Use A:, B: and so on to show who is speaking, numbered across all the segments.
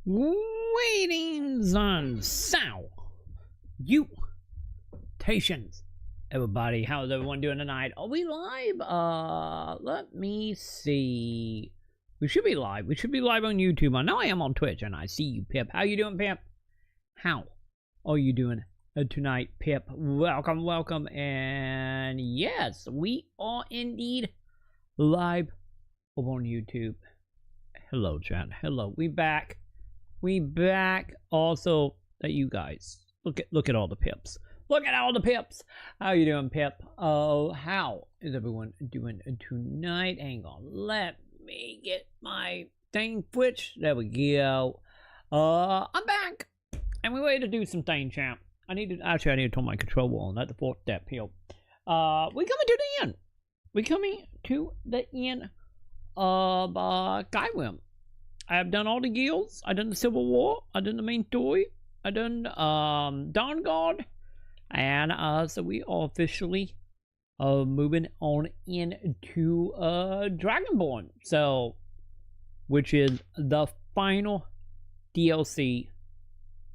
A: Greetings on salutations, everybody. How's everyone doing tonight? Are we live? Let me see. We should be live. We should be live on YouTube. I know I am on Twitch, and I see you, Pip. How you doing, Pip? How are you doing tonight, Pip? Welcome, welcome. And yes, we are indeed live over on YouTube. Hello, chat. Hello. We back. We back. Also, that you guys look at all the pips. Look at all the pips. How you doing, Pip? Oh, how is everyone doing tonight? Hang on. Let me get my thing switched. There we go. I'm back. And we're ready to do some things, champ. I need to turn my control on. That's the fourth step here. We're coming to the end. We're coming to the end of Skyrim. I have done all the guilds. I done the Civil War. I done the main story. I done Dawn Guard, and so we are officially moving on into Dragonborn. So, which is the final DLC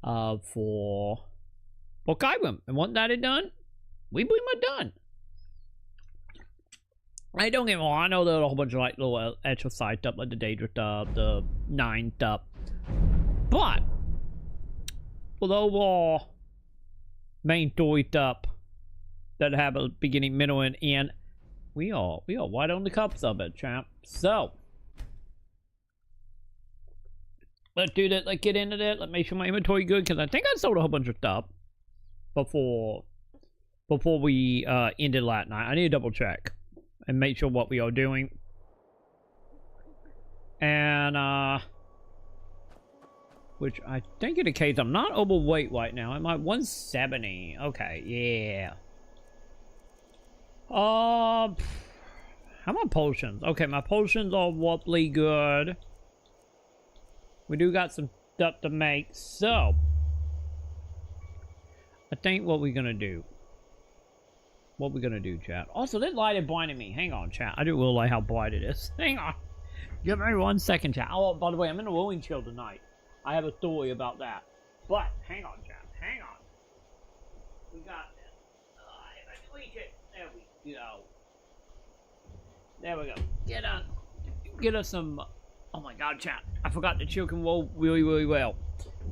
A: for Skyrim. And once that is done, we pretty much done. I don't get me wrong, I know there's a whole bunch of like little extra side stuff, like the Daedra stuff, the 9 stuff. But for the overall main story stuff that have a beginning, middle, and end, we are right on the cups of it, champ. So let's do that. Let's get into that. Let's make sure my inventory good, because I think I sold a whole bunch of stuff before we ended last night. I need to double check and make sure what we are doing. And which I think in the case I'm not overweight right now. I'm at 170. Okay, yeah. How about potions? Okay, my potions are roughly good. We do got some stuff to make, so I think what we're gonna do. What we're gonna do, chat. Also, this light is blinding me. Hang on, chat. I do realize how bright it is. Hang on. Give me 1 second, chat. Oh, by the way, I'm in a rolling chill tonight. I have a story about that. But hang on, chat. Hang on. We got this. If I can reach it. There we go. There we go. Get us some. Oh my God, chat. I forgot the chill can roll really, really well.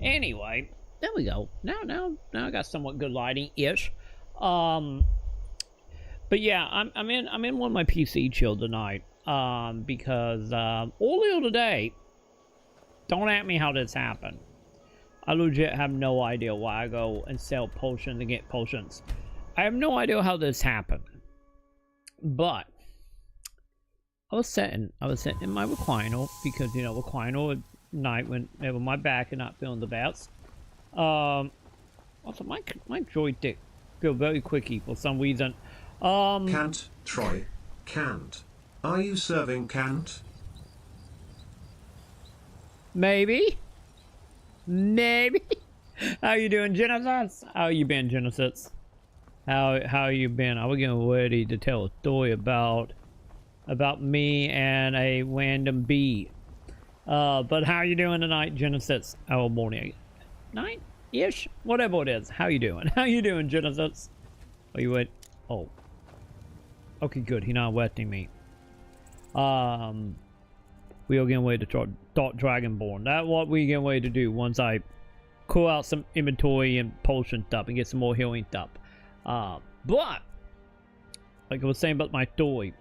A: Anyway, there we go. Now I got somewhat good lighting ish. But yeah, I'm in one of my PC chill tonight, because earlier today, don't ask me how this happened. I legit have no idea why I go and sell potions and get potions. I have no idea how this happened, but I was sitting in my recliner, because you know, recliner at night whenever my back and not feeling the best. Also my joystick feel very quickie for some reason.
B: Can't, Troy. Can't. Are you serving Can't?
A: Maybe. How you doing, Genesis? How you been, Genesis? How you been? I was getting ready to tell a story about me and a random bee. But how you doing tonight, Genesis? Our morning, night-ish, whatever it is. How you doing? How you doing, Genesis? Are you at? Oh. Okay, good. He's not wetting me. We are getting ready to start Dragonborn. That's what we getting ready to do once I clear out some inventory and potion stuff and get some more healing stuff. But like I was saying about my story,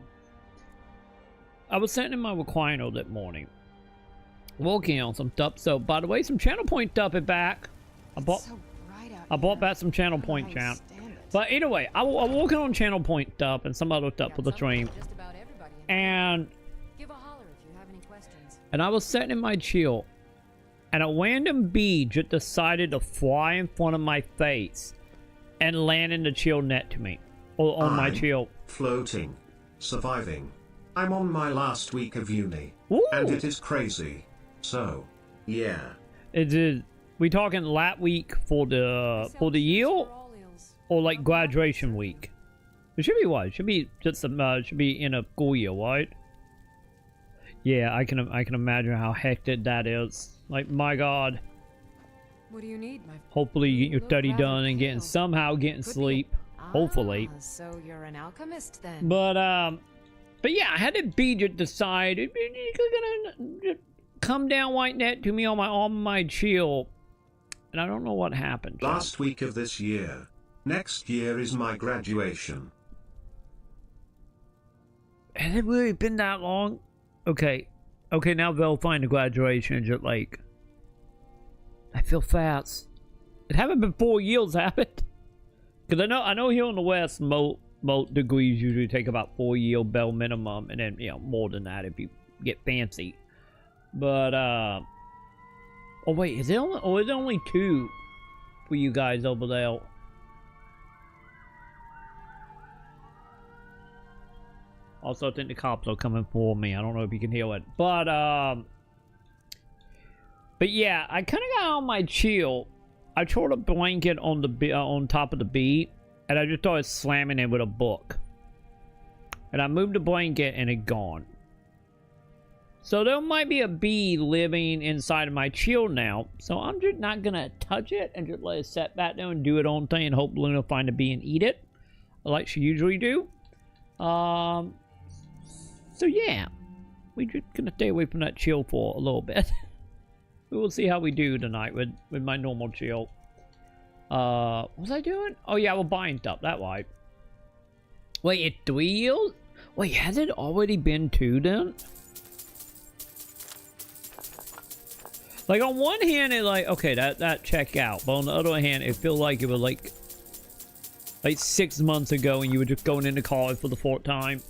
A: I was sitting in my recliner that morning, working on some stuff. So by the way, some channel point stuff is back. I bought back some channel point, champ. But anyway, I'm working on channel point stuff and some other stuff for the stream. And I was sitting in my chill, and a random bee just decided to fly in front of my face and land in the chill net to me. Or on my chill.
B: Floating. Surviving. I'm on my last week of uni.
A: Ooh.
B: And it is crazy. So, yeah.
A: It is. We talking lat week for the year? Or like graduation week? It should be what? It should be just some. Should be in a school year, right? Yeah, I can imagine how hectic that is. Like, my God.
C: What do you need, my
A: Hopefully you get your study done and somehow getting sleep. Hopefully.
C: So you're an alchemist then.
A: But yeah, I had to decide you're gonna come down like that to me on my chill. And I don't know what happened.
B: Last week of this year. Next year is my graduation.
A: Has it really been that long? Okay. Okay, now they'll find the graduation just like... I feel fast. It haven't been 4 years, have it? Because I know here in the West, most degrees usually take about 4 year bell minimum, and then, you know, more than that if you get fancy. But, oh wait, is it only 2 for you guys over there? Also, I think the cops are coming for me. I don't know if you can hear it. But yeah, I kind of got on my chill. I threw a blanket on the on top of the bed, and I just started slamming it with a book. And I moved the blanket, and it gone. So there might be a bee living inside of my chill now. So I'm just not gonna touch it and just let it set back there and do its own thing and hope Luna find a bee and eat it, like she usually do. So yeah, we're just gonna stay away from that chill for a little bit. We will see how we do tonight with my normal chill. What was I doing? Oh yeah, we're buying stuff, that way. Wait, it's 3 years? Wait, has it already been 2 then? Like, on one hand, it's like, okay, that check out. But on the other hand, it feels like it was like 6 months ago and you were just going into college for the 4th time.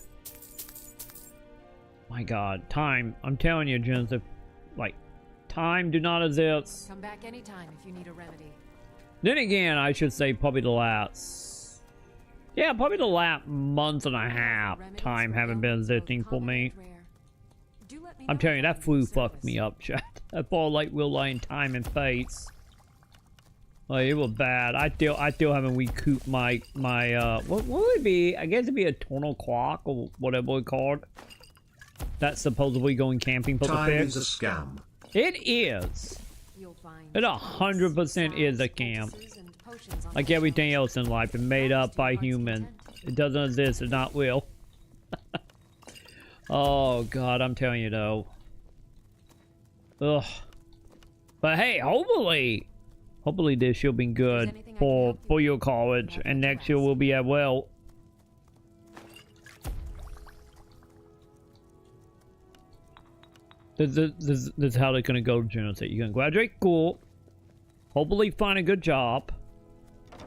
A: My God, time. I'm telling you, Jens, if, like, time do not exist.
C: Come back anytime if you need a remedy.
A: Then again, I should say probably the last... Yeah, probably the last month and a half time haven't been existing for me. I'm telling you, that flu fucked me up, chat. That fall like real line time and face. Like, it was bad. I still haven't recouped my what would it be? I guess it'd be a tonal clock or whatever it's called. That's supposedly going camping for the fix.
B: Time is a scam.
A: It is. It 100% is a scam. Like everything else in life, it's made up by humans. It doesn't exist. It's not real. Oh God, I'm telling you though. Ugh. But hey, hopefully this should be good for your college, and next year we'll be at well. This is how they're gonna go, Jones. You're gonna graduate school, hopefully find a good job,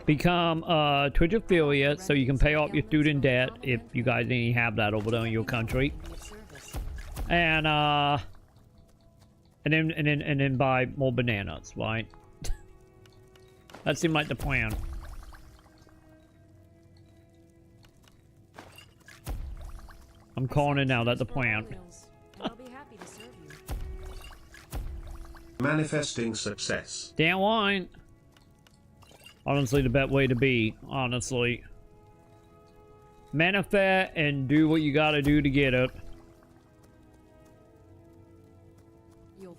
A: become a Twitch affiliate so you can pay off your student debt if you guys any have that over there in your country, and then buy more bananas, right? That seemed like the plan. I'm calling it now. That's the plan.
B: Manifesting success.
A: Damn line. Honestly, the best way to be. Honestly. Manifest and do what you gotta do to get it.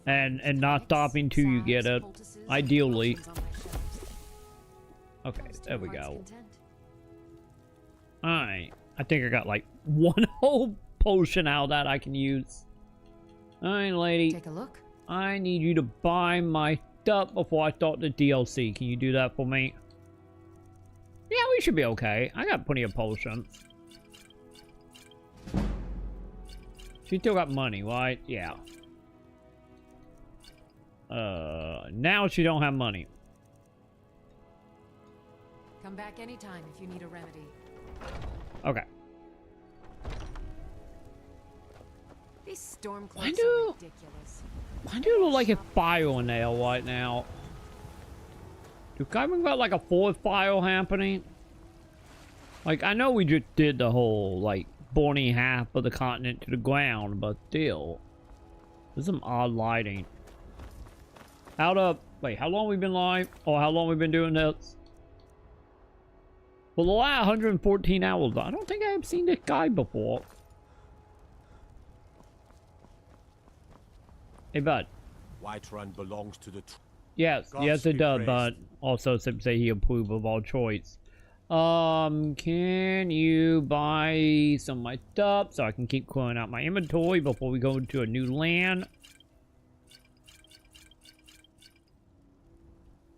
A: And not stopping till you get it. Ideally. Okay, there we go. Alright. I think I got like 1 whole potion out of that I can use. Alright, lady.
C: Take a look.
A: I need you to buy my stuff before I start the DLC. Can you do that for me? Yeah, we should be okay. I got plenty of potions. She still got money, right? Yeah. Now she don't have money.
C: Come back anytime if you need a remedy.
A: Okay.
C: These storm cloaks are ridiculous.
A: Why do it look like a fire in there right now? Do Skyrim got like a 4th fire happening? Like, I know we just did the whole, like, burning half of the continent to the ground, but still. There's some odd lighting. Wait, how long we been live? Or how long we been doing this? For the last 114 hours, I don't think I have seen this guy before. Hey, bud.
D: Whiterun belongs to the
A: Yes,
D: Gods
A: yes,
D: be
A: it does,
D: praised.
A: but also some say he approve of all choice. Can you buy some of my stuff so I can keep clearing out my inventory before we go to a new land?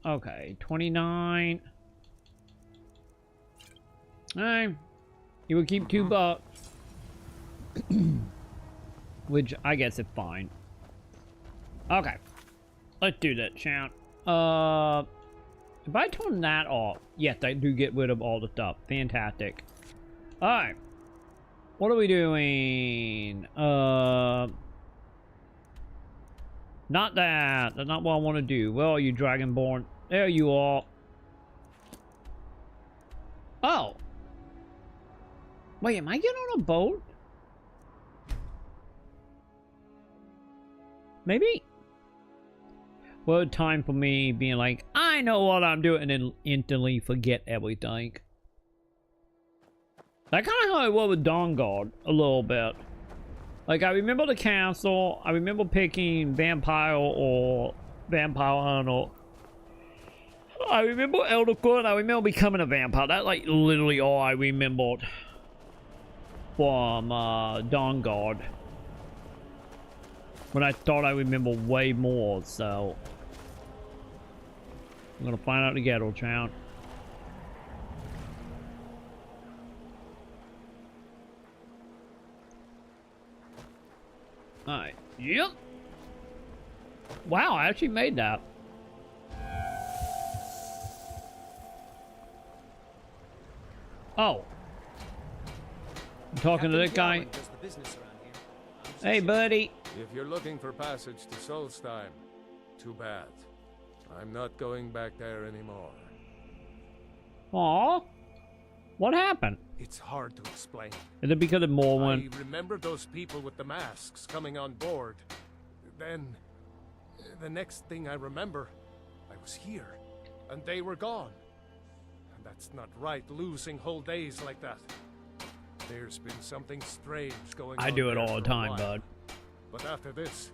A: Okay, 29. Alright. You will keep $2. Which I guess is fine. Okay. Let's do that, champ. If I turn that off, yes, I do get rid of all the stuff. Fantastic. Alright. What are we doing? Not that. That's not what I want to do. Where are you, Dragonborn? There you are. Oh. Wait, am I getting on a boat? Maybe? Well, time for me being like, I know what I'm doing, and then instantly forget everything. That kind of how I was with Dawnguard a little bit. Like, I remember the castle, I remember picking vampire or vampire hunter. I remember Eldercourt, I remember becoming a vampire. That's like literally all I remembered from Dawnguard. When I thought I remember way more, so I'm gonna find out together, child. Alright. Yep. Wow, I actually made that. Oh. I'm talking to that guy. Hey, buddy.
D: If you're looking for passage to Solstheim, too bad. I'm not going back there anymore.
A: Aw. What happened?
D: It's hard to explain.
A: Is it because of Morwen?
D: I remember those people with the masks coming on board. Then, the next thing I remember, I was here, and they were gone. And that's not right, losing whole days like that. There's been something strange going on.
A: I do it
D: there
A: all
D: for
A: the
D: a
A: time,
D: while.
A: bud.
D: But after this,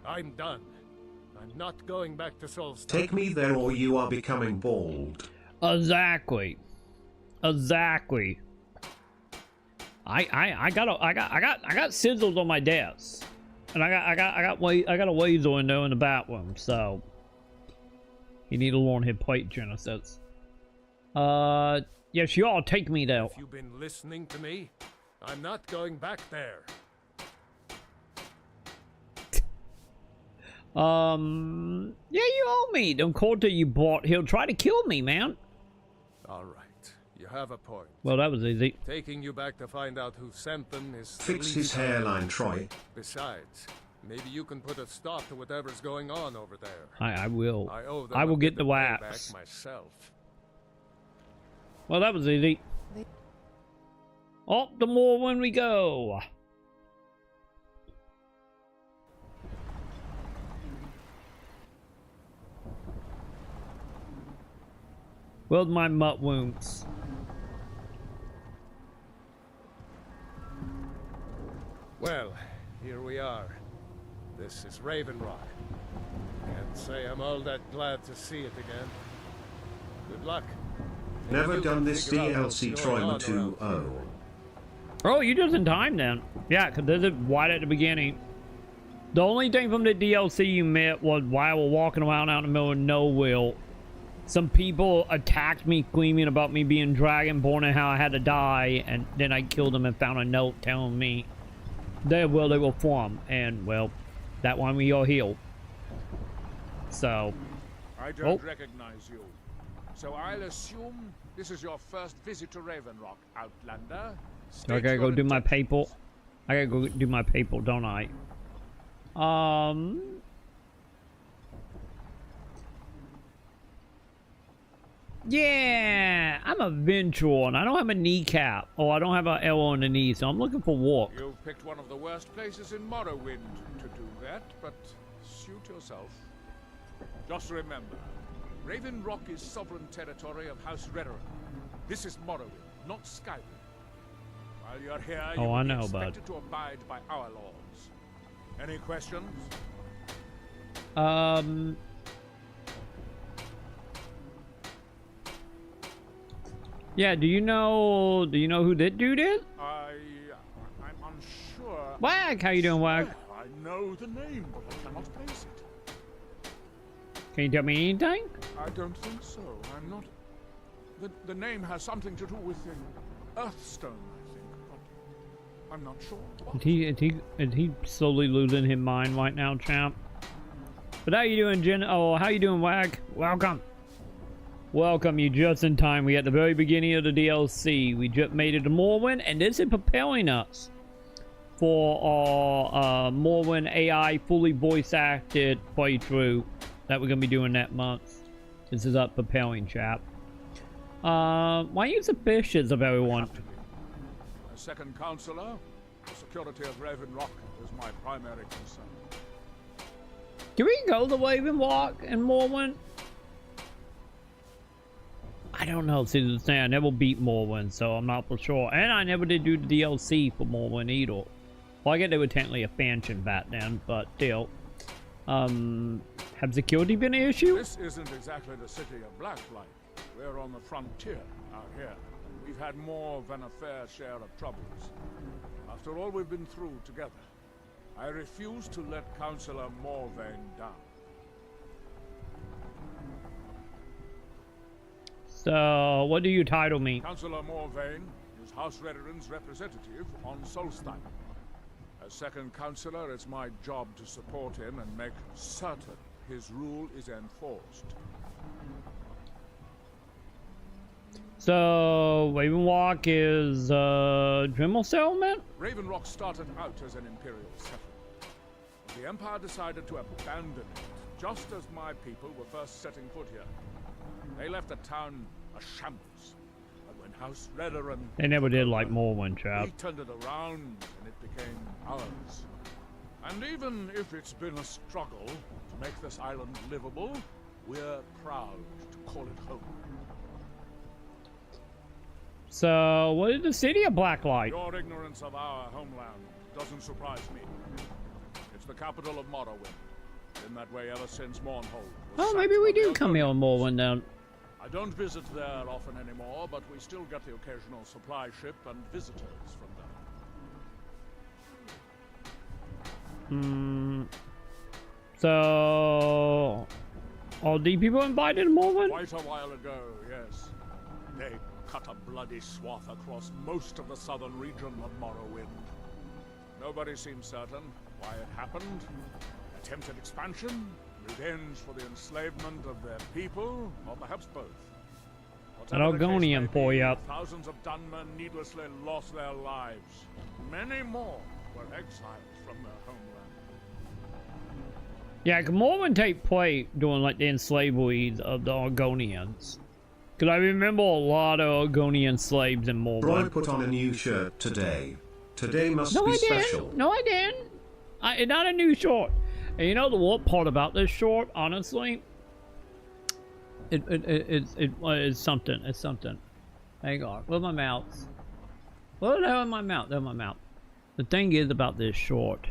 D: I'm done. I'm not going back to Solstheim.
B: Take me there or you are becoming bald.
A: Exactly. Exactly. I got sizzles on my desk, and I got a laser window in the bathroom. So you need to learn his plate genesis. Yes, y'all take me there.
D: If you've been listening to me, I'm not going back there.
A: Yeah, you owe me. The quarter you bought, he'll try to kill me, man.
D: All right, you have a point.
A: Well, that was easy.
D: Taking you back to find out who sent them is the
B: Fix his
D: least I can
B: hairline,
D: do.
B: Troy.
D: Besides, maybe you can put a stop to whatever's going on over there.
A: I will.
D: I owe them
A: I will
D: a
A: get
D: bit
A: the
D: of payback
A: waps.
D: myself.
A: Well, that was easy. Up the more when we go. Where's my mutt wounds?
D: Well, here we are. This is Raven Rock. Can't say I'm all that glad to see it again. Good luck. Maybe
B: Never
D: you
B: done
D: can
B: this
D: figure out
B: DLC
D: what's going on
B: Troyma
D: around
B: 2.0.
D: here.
A: Oh, you just in time then. Yeah, because there's a right at the beginning. The only thing from the DLC you met was while we're walking around out in the middle of nowhere, some people attacked me screaming about me being Dragonborn and how I had to die, and then I killed them and found a note telling me where they were from, and well, that one we are healed. So,
E: I don't recognize you. So I'll assume this is your first visit to Raven Rock, Outlander.
A: I
E: State
A: gotta go
E: your
A: do my
E: intentions.
A: paper. I gotta go do my paper, don't I? Yeah, I'm a venturer, and I don't have a kneecap. Oh, I don't have an arrow on the knee, so I'm looking for work.
E: You've picked one of the worst places in Morrowind to do that, but suit yourself. Just remember, Raven Rock is sovereign territory of House Redoran. This is Morrowind, not Skyrim. While you're here, you
A: Oh,
E: will
A: I
E: be
A: know, bud.
E: expected to abide by our laws. Any questions?
A: Yeah, do you know who that dude is?
E: I'm unsure.
A: Wag, how you doing, Wag?
E: I know the name, but I cannot place it.
A: Can you tell me anything?
E: I don't think so. I'm not. The name has something to do with an Earthstone, I think, but I'm not sure. What?
A: Is he slowly losing his mind right now, champ? But how you doing, Jen? Oh, how you doing, Wag? Welcome. Welcome, you just in time. We at the very beginning of the DLC. We just made it to Morrowind, and this is preparing us for our Morrowind AI fully voice acted playthrough that we're gonna be doing that month. This is up preparing, chap. Why use the fishes of everyone?
E: As second counselor, the security of Raven Rock is my primary concern.
A: Do we go the Raven Rock in Morrowind? I don't know. See, the thing, I never beat Morrowind, so I'm not for sure. And I never did do the DLC for Morrowind either. Well, I guess they were technically a expansion back then, but still. Have security been an issue?
E: This isn't exactly the city of Blacklight. We're on the frontier out here. We've had more than a fair share of troubles. After all we've been through together, I refuse to let Councillor Morvain down.
A: So, what do you title me?
E: Councillor Morvain is House Rederin's representative on Solstein. As second councillor, it's my job to support him and make certain his rule is enforced.
A: So, Ravenrock is Dremel settlement?
E: Raven Rock started out as an imperial settlement. But the Empire decided to abandon it, just as my people were first setting foot here. They left the town a shambles. But when House Redoran...
A: They never did like Morrowind, chap.
E: We turned it around and it became ours. And even if it's been a struggle to make this island livable, we're proud to call it home.
A: So, what is the city of Blacklight?
E: Your ignorance of our homeland doesn't surprise me. It's the capital of Morrowind. Been that way ever since Mournhold.
A: Oh, maybe we do come here on Morrowind then.
E: I don't visit there often anymore, but we still get the occasional supply ship and visitors from there.
A: So, are the people invited to Morrowind?
E: Quite a while ago, yes. They cut a bloody swath across most of the southern region of Morrowind. Nobody seems certain why it happened. Attempted expansion, revenge for the enslavement of their people, or perhaps both.
A: An Argonian for you.
E: Thousands of Dunmen needlessly lost their lives. Many more were exiled from their homeland.
A: Yeah, Morrowind take place during like the enslavement of the Argonians. Because I remember a lot of Argonian slaves in Morrowind.
B: Roy put on a new shirt today. Today must be special.
A: No, I didn't. It's not a new short. And you know the what part about this short, honestly? It's something. It's something. Hang on. Where's my mouse? What the hell in my mouth? There's my mouth. The thing is about this short.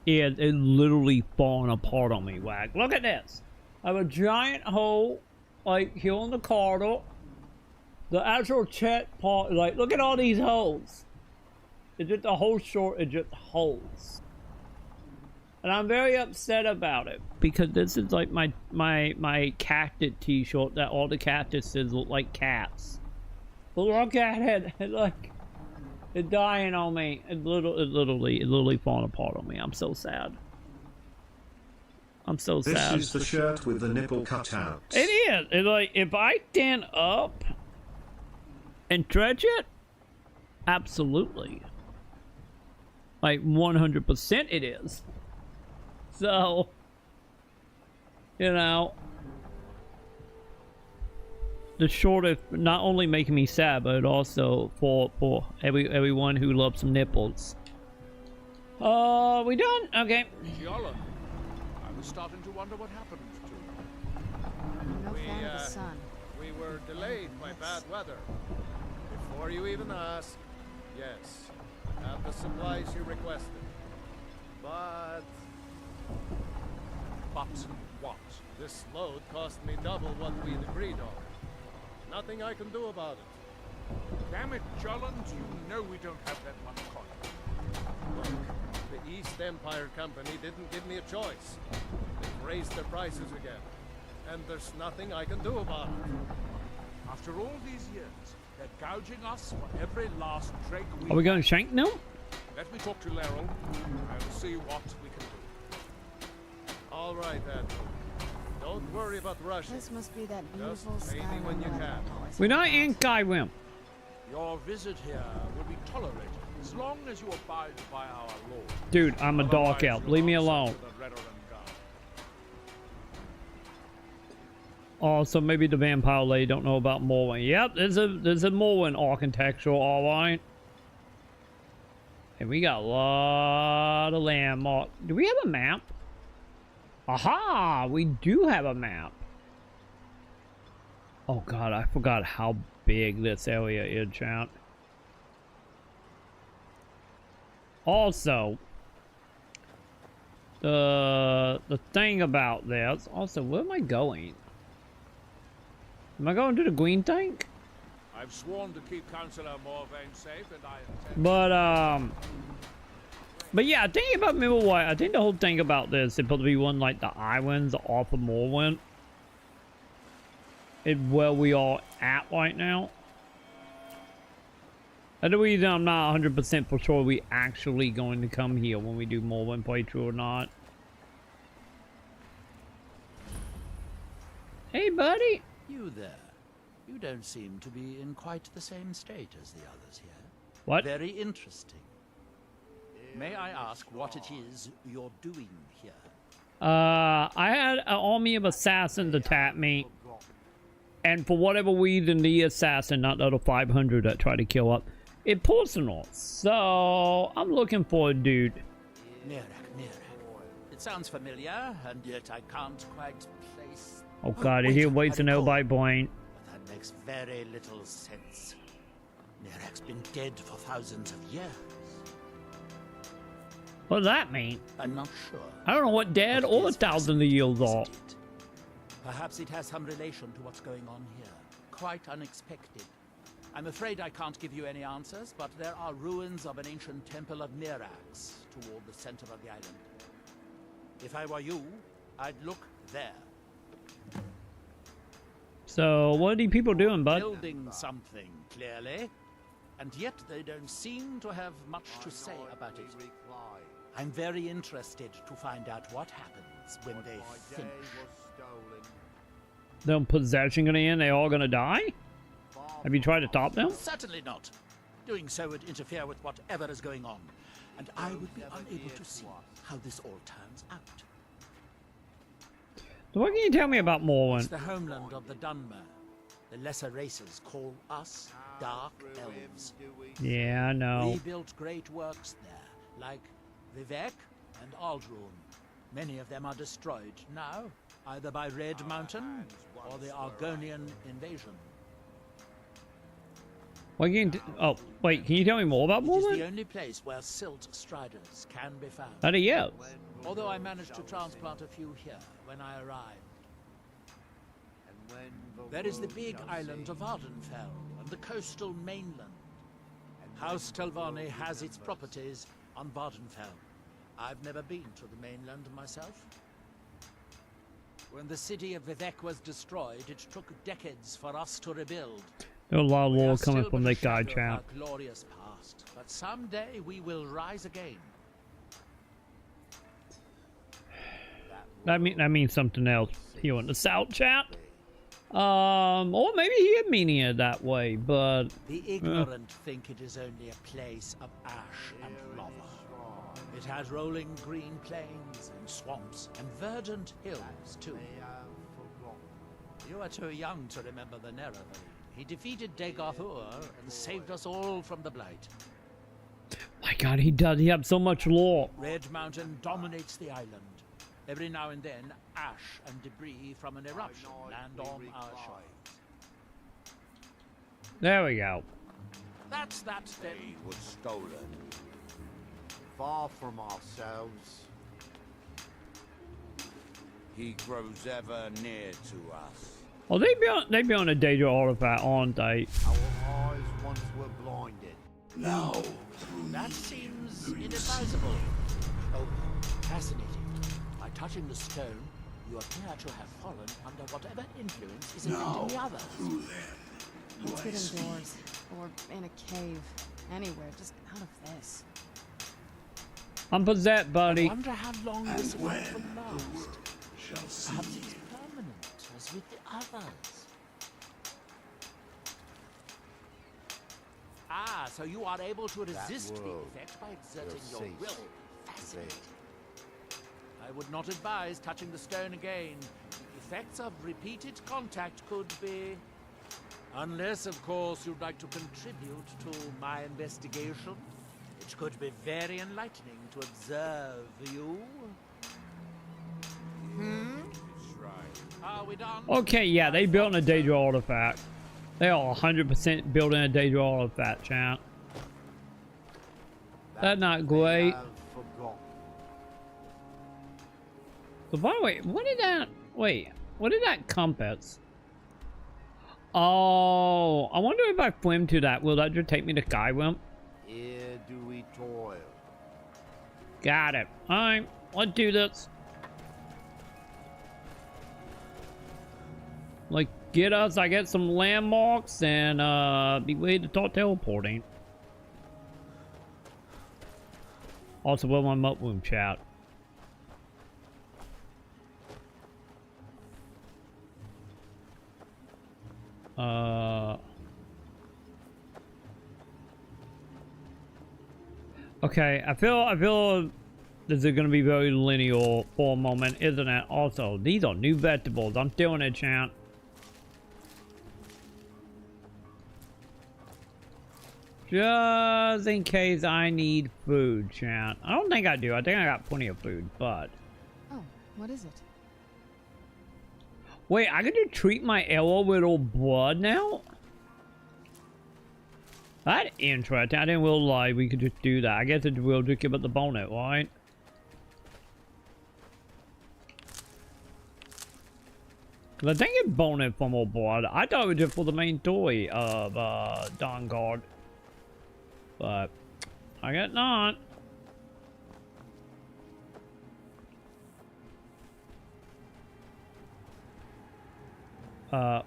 A: It literally falling apart on me, Wag. Look at this. I have a giant hole, like, here on the corridor. The actual chest part, like, look at all these holes. It's just the whole short is just holes. And I'm very upset about it because this is like my cactus t-shirt that all the cactuses look like cats. But look at it, it's like it's dying on me. It's literally falling apart on me. I'm so sad. I'm so sad.
B: This is the shirt with the nipple cutouts.
A: It is. It's like if I stand up and stretch it, absolutely. Like 100% it is. So, you know, the short is not only making me sad, but also for everyone who loves some nipples. We done? Okay.
E: Yolland, I was starting to wonder what happened to you.
C: No fan of the sun.
D: We were delayed by bad weather. Before you even ask, yes, I have the supplies you requested. But...
E: But what?
D: This load cost me double what we'd agreed on. Nothing I can do about it.
E: Damn it, Jolland, you know we don't have that much coin.
D: Look, the East Empire Company didn't give me a choice. They've raised their prices again. And there's nothing I can do about it.
E: After all these years, they're gouging us for every last drake we
A: Are we going to shank now?
E: Let me talk to Laryl. I will see what we can do.
D: All right, Admiral. Don't worry about Russia.
C: This must be that
D: Just
C: beautiful
D: pay me when you
C: Skyrim.
D: can.
A: We're not in Skyrim.
E: Your visit here will be tolerated as long as you abide by our law.
A: Dude, I'm a dark
E: Otherwise,
A: elf.
E: you'll
A: Leave me
E: answer
A: alone.
E: to the Redoran Guard.
A: Also, maybe the vampire lady don't know about Morrowind. Yep, there's a Morrowind architecture, alright. And we got a lot of landmark. Do we have a map? Aha! We do have a map. Oh god, I forgot how big this area is, chat. Also, the thing about this. Also, where am I going? Am I going to the green tank?
E: I've sworn to keep Councillor Morvain safe, and I intend.
A: But yeah, I think about I think the whole thing about this is supposed to be one like the islands off of Morrowind. It's where we are at right now. And the reason I'm not 100% for sure we actually going to come here when we do Morrowind playthrough or not. Hey, buddy.
F: You there. You don't seem to be in quite the same state as the others here.
A: What?
F: Very interesting. May I ask what it is you're doing here?
A: I had an army of assassins attack me. And for whatever reason, the assassin, not the other 500 that tried to kill up, it personal. So, I'm looking for a dude.
F: Nerak. It sounds familiar, and yet I can't quite place...
A: Oh god,
F: wait,
A: he waits
F: I
A: to know
F: recall.
A: by point.
F: But that makes very little sense. Nerak's been dead for thousands of years.
A: What does that mean?
F: I'm not sure.
A: I don't know what dead
F: But it
A: or a
F: is
A: thousand of years are.
F: isn't it? Perhaps it has some relation to what's going on here. Quite unexpected. I'm afraid I can't give you any answers, but there are ruins of an ancient temple of Mirax toward the center of the island. If I were you, I'd look there.
A: So, what are these people doing, bud?
F: Building something, clearly. And yet they don't seem to have much to say about it. I'm very interested to find out what happens when they finish.
A: Them possession gonna end, they all gonna die? Have you tried to stop them?
F: Certainly not. Doing so would interfere with whatever is going on. And I would be unable to see how this all turns out.
A: So what can you tell me about
F: It's
A: Morrowind?
F: the homeland of the Dunmer. The lesser races call us Dark Elves.
A: Yeah, I know.
F: We built great works there, like Vivek and Aldrun. Many of them are destroyed now, either by Red Mountain or the Argonian invasion.
A: What can you oh, wait, can you tell me more about
F: It is the
A: Morrowind?
F: only place where silt striders can be found.
A: How do you?
F: Although I managed to transplant a few here when I arrived. There is the big island of Ardenfell and the coastal mainland. House Telvanni has its properties on Vardenfell. I've never been to the mainland myself. When the city of Vivek was destroyed, it took decades for us to rebuild.
A: There's a lot of
F: We are
A: lore coming
F: still
A: from
F: but a
A: that guy,
F: shadow of
A: chat.
F: our glorious past, but someday we will rise again.
A: That means something else. Here in the South, chat. Or maybe he is meaning it that way, but
F: The ignorant think it is only a place of ash and lava. It has rolling green plains and swamps and verdant hills too. You are too young to remember the Nerevarine. He defeated Dagorthur and saved us all from the Blight.
A: my god, he does. He has so much lore.
F: Red Mountain dominates the island. Every now and then, ash and debris from an eruption land on our shores.
A: There we go.
F: That's that then.
G: Was stolen. Far from ourselves. he grows ever near to us.
A: Oh, they be on a Daedra artifact, aren't they?
F: Our eyes once were blinded.
H: Now,
F: That seems inadvisable. Oh, fascinating. By touching the stone, you appear to have fallen under whatever influence is affecting the others.
H: through them.
C: Let's get indoors. Or in a cave. Anywhere, just out of this.
A: I'm possessed,
F: I
A: buddy.
F: wonder how long this
H: And when
F: effect will
H: the
F: last.
H: world shall
F: Perhaps
H: see
F: it's permanent, as with the others. Ah, so you are able to resist the effect by exerting your will. Fascinating. I would not advise touching the stone again. Effects of repeated contact could be... Unless, of course, you'd like to contribute to my investigation. It could be very enlightening to observe you. Are we done?
A: Okay, yeah, they built a Daedra artifact. They are 100% building a Daedra artifact, chat. That's not great. So by the way, what did that... Wait, what did that compass? Oh, I wonder if I swim to that, will that just take me to Skyrim?
F: Here do we toil.
A: Got it. Alright, let's do this. Like, get us, I get some landmarks, and, be ready to start teleporting. Also, with my mud room chat. Okay, I feel this is gonna be very linear for a moment, isn't it? Also, these are new vegetables. I'm doing it, chat. Just in case I need food, chat. I don't think I do. I think I got plenty of food, but...
C: Oh, what is it?
A: Wait, I can just treat my arrow with little blood now? That's interesting. I didn't realize we could just do that. I guess it will just give it the bonus, right? Cause I think it's bonus for more blood. I thought it was just for the main story of Dawnguard. But I guess not.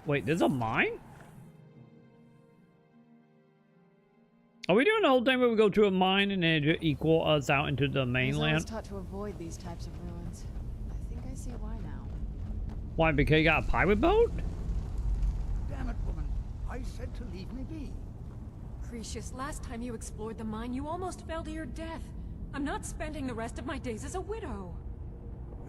A: Wait, there's a mine? Are we doing the whole thing where we go to a mine and then just equal us out into the
C: I was
A: mainland?
C: taught to avoid these types of ruins. I think I see why now.
A: Why, because you got a pirate boat?
I: Damn it, woman. I said to leave me be.
C: Cretius, last time you explored the mine, you almost fell to your death. I'm not spending the rest of my days as a widow.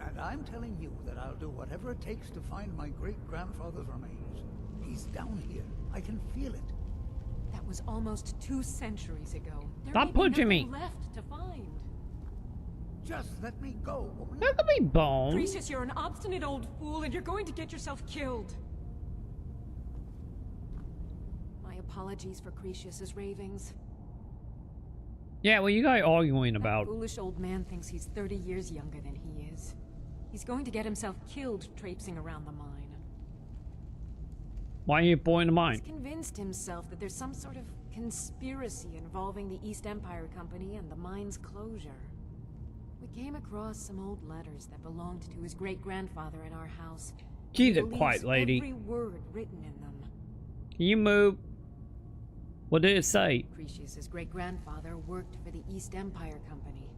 I: And I'm telling you that I'll do whatever it takes to find my great-grandfather's remains. He's down here. I can feel it.
C: That was almost 2 centuries ago. There
A: Stop
C: may be
A: punching me.
C: nothing left to find.
I: Just let me go, woman.
A: That could be bones.
C: Cretius, you're an obstinate old fool and you're going to get yourself killed. My apologies for Cretius's ravings.
A: Yeah, well, you guys arguing
C: That
A: about.
C: foolish old man thinks he's 30 years younger than he is. He's going to get himself killed traipsing around the mine.
A: Why are you pointing the mine?
C: He's convinced himself that there's some sort of conspiracy involving the East Empire Company and the mine's closure. We came across some old letters that belonged to his great-grandfather in our house.
A: She's
C: He
A: a quiet
C: believes
A: lady.
C: every word written in them.
A: Can you move? What did it say?
C: Cretius's great-grandfather worked for the East Empire Company.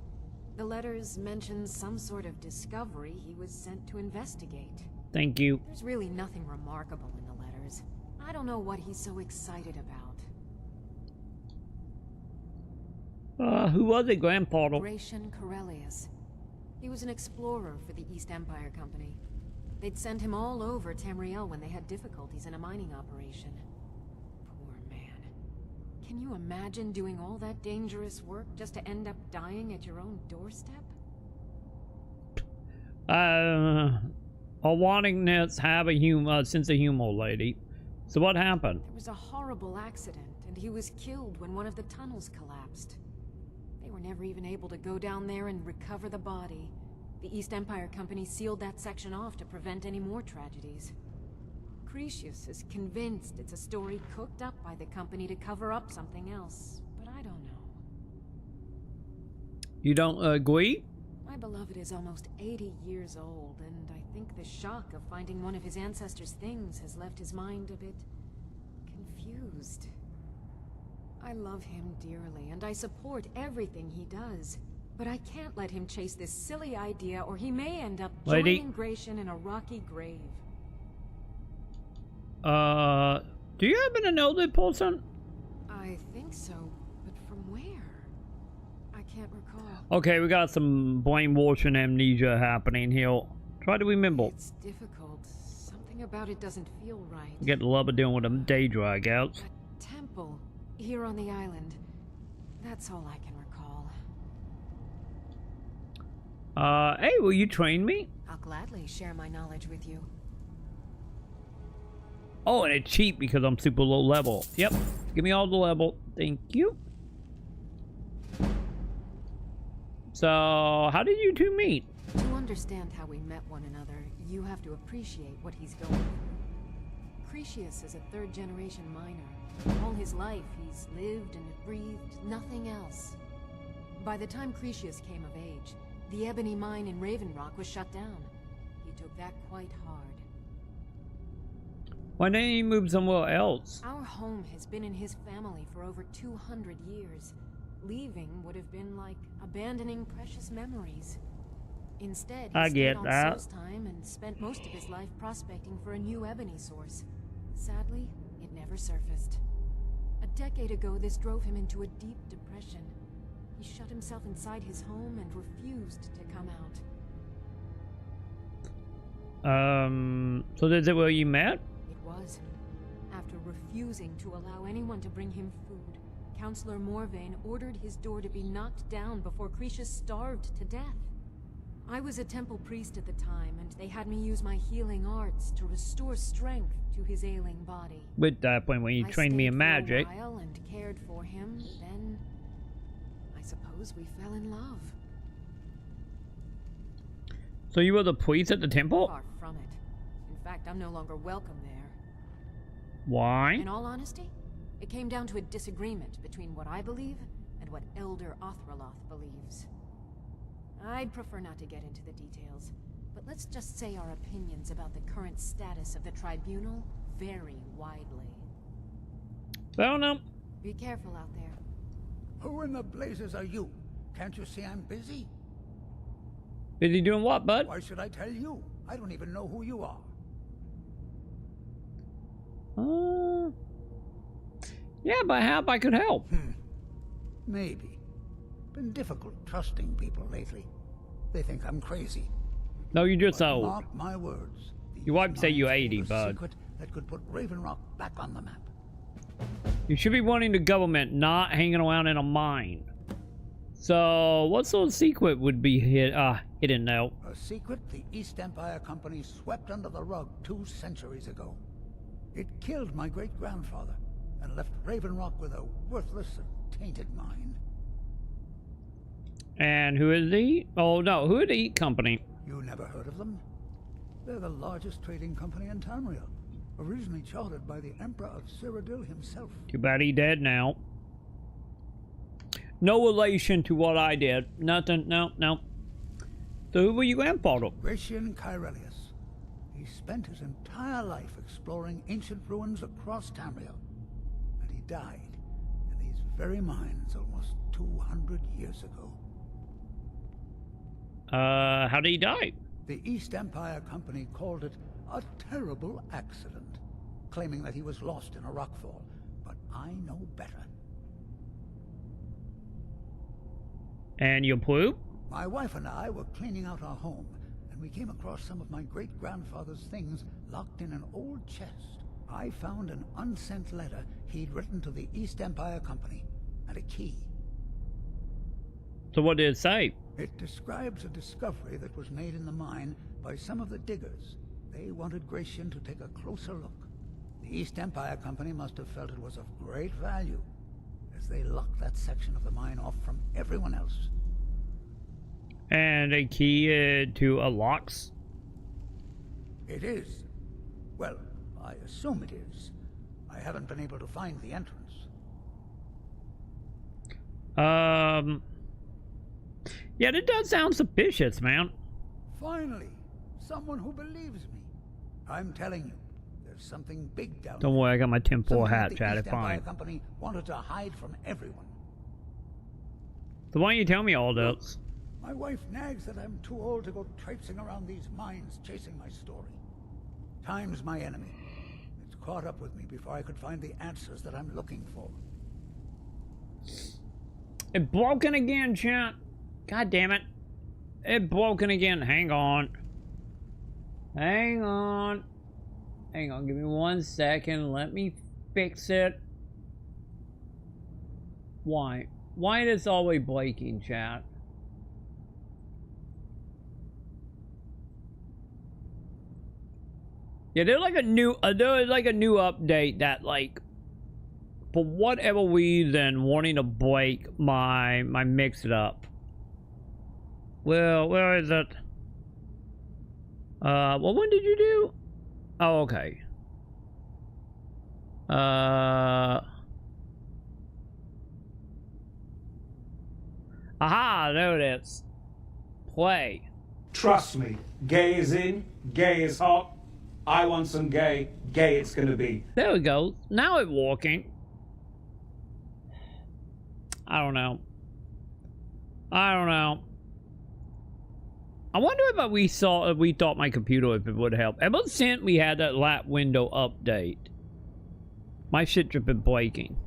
C: The letters mention some sort of discovery he was sent to investigate.
A: Thank you.
C: There's really nothing remarkable in the letters. I don't know what he's so excited about.
A: Who was it, grandfather?
C: Gratian Corellius. He was an explorer for the East Empire Company. They'd send him all over Tamriel when they had difficulties in a mining operation. Poor man. Can you imagine doing all that dangerous work just to end up dying at your own doorstep?
A: Or wantingness have a sense of humor, lady. So what happened?
C: There was a horrible accident, and he was killed when one of the tunnels collapsed. They were never even able to go down there and recover the body. The East Empire Company sealed that section off to prevent any more tragedies. Cretius is convinced it's a story cooked up by the company to cover up something else, but I don't know.
A: You don't agree?
C: My beloved is almost 80 years old, and I think the shock of finding one of his ancestors' things has left his mind a bit confused. I love him dearly, and I support everything he does. But I can't let him chase this silly idea, or he may end up joining Gratian in a rocky grave.
A: Do you happen to know that person?
C: I think so, but from where? I can't recall.
A: Okay, we got some brainwashing amnesia happening here. Try to remember.
C: It's difficult. Something about it doesn't feel right.
A: Get the love of dealing with them day dragouts.
C: A temple here on the island. That's all I can recall.
A: Hey, will you train me?
C: I'll gladly share my knowledge with you.
A: Oh, and it's cheap because I'm super low level. Yep. Give me all the level. Thank you. So, how did you two meet?
C: To understand how we met one another, you have to appreciate what he's going through. Cretius is a third-generation miner. All his life, he's lived and breathed nothing else. By the time Cretius came of age, the ebony mine in Raven Rock was shut down. He took that quite hard.
A: Why didn't he move somewhere else?
C: Our home has been in his family for over 200 years. Leaving would have been like abandoning precious memories. Instead, he stayed on Solstheim and spent most of his life prospecting for a new ebony source. Sadly, it never surfaced. A decade ago, this drove him into a deep depression. He shut himself inside his home and refused to come out.
A: So is it where you met?
C: It was. After refusing to allow anyone to bring him food, Counselor Morvain ordered his door to be knocked down before Cretius starved to death. I was a temple priest at the time, and they had me use my healing arts to restore strength to his ailing body.
A: With that point, when you trained me in magic.
C: I stayed for a while and cared for him, then I suppose we fell in love.
A: So you were the priest at the temple?
C: Far from it. In fact, I'm no longer welcome there.
A: Why?
C: In all honesty, it came down to a disagreement between what I believe and what Elder Othraloth believes. I'd prefer not to get into the details, but let's just say our opinions about the current status of the tribunal vary widely.
A: I don't know.
C: Be careful out there.
I: Who in the blazes are you? Can't you see I'm busy?
A: Is he doing what, bud?
I: Why should I tell you? I don't even know who you are.
A: Yeah, but how I could help?
I: Maybe. Been difficult trusting people lately. They think I'm crazy.
A: No, you just old.
I: Mark my words.
A: Your wife say you're 80, bud.
I: Secret that could put Raven Rock back on the map.
A: You should be wanting the government, not hanging around in a mine. So, what sort of secret would be hidden now?
I: A secret the East Empire Company swept under the rug 2 centuries ago. It killed my great-grandfather and left Raven Rock with a worthless and tainted mine.
A: And who is he? Oh no, who is the company?
I: You never heard of them? They're the largest trading company in Tamriel, originally chartered by the Emperor of Cyrodiil himself.
A: Too bad he dead now. No relation to what I did. Nothing, no. So who were your grandfather?
I: Gratian Kyrelius. He spent his entire life exploring ancient ruins across Tamriel. And he died in these very mines almost 200 years ago.
A: How did he die?
I: The East Empire Company called it a terrible accident, claiming that he was lost in a rockfall. But I know better.
A: And your poop?
I: My wife and I were cleaning out our home, and we came across some of my great-grandfather's things locked in an old chest. I found an unsent letter he'd written to the East Empire Company, and a key.
A: So what did it say?
I: It describes a discovery that was made in the mine by some of the diggers. They wanted Gratian to take a closer look. The East Empire Company must have felt it was of great value, as they locked that section of the mine off from everyone else.
A: And a key to a locks?
I: It is. Well, I assume it is. I haven't been able to find the entrance.
A: Yeah, that does sound suspicious, man.
I: Finally, someone who believes me. I'm telling you, there's something big down
A: Don't
I: there.
A: worry, I got my tinfoil
I: Something
A: hat,
I: the
A: Chad.
I: East
A: It's
I: Empire
A: fine.
I: Company wanted to hide from everyone.
A: So why don't you tell me all this?
I: My wife nags that I'm too old to go traipsing around these mines chasing my story. Time's my enemy. It's caught up with me before I could find the answers that I'm looking for.
A: It broken again, chat. God damn it. It broken again. Hang on. Hang on. Hang on. Give me 1 second. Let me fix it. Why? Why is this always breaking, chat? Yeah, there's like a new update that, like, for whatever reason, wanting to break my mix it up. Well, where is it? Well, when did you do? Oh, okay. Aha, there it is. Play.
J: Trust me, gay is in, gay is hot. I want some gay, gay it's gonna be.
A: There we go. Now it's walking. I don't know. I wonder if we thought my computer if it would help. Ever since we had that lap window update, my shit just been breaking.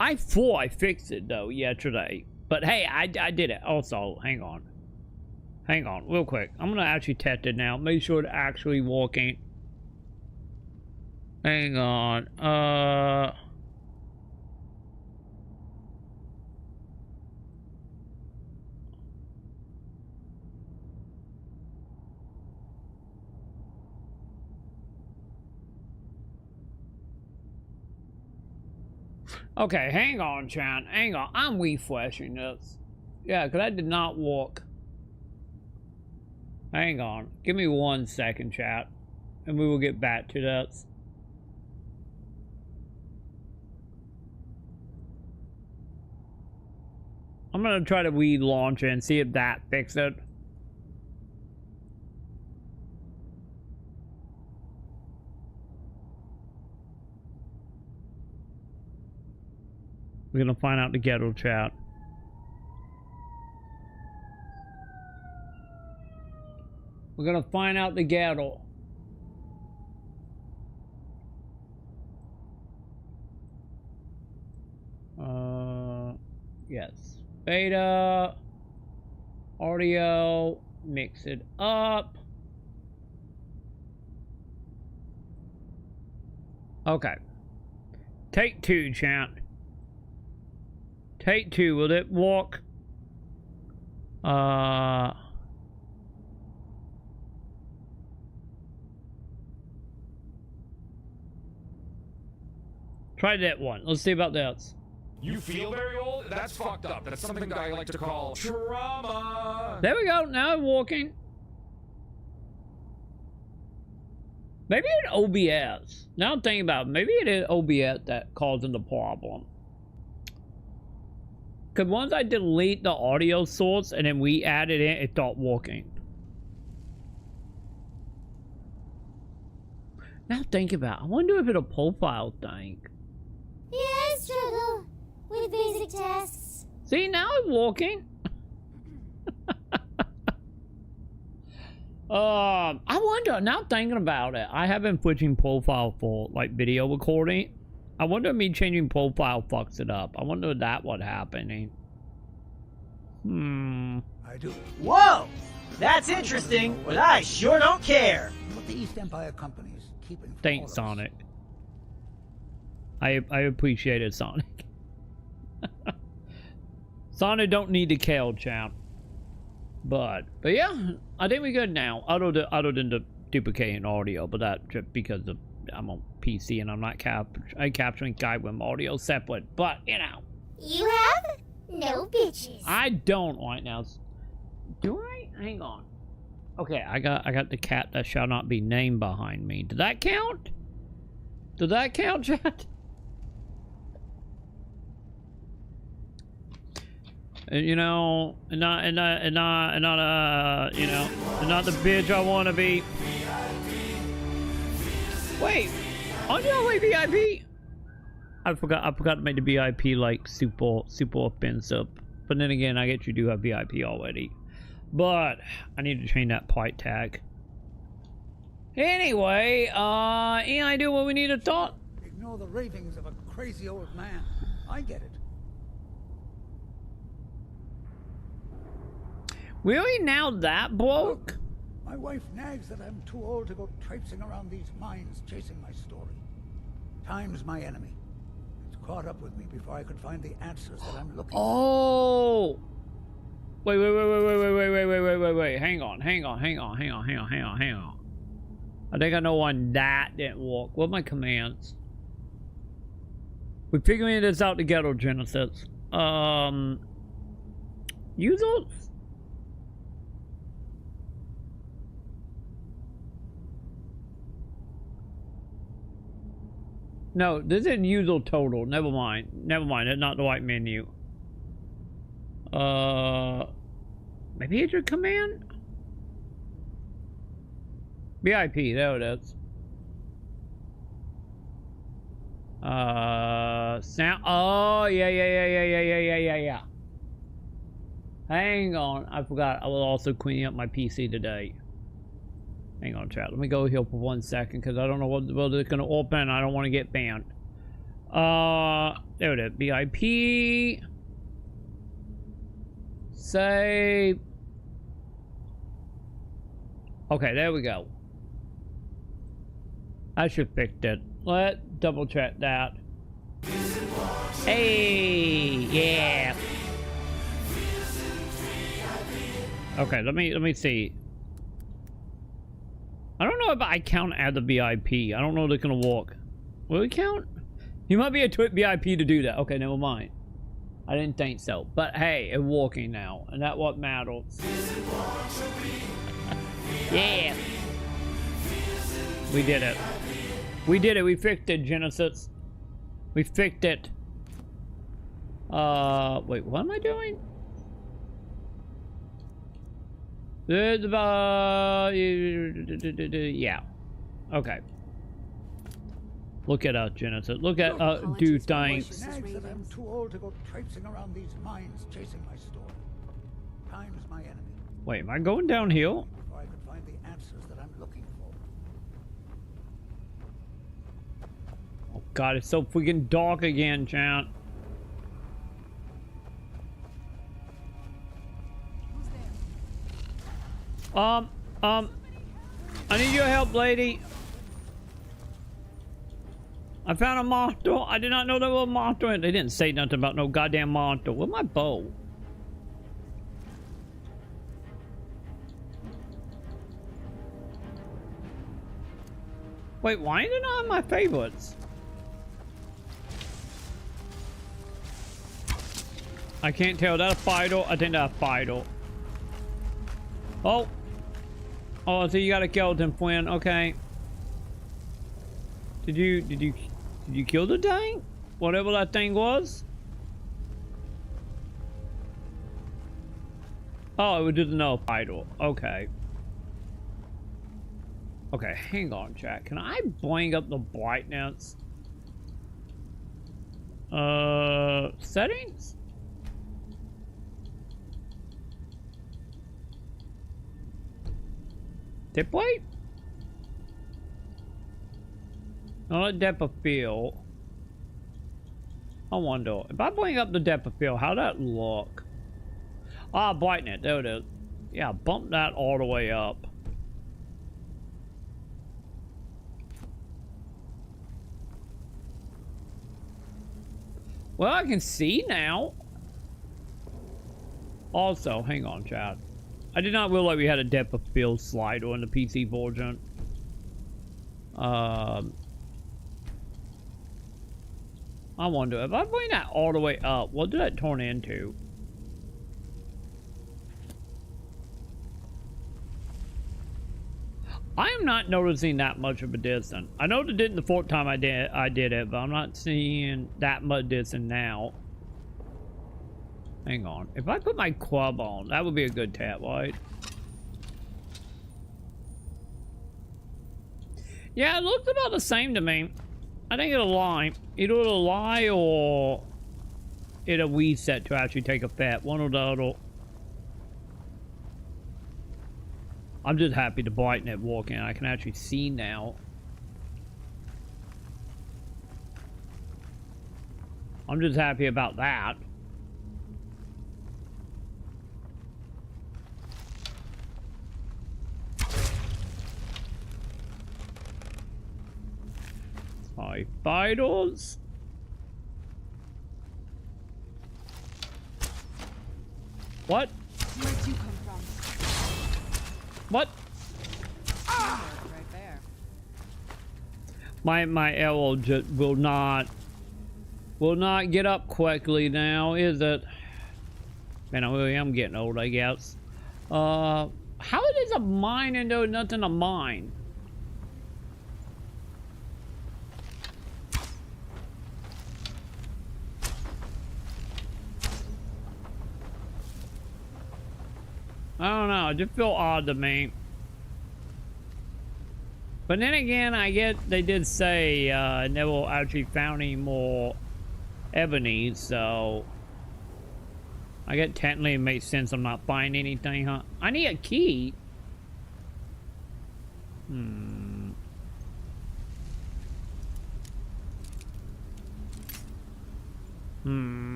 A: I thought I fixed it though yesterday. But hey, I did it. Also, hang on, real quick. I'm gonna actually test it now. Make sure it's actually working. Hang on. Okay, hang on, Chan. Hang on. I'm refreshing this. Yeah, because that did not work. Hang on. Give me 1 second, chat. And we will get back to this. I'm going to try to relaunch it and see if that fixes it. We're gonna find out the ghetto chat. We're gonna find out the ghetto. Yes. Beta. Audio. Mix it up. Okay. Take 2, chat. Take 2, will it walk? Try that one. Let's see about that.
K: You feel very old? That's fucked up. That's something that I like to call trauma.
A: There we go. Now I'm walking. Maybe it's OBS. Now I'm thinking about it. Maybe it is OBS that causing the problem. Because once I delete the audio source and then we add it in, it stopped working. Now think about it. I wonder if it'll profile thing.
L: Yeah, I struggle with basic tasks.
A: See, now it's working. I wonder, now thinking about it, I have been switching profile for like video recording. I wonder if me changing profile fucks it up. I wonder if that what happening.
I: I do.
M: Whoa! That's interesting, but I sure don't care.
I: What the East Empire Company is keeping from
A: Thanks, Sonic. I appreciate it, Sonic. Sonic don't need to kill, champ. But yeah, I think we're good now. Other than the duplicating audio, but that just because I'm on PC and I'm not capturing Skyrim audio separate. But you know,
L: You have no bitches.
A: I don't right now. Do I? Hang on. Okay, I got the cat that shall not be named behind me. Did that count? Did that count, chat? You know, not you know, not the bitch I want to be. Wait, aren't you always VIP? I forgot to make the VIP like super offensive. But then again, I guess you do have VIP already. But I need to change that plight tag. Anyway, any idea what we need to talk?
I: Ignore the ravings of a crazy old man. I get it.
A: Really? Now that broke?
I: Look, my wife nags that I'm too old to go traipsing around these mines chasing my story. Time's my enemy. It's caught up with me before I could find the answers that I'm looking for.
A: Oh! Wait. Hang on. I think I know why that didn't work. What are my commands? We're figuring this out together, Genesis. Use those. No, this isn't user total. Never mind. That's not the right menu. Maybe it's your command? VIP, there it is. Sound. Oh, yeah. Hang on. I forgot. I was also cleaning up my PC today. Hang on, chat. Let me go here for 1 second because I don't know what it's going to open. I don't want to get banned. There it is. VIP. Save. Okay, there we go. I should fix it. Let's double check that. Hey, yeah. Okay, let me see. I don't know if I count as a VIP. I don't know if it's gonna work. Will it count? You might be a VIP to do that. Okay, never mind. I didn't think so. But hey, it's working now. And that's what matters. Yeah. We did it. We did it. We fixed it, Genesis. We fixed it. Wait, what am I doing? Yeah. Okay. Look at us, Genesis. Look at do things.
I: I'm too old to go traipsing around these mines chasing my story. Time's my enemy.
A: Wait, am I going downhill?
I: Before I could find the answers that I'm looking for.
A: Oh god, it's so freaking dark again, chat. I need your help, lady. I found a monster. I did not know there was a monster. They didn't say nothing about no goddamn monster. Where's my bow? Wait, why is it not on my favorites? I can't tell. Is that a fighter? I think that's a fighter. Oh. Oh, so you got a skeleton, Flynn. Okay. Did you kill the thing? Whatever that thing was? Oh, it was just another fighter. Okay. Okay, hang on, chat. Can I bring up the brightness? Settings? Tip weight? Not depth of field. I wonder if I bring up the depth of field, how that look? Ah, brighten it. There it is. Yeah, bump that all the way up. Well, I can see now. Also, hang on, chat. I did not realize we had a depth of field slider in the PC version. I wonder if I bring that all the way up, what did that turn into? I am not noticing that much of a distance. I know it didn't the fourth time I did it, but I'm not seeing that much distance now. Hang on. If I put my club on, that would be a good tap, right? Yeah, it looks about the same to me. I think it'll lie. Either it'll lie or it'll reset to actually take effect. One or the other. I'm just happy to brighten it walking. I can actually see now. I'm just happy about that. Hi, vitals. What?
C: Where'd you come from?
A: What?
C: Ah! Right there.
A: My arrow just will not get up quickly now, is it? Man, I really am getting old, I guess. How is a mine and there's nothing to mine? I don't know, it just feel odd to me. But then again, I get they did say never actually found any more ebony, so I get technically it makes sense I'm not finding anything, huh? I need a key.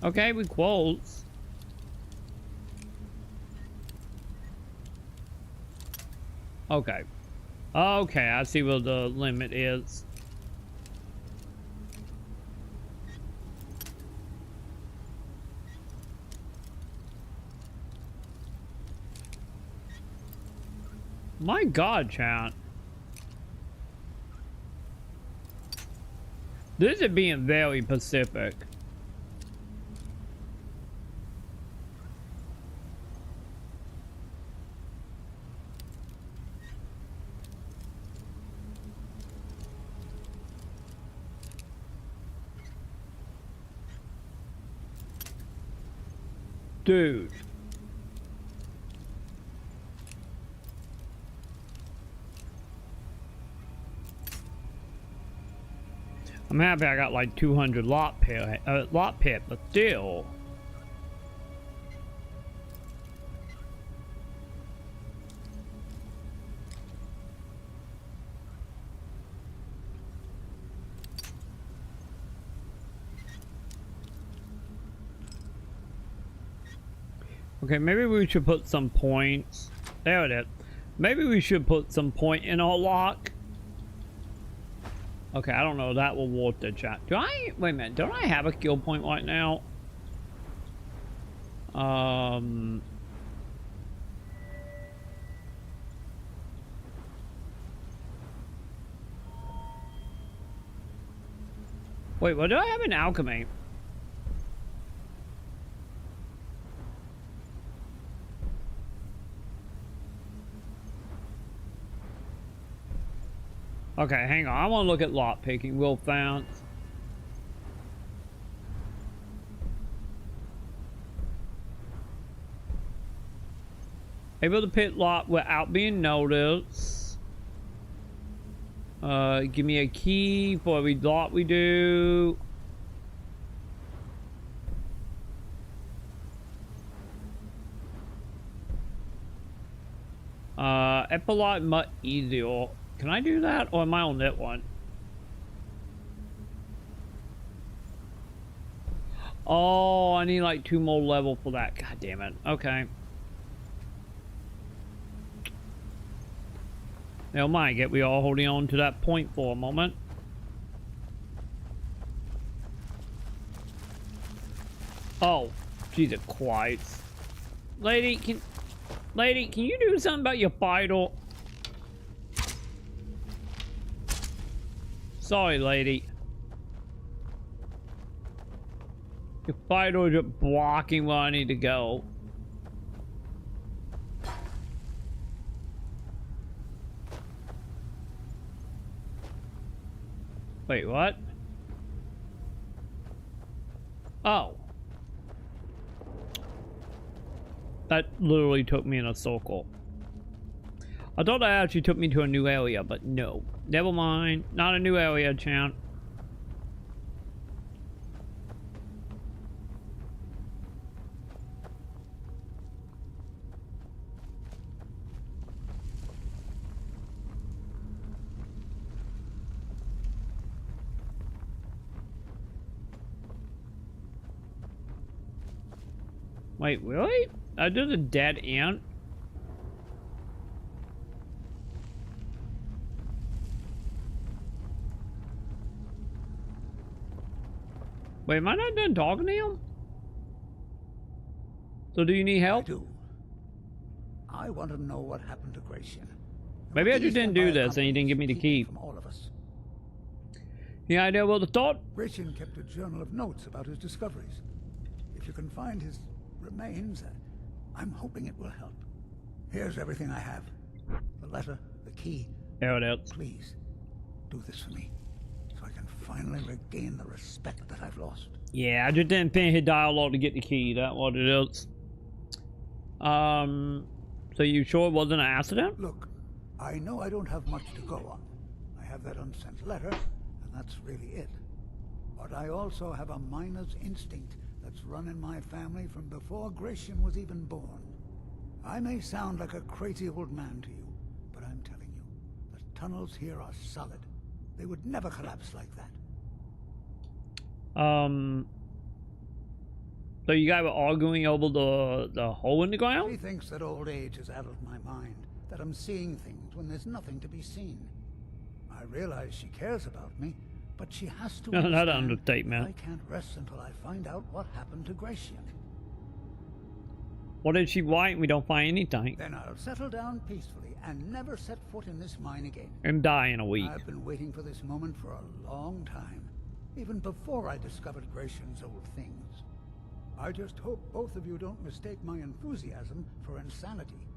A: Okay, we quotes. Okay. Okay, I see what the limit is. My God, chat. This is being very Pacific. Dude. I'm happy I got like 200 lot pit, but still. Okay, maybe we should put some points. There it is. Maybe we should put some point in our lock. Okay, I don't know. That will warp the chat. Do I? Wait a minute. Don't I have a skill point right now? Wait, what do I have in alchemy? Okay, hang on. I want to look at lock picking real fast. Able to pick lock without being noticed. Give me a key for every lock we do. Epilogue much easier. Can I do that, or am I on that one? Oh, I need like 2 more level for that. God damn it. Okay. Never mind. Get we all holding on to that point for a moment. Oh, Jesus Christ. Lady, can you do something about your vital? Sorry, lady. Your fire doors are blocking where I need to go. Wait, what? Oh. That literally took me in a circle. I thought that actually took me to a new area, but no. Never mind. Not a new area, champ. Wait, really? There's a dead ant? Wait, am I not done talking to him? So do you need help?
I: I do. I want to know what happened to Gratian.
A: Maybe I just didn't do this and you didn't give me the key.
I: From all of us.
A: Yeah, I know. Well, the thought.
I: Gratian kept a journal of notes about his discoveries. If you can find his remains, I'm hoping it will help. Here's everything I have. The letter, the key.
A: There it is.
I: Please, do this for me, so I can finally regain the respect that I've lost.
A: Yeah, I just didn't finish his dialogue to get the key. That's what it is. So you sure it wasn't an accident?
I: Look, I know I don't have much to go on. I have that unsent letter, and that's really it. But I also have a miner's instinct that's run in my family from before Gratian was even born. I may sound like a crazy old man to you, but I'm telling you, the tunnels here are solid. They would never collapse like that.
A: So you guys were arguing over the hole in the ground?
I: She thinks that old age is out of my mind, that I'm seeing things when there's nothing to be seen. I realize she cares about me, but she has to
A: Not an
I: understand
A: understatement.
I: I can't rest until I find out what happened to Gratian.
A: What did she write? We don't find anything.
I: Then I'll settle down peacefully and never set foot in this mine again.
A: And die in a week.
I: I've been waiting for this moment for a long time, even before I discovered Gratian's old things. I just hope both of you don't mistake my enthusiasm for insanity.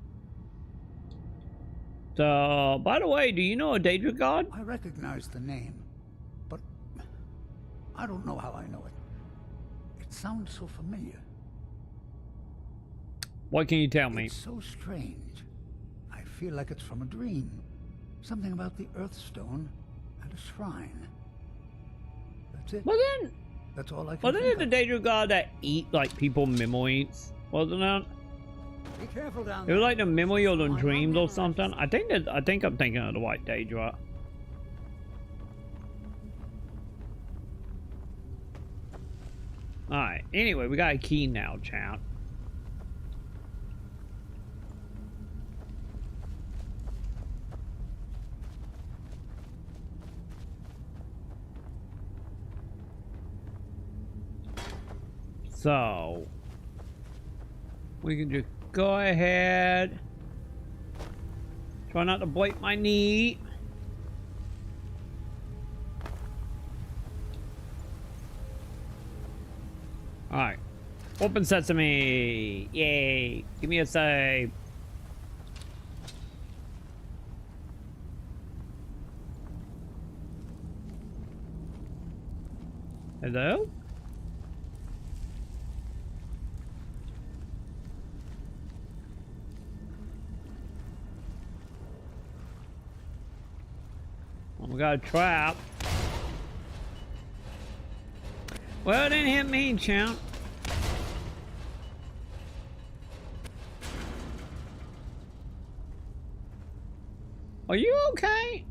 A: So, by the way, do you know a Daedra god?
I: I recognize the name, but I don't know how I know it. It sounds so familiar.
A: What can you tell me?
I: It's so strange. I feel like it's from a dream. Something about the Earthstone and a shrine. That's it.
A: Well then,
I: that's all I can
A: wasn't
I: think
A: it the Daedra god that eat like people memories? Wasn't it?
I: Be careful down
A: It
I: there.
A: was like the memory or the dreams or something. I think I'm thinking of the white Daedra. Alright, anyway, we got a key now, chat. So, we can just go ahead. Try not to break my knee. Alright. Open sesame. Yay. Give me a save. Hello? We got a trap. Well, it didn't hit me, champ. Are you okay?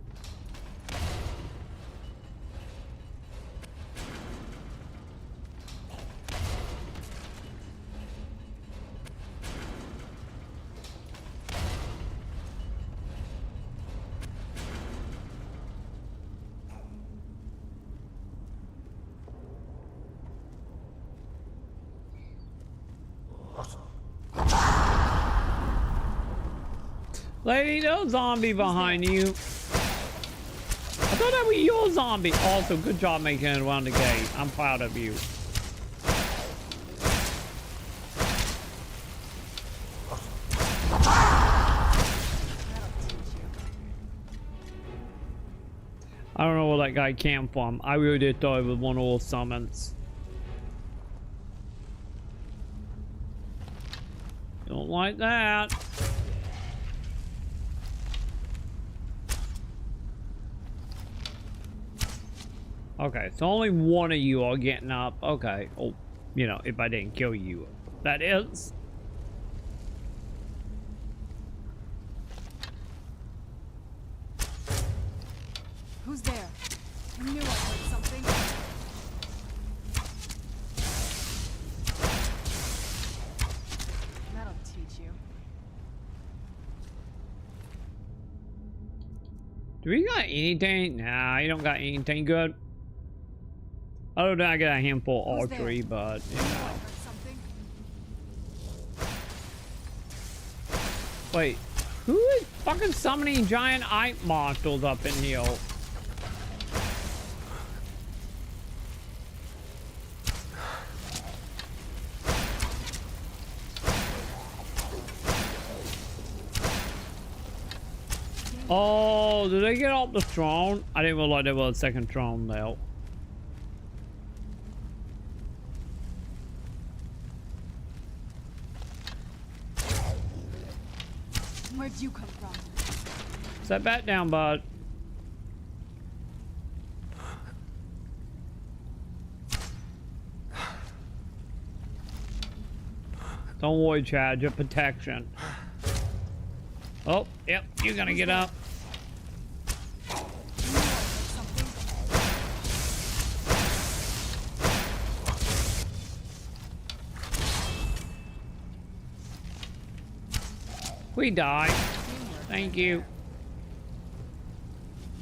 A: Lady, no zombie behind you. I thought that was your zombie. Also, good job making it around the gate. I'm proud of you. I don't know where that guy came from. I really did thought it was one of those summons. Don't like that. Okay, so only one of you are getting up. Okay. Oh, you know, if I didn't kill you. That is.
C: Who's there? I knew I heard something. That'll teach you.
A: Do we got anything? Nah, you don't got anything good. Other than I got a handful of archery, but you know. Wait, who is fucking summoning giant eye monsters up in here? Oh, did they get off the throne? I didn't realize there was a second throne though.
C: Where'd you come from?
A: Set back down, bud. Don't worry, Chad, your protection. Oh, yep, you're gonna get up. We die. Thank you.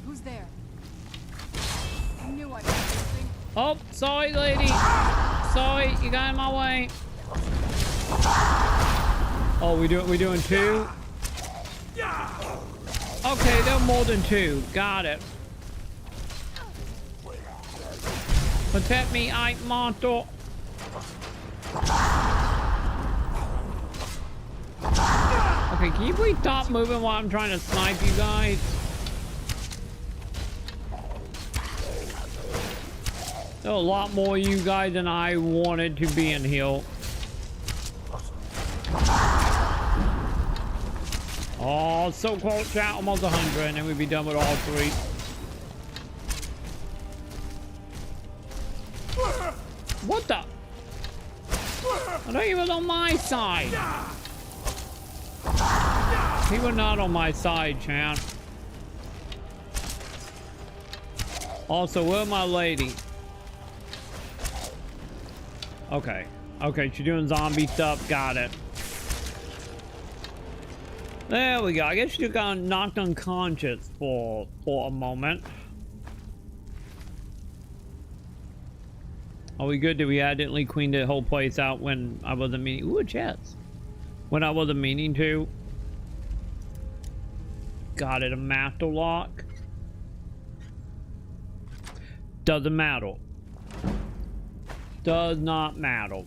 C: Who's there? I knew I heard something.
A: Oh, sorry, lady. Sorry, you got in my way. Oh, we doing two? Okay, there are more than two. Got it. Protect me, Ike Monster. Okay, can you please stop moving while I'm trying to snipe you guys? There are a lot more of you guys than I wanted to be in here. Oh, so close, chat. Almost 100, and then we'd be done with all three. What the? I thought he was on my side. He was not on my side, chat. Also, where's my lady? Okay. Okay, she's doing zombie stuff. Got it. There we go. I guess you got knocked unconscious for a moment. Are we good? Did we accidentally clean the whole place out when I wasn't meaning? Ooh, a chest. When I wasn't meaning to. Got it. A master lock. Doesn't matter. Does not matter.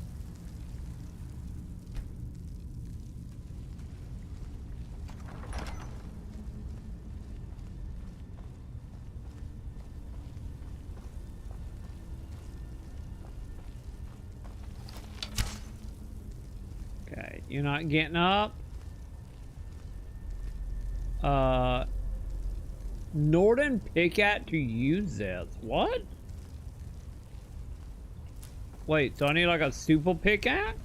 A: Okay, you're not getting up. Northern pickaxe to use this. What? Wait, so I need like a super pickaxe?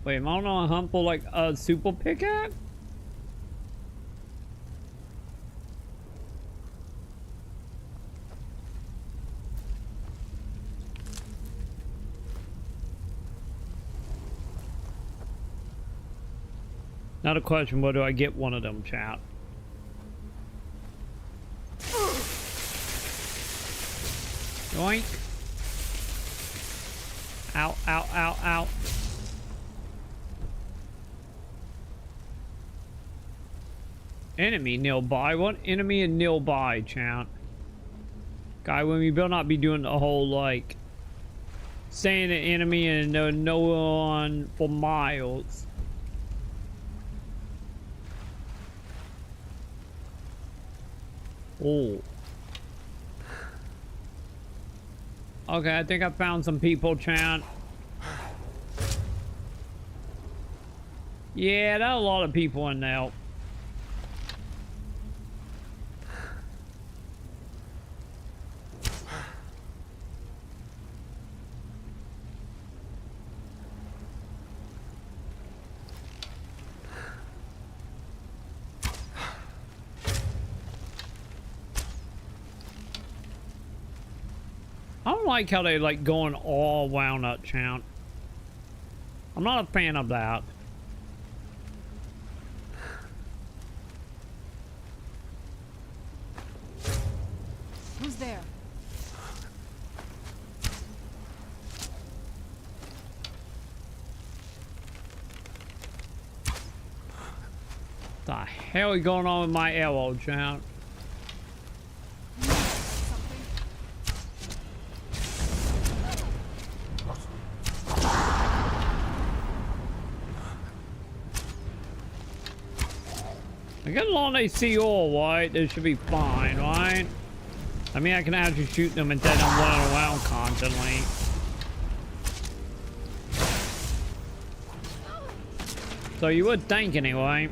A: Wait, am I on a hunt for like a super pickaxe? Not a question, where do I get one of them, chat? Yoink. Ow, ow, ow, ow. Enemy nearby? What enemy and nearby, chat? Guy, when we better not be doing the whole, like, saying an enemy and no one for miles. Oh. Okay, I think I found some people, chat. Yeah, there are a lot of people in there. I don't like how they like going all wound up, chat. I'm not a fan of that.
C: Who's there?
A: The hell is going on with my arrow, chat? I guess as long as they see all right, they should be fine, right? I mean, I can actually shoot them instead of running around constantly. So you would think anyway.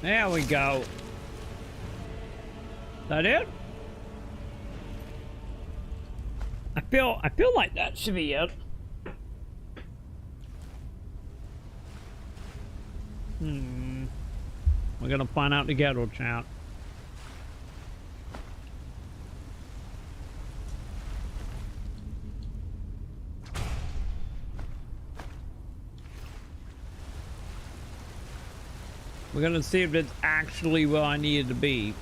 A: There we go. That it? I feel like that should be it. We're gonna find out together, chat. We're gonna see if it's actually where I needed to be.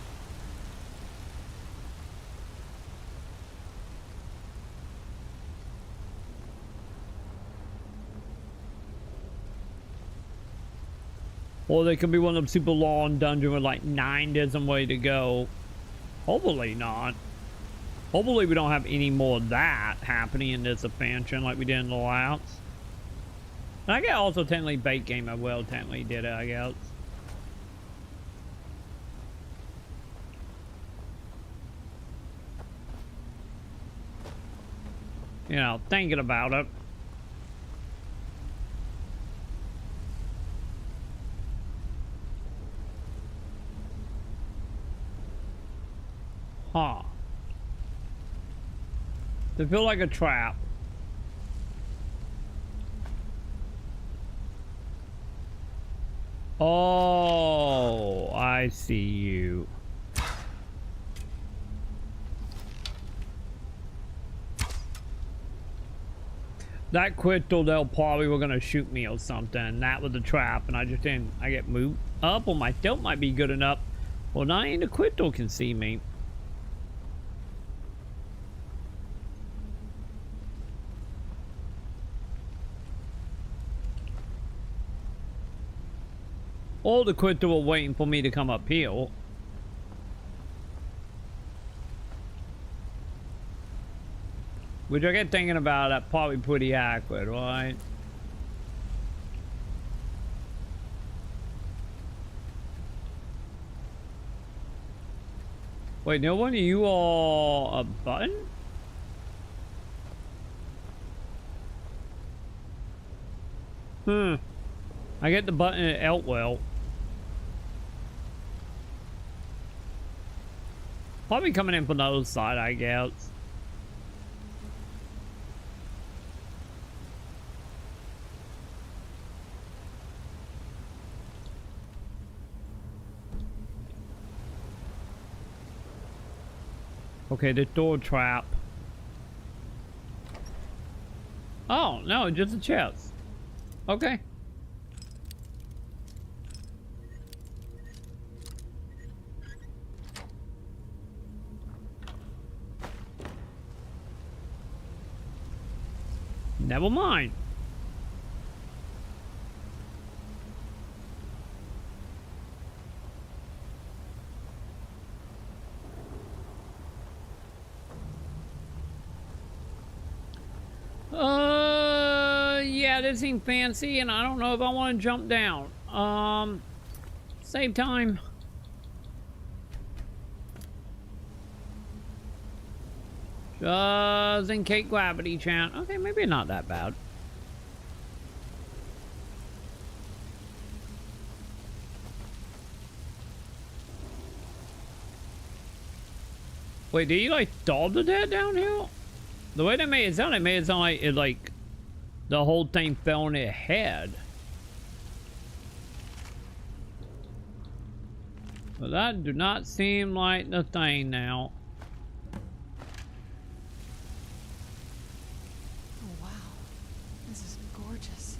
A: Or they could be one of them super long dungeons with like 9 different ways to go. Hopefully not. Hopefully we don't have any more of that happening in this expansion like we did in the last. And I guess also technically bait game as well technically did it, I guess. You know, thinking about it. Huh. They feel like a trap. Oh, I see you. That crystal, they'll probably were gonna shoot me or something. That was a trap, and I just didn't. I get moved up, or my stealth might be good enough. Well, not even the crystal can see me. All the crystal were waiting for me to come up here. Which I get thinking about, that probably pretty accurate, right? Wait, no one of you are a button? I get the button at Eltwell. Probably coming in from the other side, I guess. Okay, the door trap. Oh, no, just a chest. Okay. Never mind. Yeah, this seems fancy, and I don't know if I want to jump down. Save time. Just in case gravity chant. Okay, maybe not that bad. Wait, did you like dodge the dead downhill? The way they made it sound like it like the whole thing fell on its head. But that do not seem like the thing now.
C: Oh wow, this is gorgeous.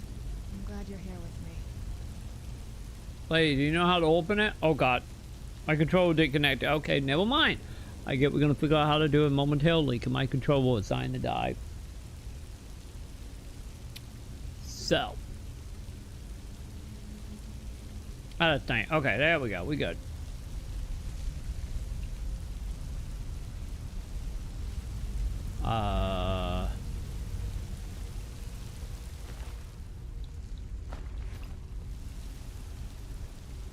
C: I'm glad you're here with me.
A: Wait, do you know how to open it? Oh god, my controller didn't connect. Okay, never mind. I get we're gonna figure out how to do it momentarily because my controller was signed to die. So, other thing. Okay, there we go. We good.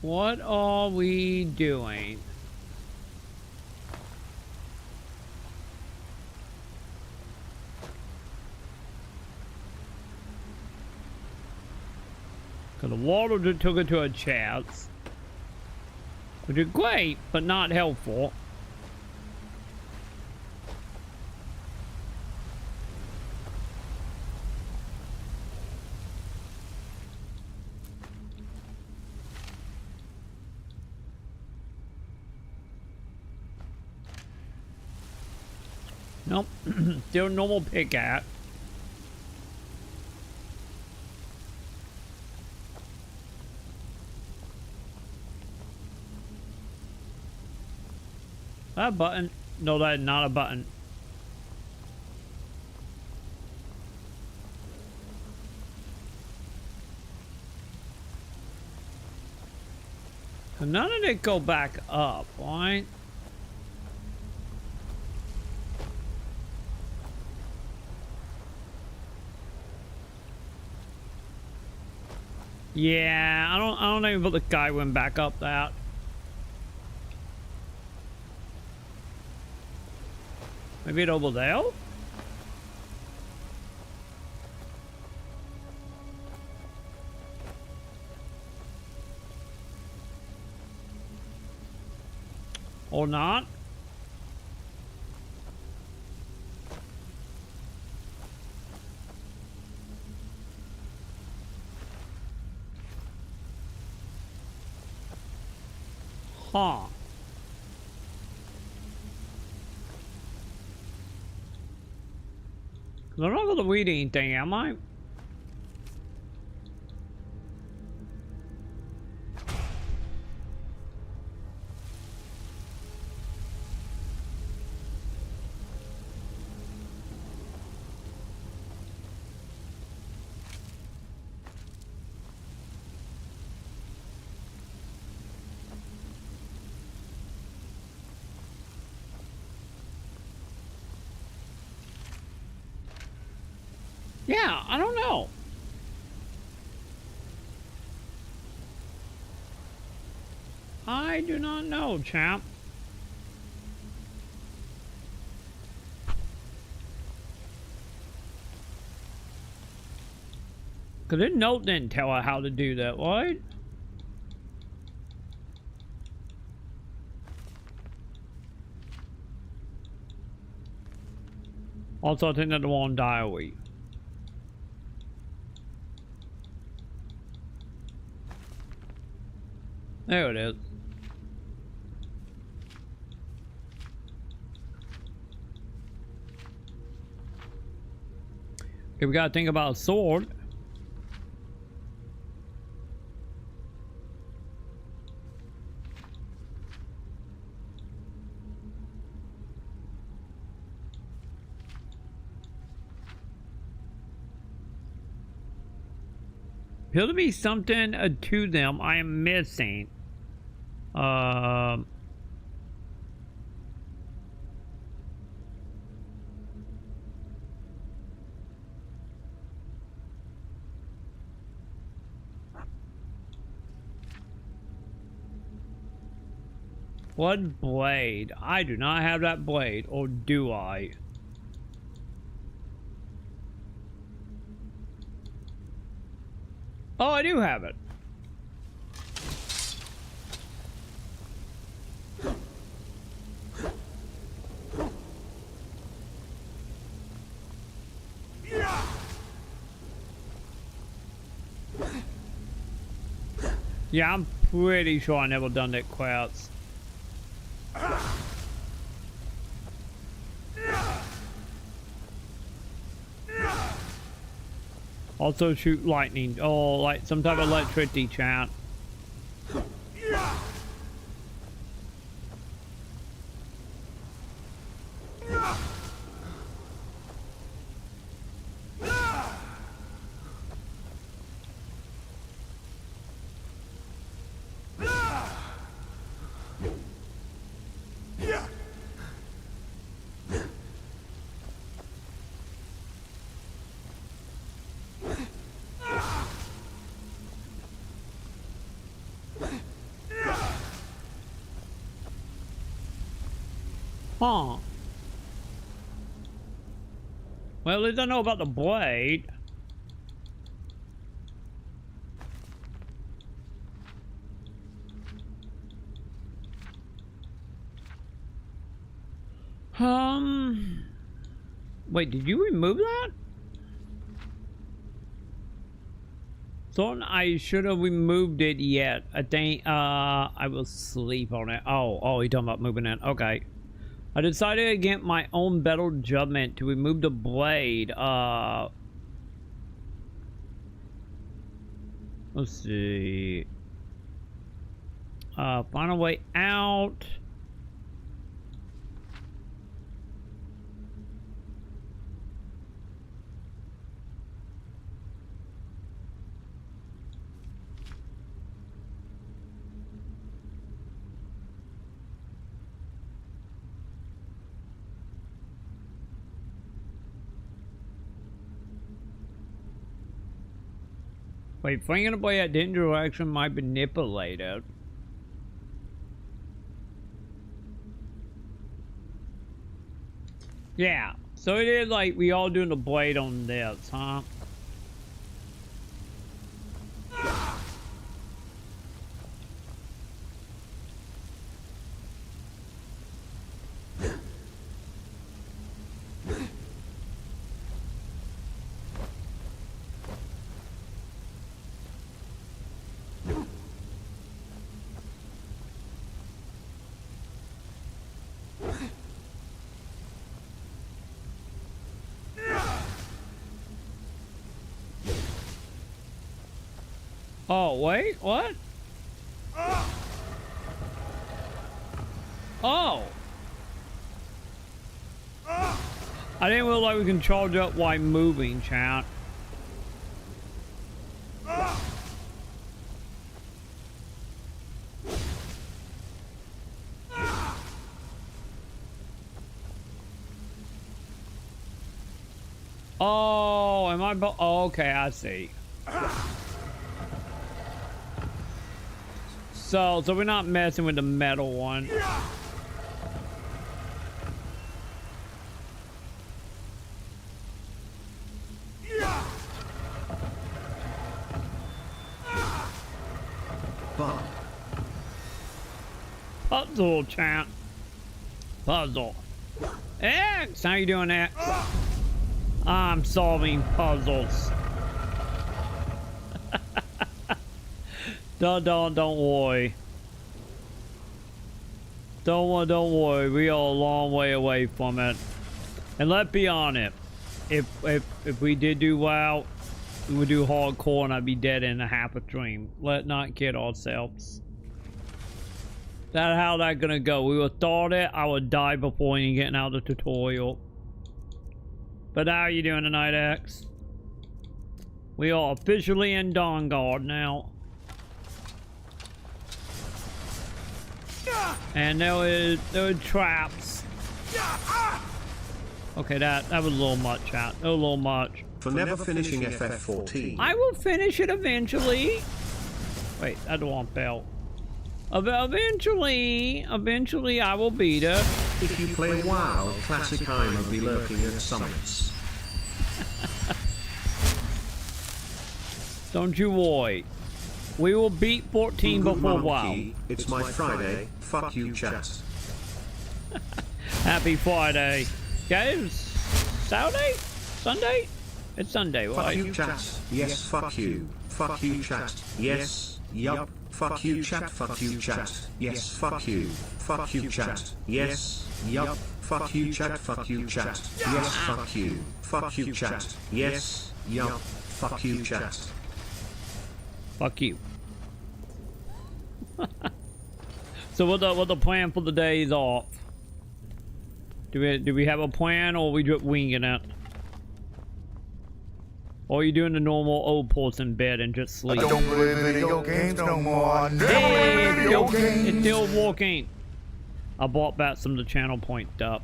A: What are we doing? Because the water just took it to a chance. Which is great, but not helpful. Nope. Still normal pickaxe. That button? No, that is not a button. So none of it go back up, right? Yeah, I don't even put the guy went back up that. Maybe it over there? Or not? Huh. I'm not gonna read anything, am I? Yeah, I don't know. I do not know, champ. Cause this note didn't tell her how to do that, right? Also, I think that's the wrong diary. There it is. Okay, we gotta think about a sword. appear to be something to them I am missing. What blade? I do not have that blade, or do I? Oh, I do have it. Yeah, I'm pretty sure I never done that quest. Also shoot lightning. Oh, like some type of electricity chat. Huh. Well, at least I know about the blade. Wait, did you remove that? Thought I should have removed it yet. I think, I will sleep on it. Oh, you're talking about moving it. Okay. I decided to get my own better judgment to remove the blade. Let's see. Find a way out. Wait, flinging a blade at the direction might manipulate it. Yeah, so it is like we all doing the blade on this, huh? Oh, wait, what? Oh! I didn't realize we can charge up while moving, chat. Oh, am I? Oh, okay, I see. So we're not messing with the metal one. Puzzle, chat. Puzzle. X, how you doing, X? I'm solving puzzles. Don't worry. Don't worry. We are a long way away from it. And let's be honest. If we did do WoW, we would do hardcore and I'd be dead in a half a stream. Let's not kid ourselves. That's how that's gonna go. We would start it, I would die before even getting out of the tutorial. But how are you doing tonight, X? We are officially in Dawnguard now. And there were traps. Okay, that was a little much, chat. A little much.
B: For never finishing FF14.
A: I will finish it eventually. Wait, I don't want belt. Eventually I will beat it.
B: If you play WoW, classic I will be lurking at summits.
A: Don't you worry. We will beat 14 before WoW.
B: It's my Friday. Fuck you, chat.
A: Happy Friday. Guys, Saturday? Sunday? It's Sunday, right?
B: Fuck you, chat. Yes, fuck you. Fuck you, chat. Yes, yup. Fuck you, chat. Fuck you, chat. Yes, fuck you. Fuck you, chat. Yes, yup. Fuck you, chat. Fuck you, chat. Yes, fuck you. Fuck you, chat. Yes, yup. Fuck you, chat.
A: Fuck you. So what the plan for the days off? Do we have a plan, or are we just winging it? Or are you doing the normal old person bed and just sleep?
N: I don't play video games no more. I never play video games.
A: It's still working. I bought back some of the channel point up.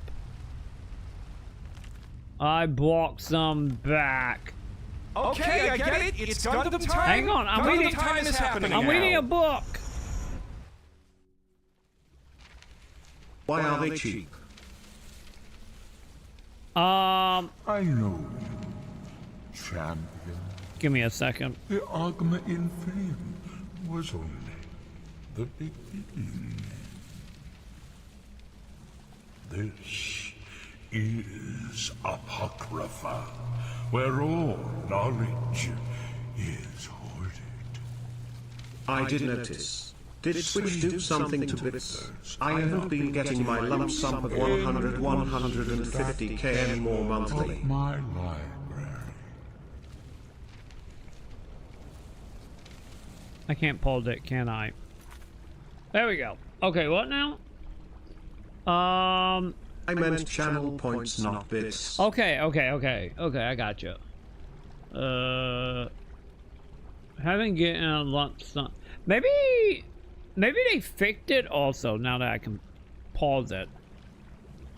A: I bought some back.
K: Okay, I get it. It's Gundam time.
A: Hang on, I'm reading.
K: Time is happening
A: I'm
K: now.
A: reading a book.
B: Why are they cheap?
N: I know. Champion.
A: Give me a second.
N: The argument in fame was only the beginning. This is Apocrypha, where all knowledge is hoarded.
B: I did notice. Did Switch do something to bits? I haven't been getting my lump sum of 150k anymore monthly.
N: Of my library.
A: I can't pause it, can I? There we go. Okay, what now?
B: I meant channel points, not bits.
A: Okay, I got you. Haven't gotten a lump sum. Maybe they fixed it also, now that I can pause it.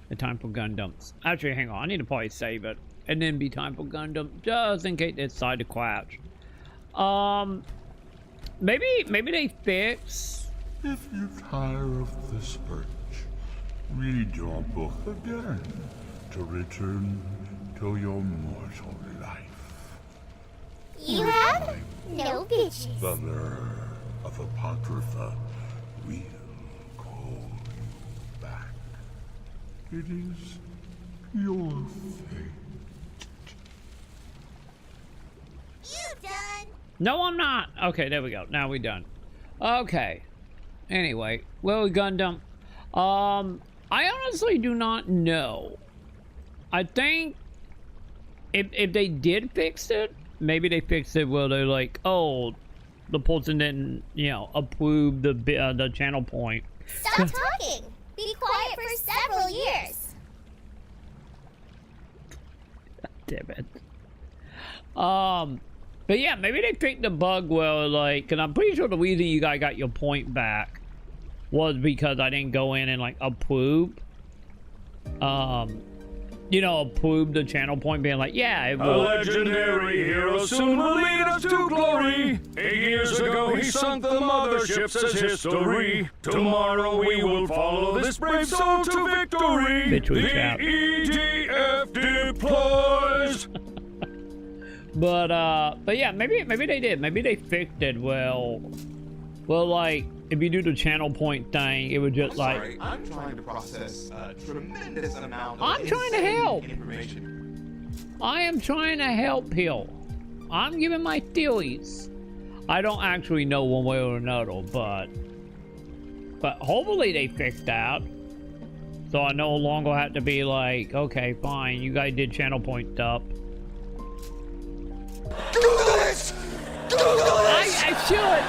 A: The time for Gundams. Actually, hang on, I need to probably save it. And then be time for Gundam, just in case they decide to crash. Maybe they fix.
N: If you tire of the search, read your book again to return to your mortal life.
L: You have no bitches.
N: The mirror of Apocrypha will call you back. It is your fate.
L: You done?
A: No, I'm not. Okay, there we go. Now we're done. Okay. Anyway, well, Gundam. I honestly do not know. I think if they did fix it, maybe they fixed it where they're like, oh, the person didn't, you know, approve the channel point.
L: Stop talking. Be quiet for several years.
A: Damn it. But yeah, maybe they fixed the bug where, like, because I'm pretty sure the reason you guys got your point back was because I didn't go in and, like, approve. You know, approve the channel point, being like, yeah, it
K: A
A: will.
K: legendary hero soon will lead us to glory. 8 years ago he sunk the mothership, says history. Tomorrow we will follow this brave soul to victory.
A: Victory
K: The
A: chat.
K: EDF deploys.
A: But yeah, maybe they did. Maybe they fixed it well, like, if you do the channel point thing, it would just like...
O: Sorry, I'm trying to process a tremendous amount of
A: I'm trying to help.
O: information.
A: I am trying to help here. I'm giving my theories. I don't actually know one way or another, but hopefully they fixed that. So I no longer have to be like, okay, fine, you guys did channel point up.
N: Google it! Google it!
A: I should.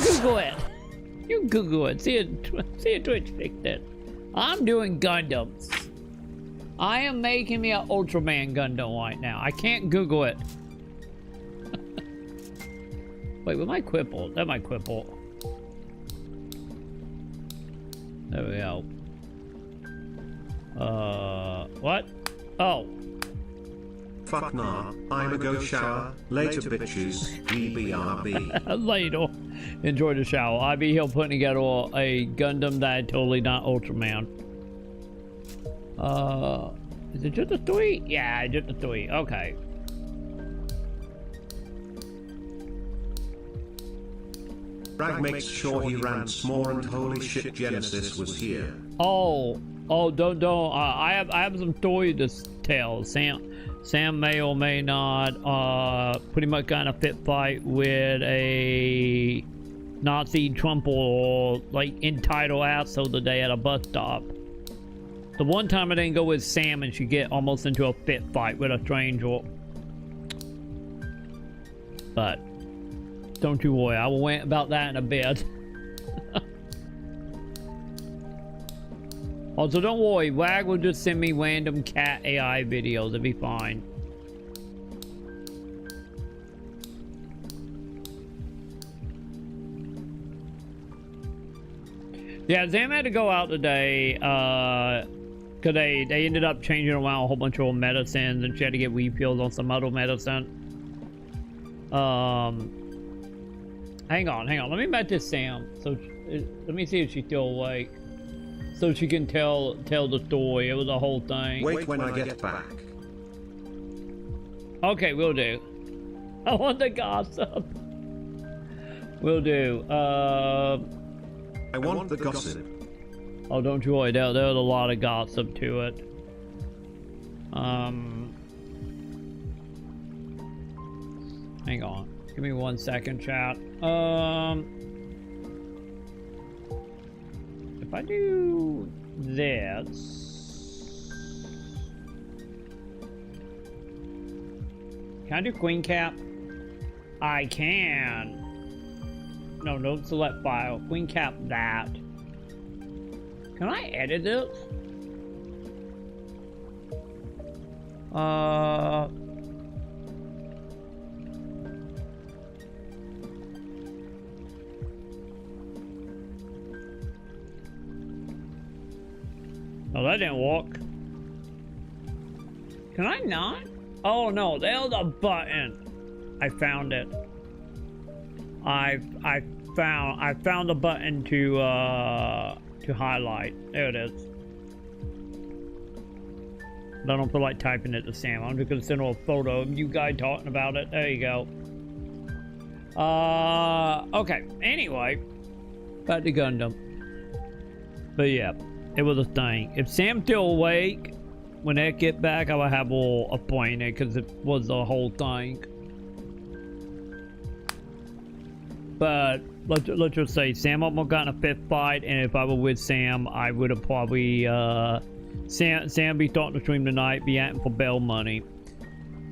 A: Google it. You Google it. See if Twitch fixed it. I'm doing Gundams. I am making me an Ultraman Gundam right now. I can't Google it. Wait, we might quipple. That might quipple. There we go. What? Oh.
B: Fuck nah, I'ma go shower. Later bitches. BBRB.
A: Later. Enjoy the shower. I be here putting together a Gundam that totally not Ultraman. Is it just a 3? Yeah, just a 3. Okay.
B: Bragg makes sure he rants more and holy shit Genesis was here.
A: Oh, don't. I have some story to tell. Sam may or may not pretty much got in a fit fight with a Nazi Trump or like entitled asshole today at a bus stop. The one time I didn't go with Sam and she get almost into a fit fight with a stranger. But don't you worry, I will rant about that in a bit. Also, don't worry, Wag will just send me random cat AI videos, it'll be fine. Yeah, Sam had to go out today, cause they ended up changing around a whole bunch of medicines and she had to get refills on some other medicine. Hang on, let me back to Sam. So, let me see if she's still awake. So she can tell the story. It was a whole thing.
B: Wait when I get back.
A: Okay, will do. I want the gossip. Will do.
B: I want the gossip.
A: Oh, don't you worry. There's a lot of gossip to it. Hang on. Give me 1 second, chat. If I do this, can I do queen cap? I can. No, don't select file. Queen cap that. Can I edit it? Oh, that didn't work. Can I not? Oh no, there's a button. I found it. I found the button to highlight. There it is. But I don't feel like typing it to Sam. I'm just gonna send her a photo of you guys talking about it. There you go. Okay. Anyway, back to Gundam. But yeah. It was a thing. If Sam's still awake, when they get back, I will have her appointed because it was a whole thing. But let's just say Sam almost got in a fifth fight, and if I were with Sam, I would have probably Sam be starting to stream tonight, be asking for bail money.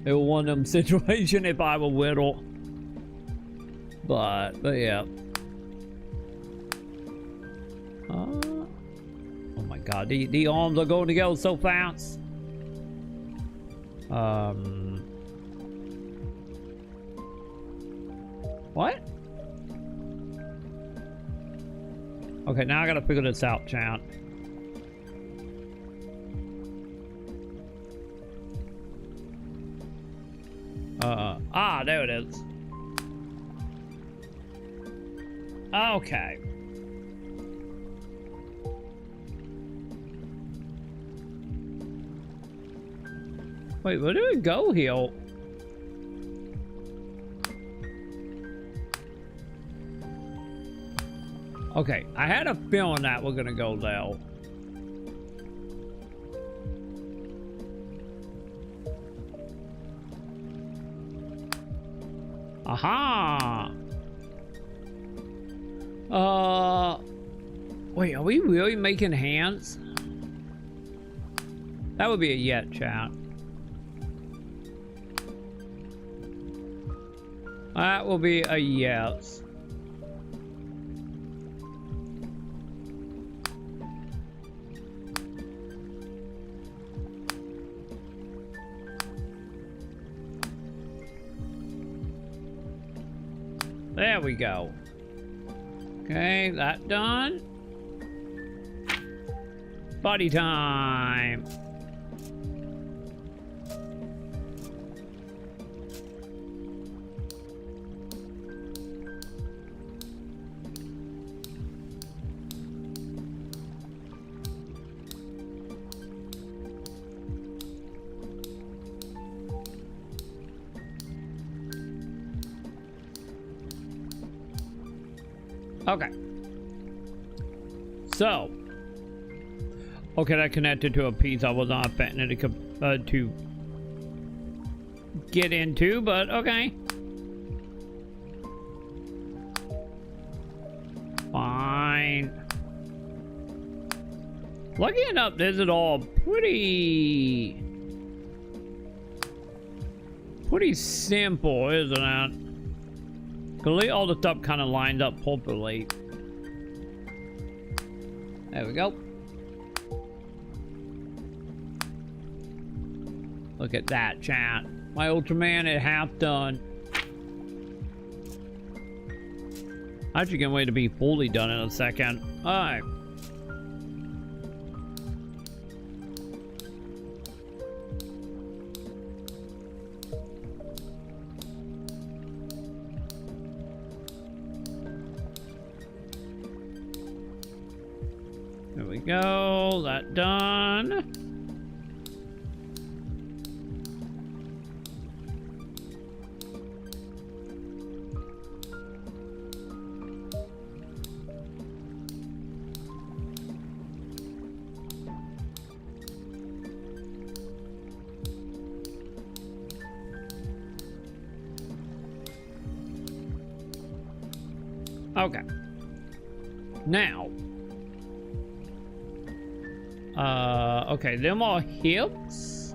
A: It was one of them situations if I were with her. But yeah. Oh my god, the arms are going together so fast. What? Okay, now I gotta figure this out, chat. There it is. Okay. Wait, where do we go here? Okay, I had a feeling that we're gonna go there. Aha! Wait, are we really making hands? That would be a yet, chat. That will be a yes. There we go. Okay, that done. Party time. Okay. So. Okay, that connected to a piece I was not expecting it to get into, but okay. Fine. Lucky enough, this is all pretty simple, isn't it? Because all the stuff kind of lined up properly. There we go. Look at that, chat. My Ultraman at half done. I actually can't wait to be fully done in a second. Alright. There we go. That done. Okay. Now. Okay, them are hips.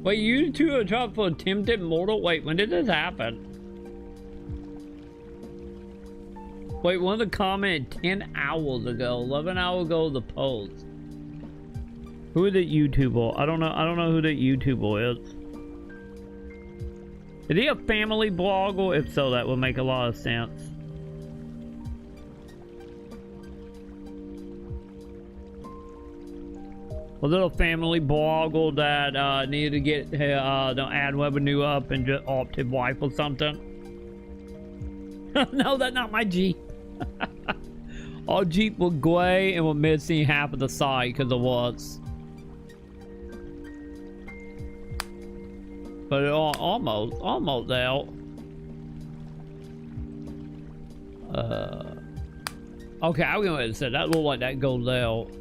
A: Wait, you two are trying for attempted mortal? Wait, when did this happen? Wait, one of the commented 10 hours ago, 11 hours ago, the post. Who is that YouTuber? I don't know who that YouTuber is. Is he a family blogger? If so, that would make a lot of sense. Was it a family blogger that needed to get the ad revenue up and just opt his wife or something? No, that's not my Jeep. Our Jeep was gray and we're missing half of the side because it was. But it almost out. Okay, I was gonna say that looked like that goes out.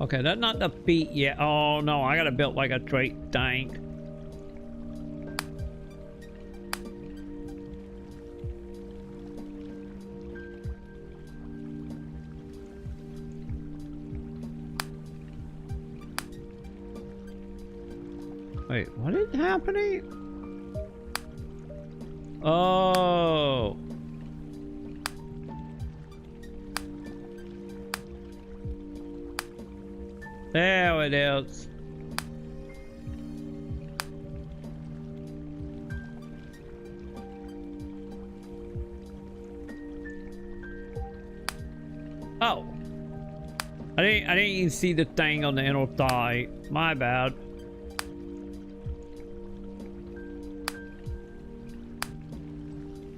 A: Okay, that's not the feet yet. Oh no, I gotta build like a straight tank. Wait, what is happening? Oh. There it is. Oh. I didn't even see the thing on the inner thigh. My bad.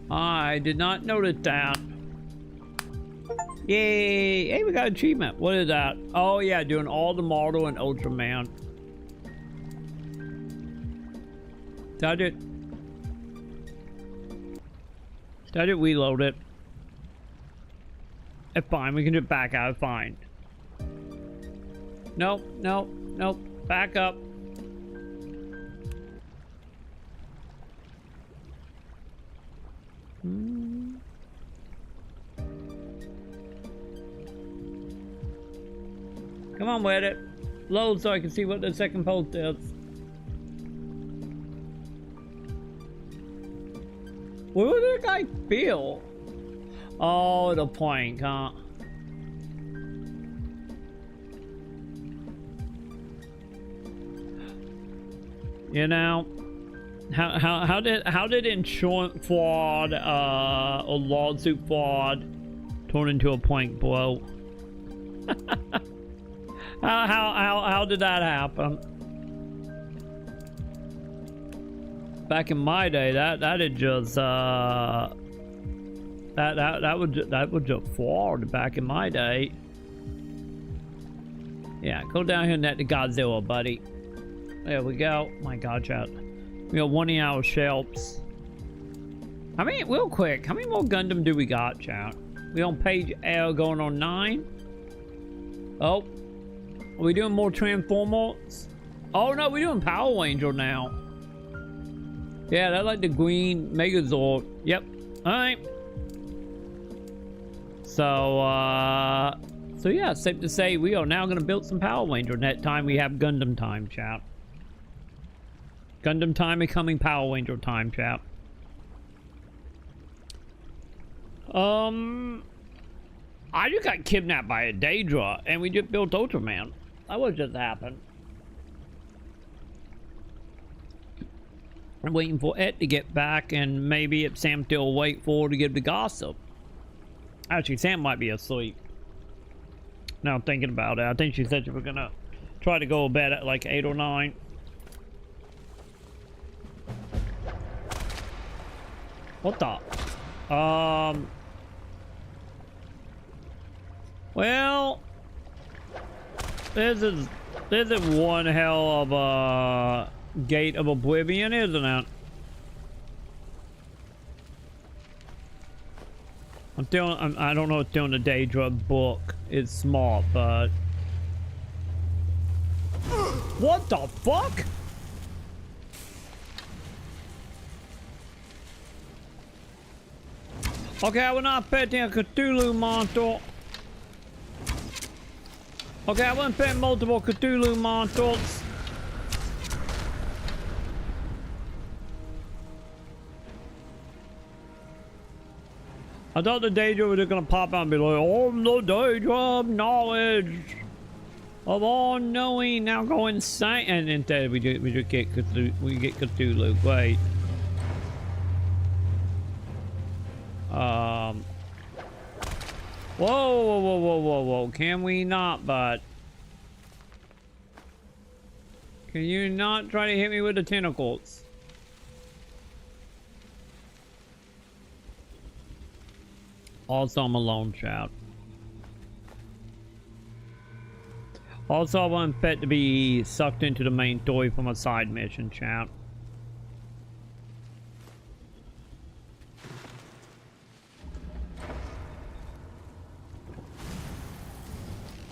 A: I did not notice that. Yay! Hey, we got an achievement. What is that? Oh yeah, doing all the model and Ultraman. Did I reload it? It's fine, we can just back out, fine. Nope, nope, nope. Back up. Come on with it. Load so I can see what the second post is. What was that guy feel? Oh, the plank, huh? You know, how did insurance fraud, or lawsuit fraud turn into a plank blow? how did that happen? Back in my day, that'd just that would just fraud back in my day. Yeah, go down here and net the Godzilla, buddy. There we go. My God, chat. We got 1 hour shelves. I mean, real quick, how many more Gundam do we got, chat? We on page L going on 9. Oh, are we doing more Transformers? Oh no, we're doing Power Ranger now. Yeah, that's like the green Megazord. Yep. Alright. So yeah, safe to say we are now gonna build some Power Ranger. That time we have Gundam time, chat. Gundam time becoming Power Ranger time, chat. I just got kidnapped by a Daedra and we just built Ultraman. That was just happened. I'm waiting for Ed to get back, and maybe if Sam still wait for her to give the gossip. Actually, Sam might be asleep. Now I'm thinking about it. I think she said she was gonna try to go to bed at like 8 or 9. What the? Well, this is one hell of a Gate of Oblivion, isn't it? I don't know if doing the Daedra book is smart, but what the fuck? Okay, I will not petting a Cthulhu monster. Okay, I wouldn't pet multiple Cthulhu monsters. I thought the Daedra was just gonna pop out and be like, oh, the Daedra of knowledge, of all knowing, now go insane. And instead we just get Cthulhu. We get Cthulhu. Great. Whoa. Can we not, bud? Can you not try to hit me with the tentacles? Also, I'm alone, chat. Also, I want Pet to be sucked into the main story from a side mission, chat.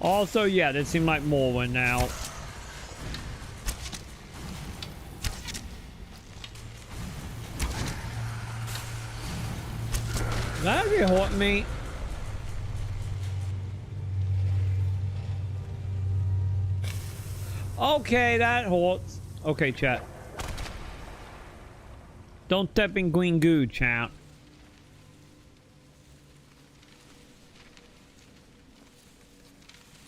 A: Also, yeah, this seems like Morrowind now. That really hurt me. Okay, that hurts. Okay, chat. Don't step in green goo, chat.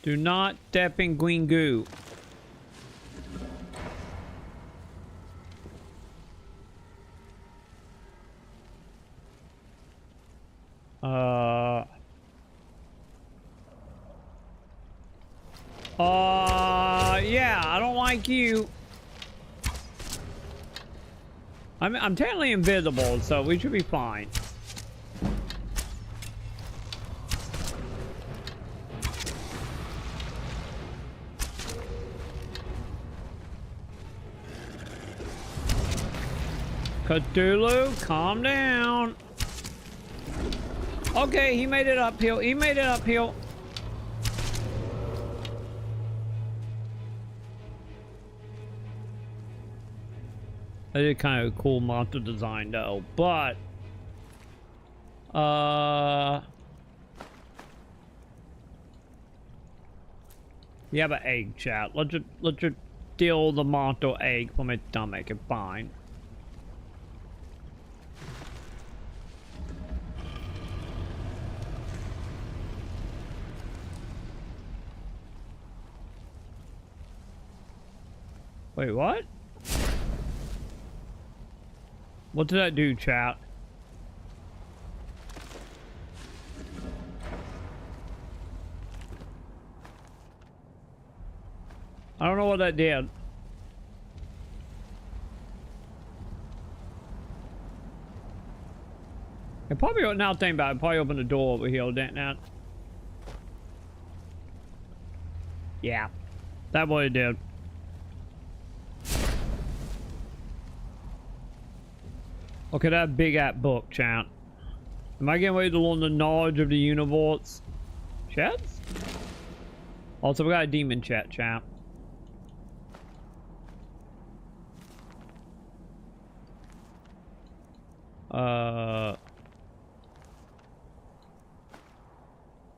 A: Do not step in green goo. Yeah, I don't like you. I'm technically invisible, so we should be fine. Cthulhu, calm down. Okay, he made it uphill. He made it uphill. That is kind of a cool monster design though, but you have an egg, chat. Let's just steal the monster egg from its stomach and fine. Wait, what? What did that do, chat? I don't know what that did. It probably, now think about it, probably opened the door over here, didn't it? Yeah, that's what it did. Okay, that big app book, chat. Am I getting ready to learn the knowledge of the universe? Chats? Also, we got a demon chat, chat.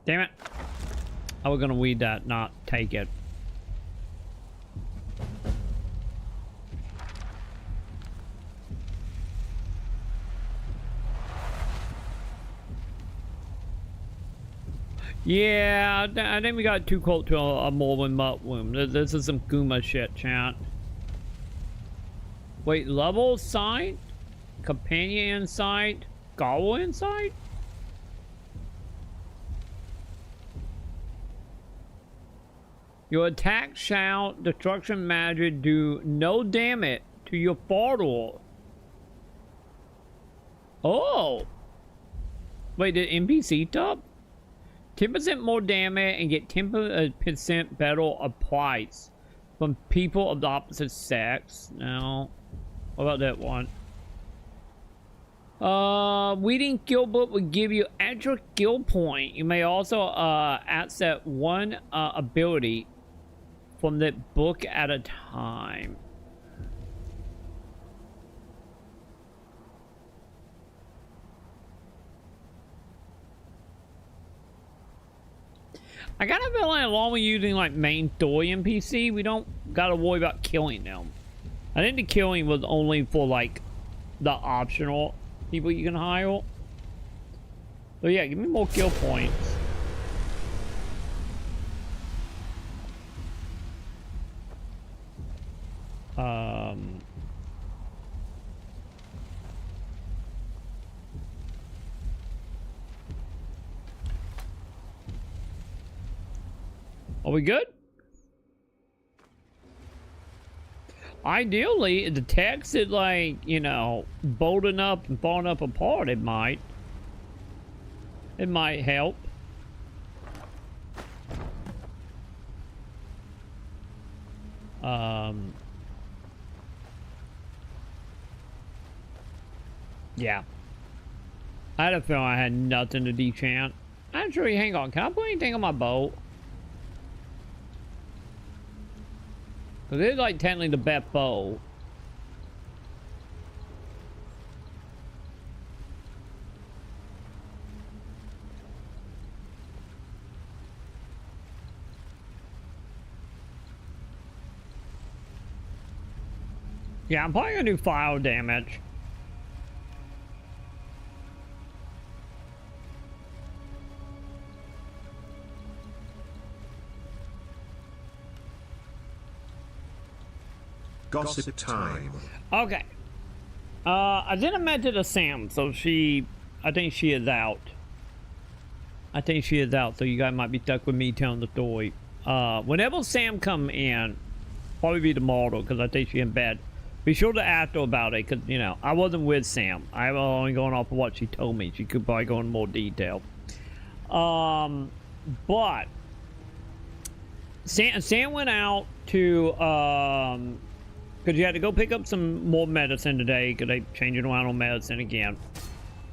A: Damn it. I was gonna read that, not take it. Yeah, I think we got too close to a Mormon mutt room. This is some Guma shit, chat. Wait, level sight? Companion insight? Goblin insight? Your attack, shout, destruction magic do no damage to your follower. Oh! Wait, did NPC top? 10% more damage and get 10% better applies from people of the opposite sex. No. What about that one? Reading skill book will give you extra skill point. You may also access one ability from that book at a time. I kind of feel like along with using like main story NPC, we don't gotta worry about killing them. I think the killing was only for like the optional people you can hire. So yeah, give me more kill points. Are we good? Ideally, the text is like, you know, bolting up and falling up apart. It might help. Yeah. I had a feeling I had nothing to dechamp. Actually, hang on. Can I put anything on my boat? Because it's like technically the best bow. Yeah, I'm probably gonna do fire damage.
B: Gossip time.
A: Okay. I didn't mention to Sam, so I think she is out. So you guys might be stuck with me telling the story. Whenever Sam come in, probably be tomorrow, because I think she's in bed. Be sure to ask her about it, because, you know, I wasn't with Sam. I was only going off of what she told me. She could probably go in more detail. But Sam went out to, because you had to go pick up some more medicine today, because they changing around on medicine again.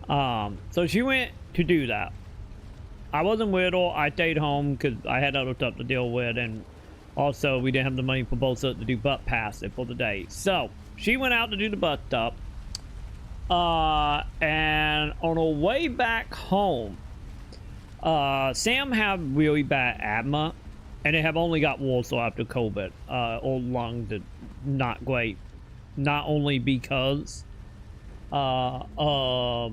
A: So she went to do that. I wasn't with her. I stayed home because I had other stuff to deal with, and also we didn't have the money for both of us to do butt passive for the day. So she went out to do the butt stuff. And on her way back home, Sam had really bad asthma, and it have only got worse after COVID. Or lungs are not great. Not only because or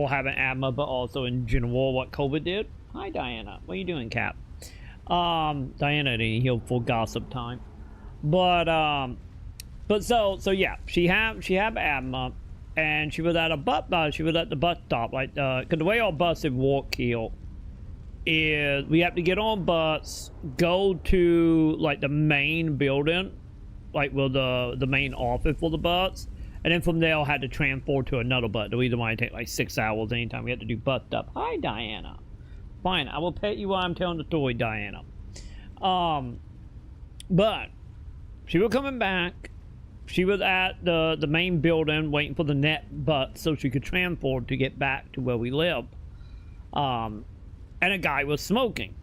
A: having asthma, but also in general what COVID did. Hi Diana, what are you doing, Cap? Diana didn't heal for gossip time. But so yeah, she had asthma, and she was at a she was at the bus stop, like, cause the way our buses work here is we have to get on bus, go to like the main building, like the main office for the bus, and then from there I had to transport to another bus. The reason why it take like 6 hours anytime we had to do bus stop. Hi, Diana. Fine, I will pet you while I'm telling the story, Diana. But she was coming back. She was at the main building waiting for the net bus so she could transport to get back to where we live. And a guy was smoking.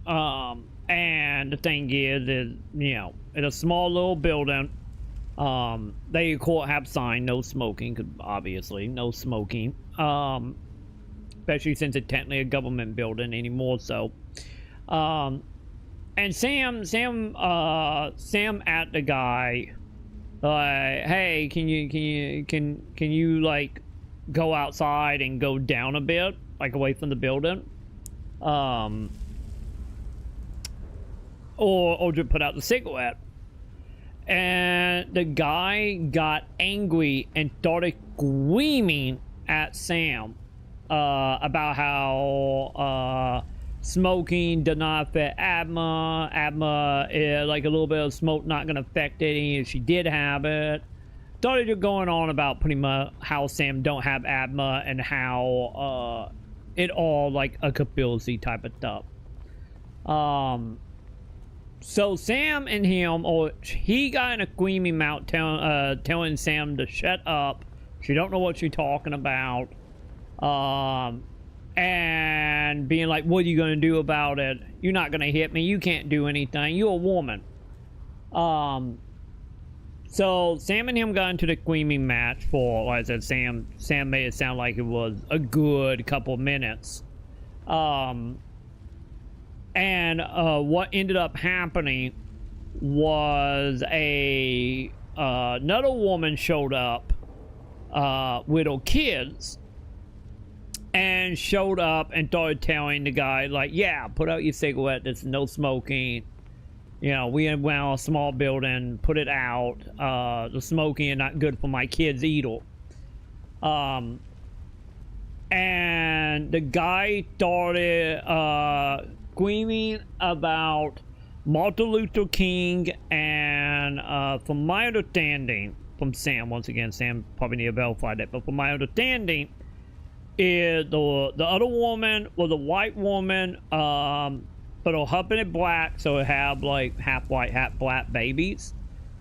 A: And the thing is, you know, in a small little building, they have sign no smoking, 'cause obviously no smoking. Especially since it's technically a government building anymore. So, and Sam at the guy, like, hey, can you like go outside and go down a bit, like away from the building, or just put out the cigarette. And the guy got angry and started screaming at Sam about how smoking does not affect asthma. Asthma is like a little bit of smoke not going to affect it, and if she did have it. Started just going on about pretty much how Sam don't have asthma and how it all like a conspiracy type of stuff. So Sam and him, or he got in a screaming mouth telling Sam to shut up. She don't know what she's talking about. And being like, what are you going to do about it? You're not going to hit me. You can't do anything. You're a woman. So Sam and him got into the screaming match for, like I said, Sam made it sound like it was a good couple minutes. And what ended up happening was another woman showed up with her kids, and showed up and started telling the guy, like, yeah, put out your cigarette, there's no smoking, you know, we went on a small building, put it out, the smoking is not good for my kids either. And the guy started screaming about Martin Luther King, and from my understanding, from Sam, once again, Sam probably need to verify that, but from my understanding, is the other woman was a white woman, but her husband is black, so it have like half white, half black babies,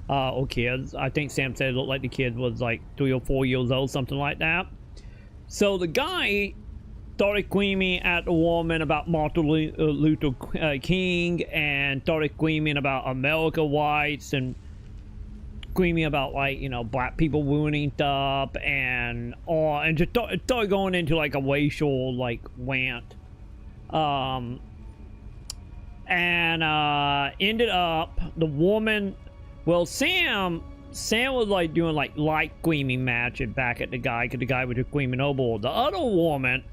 A: or kids. I think Sam said it looked like the kid was like 3 or 4 years old, something like that. So the guy started screaming at the woman about Martin Luther King, and started screaming about America whites, and screaming about, like, you know, black people ruining stuff, and just started going into like a racial like rant, and ended up the woman, well, Sam was like doing like light screaming matches back at the guy, because the guy was just screaming over. The other woman,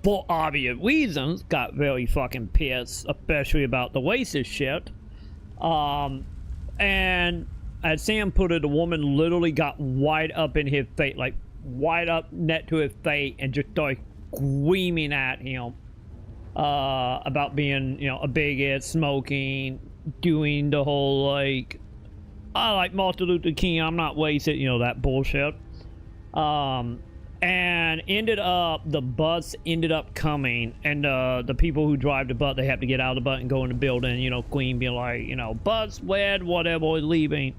A: for obvious reasons, got very fucking pissed, especially about the racist shit, and as Sam put it, the woman literally got wide up in his face, like wide up next to his face, and just started screaming at him about being, you know, a bigot, smoking, doing the whole like, I like Martin Luther King, I'm not racist, you know, that bullshit. And the bus ended up coming, and the people who drive the bus, they have to get out of the bus and go in the building, you know, Queen being like, you know, bus, wed, whatever, is leaving.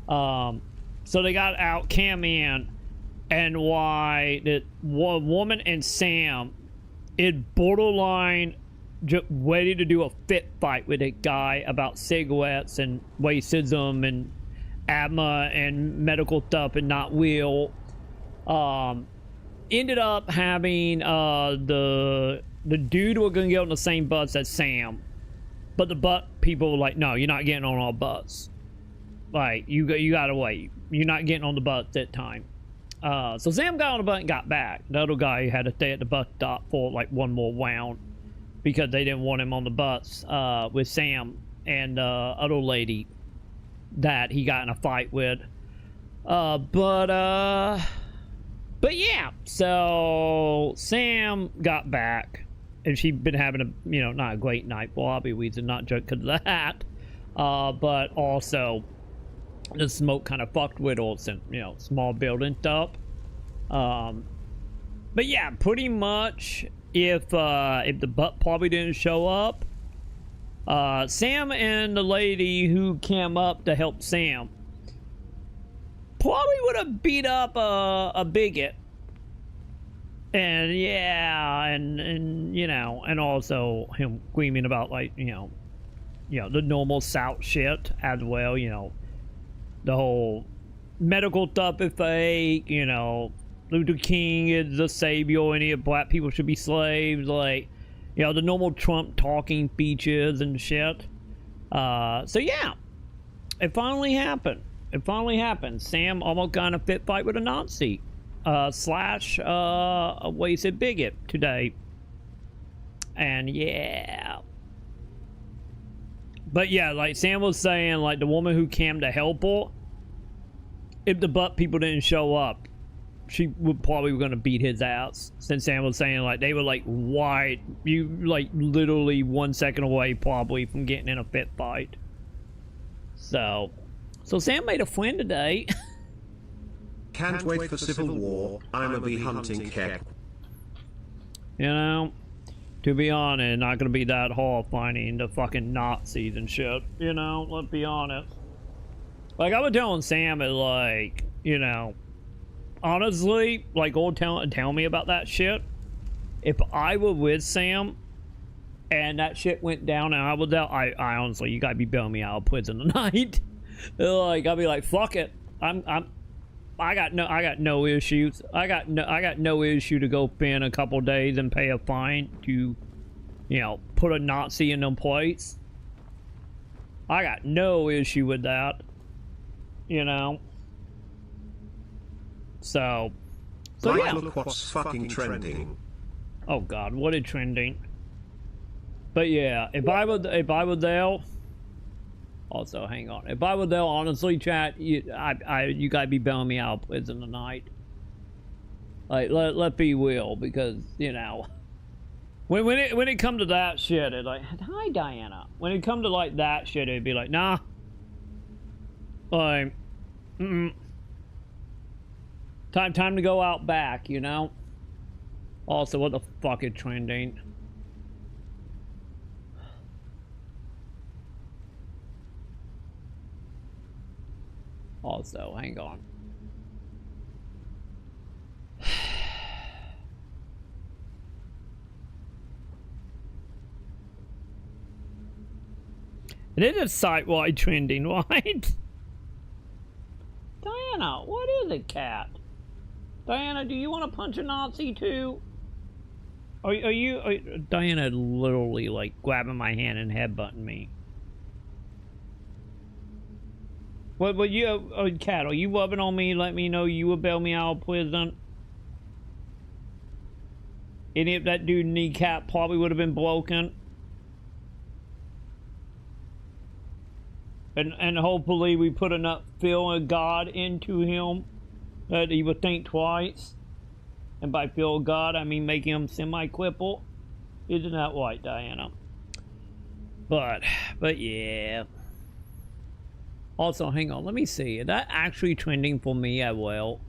A: So they got out, came in, and why the woman and Sam is borderline just ready to do a fit fight with a guy about cigarettes and racism and asthma and medical stuff and not real. Ended up having the dude who were gonna get on the same bus as Sam, but the bus people were like, no, you're not getting on our bus. Like, you gotta wait. You're not getting on the bus that time. So Sam got on the bus and got back. The other guy had to stay at the bus stop for like one more round, because they didn't want him on the bus with Sam and other lady. that he got in a fight with. But yeah, so Sam got back, and she'd been having a, you know, not a great night for obvious reasons, not just because of that, but also the smoke kind of fucked with Olsen, you know, small building stuff. But yeah, pretty much if the butt probably didn't show up, Sam and the lady who came up to help Sam probably would have beat up a bigot. And yeah, and you know, and also him screaming about, like, you know, the normal South shit as well, you know, the whole medical stuff is fake, you know, Luther King is the savior, any of black people should be slaves, like, you know, the normal Trump talking speeches and shit. So yeah, it finally happened. It finally happened. Sam almost got in a fit fight with a Nazi. Slash a wasted bigot today. And yeah. But yeah, like Sam was saying, like the woman who came to help her, if the butt people didn't show up, she would probably gonna beat his ass. Since Sam was saying, like, they were like like literally 1 second away probably from getting in a fit fight. So Sam made a friend today.
B: Can't wait for Civil War, I'ma be hunting Kep.
A: You know, to be honest, not gonna be that hard finding the fucking Nazis and shit, you know, let's be honest. Like, I was telling Sam, it, like, you know, honestly, like, old tell me about that shit. If I were with Sam and that shit went down and I was out, I honestly, you gotta be bailing me out of prison tonight. Like, I'll be like, fuck it, I got no issues. I got no issue to go spend a couple days and pay a fine to, you know, put a Nazi in them place. I got no issue with that. You know. So
B: Like,
A: yeah.
B: look what's fucking trending.
A: Oh God, what is trending? But yeah, if I were there. Also, hang on. If I were there, honestly, chat, you gotta be bailing me out of prison tonight. Like, let be real, because, you know, when it come to that shit, it's like, hi Diana. When it come to like that shit, it'd be like, nah. Like, time to go out back, you know. Also, what the fuck is trending? Also, hang on. It is a site-wide trending, right? Diana, what is it, cat? Diana, do you want to punch a Nazi too? Are Diana literally, like, grabbing my hand and headbutting me. But you, cat, are you rubbing on me, let me know you would bail me out of prison? And if that dude kneecap probably would have been broken. And hopefully we put enough fear of God into him that he would think twice. And by fear of God, I mean making him semi-crippled. Isn't that right, Diana? But yeah. Also, hang on, let me see. Is that actually trending for me as well?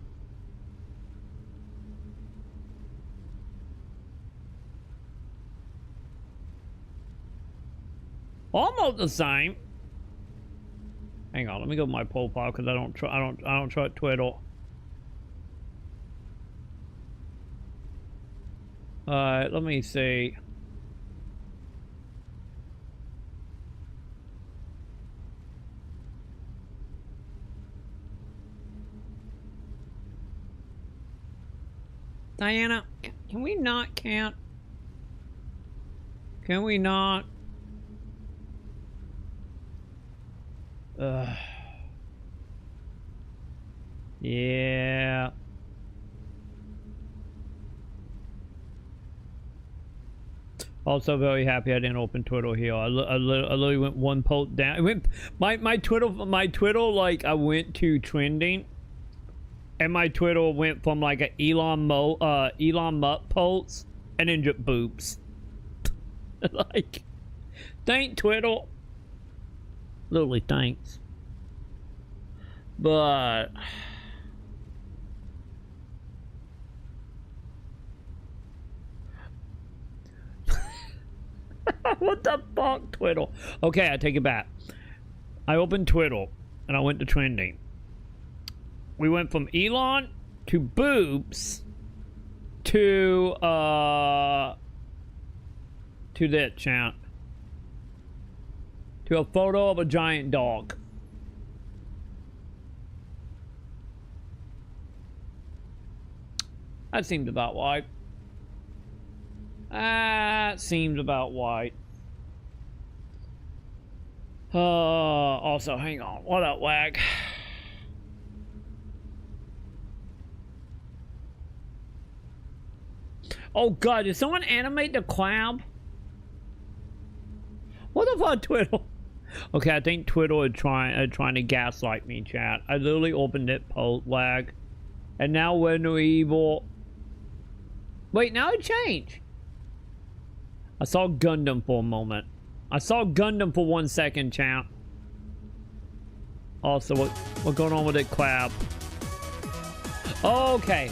A: Almost the same. Hang on, let me go to my profile because I don't trust Twitter. Alright, let me see. Diana, can we not count? Can we not? Yeah. Also very happy I didn't open Twitter here. I literally went one post down. It went my Twitter like I went to trending, and my Twitter went from like an Elon Musk post and then just boobs. Like, thank Twitter. Literally thanks. But what the fuck, Twitter? Okay, I take it back. I opened Twitter and I went to trending. We went from Elon to boobs to that chant. To a photo of a giant dog. That seems about right. That seems about right. Also, hang on. What up, Wag? Oh god, did someone animate the crab? What about Twitter? Okay, I think Twitter is trying to gaslight me, chat. I literally opened it, post lag, and now we're no evil. Wait, now it changed. I saw Gundam for a moment. I saw Gundam for 1 second, chat. Also, what's going on with that crab? Oh, okay.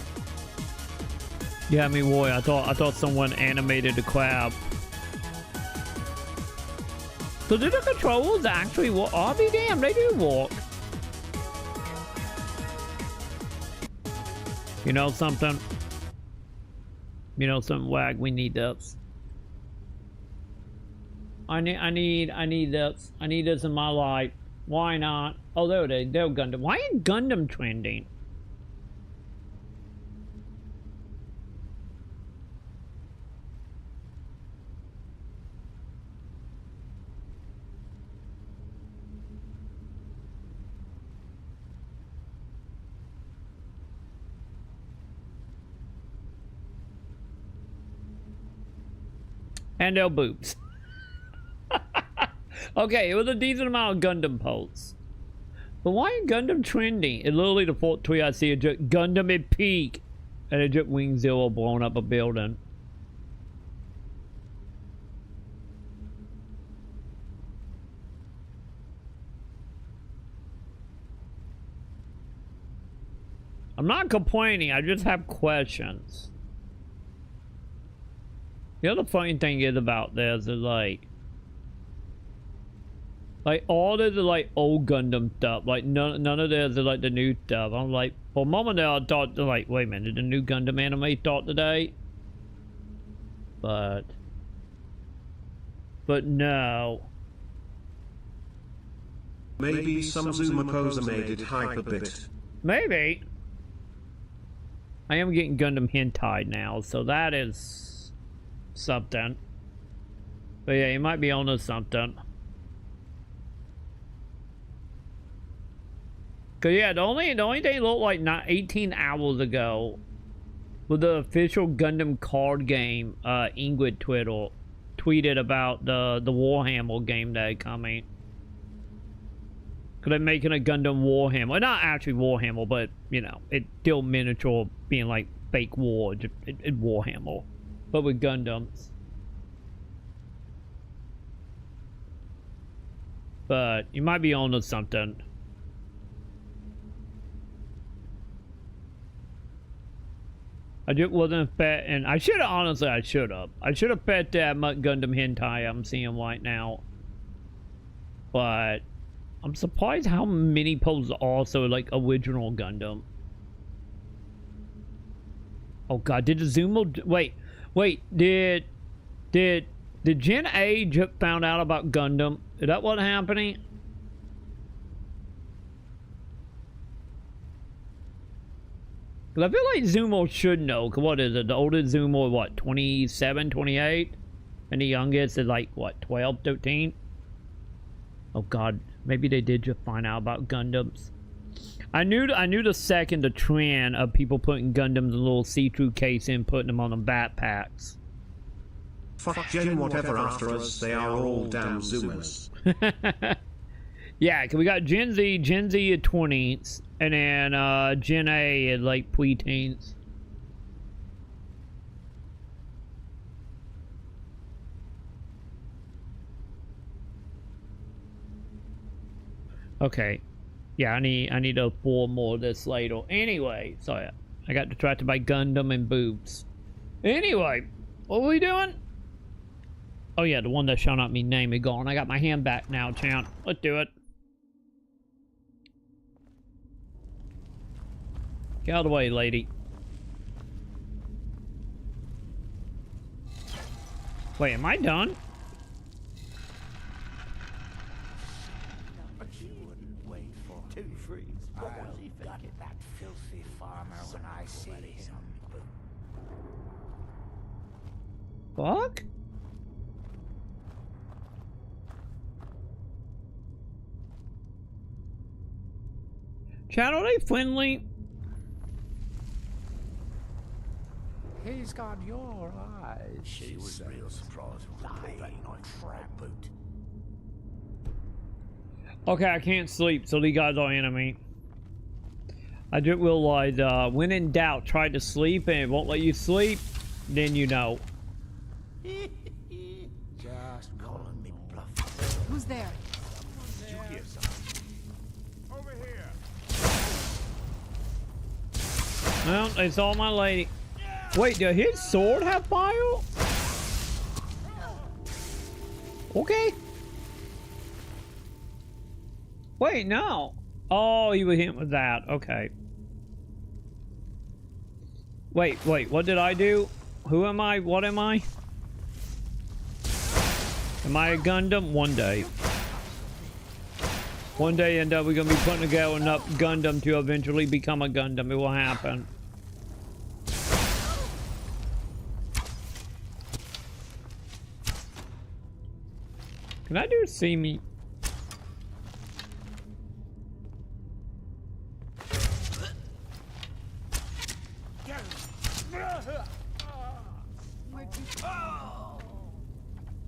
A: Yeah, I mean, boy, I thought someone animated the crab. So do the controls actually work? I'll be damned, they do work. You know something? You know something, Wag? We need this. I need this. I need this in my life. Why not? Oh, there it is. There Gundam. Why ain't Gundam trending? And their boobs. Okay, it was a decent amount of Gundam posts. But why ain't Gundam trending? It literally the fourth tweet I see, Gundam at peak. And it just Wing Zero blowing up a building. I'm not complaining, I just have questions. The other funny thing is about this is like all of the like old Gundam stuff, like none of this is like the new stuff. I'm like, for a moment there I thought like, wait a minute, did the new Gundam anime start today? But no.
B: Maybe some Zumakosa made it hype a bit.
A: Maybe. I am getting Gundam hentai now, so that is something. But yeah, you might be onto something. Cause yeah, the only thing it looked like not 18 hours ago was the official Gundam card game. Ingrid Twitter tweeted about the Warhammer game that is coming. Cause they're making a Gundam Warhammer, well, not actually Warhammer, but you know, it's still miniature, being like fake war, it's Warhammer, but with Gundams. But you might be onto something. I just wasn't fat, and I should have, honestly, I should have fed that much Gundam hentai I'm seeing right now. But I'm surprised how many posts are also like original Gundam. Oh god, did the Zumo, wait, did Gen A just found out about Gundam? Is that what's happening? Cause I feel like Zumo should know, cause what is it, the oldest Zumo, what, 27, 28? And the youngest is like, what, 12, 13? Oh god, maybe they did just find out about Gundams. I knew the second the trend of people putting Gundams in a little see-through case and putting them on the backpacks.
B: Fuck Gen whatever after us, they are all damn Zoomers.
A: Yeah, cause we got Gen Z at 20s, and then Gen A at like preteens. Okay, yeah, I need to pour more of this later. Anyway, sorry, I got distracted by Gundam and boobs. Anyway, what are we doing? Oh yeah, the one that shall not be named is gone. I got my hand back now, champ. Let's do it. Get out of the way, lady. Wait, am I done?
F: But you wouldn't wait for 2 freeze. What was he thinking? That filthy farmer when I see him.
A: Fuck? Chat, are they friendly?
F: He's got your eyes. She was real surprised lying on trap boot.
A: Okay, I can't sleep, so these guys are enemy. I just realized, when in doubt, try to sleep and it won't let you sleep, then you know.
F: Just calling me bluff.
C: Who's there?
F: Did you hear something? Over here.
A: Well, they saw my lady. Wait, does his sword have fire? Okay. Wait, no. Oh, he was hit with that. Okay. Wait, what did I do? Who am I? What am I? Am I a Gundam? One day. One day, and we're gonna be putting together enough Gundam to eventually become a Gundam. It will happen. Can I do see me?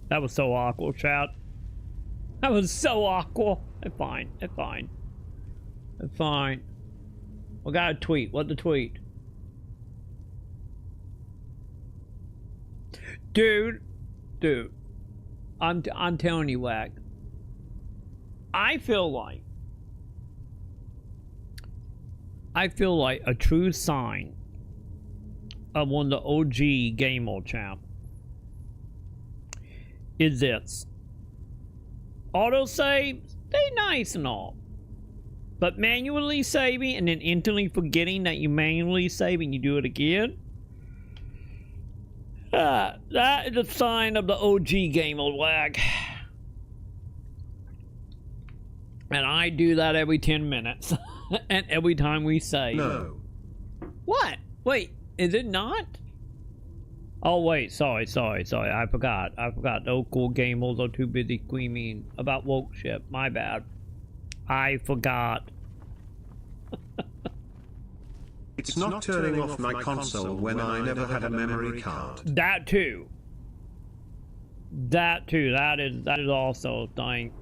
A: That was so awkward, chat. That was so awkward. It's fine. It's fine. It's fine. We got a tweet. What the tweet? Dude. I'm telling you, Wack. I feel like a true sign of one of the OG gamer champ is this. Autosave, they nice and all. But manually saving and then instantly forgetting that you manually save and you do it again. That is a sign of the OG gamer lag. And I do that every 10 minutes. And every time we save.
B: No.
A: What? Wait, is it not? Oh wait, sorry. I forgot. Those cool gamers are too busy screaming about woke shit. My bad. I forgot.
B: It's not turning off my console when I never had a memory card.
A: That too. That is also a thing.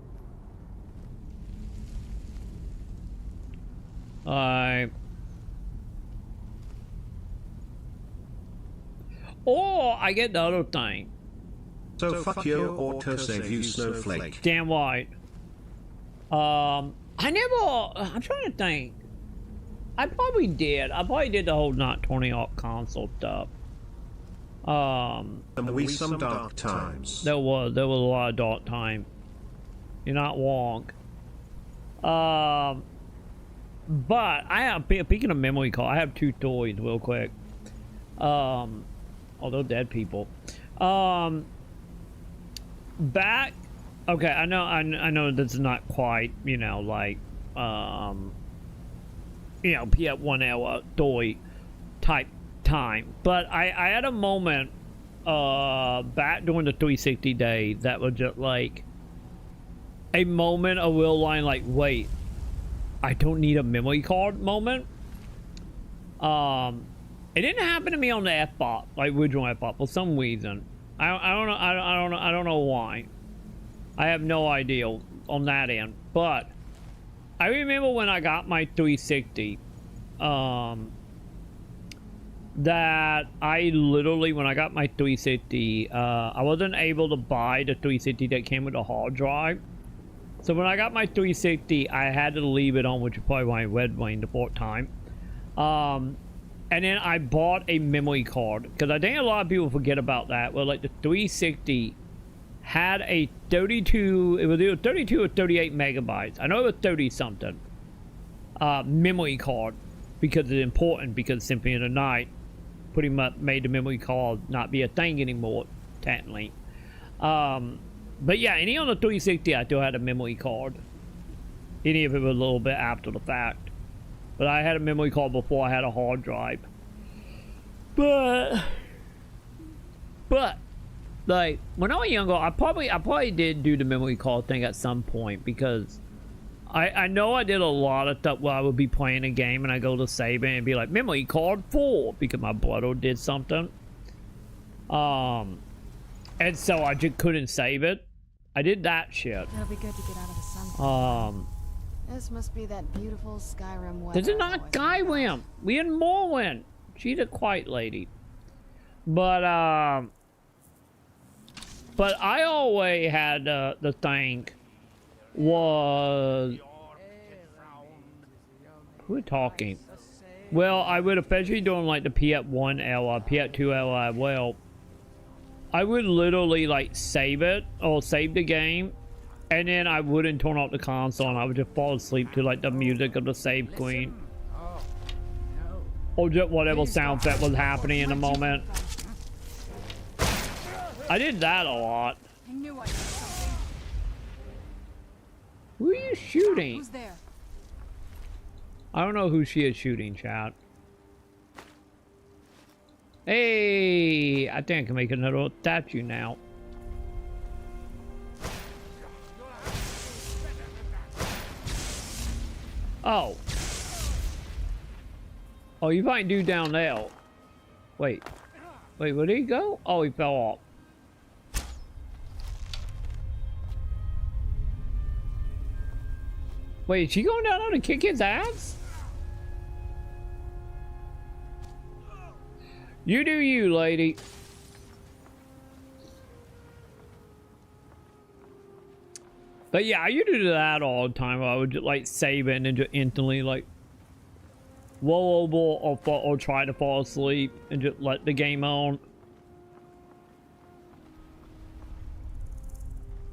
A: Or I get the other thing.
B: So fuck your autosave, you snowflake.
A: Damn right. I'm trying to think. I probably did the whole not turning off console stuff.
B: And we some dark times.
A: There was a lot of dark time. You're not wrong. But I have, speaking of memory card, I have 2 toys real quick. Although dead people. Back. Okay, I know this is not quite, you know, like, you know, P at 1 hour toy type time. But I had a moment back during the 360 days that was just like a moment of real line, like, wait, I don't need a memory card moment. It didn't happen to me on the F-bot, like original F-bot, for some reason. I don't know. I don't know why. I have no idea on that end. But I remember when I got my 360. That I literally, when I got my 360, I wasn't able to buy the 360 that came with a hard drive. So when I got my 360, I had to leave it on, which is probably why I read Wayne the fourth time. And then I bought a memory card, because I think a lot of people forget about that. Well, like the 360 had a 32, it was either 32 or 38 megabytes. I know it was 30 something. Memory card, because it's important, because Symphony of the Night pretty much made the memory card not be a thing anymore, technically. But yeah, any on the 360, I still had a memory card. Any of it was a little bit after the fact. But I had a memory card before I had a hard drive. But like, when I was younger, I probably did do the memory card thing at some point, because I know I did a lot of stuff where I would be playing a game and I go to save it and be like, memory card 4, because my brother did something. And so I just couldn't save it. I did that shit.
C: It'll be good to get out of the sun. This must be that beautiful Skyrim weather.
A: This is not Skyrim. We in Morrowind. She's a quiet lady. But I always had the thing was, who are talking? Well, I would, especially doing like the PS1 era, PS2 era, well, I would literally like save it or save the game, and then I wouldn't turn off the console and I would just fall asleep to like the music of the save screen. Or just whatever sound effect was happening in the moment. I did that a lot.
C: I knew I did something.
A: Who are you shooting?
C: Who's there?
A: I don't know who she is shooting, chat. Hey, I think I can make another statue now. Oh. Oh, you might do down there. Wait. Wait, where did he go? Oh, he fell off. Wait, is she going down there to kick his ass? You do you, lady. But yeah, I used to do that all the time. I would just like save it and then just instantly like roll over or try to fall asleep and just let the game on.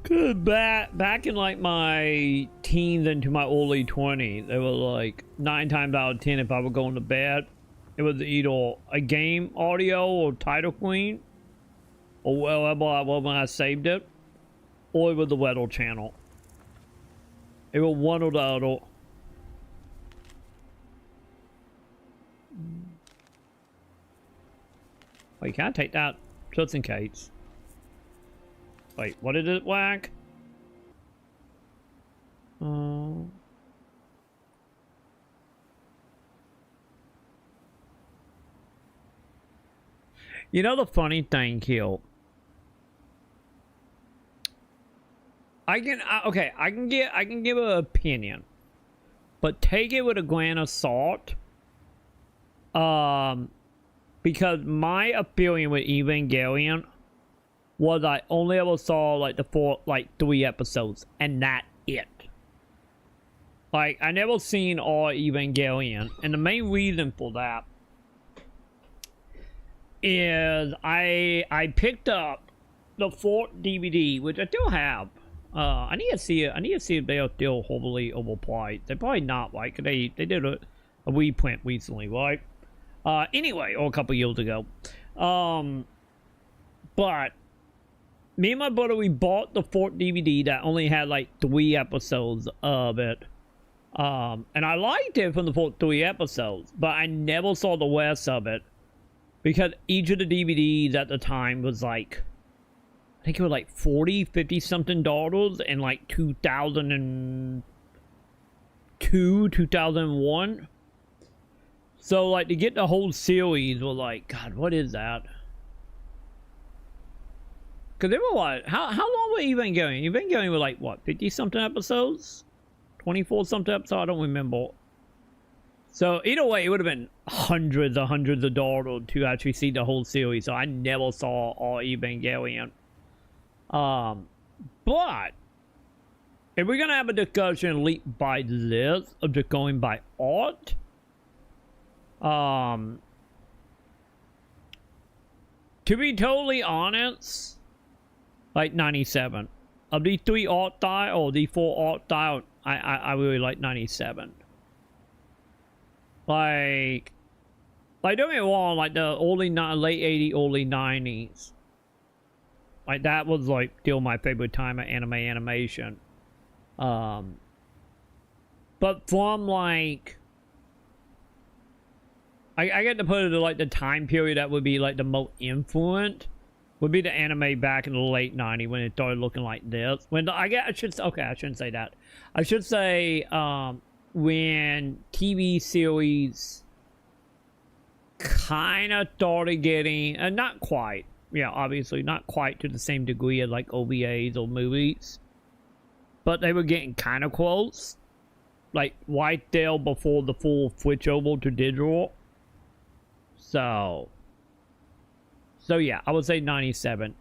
A: Cause back in like my teens into my early 20s, they were like 9 times out of 10 if I were going to bed, it was either a game audio or title screen, or wherever I was when I saved it, or it was the Weather channel. It was one or the other. Wait, can I take that? Just in case. Wait, what did it whack? You know the funny thing here? I can give an opinion, but take it with a grain of salt. Because my opinion with Evangelion was I only ever saw like the 3 episodes, and that it. Like, I never seen all Evangelion, and the main reason for that is I picked up the 4th DVD, which I still have. I need to see it. I need to see if they are still horribly overpriced. They're probably not, right? Cause they did a reprint recently, right? Anyway, or a couple years ago. But me and my brother, we bought the 4th DVD that only had like 3 episodes of it. And I liked it from the 3 episodes, but I never saw the rest of it because each of the DVDs at the time was like, I think it was like $50 something in like 2002, 2001. So like to get the whole series was like, God, what is that? Because they were what? How long were you been going? You've been going with like what, 50-something episodes? 24-something episodes? I don't remember. So either way, it would have been hundreds of dollars to actually see the whole series. So I never saw all Evangelion. But if we're gonna have a discussion leap by this of just going by art, to be totally honest, like 97 of these 3 art style or the 4 art style, I really like 97. Like don't get me wrong, like the late 80s, early 90s. Like that was like still my favorite time of anime animation. But from like I get to put it to like the time period that would be like the most influent would be the anime back in the late 90s when it started looking like this. When I shouldn't say that. I should say when TV series kind of started getting, and not quite, yeah, obviously not quite to the same degree as like OVAs or movies, but they were getting kind of close, like right there before the full switch over to digital. So yeah, I would say 97.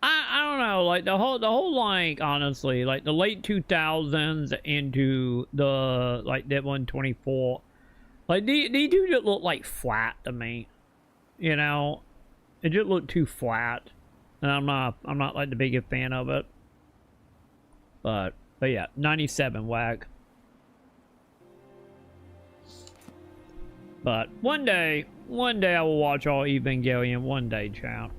A: I don't know, like the whole like, honestly, like the late 2000s into the like that 124, like they do just look like flat to me, you know. It just looked too flat, and I'm not like the biggest fan of it. But yeah, 97 wag. But one day I will watch all Evangelion. One day, chat.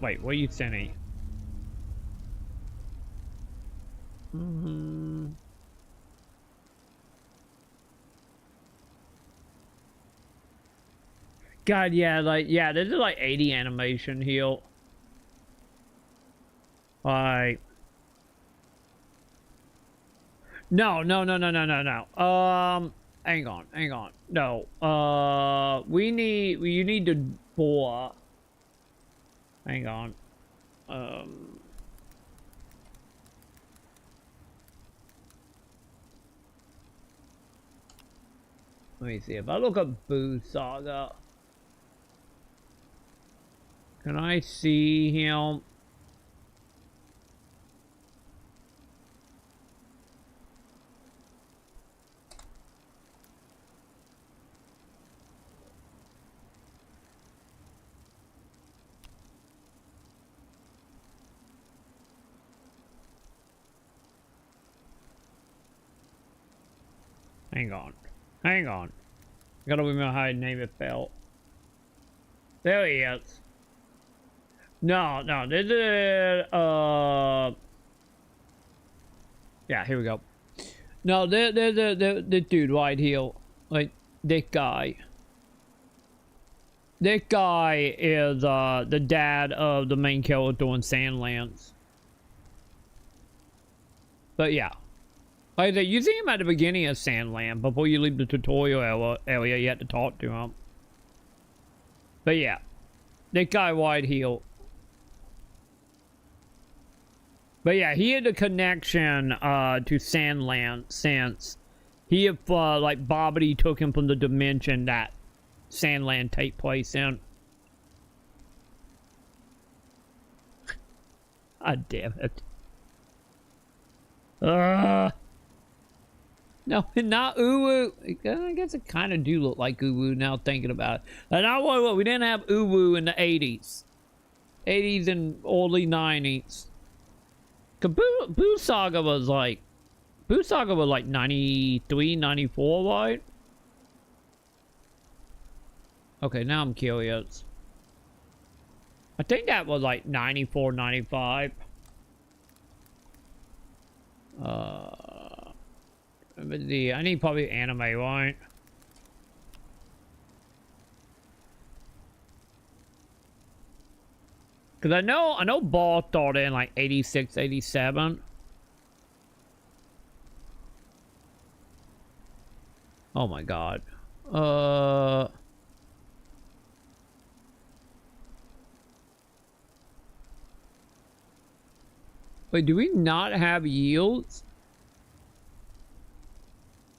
A: Wait, what are you sending? God, yeah, like, yeah, this is like 80 animation here. Like, no. Hang on. No, you need to pour. Hang on. Let me see if I look up Boo Saga. Can I see him? Hang on. Gotta remember how to name it felt. There he is. No, this is, yeah, here we go. No, the dude right here. Like, this guy. This guy is, the dad of the main character in Sandlands. But yeah. Like I said, you see him at the beginning of Sandland. Before you leave the tutorial area, you have to talk to him. But yeah. This guy right here. But yeah, he had a connection to Sandland since he had, like, Bobbity took him from the dimension that Sandland take place in. God damn it. No, not Uwu. I guess it kind of do look like Uwu now thinking about it. And I what we didn't have Uwu in the 80s. 80s and early 90s. Boo Saga was like 93, 94, right? Okay, now I'm curious. I think that was like 94, 95. I need probably anime, right? Because I know Ball started in like 86, 87. Oh my god. Wait, do we not have yields?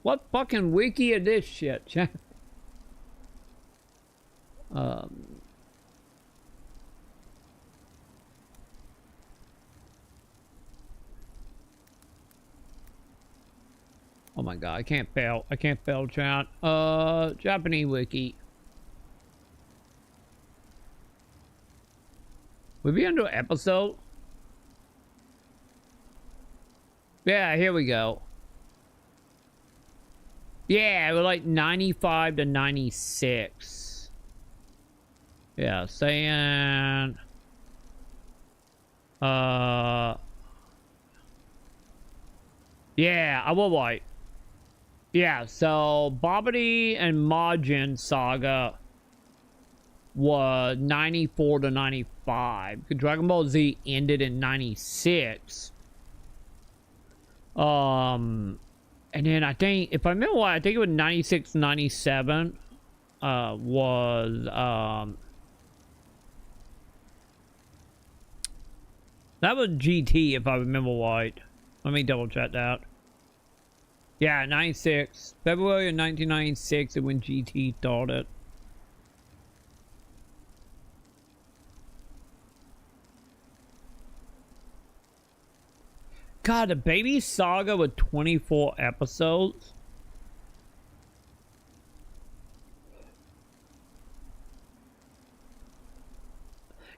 A: What fucking wiki is this shit, chat? Oh my god, I can't fail. I can't fail, chat. Japanese wiki. We'll be into an episode. Yeah, here we go. Yeah, we're like 95 to 96. Yeah, saying... Yeah, I will like... Yeah, so Babidi and Majin Saga was 94 to 95. Dragon Ball Z ended in 96. And then I think, if I remember what, I think it was 96, 97, was, that was GT, if I remember right. Let me double check that. Yeah, 96. February of 1996 is when GT started. God, the Baby Saga with 24 episodes.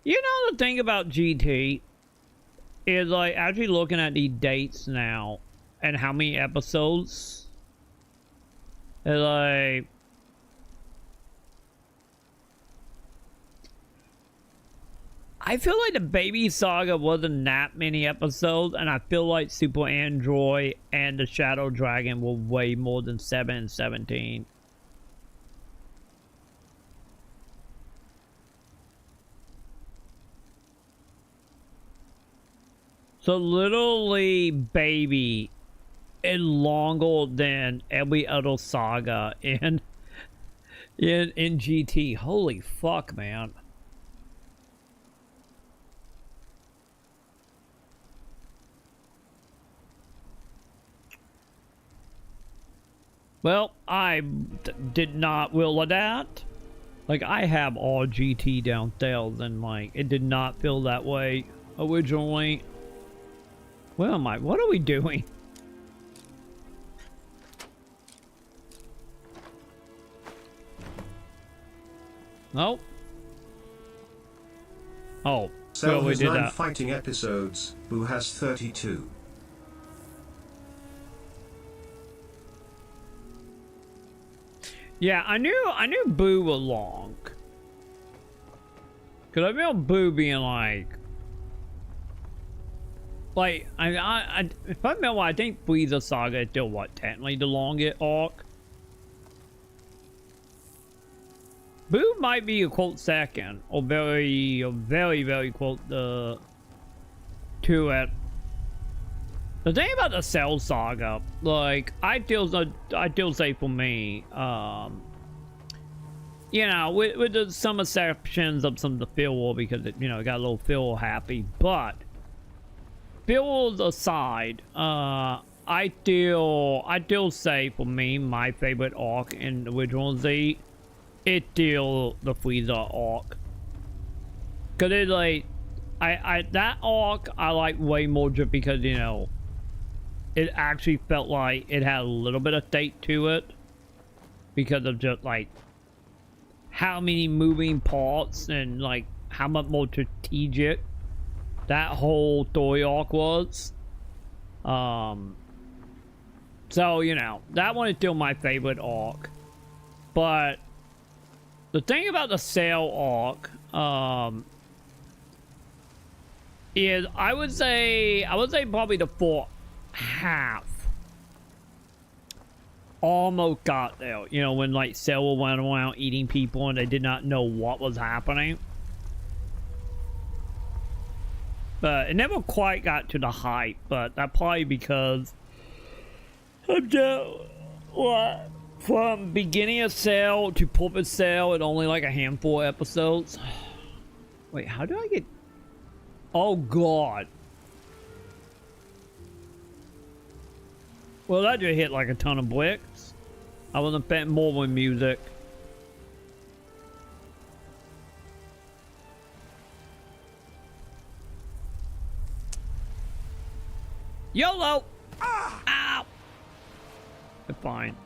A: You know, the thing about GT is, like, actually looking at the dates now and how many episodes, it's like, I feel like the Baby Saga wasn't that many episodes, and I feel like Super Android and the Shadow Dragon were way more than 7 and 17. So literally, Baby is longer than every other saga in GT. Holy fuck, man. Well, I did not will of that. Like, I have all GT downstairs, and like, it did not feel that way originally. Where am I? What are we doing? Nope. Oh,
B: So
A: we
B: his
A: did
B: 9
A: that.
B: fighting episodes, Boo has 32.
A: Yeah, I knew Boo was long. Cause I remember Boo being like, if I remember, I think Frieza Saga is still what, technically the longest arc. Boo might be a quote second, or very, very quote to it. The thing about the Cell Saga, like, I still say for me, you know, with some exceptions of some of the filler, because it, you know, it got a little filler happy, but fillers aside, I still say for me, my favorite arc in the original Z, it's still the Frieza arc. Cause it like, that arc I like way more just because, you know, it actually felt like it had a little bit of stake to it because of just like how many moving parts and like how much more strategic that whole story arc was. So, you know, that one is still my favorite arc. But the thing about the Cell arc, is I would say probably the fourth half almost got there. You know, when like Cell went around eating people and they did not know what was happening. But it never quite got to the hype, but that probably because of the From beginning of sale to pulpit sale in only like a handful of episodes. Wait, how do I get... Oh, God. Well, that just hit like a ton of bricks. I wasn't expecting more with music. YOLO! Ow! It's fine.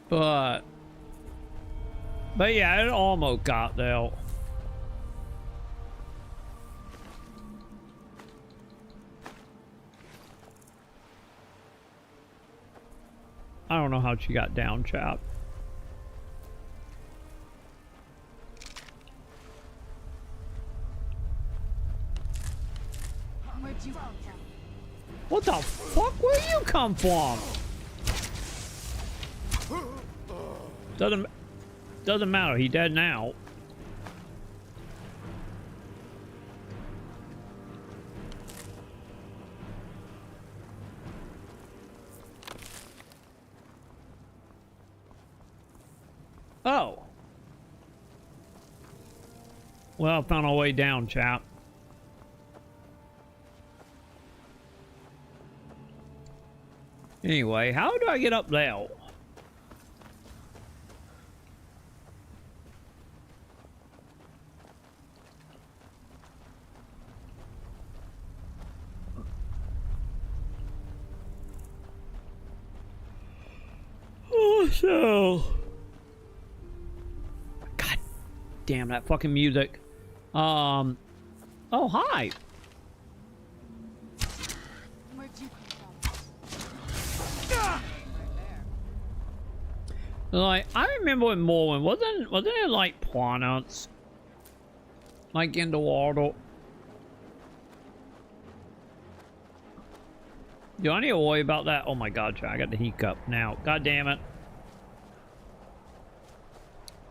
A: But yeah, it almost got there. I don't know how she got down, chap.
C: Where'd you come from?
A: What the fuck? Where you come from? Doesn't matter. He dead now. Oh. Well, I found our way down, chap. Anyway, how do I get up there? Oh, so... God damn that fucking music. Oh, hi.
C: Where'd you come from?
A: Like, I remember in Morwen, wasn't it like planets? Like in the water? Do I need to worry about that? Oh my god, I got the hiccup now. God damn it.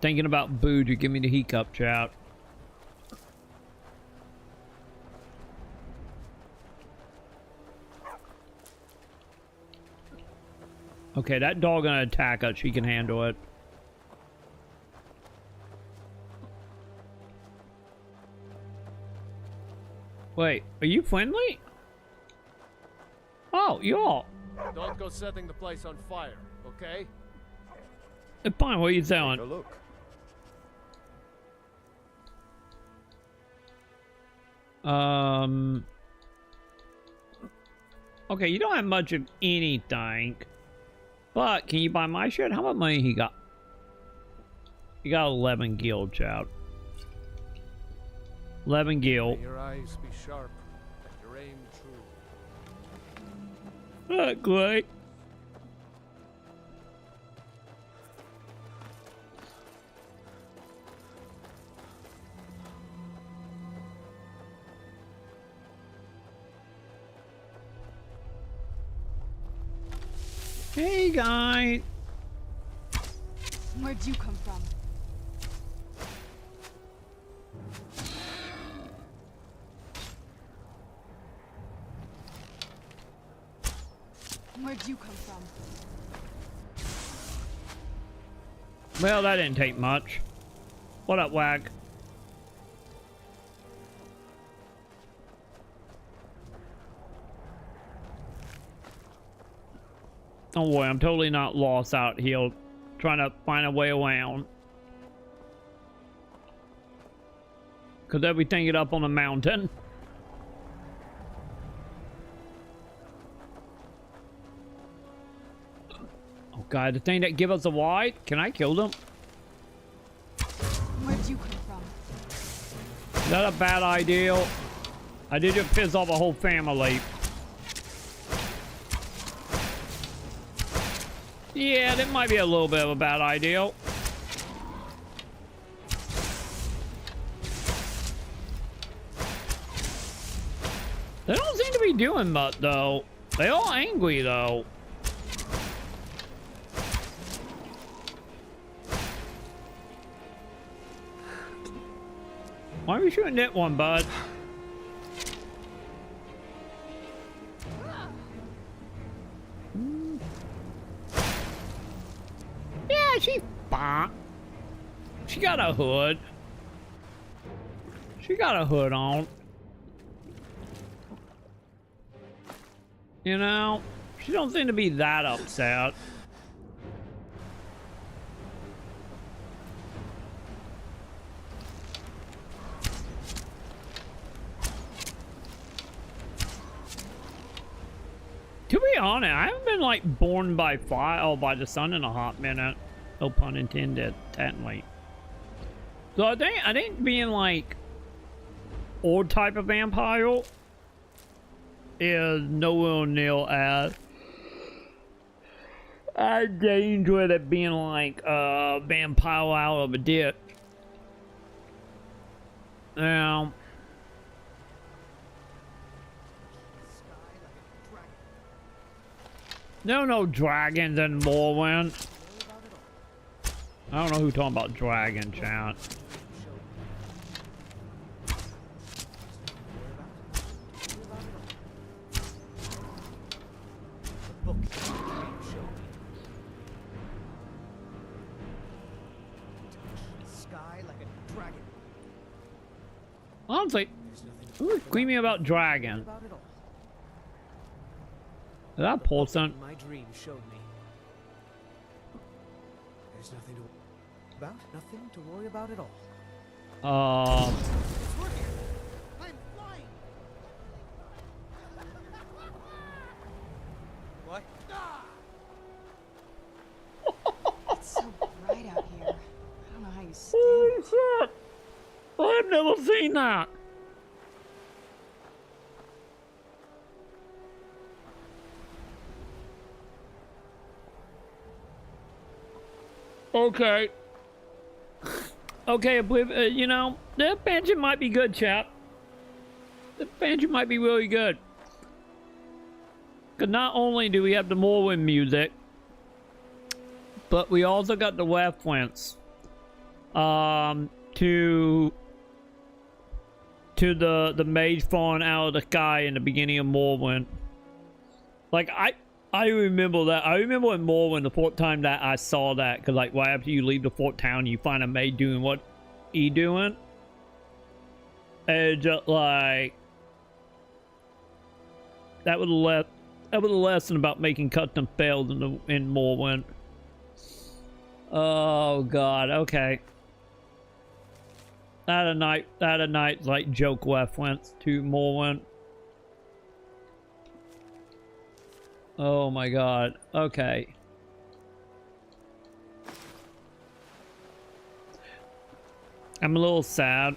A: Thinking about Boo to give me the hiccup, chat. Okay, that dog gonna attack us. She can handle it. Wait, are you friendly? Oh, you are.
D: Don't go setting the place on fire, okay?
A: It's fine, what are you selling?
D: Take a look.
A: Okay, you don't have much of anything. But, can you buy my shit? How much money he got? He got 11 gil, child. 11 gil.
D: May your eyes be sharp and your aim true.
A: Great. Hey, guy.
C: Where'd you come from? Where'd you come from?
A: Well, that didn't take much. What up, Wag? Don't worry, I'm totally not lost out here trying to find a way around. Cause everything is up on the mountain. Oh god, the thing that give us a ride? Can I kill them?
C: Where'd you come from?
A: Is that a bad idea? I did just piss off a whole family. Yeah, that might be a little bit of a bad idea. They don't seem to be doing much, though. They all angry, though. Why are you shooting that one, bud? she fine. She got a hood. She got a hood on. You know, she don't seem to be that upset. To be honest, I haven't been like born by fire or by the sun in a hot minute. No pun intended, technically. So I think being like old type of vampire is nowhere near as dangerous as being like a vampire out of a ditch. Now, there are no dragons in Morrowind. I don't know who talking about dragon, chat. Honestly, who's screaming about dragon? Is that Paulson?
P: My dream showed me. There's nothing to worry about at all. It's working. I'm flying. What?
C: It's so bright out here. I don't know how you stand.
A: Holy shit! I've never seen that. Okay. Okay, you know, the expansion might be good, chap. The expansion might be really good. Because not only do we have the Morrowind music, but we also got the reference to the mage falling out of the sky in the beginning of Morrowind. Like, I remember that. I remember in Morrowind the fourth time that I saw that, because like right after you leave the fort town, you find a mage doing what he doing. And just like that was a lesson about making custom spells in Morrowind. Oh god, okay. That a night's like joke reference to Morrowind. Oh my god. Okay. I'm a little sad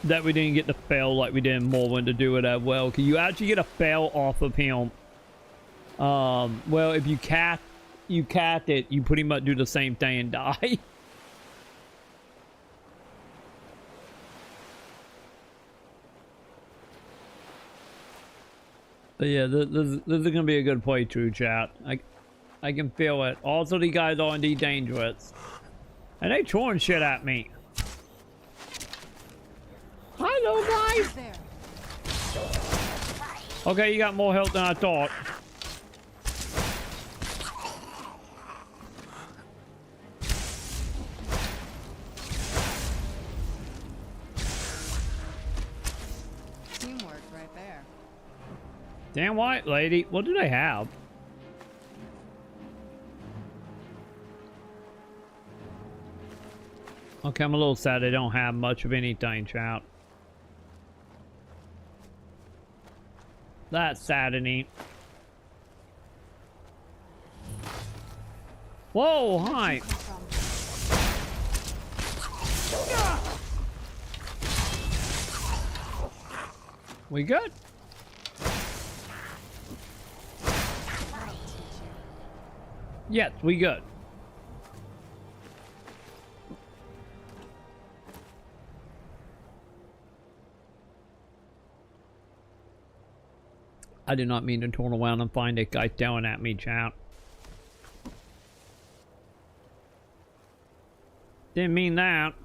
A: that we didn't get the fail like we did in Morrowind to do it as well. Cause you actually get a fail off of him. Well, if you cast it, you pretty much do the same thing and die. But yeah, this is gonna be a good playthrough, chat. I can feel it. Also, these guys are indeed dangerous, and they throwing shit at me. Hi, little guy. Okay, you got more health than I thought.
C: Teamwork right there.
A: Damn white lady. What do they have? Okay, I'm a little sad they don't have much of anything, chat. That's saddening. Whoa, hi. We good? Yes, we good. I did not mean to turn around and find a guy staring at me, chat. Didn't mean that.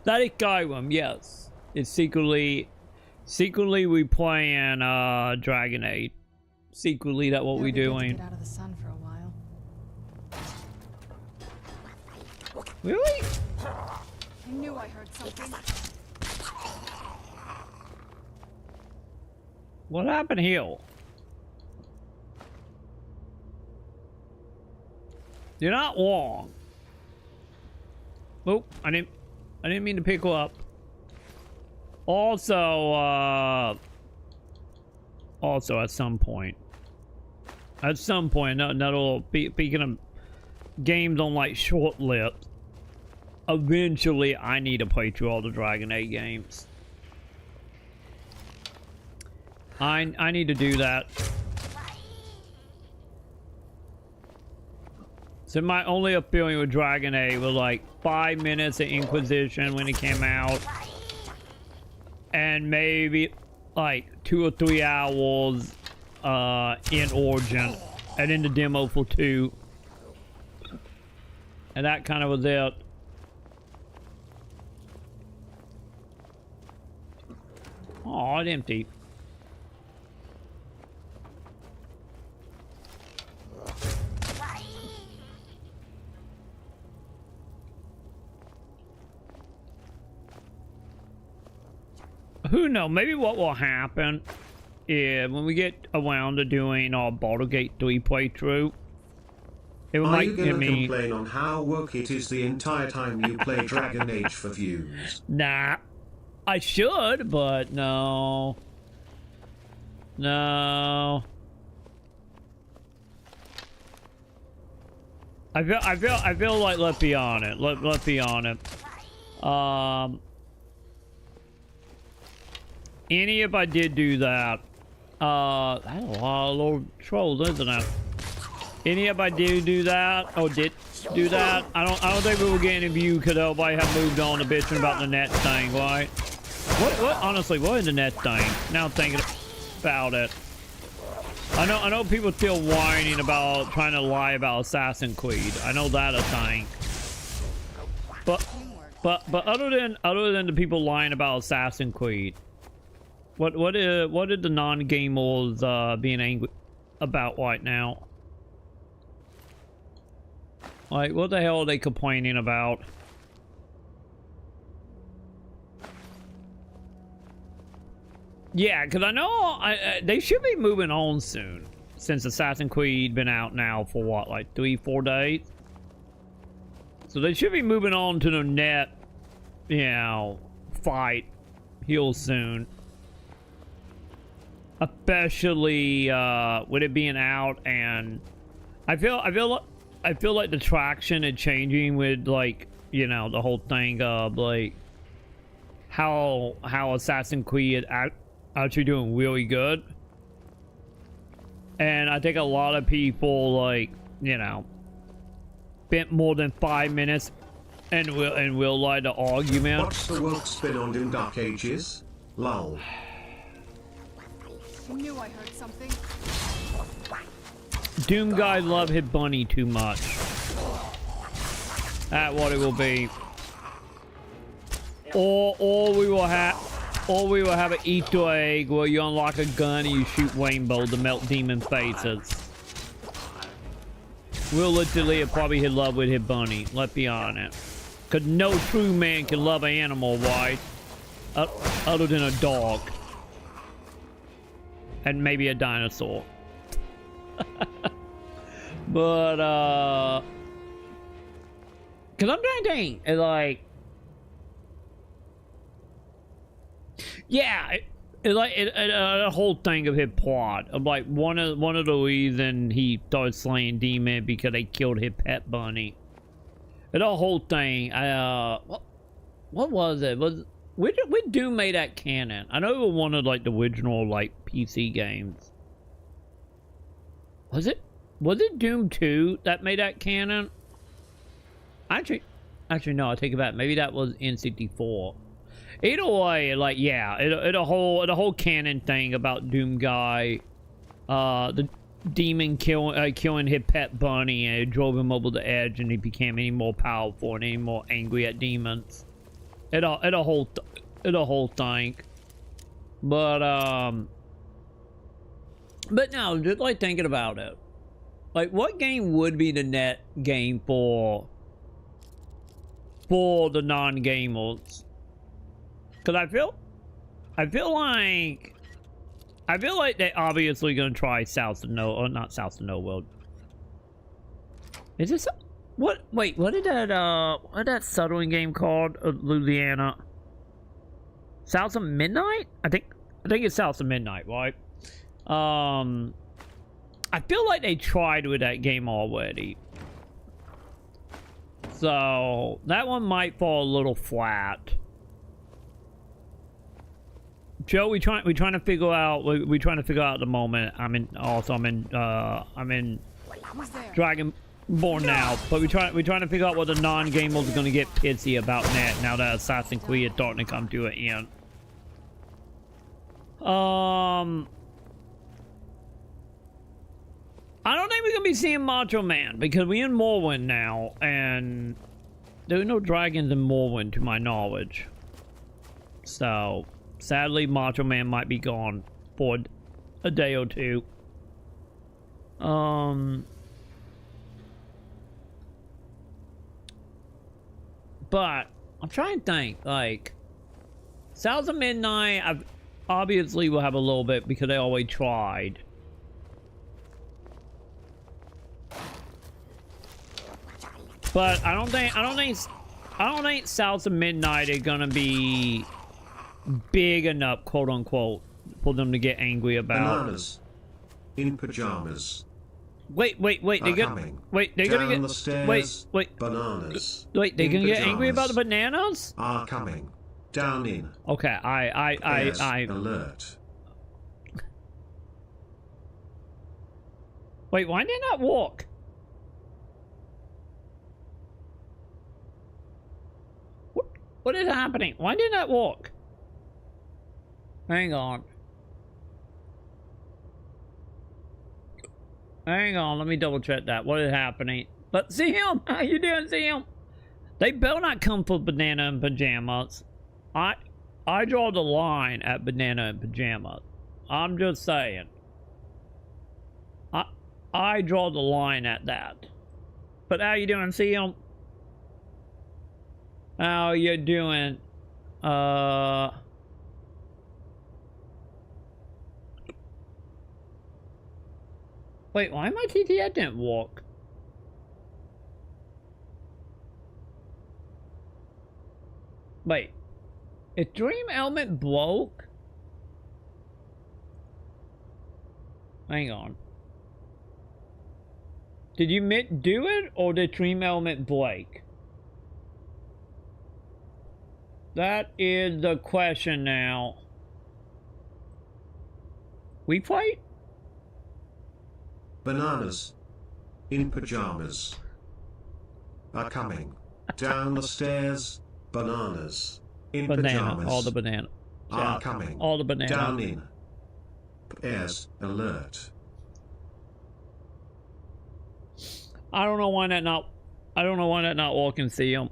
A: That is Skyrim, yes. It's secretly we playing Dragon Age. secretly that what
C: It'll
A: we
C: be good to
A: doing.
C: Get out of the sun for a while.
A: Really?
C: I knew I heard something.
A: What happened here? You're not wrong. Oh, I didn't mean to pick her up. Also, at some point, another, speaking of games on like short lived, eventually I need to play through all the Dragon Age games. I need to do that. So my only feeling with Dragon Age was like 5 minutes of Inquisition when it came out. And maybe like 2 or 3 hours in Origin. And in the demo for 2. And that kind of was it. Oh, it's empty. Who knows? Maybe what will happen is when we get around to doing our Baldur's Gate 3 playthrough, it
B: Are
A: might
B: you
A: give
B: gonna
A: me.
B: complain on how work it is the entire time you play Dragon Age for views?
A: Nah, I should, but no. No. I feel like let's be honest. Let's be honest. Any if I did do that, that's a lot of little trolls, isn't it? Any if I do that, or did do that, I don't think we will get any view because everybody have moved on to bitching about the net thing, right? What honestly, what is the net thing? Now I'm thinking about it. I know people still whining about trying to lie about Assassin's Creed. I know that a thing. But other than the people lying about Assassin's Creed, what did the non-gamers being angry about right now? Like, what the hell are they complaining about? Yeah, because I know they should be moving on soon. Since Assassin's Creed been out now for what, like 3-4 days? So they should be moving on to the net, you know, fight heal soon. Especially with it being out, and I feel like the traction is changing with, like, you know, the whole thing of like how Assassin's Creed actually doing really good. And I think a lot of people, like, you know, spent more than 5 minutes and will like the argument.
B: What's the work spin on Doom Dark Ages? Lol.
C: I knew I heard something.
A: Doom guys love his bunny too much. That's what it will be. Or we will have an Easter egg where you unlock a gun and you shoot rainbow to melt demon faces. We'll literally probably hit love with his bunny. Let's be honest. Cause no true man can love an animal, right? Other than a dog. And maybe a dinosaur. But cause I'm trying to think, it's like, yeah, it's like a whole thing of his plot of like one of the reasons he started slaying demon because they killed his pet bunny. And the whole thing, what was it? Which Doom made that canon? I know it was one of like the original like PC games. Was it Doom 2 that made that canon? Actually no, I take it back. Maybe that was N64. Either way, like, yeah, it a whole canon thing about Doom guy, the demon killing his pet bunny, and it drove him over the edge, and he became any more powerful and any more angry at demons. It a whole thing. But But no, just like thinking about it. Like, what game would be the net game for the non-gamers? Because I feel like they're obviously gonna try South of No, or not South of No World. Is this what? Wait, what is that settling game called? Louisiana. South of Midnight? I think it's South of Midnight, right? I feel like they tried with that game already. So that one might fall a little flat. Joe, we trying to figure out at the moment. I'm in Dragonborn now, but we trying to figure out what the non-gamers are gonna get pissy about net now that Assassin's Creed is starting to come to an end. I don't think we're gonna be seeing Macho Man because we're in Morrowind now, and there are no dragons in Morrowind to my knowledge. So sadly, Macho Man might be gone for a day or two. But I'm trying to think, like, South of Midnight, obviously we'll have a little bit because they always tried. But I don't think South of Midnight are gonna be big enough, quote unquote, for them to get angry about.
B: Bananas in pajamas.
A: Wait, they're gonna get
B: bananas.
A: Wait, they're gonna get angry about the bananas?
B: Are coming down in.
A: Okay, I
B: alert.
A: Wait, why didn't that walk? What is happening? Why didn't that walk? Hang on. Hang on, let me double check that. What is happening? But see him? How you doing, see him? They better not come for banana and pajamas. I draw the line at banana and pajamas. I'm just saying. I draw the line at that. But how you doing, see him? How you doing? Wait, why my TTS didn't walk? Wait. Is Dream Element broke? Hang on. Did you do it, or did Dream Element break? That is the question now. We fight?
B: Bananas in pajamas are coming down the stairs. Bananas in pajamas.
A: All the banana.
B: Are coming.
A: All the banana.
B: Down in. Pairs alert.
A: I don't know why that not walking, see him.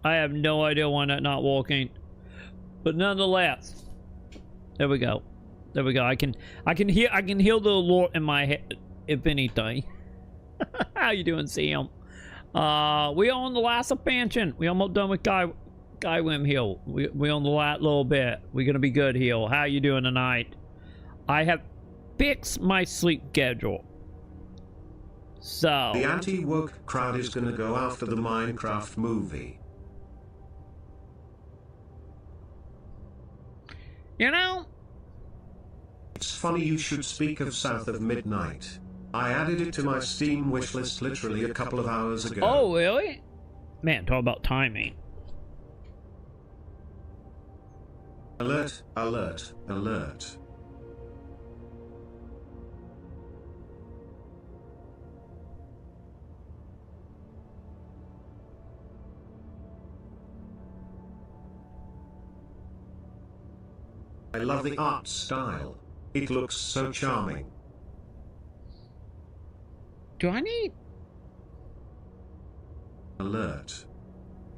A: I have no idea why that not walking. But nonetheless. There we go. There we go. I can hear the Lord in my head, if anything. How you doing, CM? We on the last expansion. We almost done with Skyrim Hill. We on the last little bit. We're gonna be good, Hill. How you doing tonight? I have fixed my sleep schedule. So
B: the anti-woke crowd is gonna go after the Minecraft movie.
A: You know,
B: it's funny you should speak of South of Midnight. I added it to my Steam wishlist literally a couple of hours ago.
A: Oh, really? Man, talk about timing.
B: Alert, alert, alert. I love the art style. It looks so charming.
A: Do I need...
B: Alert.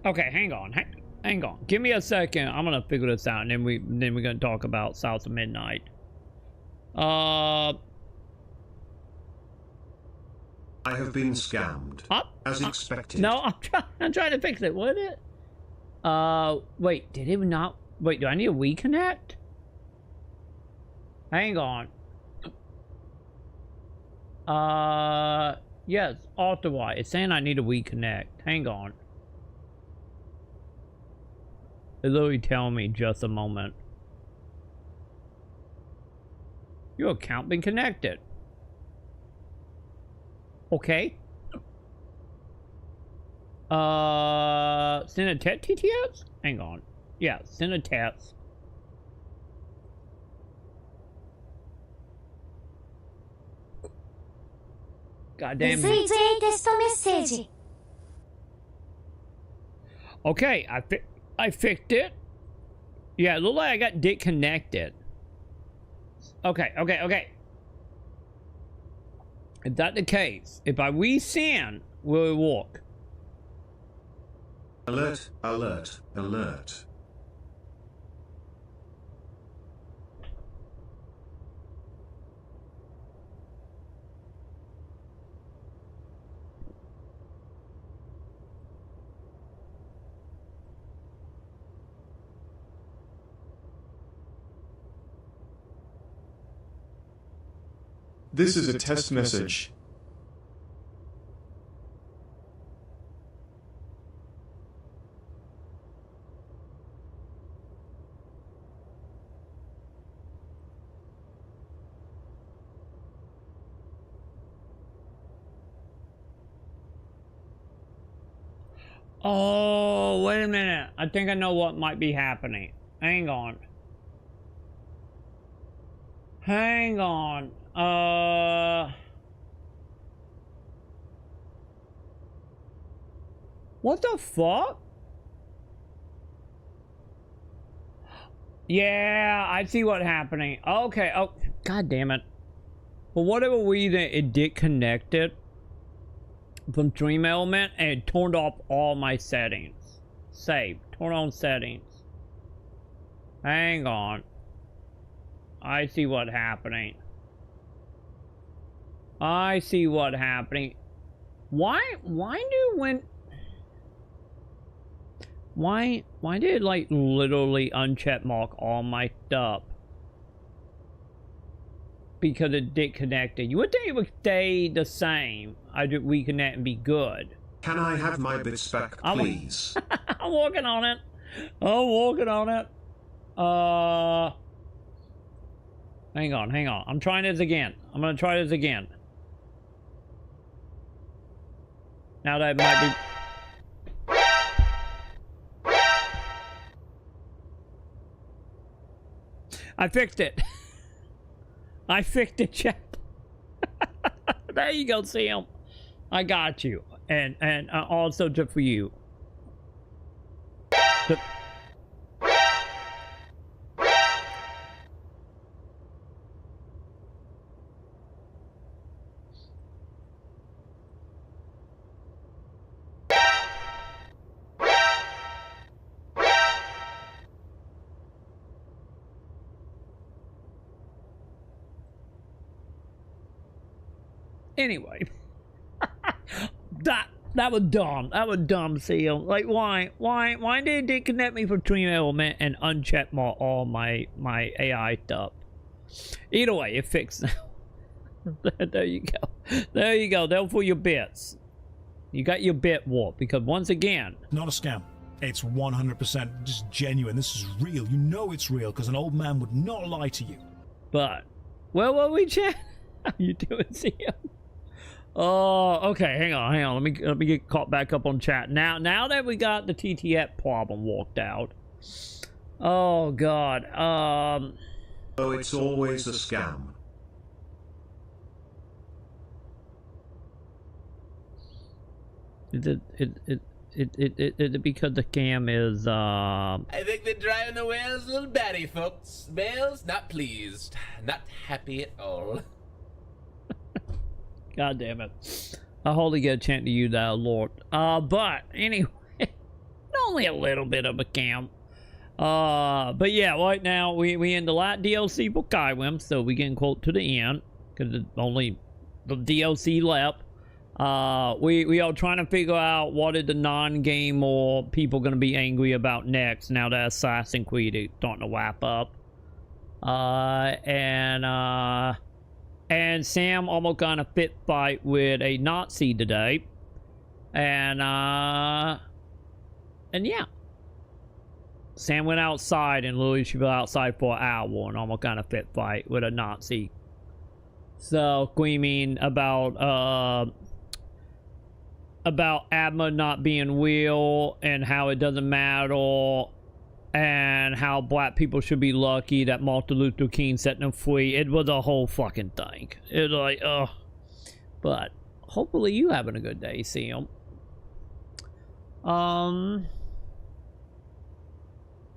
A: Okay, hang on. Hang on. Give me a second. I'm gonna figure this out, and then we're gonna talk about South of Midnight.
B: I have been scammed. As expected.
A: No, I'm trying to fix it. What is it? Wait, did it not? Wait, do I need to reconnect? Hang on. Yes, authorize. It's saying I need to reconnect. Hang on. It literally telling me just a moment. Your account been connected. Okay. Send a text TTS? Hang on. Yeah, send a text. God damn it. Okay, I fixed it. Yeah, it looked like I got disconnected. Okay. If that's the case, if I resend, will it work?
B: Alert, alert, alert.
O: This is a test message.
A: Oh, wait a minute. I think I know what might be happening. Hang on. Hang on. What the fuck? Yeah, I see what's happening. Okay, oh, god damn it. For whatever reason, it disconnected from Dream Element and it turned off all my settings. Save. Turn on settings. Hang on. I see what's happening. I see what's happening. Why did it like literally uncheck mark all my stuff? Because it disconnected. You would think it would stay the same. I'd reconnect and be good.
B: Can I have my bits back, please?
A: I'm working on it. Hang on. I'm trying this again. I'm gonna try this again. Now that might be... I fixed it. I fixed it, chat. There you go, Sam. I got you. And also just for you. Anyway, that was dumb. That was dumb, Seal. Like, why did it disconnect me from Dream Element and uncheck all my AI stuff? Either way, it fixed now. There you go. There you go. They'll for your bits. You got your bit warp because once again,
Q: not a scam. It's 100% just genuine. This is real. You know it's real because an old man would not lie to you.
A: But, well, what we chat? How you doing, Seal? Oh, okay. Hang on. Let me get caught back up on chat. Now that we got the TTF problem worked out. Oh God.
B: Oh, it's always a scam.
A: Is it because the scam is
R: I think they're driving the whales a little batty, folks. Whales not pleased, not happy at all.
A: God damn it. I hardly get a chance to use that, Lord. But anyway, only a little bit of a scam. But yeah, right now we in the light DLC for Skyrim, so we getting close to the end because it's only the DLC left. We are trying to figure out what is the non-game or people gonna be angry about next now that Assassin's Creed is starting to wrap up. And Sam almost got in a fit fight with a Nazi today. And yeah. Sam went outside and literally she was outside for an hour and almost got in a fit fight with a Nazi. So, screaming about Adma not being real and how it doesn't matter and how black people should be lucky that Martin Luther King set them free. It was a whole fucking thing. It was like, ugh. But hopefully you having a good day, Sam.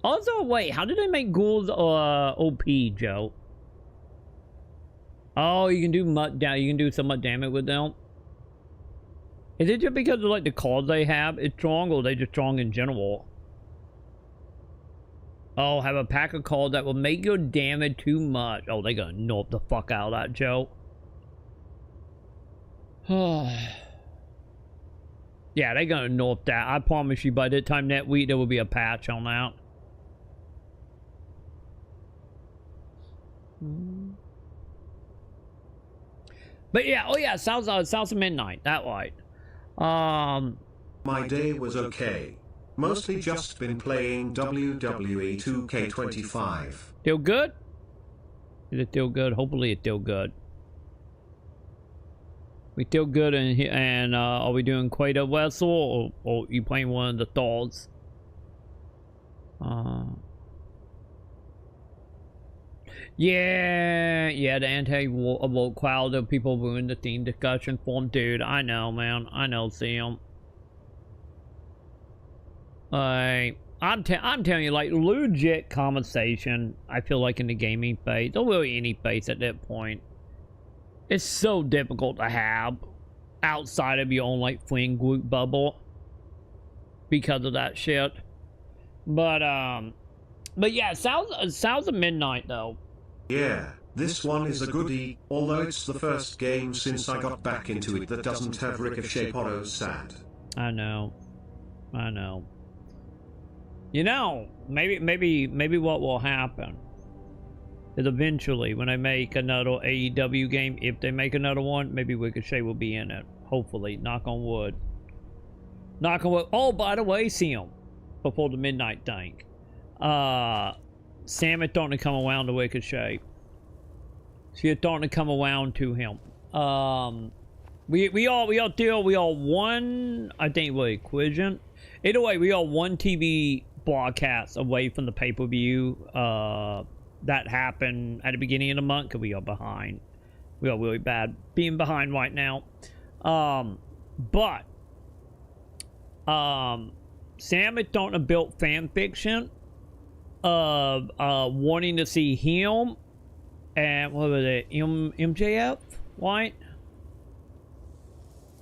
A: Also, wait, how did they make ghouls OP, Joe? Oh, you can do you can do so much damage with them. Is it just because of like the cards they have is strong, or are they just strong in general? Oh, have a pack of cards that will make your damage too much. Oh, they gonna nerf the fuck out of that, Joe. Yeah, they gonna nerf that. I promise you, by the time that week there will be a patch on that. But yeah, oh yeah, sounds of midnight. That right.
B: My day was okay. Mostly just been playing WWE 2K25.
A: Still good? Is it still good? Hopefully it's still good. We still good and are we doing quite a wrestle or you playing one of the Thors? Yeah, the anti-woke crowd of people ruined the theme discussion form. Dude, I know, man. I know, Sam. I'm telling you, like, legit conversation, I feel like in the gaming phase, or really any phase at that point, it's so difficult to have outside of your own, like, friend group bubble because of that shit. But yeah, sounds of midnight, though.
B: Yeah, this one is a goodie, although it's the first game since I got back into it that doesn't have Ricochet Poro sad.
A: I know. You know, maybe what will happen is eventually when I make another AEW game, if they make another one, maybe Ricochet will be in it. Hopefully, knock on wood. Knock on wood. Oh, by the way, Sam, before the midnight thing, Sam is starting to come around to Ricochet. She is starting to come around to him. We all one, I think, really Quizant. Either way, we are one TV broadcast away from the pay-per-view that happened at the beginning of the month, because we are behind. We are really bad being behind right now. But Sam is starting to build fan fiction of wanting to see him and what was it, MJF, right?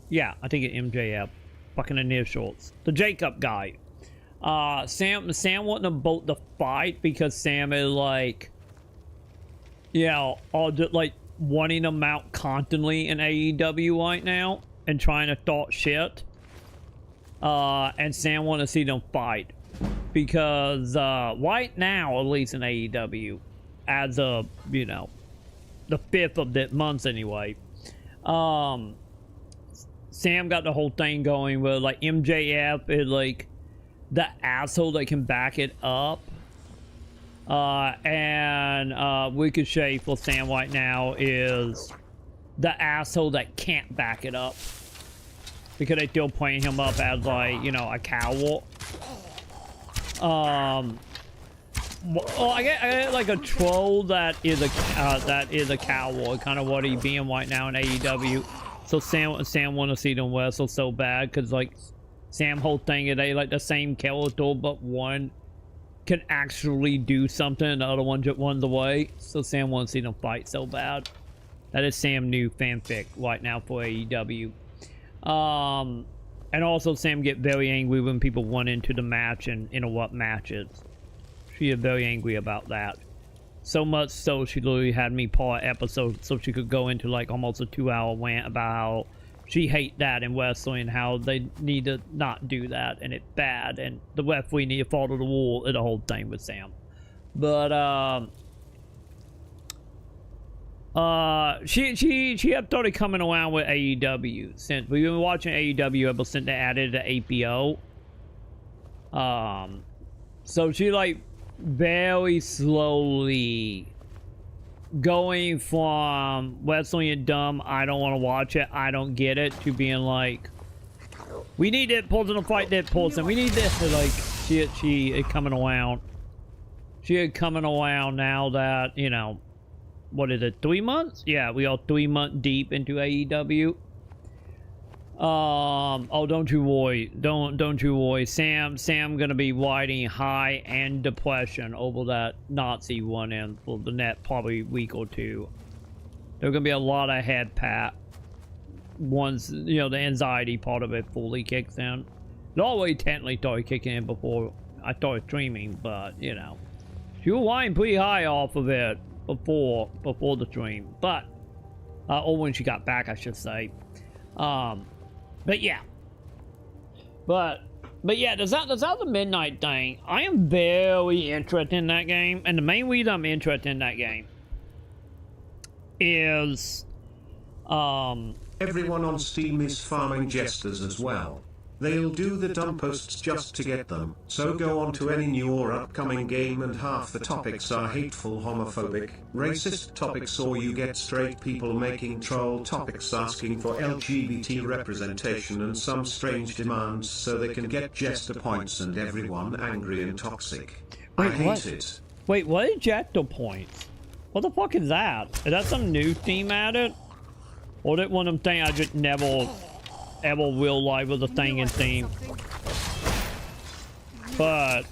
A: Yeah, I think it's MJF. Fucking initials. The Jacob guy. Sam wanting to bolt the fight because Sam is like, you know, all just like wanting them out constantly in AEW right now and trying to talk shit. And Sam want to see them fight because right now, at least in AEW, as of, you know, the 5th of the month anyway, Sam got the whole thing going where like MJF is like the asshole that can back it up, and Ricochet for Sam right now is the asshole that can't back it up because they still playing him up as like, you know, a coward. Well, I get like a troll that is a coward, kind of what he being right now in AEW. So Sam want to see them wrestle so bad because like Sam whole thing is they like the same character, but one can actually do something and the other one just runs away. So Sam wants to see them fight so bad. That is Sam new fanfic right now for AEW. And also Sam get very angry when people run into the match and interrupt matches. She is very angry about that. So much so she literally had me pause episode so she could go into like almost a 2-hour rant about how she hate that in wrestling, how they need to not do that, and it's bad, and the referee need to follow the rule and the whole thing with Sam. But she have started coming around with AEW since we've been watching AEW ever since they added the APO. So she like very slowly going from wrestling and dumb, I don't want to watch it, I don't get it, to being like, we need that person to fight that person, we need this. Like she is coming around. She is coming around now that, you know, what is it, 3 months? Yeah, we are 3 months deep into AEW. Oh, don't you worry. Don't you worry. Sam gonna be riding high and depression over that Nazi one in for the next probably week or two. There's gonna be a lot of head pat once, you know, the anxiety part of it fully kicks in. It already technically started kicking in before I started streaming, but, you know, she was riding pretty high off of it before the stream, but or when she got back, I should say. But yeah, but yeah, there's the midnight thing. I am very interested in that game, and the main reason I'm interested in that game is
B: everyone on Steam is farming jesters as well. They'll do the dumb posts just to get them, so go on to any new or upcoming game and half the topics are hateful, homophobic, racist topics, or you get straight people making troll topics asking for LGBT representation and some strange demands so they can get jester points and everyone angry and toxic. I hate it.
A: Wait, what is jester points? What the fuck is that? Is that some new theme added? Or that one of them things I just never real life was a thing in theme? But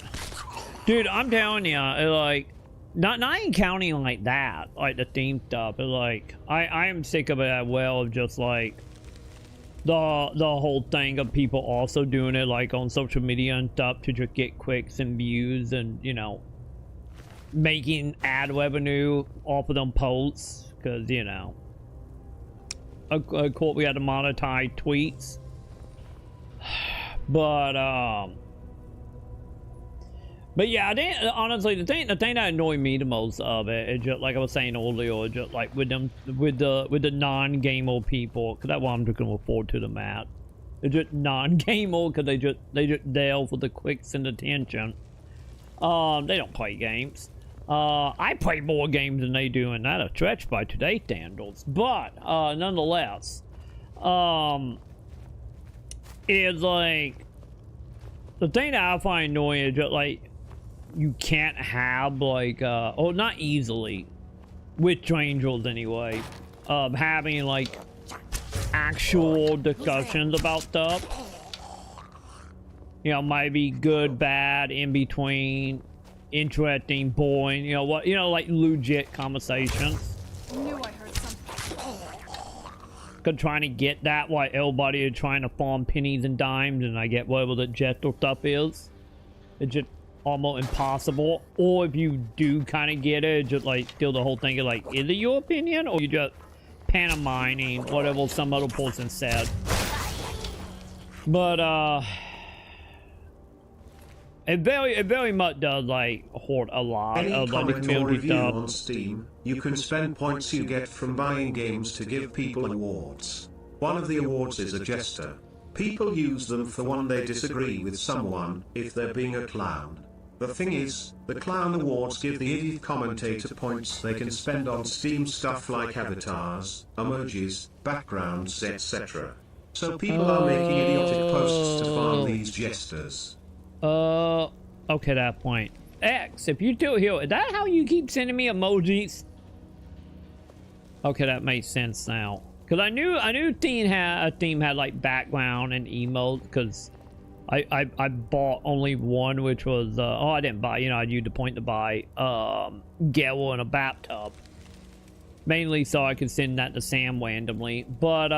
A: dude, I'm telling you, like, not even counting like that, like the theme stuff, it's like I am sick of it as well, of just like the whole thing of people also doing it like on social media and stuff to just get clicks and views and, you know, making ad revenue off of them posts, because, you know, of course we had to monetize tweets. But yeah, I think, honestly, the thing that annoyed me the most of it is just like I was saying earlier, just like with the non-gamer people, because that's what I'm looking forward to the mat. They're just non-gamer because they just there for the clicks and attention. They don't play games. I play more games than they do, and that a stretch by today's standards. But nonetheless, it's like the thing that I find annoying is just like you can't have like oh, not easily with strangers anyway, having like actual discussions about stuff. You know, might be good, bad, in between, interesting, boring, you know what, you know, like legit conversations.
L: Knew I heard something.
A: Cause trying to get that while everybody is trying to farm pennies and dimes, and I get whatever the jester stuff is, it's just almost impossible. Or if you do kind of get it, just like still the whole thing is like, is it your opinion, or you just pantomiming whatever some other person said? But it very much does like hurt a lot
B: Any
A: of like the
B: comment or
A: community
B: review
A: stuff.
B: on Steam, you can spend points you get from buying games to give people awards. One of the awards is a jester. People use them for when they disagree with someone, if they're being a clown. The thing is, the clown awards give the idiot commentator points they can spend on Steam stuff like avatars, emojis, backgrounds, etc. So people are making idiotic posts to farm these jesters.
A: Okay, that point. X, if you do here, is that how you keep sending me emojis? Okay, that makes sense now. Cause I knew theme had like background and emote, cause I bought only one, which was oh, I didn't buy, you know, I used the point to buy Gale in a bathtub. Mainly so I could send that to Sam randomly. But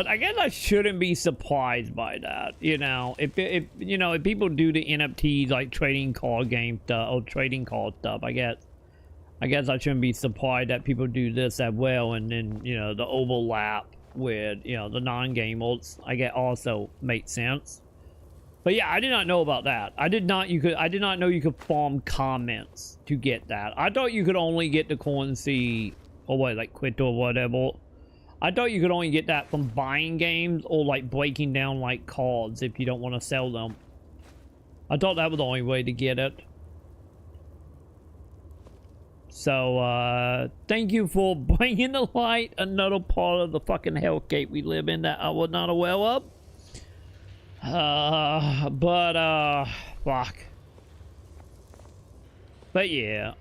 A: I guess I shouldn't be surprised by that, you know. If you know, if people do the NFTs like trading card game stuff or trading card stuff, I guess I guess I shouldn't be surprised that people do this as well, and then, you know, the overlap with, you know, the non-gamers, I get also makes sense. But yeah, I did not know about that. I did not know you could farm comments to get that. I thought you could only get the currency, or what, like crypto or whatever. I thought you could only get that from buying games or like breaking down like cards if you don't want to sell them. I thought that was the only way to get it. So, thank you for bringing to light another part of the fucking hellscape we live in that I was not aware of. Fuck. But yeah.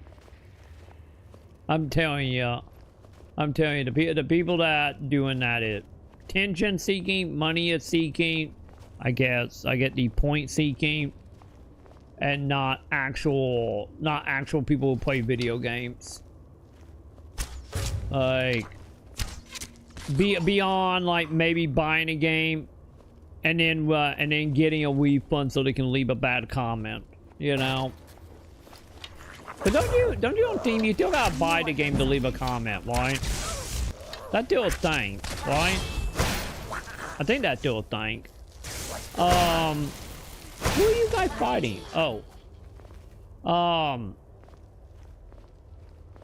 A: I'm telling you, the people that doing that is attention seeking, money is seeking, I guess. I get the point seeking. And not actual people who play video games. Like, beyond like maybe buying a game, and then getting a refund so they can leave a bad comment, you know. But don't you on Steam, you still gotta buy the game to leave a comment, right? That's still a thing, right? I think that's still a thing. Who are you guys fighting? Oh.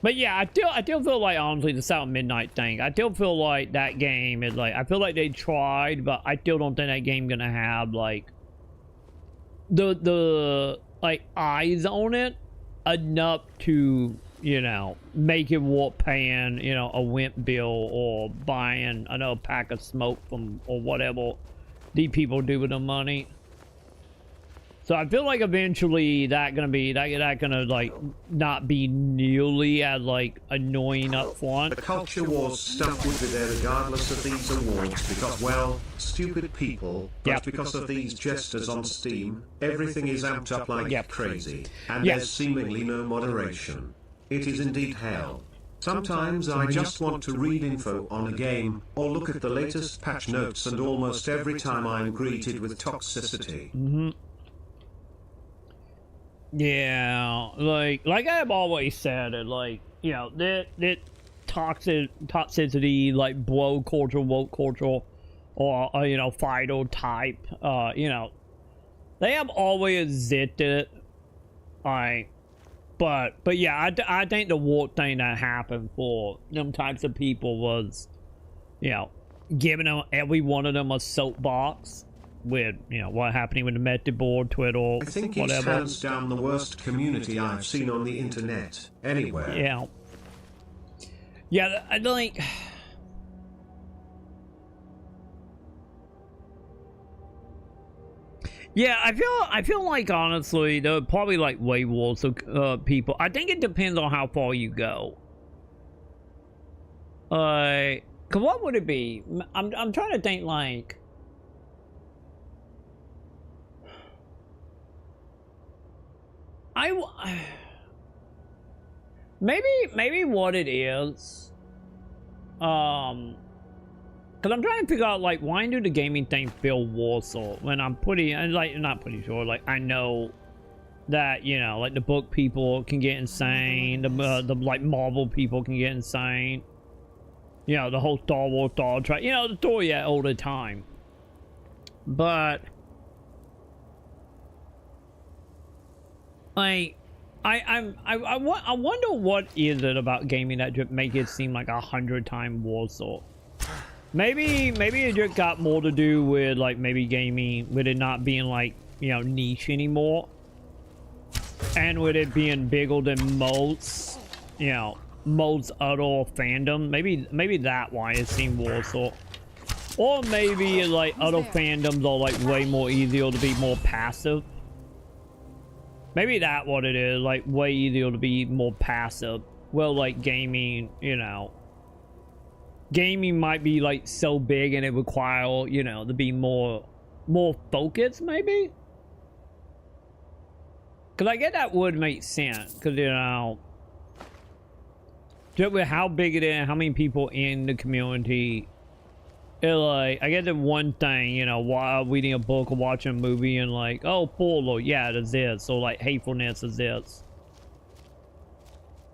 A: But yeah, I still feel like, honestly, the South Midnight thing, I still feel like that game is like, I feel like they tried, but I still don't think that game gonna have like the like eyes on it enough to, you know, make it worth paying, you know, a wimp bill or buying another pack of smoke from, or whatever these people do with the money. So I feel like eventually that gonna like not be nearly as like annoying up front.
B: The culture wars stuff would be there regardless of these awards because, well, stupid people, but because of these jesters on Steam, everything is amped up like crazy, and there's seemingly no moderation. It is indeed hell. Sometimes I just want to read info on a game, or look at the latest patch notes, and almost every time I'm greeted with toxicity.
A: Mm-hmm. Yeah, like I've always said, it like, you know, that toxicity, like bro culture, woke culture, or you know, fighter type, you know, they have always existed, like, but yeah, I think the worst thing that happened for them types of people was, you know, giving them, every one of them a soapbox. With, you know, what happening with the method board, Twitter,
B: I think it's hands down the worst community I've seen on the internet, anywhere.
A: Yeah. Yeah, I like... Yeah, I feel like, honestly, there are probably, like, way worse people. I think it depends on how far you go. Cause what would it be? I'm trying to think, like... maybe what it is, cause I'm trying to figure out, like, why do the gaming thing feel worse, or when I'm not pretty sure, like, I know that, you know, like, the book people can get insane, the like, Marvel people can get insane, you know, the whole Star Wars, you know, the story all the time, but... Like, I wonder what is it about gaming that just make it seem like 100 times worse. Or maybe it just got more to do with, like, maybe gaming with it not being, like, you know, niche anymore, and with it being bigger than most, you know, most other fandom. Maybe that why it seemed worse. Or maybe like other fandoms are like way more easier to be more passive. Maybe that what it is, like way easier to be more passive. Well, like gaming, you know, gaming might be like so big and it require, you know, to be more focused, maybe. Cause I get that would make sense, cause you know, just with how big it is, how many people in the community. It like, I get the one thing, you know, while reading a book or watching a movie and like, oh, Polo, yeah, it is this. So like, hatefulness is this.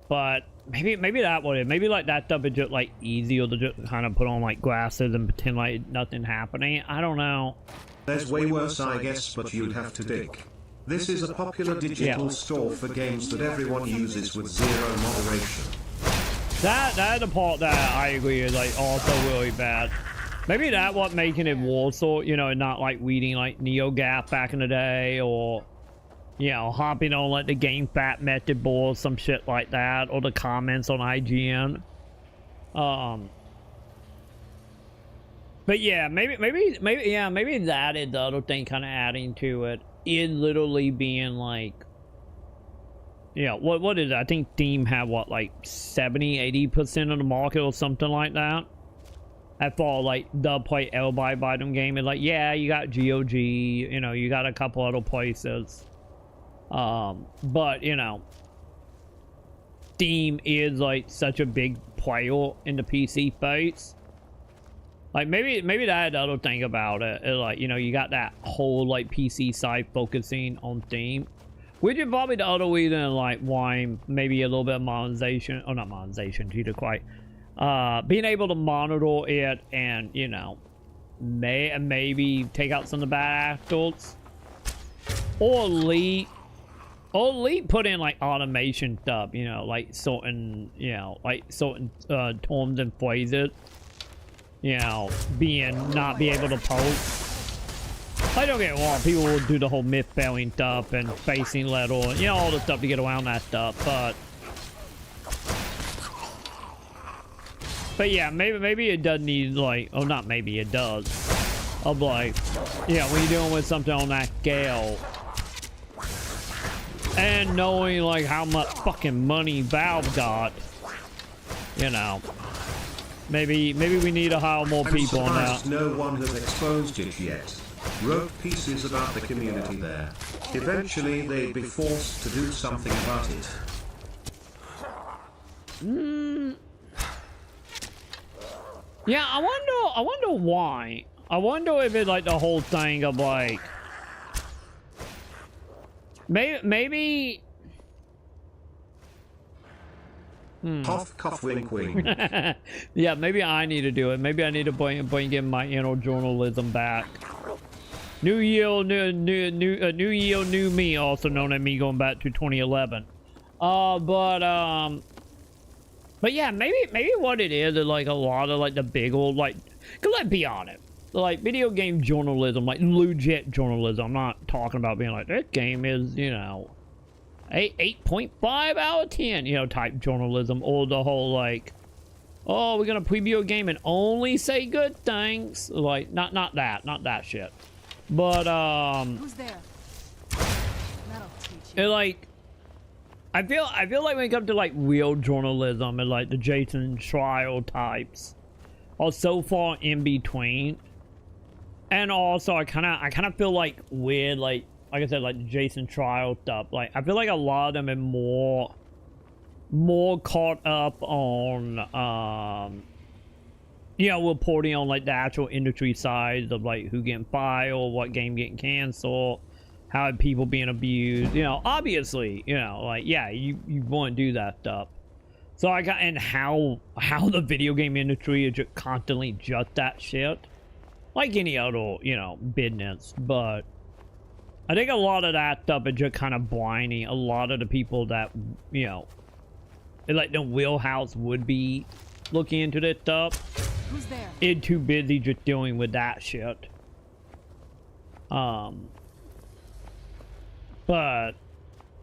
A: But maybe that would, maybe like that stuff is just like easier to just kind of put on like glasses and pretend like nothing happening. I don't know.
B: There's way worse, I guess, but you'd have to dig. This is a popular digital store for games that everyone uses with zero moderation.
A: That's the part that I agree is like also really bad. Maybe that what making it Warsaw, you know, not like reading like NeoGAF back in the day, or you know, hopping on like the GameFAQ method board, some shit like that, or the comments on IGN. But yeah, maybe that is the other thing kind of adding to it. It literally being like, yeah, what is it? I think Steam had what, like 70-80% of the market or something like that. At all, like the play everybody buy them game is like, yeah, you got GOG, you know, you got a couple other places. But you know, Steam is like such a big player in the PC space. Like maybe that other thing about it is like, you know, you got that whole like PC side focusing on Steam, which is probably the other reason like why maybe a little bit of monetization, or not monetization, either quite, being able to monitor it and, you know, maybe take out some of the bad actors, or elite put in like automation stuff, you know, like certain, you know, like certain terms and phrases, you know, not be able to post. I don't get me wrong, people will do the whole myth spelling stuff and facing letter, you know, all the stuff to get around that stuff, but yeah, maybe it does need like, oh, not maybe, it does. Of like, yeah, when you're dealing with something on that scale, and knowing like how much fucking money Valve got, you know, maybe we need to hire more people on that.
B: No one has exposed it yet. Wrote pieces about the community there. Eventually they'd be forced to do something about it.
A: Yeah, I wonder why. I wonder if it's like the whole thing of like, maybe.
B: Cough, cough, wink, wink.
A: Yeah, maybe I need to do it. Maybe I need to bring in my inner journalism back. New year, new me, also known as me going back to 2011. But yeah, maybe what it is like a lot of like the big old like, cause let's be honest, like video game journalism, like legit journalism. I'm not talking about being like, this game is, you know, 8.5 out of 10, you know, type journalism, or the whole like, oh, we're gonna preview a game and only say good things, like not that shit. But
C: who's there? That'll teach
A: you. It like, I feel like when it comes to like real journalism and like the Jason Schreier types are so far in between. And also I kind of feel like weird, like I said, like the Jason Schreier stuff, like I feel like a lot of them are more caught up on you know, reporting on like the actual industry sides of like who getting fired, what game getting canceled, how people being abused, you know, obviously, you know, like, yeah, you want to do that stuff. So I got, and how the video game industry is just constantly just that shit, like any other, you know, business. But I think a lot of that stuff is just kind of blinding a lot of the people that, you know, like the wheelhouse would be looking into this stuff.
C: Who's there?
A: It's too busy just dealing with that shit. But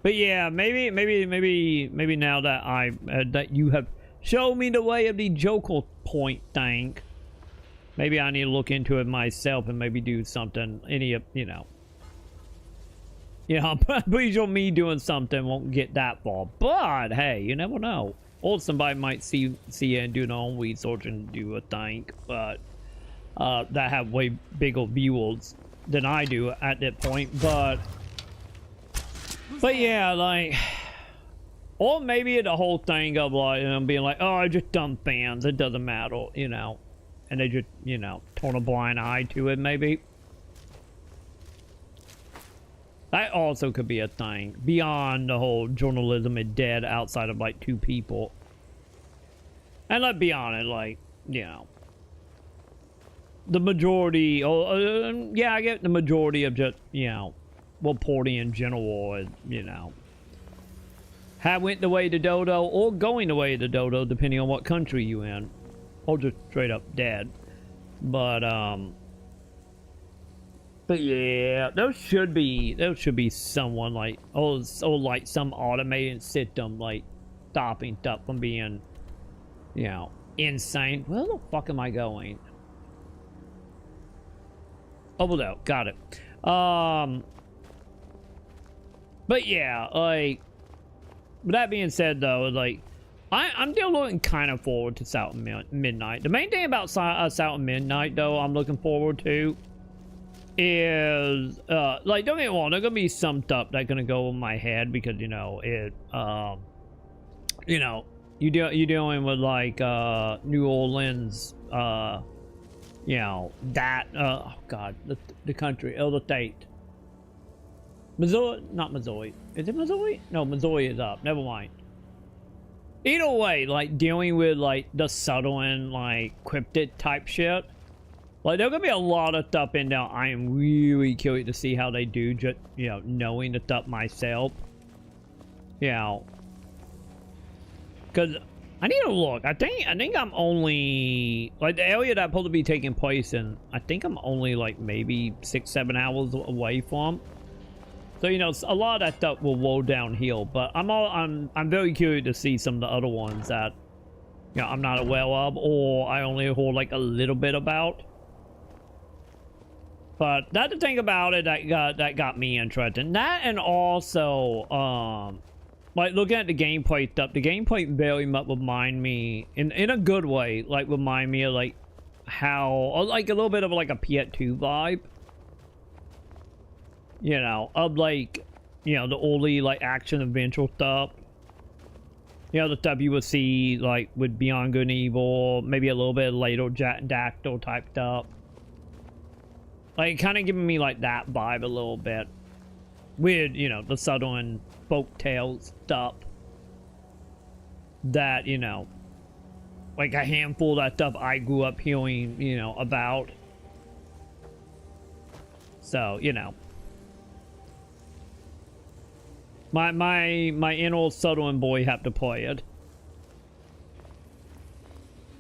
A: yeah, maybe now that that you have shown me the way of the Joker point thing, maybe I need to look into it myself and maybe do something. You know, I'm pretty sure me doing something won't get that far. But hey, you never know. Or somebody might see it and do their own research and do a thing, but that have way bigger viewers than I do at that point. But yeah, like, or maybe the whole thing of like being like, oh, just dumb fans, it doesn't matter, you know, and they just, you know, turn a blind eye to it, maybe. That also could be a thing. Beyond the whole journalism is dead outside of like 2 people. And let's be honest, like, you know. The majority, yeah, I get the majority of just, you know, reporting in general is, you know, have went the way to Dodo or going the way to Dodo, depending on what country you in. Or just straight up dead. But yeah, there should be someone like, like some automated system like stopping stuff from being, you know, insane. Where the fuck am I going? Oh, no, got it. But yeah, like, with that being said though, like, I'm still looking kind of forward to South Midnight. The main thing about South Midnight though, I'm looking forward to is, like, don't get me wrong, there's gonna be some stuff that's gonna go in my head because, you know, it, you know, you're dealing with, like, New Orleans, you know, that, oh god, the country, the state. Missouri, not Missouri. Is it Missouri? No, Missouri is up, never mind. Either way, like, dealing with, like, the Southern, like, cryptid type shit. Like, there's gonna be a lot of stuff in there. I am really curious to see how they do, just, you know, knowing the stuff myself. You know. Because I need to look. I think I'm only, like, the area that I'm supposed to be taking place in, I think I'm only, like, maybe 6-7 hours away from. So, you know, a lot of that stuff will roll downhill. But I'm very curious to see some of the other ones that, you know, I'm not aware of, or I only heard, like, a little bit about. But that's the thing about it that got me interested. That, and also, like, looking at the gameplay stuff, the gameplay very much remind me, in a good way, like, remind me of, like, how, like, a little bit of, like, a PS2 vibe. You know, of, like, you know, the early, like, action-adventure stuff. You know, the stuff you would see, like, with Beyond Good and Evil, maybe a little bit later Dactyl type stuff. Like, kind of giving me, like, that vibe a little bit. With, you know, the Southern folktale stuff. That, you know, like a handful of that stuff I grew up hearing, you know, about. So, you know. My inner Southern boy have to play it.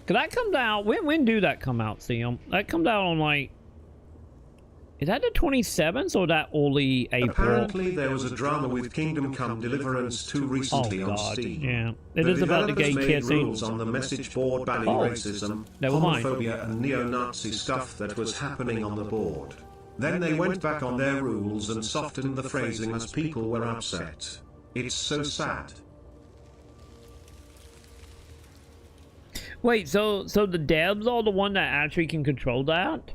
A: Cause that comes out, when do that come out, Sam? That comes out on, like, is that the 27th or that early April?
B: Apparently there was a drama with Kingdom Come Deliverance 2 recently on Steam.
A: Yeah, it is about the gay kissing.
B: Rules on the message board banning racism, homophobia and neo-Nazi stuff that was happening on the board. Then they went back on their rules and softened the phrasing as people were upset. It's so sad.
A: Wait, so the devs are the one that actually can control that?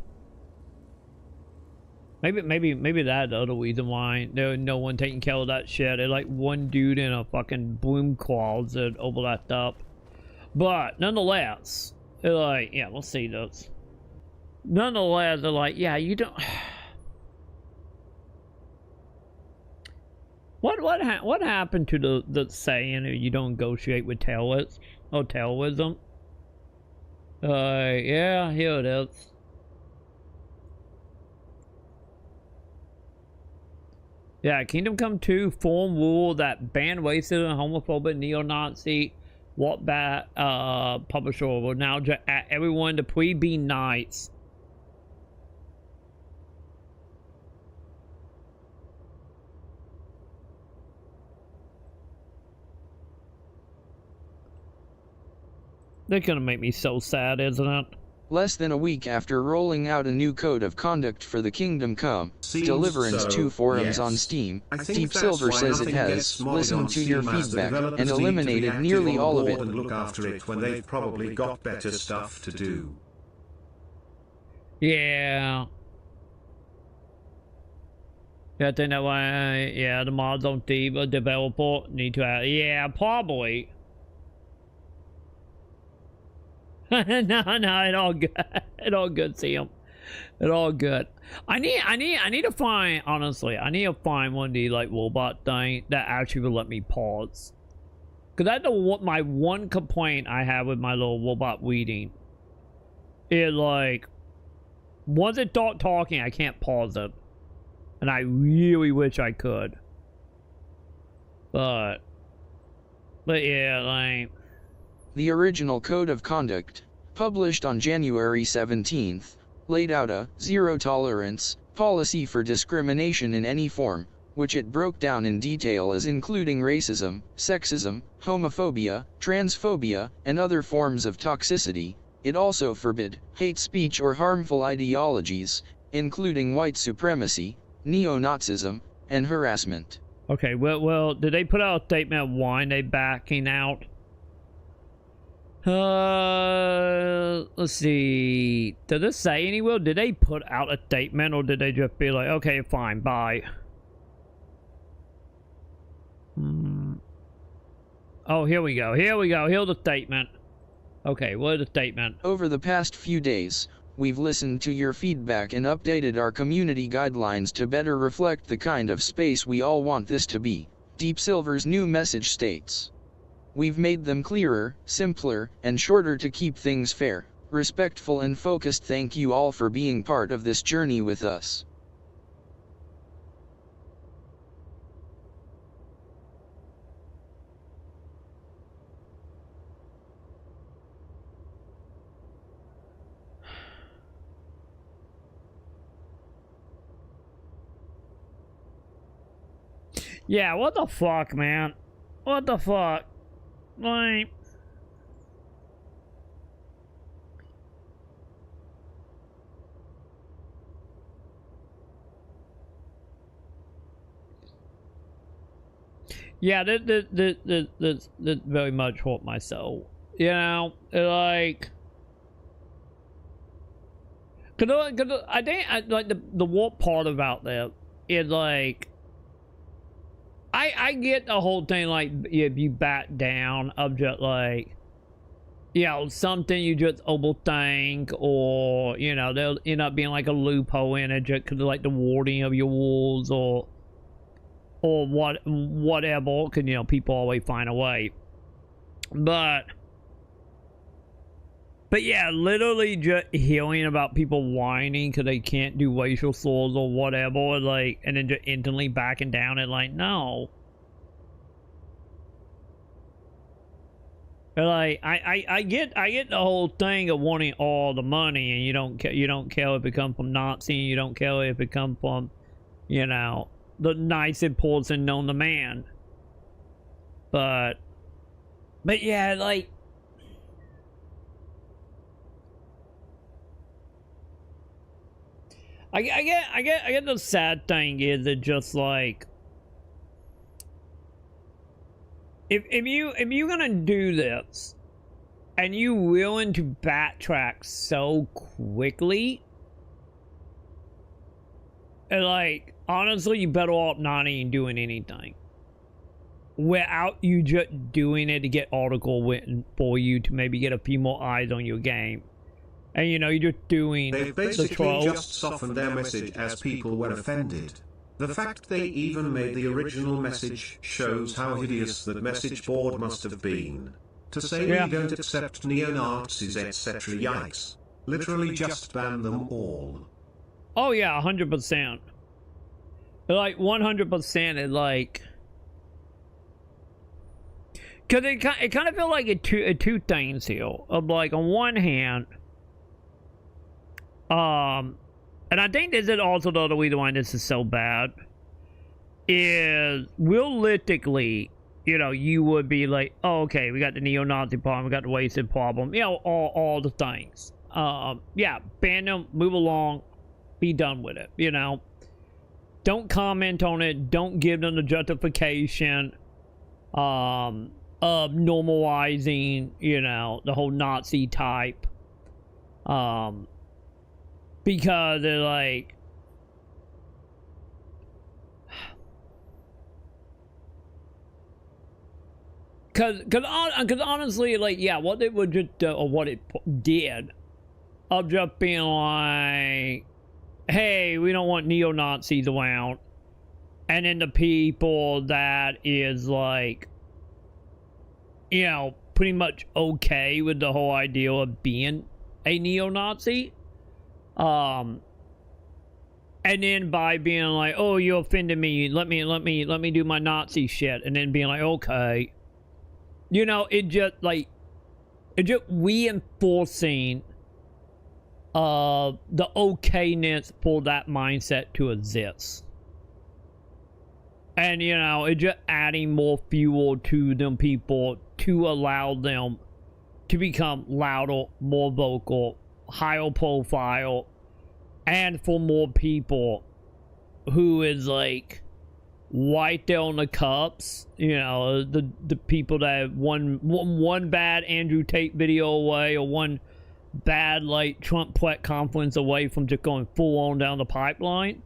A: Maybe that's the other reason why there's no one taking care of that shit. They're like one dude in a fucking broom closet over that stuff. But nonetheless, they're like, yeah, we'll see this. Nonetheless, they're like, yeah, you don't. What happened to the saying you don't negotiate with terrorists or terrorism? Yeah, here it is. Yeah, Kingdom Come 2 form rule that ban racism and homophobic neo-Nazi Wattbat publisher will now at everyone to please be nice. They're gonna make me so sad, isn't it?
S: Less than a week after rolling out a new code of conduct for the Kingdom Come Deliverance 2 forums on Steam, Deep Silver says it has listened to your feedback and eliminated nearly all of it.
B: And look after it when they've probably got better stuff to do.
A: Yeah. Yeah, I think that way. Yeah, the mods on Steam, a developer need to have. Yeah, probably. No, it all good. It all good, Sam. It's all good. I need to find, honestly, I need to find one of the like robot thing that actually will let me pause. Cause that's my one complaint I have with my little robot reading. Is like, once it starts talking, I can't pause it, and I really wish I could. But yeah, like.
S: The original Code of Conduct, published on January 17th, laid out a zero-tolerance policy for discrimination in any form, which it broke down in detail as including racism, sexism, homophobia, transphobia, and other forms of toxicity. It also forbid hate speech or harmful ideologies, including white supremacy, neo-Nazism, and harassment.
A: Okay, well, did they put out a statement of why they backing out? Let's see. Did this say anywhere? Did they put out a statement, or did they just be like, okay, fine, bye? Oh, here we go. Here's the statement. Okay, what is the statement?
S: Over the past few days, we've listened to your feedback and updated our community guidelines to better reflect the kind of space we all want this to be. Deep Silver's new message states. We've made them clearer, simpler, and shorter to keep things fair, respectful and focused. Thank you all for being part of this journey with us.
A: Yeah, what the fuck, man? What the fuck? Like... Yeah, this very much hurt my soul. You know, like... Cause I think, like, the worst part about that is, like... I get the whole thing, like, if you back down of just, like, you know, something you just overthink, or, you know, there'll end up being, like, a loophole in it just because of, like, the wording of your rules, or whatever, because, you know, people always find a way. But yeah, literally just hearing about people whining because they can't do racial slurs or whatever, like, and then just instantly backing down and like, no. But like, I get the whole thing of wanting all the money, and you don't care if it comes from Nazi, and you don't care if it comes from, you know, the nicest person known to man. But yeah, like. I get the sad thing is that just like if you're gonna do this and you willing to backtrack so quickly, and like honestly, you better off not even doing anything without you just doing it to get article written for you to maybe get a few more eyes on your game. And you know, you're just doing
B: They've basically just softened their message as people were offended. The fact they even made the original message shows how hideous that message board must have been. To say we don't accept neo-Nazis etc. yikes. Literally just ban them all.
A: Oh yeah, 100%. Like 100% is like... Cause it kind of feel like two things here. Of like, on one hand... and I think this is also the other reason why this is so bad, is realistically, you know, you would be like, oh, okay, we got the neo-Nazi problem, we got the racist problem, you know, all the things. Yeah, ban them, move along, be done with it, you know. Don't comment on it, don't give them the justification of normalizing, you know, the whole Nazi type. Because they're like, cause honestly, like, yeah, what they would just or what it did of just being like, hey, we don't want neo-Nazis around. And then the people that is like, you know, pretty much okay with the whole idea of being a neo-Nazi. And then by being like, oh, you offended me, let me do my Nazi shit, and then being like, okay. You know, it just reinforcing the okayness for that mindset to exist. And, you know, it just adding more fuel to them people to allow them to become louder, more vocal, higher profile, and for more people who is like right there on the cups, you know, the people that one bad Andrew Tate video away, or one bad like Trump press conference away from just going full on down the pipeline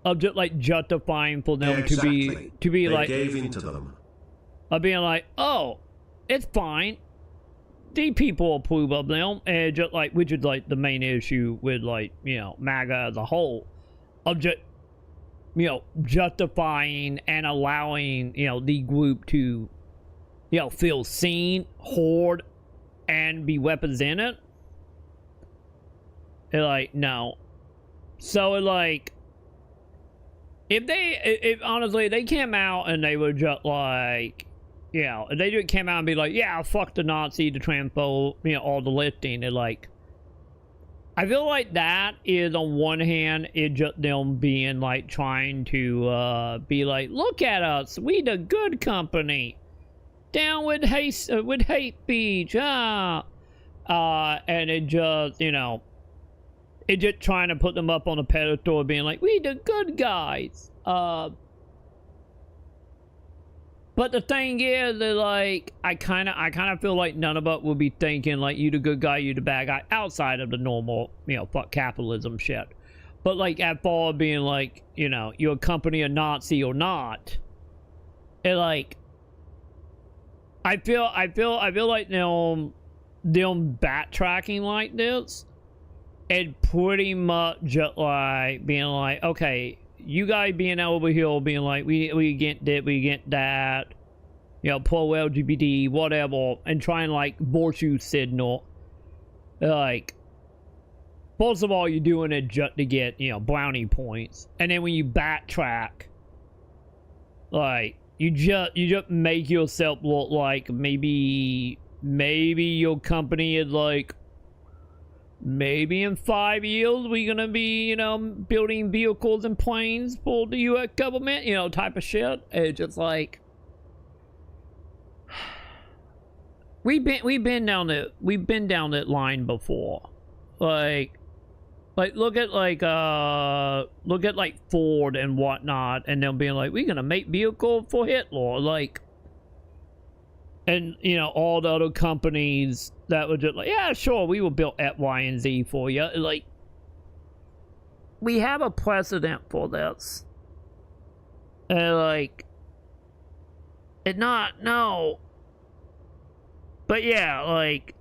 A: of just like justifying for them to be
B: they
A: like
B: gave in to them.
A: Of being like, oh, it's fine. The people approve of them, and just like, which is like the main issue with like, you know, MAGA as a whole, of just, you know, justifying and allowing, you know, the group to, you know, feel seen, heard, and be represented. They're like, no. So it like, if honestly they came out and they were just like, you know, if they just came out and be like, yeah, fuck the Nazi, the transphobe, you know, all the listing, they're like, I feel like that is on one hand, it just them being like trying to be like, look at us, we the good company, down with hate speech, and it just, you know, it just trying to put them up on a pedestal, being like, we the good guys. But the thing is, that like, I kind of feel like none of us will be thinking like, you the good guy, you the bad guy, outside of the normal, you know, fuck capitalism shit. But like, at far being like, you know, you're a company a Nazi or not, it like, I feel like them backtracking like this, it pretty much just like being like, okay, you guys being over here being like, we get that, we get that, you know, pro LGBT, whatever, and trying like virtue signal. Like, first of all, you're doing it just to get, you know, brownie points, and then when you backtrack, like, you just make yourself look like maybe your company is like, maybe in 5 years we're gonna be, you know, building vehicles and planes for the U.S. government, you know, type of shit. It's just like, we've been down that line before. Like look at like Ford and whatnot, and them being like, we're gonna make vehicle for Hitler, like, and you know, all the other companies that were just like, yeah, sure, we will build X, Y, and Z for you. Like, we have a precedent for this. And like, it not, no. But yeah, like,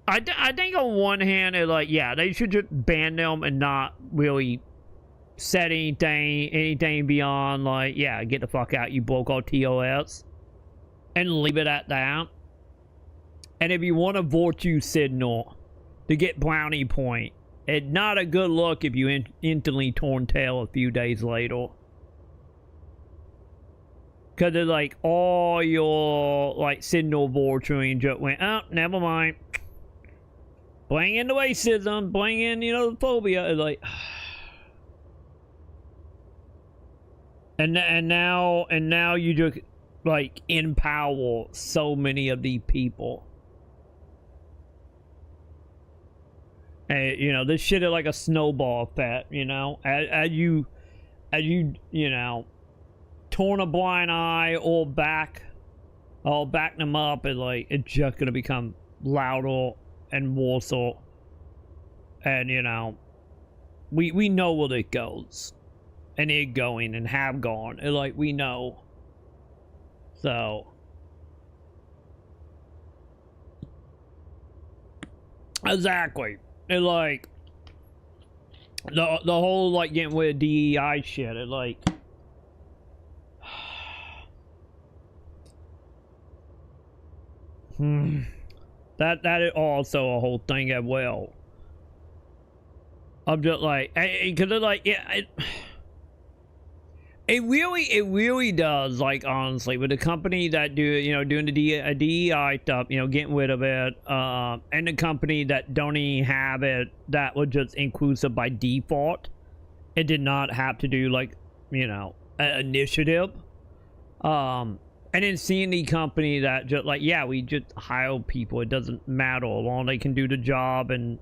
A: I think on one hand, it's like, yeah, they should just ban them and not really set anything beyond like, yeah, get the fuck out, you broke our TOS. And leave it at that. And if you want a virtue signal to get brownie point, it's not a good look if you instantly torn tail a few days later. Because it's like all your like signal virtuing just went, oh, never mind. Bring in the racism, bring in, you know, the phobia. It's like, and now you just like empower so many of these people. And you know, this shit is like a snowball effect, you know, as you know, torn a blind eye or back them up, and like, it's just gonna become louder and more so. And you know, we know where it goes, and it going and have gone, and like, we know. So Exactly. And like the whole like getting with DEI shit. It like that is also a whole thing as well. I'm just like, because it's like, yeah, it really does, like, honestly, with the company that doing the DEI stuff, getting rid of it, and the company that don't even have it, that was just inclusive by default. It did not have to do, like, an initiative. And then seeing the company that just, like, yeah, we just hire people, it doesn't matter, as long as they can do the job and,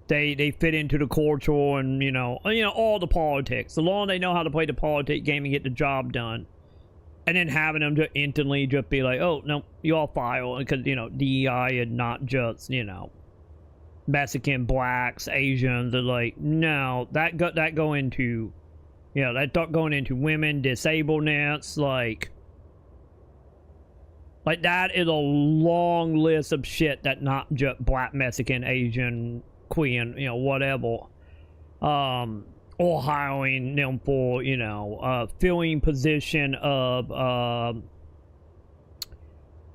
A: they fit into the culture and, all the politics. So long as they know how to play the politics game and get the job done. And then having them just instantly just be like, oh, no, you all file. Because, DEI is not just, Mexican, blacks, Asians. They're like, no, that go into, that start going into women, disableness, like that is a long list of shit that not just black, Mexican, Asian, queen, whatever, or hiring them for, filling position of, oh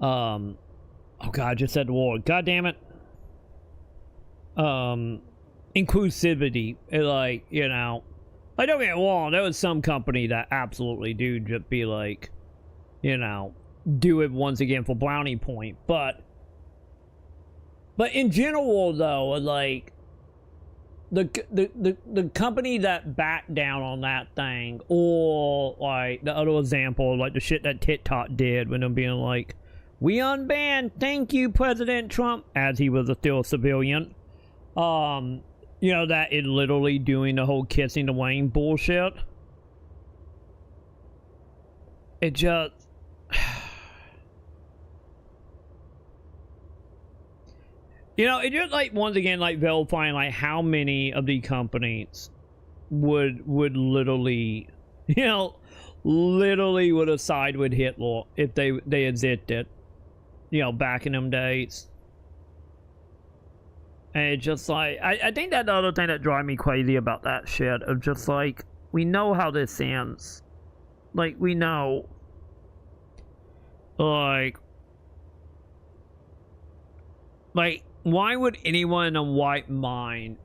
A: god, I just said the word, god damn it, inclusivity, like, like, don't get me wrong, there was some company that absolutely do just be like, do it once again for brownie point, but in general, though, like, the company that backed down on that thing, or, like, the other example, like, the shit that TikTok did when them being like, we unbanned, thank you, President Trump, as he was still a civilian. That is literally doing the whole kissing the Wayne bullshit. It just... it just, like, once again, like, verifying, like, how many of the companies would literally, literally would have sided with Hitler if they existed, back in them days. And it's just, like, I think that the other thing that drives me crazy about that shit of just, like, we know how this ends. Like, we know. Like, why would anyone in a white mind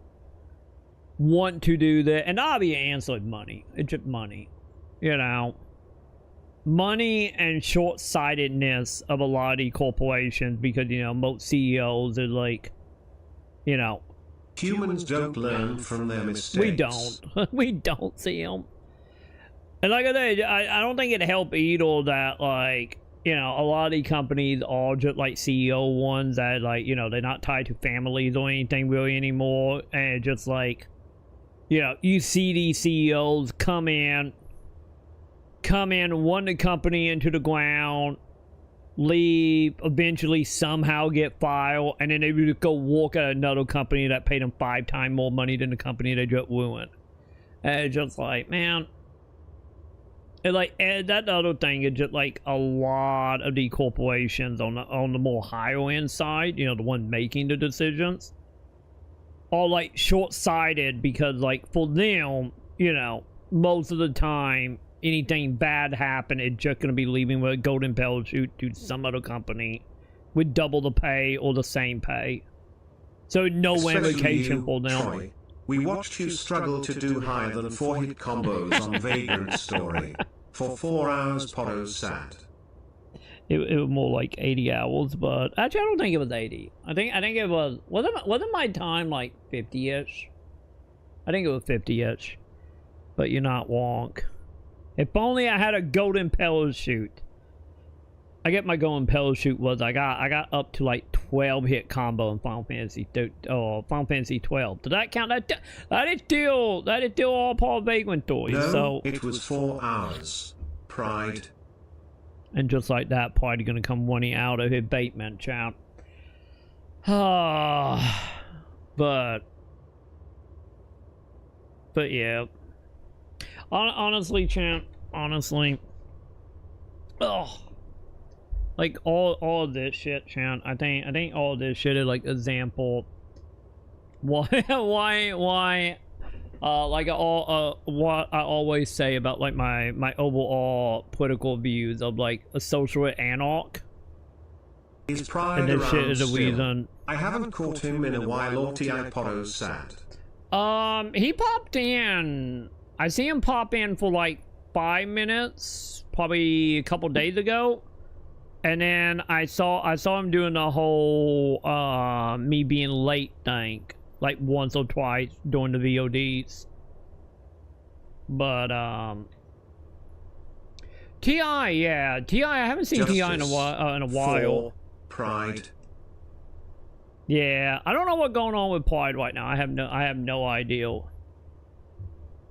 A: want to do that? And obviously answered money. It's just money. Money and short-sightedness of a lot of these corporations because, most CEOs are like,
B: humans don't learn from their mistakes.
A: We don't. We don't see them. And like I said, I don't think it'd help either that, like, a lot of these companies are just like CEO ones that, like, they're not tied to families or anything really anymore. And just like, you see these CEOs come in, run the company into the ground, leave, eventually somehow get fired, and then they would go work at another company that paid them 5 times more money than the company they just ruined. And it's just like, man. And like, and that other thing is just like a lot of the corporations on the more higher end side, the one making the decisions, are like short-sighted because, like, for them, most of the time anything bad happen, it's just gonna be leaving with a golden parachute to some other company with double the pay or the same pay. So no ramification for them.
B: Troy. We watched you struggle to do higher than 4-hit combos on Vagrant Story. For 4 hours, Potto sat.
A: It was more like 80 hours, but actually I don't think it was 80. I think it was... Wasn't my time like 50-ish? I think it was 50-ish. But you're not wrong. If only I had a golden parachute. I get my golden parachute was I got up to like 12 hit combo in Final Fantasy 12. Does that count? That is still all Paul Vagrant Story.
B: No,
A: so
B: it was 4 hours. Pride.
A: And just like that, Pride gonna come running out of his basement, champ. But yeah. Honestly, champ. Honestly. Oh. like all of this shit, Chan. I think all of this shit is like example. Why like what I always say about like my overall political views of like a social anarch.
B: His pride
A: and this
B: around
A: shit is the
B: still.
A: reason.
B: I haven't caught him in a while, or T.I. Potto's sad.
A: He popped in. I see him pop in for like 5 minutes, probably a couple days ago. And then I saw him doing the whole me being late thing, like once or twice during the VODs. But T.I., yeah, T.I. I haven't seen T.I. in a while.
B: Pride.
A: Yeah, I don't know what's going on with Pride right now. I have no idea.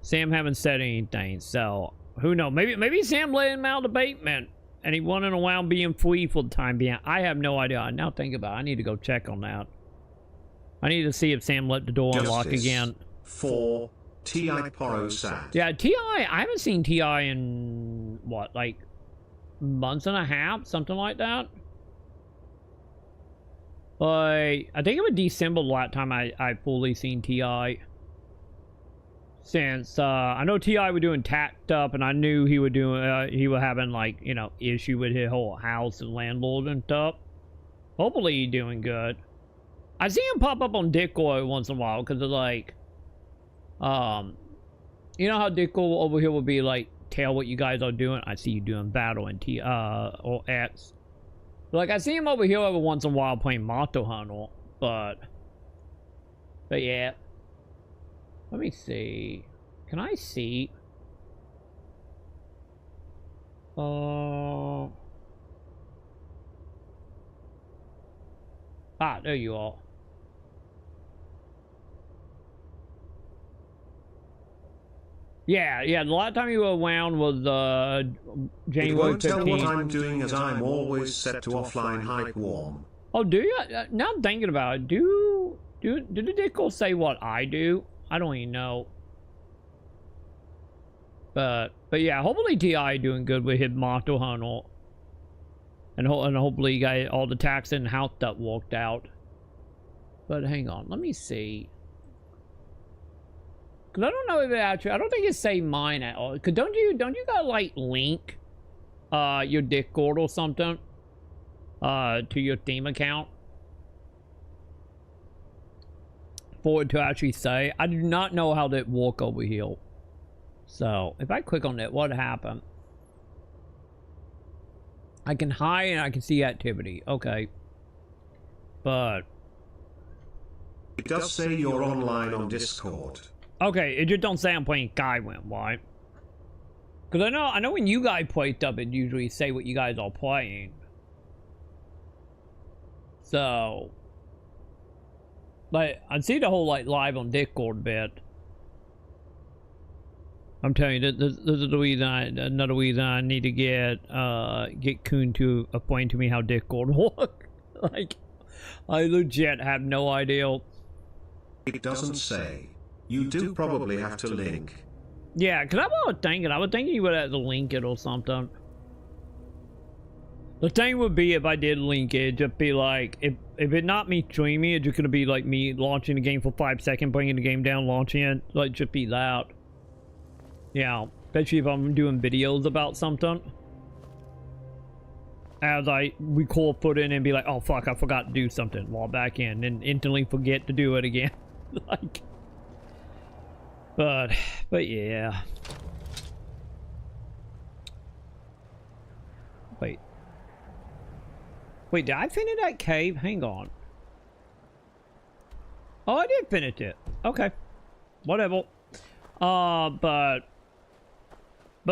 A: Sam haven't said anything, so who knows? Maybe Sam let him out of the basement and he running around being free for the time being. I have no idea. I now think about it. I need to go check on that. I need to see if Sam let the door unlock again.
B: For T.I. Porro sad.
A: Yeah, T.I. I haven't seen T.I. in what, like months and a half, something like that. Like, I think it was December the last time I fully seen T.I. Since I know T.I. was doing Tacked Up, and I knew he was doing he was having like, you know, issue with his whole house and landlord and stuff. Hopefully he's doing good. I see him pop up on Discord once in a while because of like, you know how Discord over here would be like, tell what you guys are doing. I see you doing battle and or X. Like, I see him over here every once in a while playing Monster Hunter, but yeah. Let me see. Can I see? Ah, there you are. Yeah, the last time you were around was January 15th.
B: It won't tell what I'm doing as I'm always set to offline hype warm.
A: Oh, do you? Now I'm thinking about it. Do the Discord say what I do? I don't even know. But yeah, hopefully T.I. doing good with his Monster Hunter. And hopefully you got all the tax and house stuff worked out. But hang on, let me see. Cause I don't know if it actually, I don't think it say mine at all. Cause don't you got like link your Discord or something to your Steam account for it to actually say? I do not know how that work over here. So if I click on it, what happened? I can hide and I can see activity. Okay. But
B: it does say you're online on Discord.
A: Okay, it just don't say I'm playing Skyrim, right? Because I know when you guys play stuff, it usually say what you guys are playing. So, like, I see the whole like live on Discord bit. I'm telling you, this is the reason another reason I need to get Coon to explain to me how Discord works. Like, I legit have no idea.
B: It doesn't say. You do probably have to link.
A: Yeah, because I was thinking you would have to link it or something. The thing would be if I did link it, it'd just be like, if it not me streaming, it's just gonna be like me launching the game for 5 seconds, bringing the game down, launching it, like just be that. Yeah, especially if I'm doing videos about something. As I record footage and be like, oh fuck, I forgot to do something, log back in, and instantly forget to do it again. Like, but yeah. Wait, did I finish that cave? Hang on. Oh, I did finish it. Okay. Whatever. But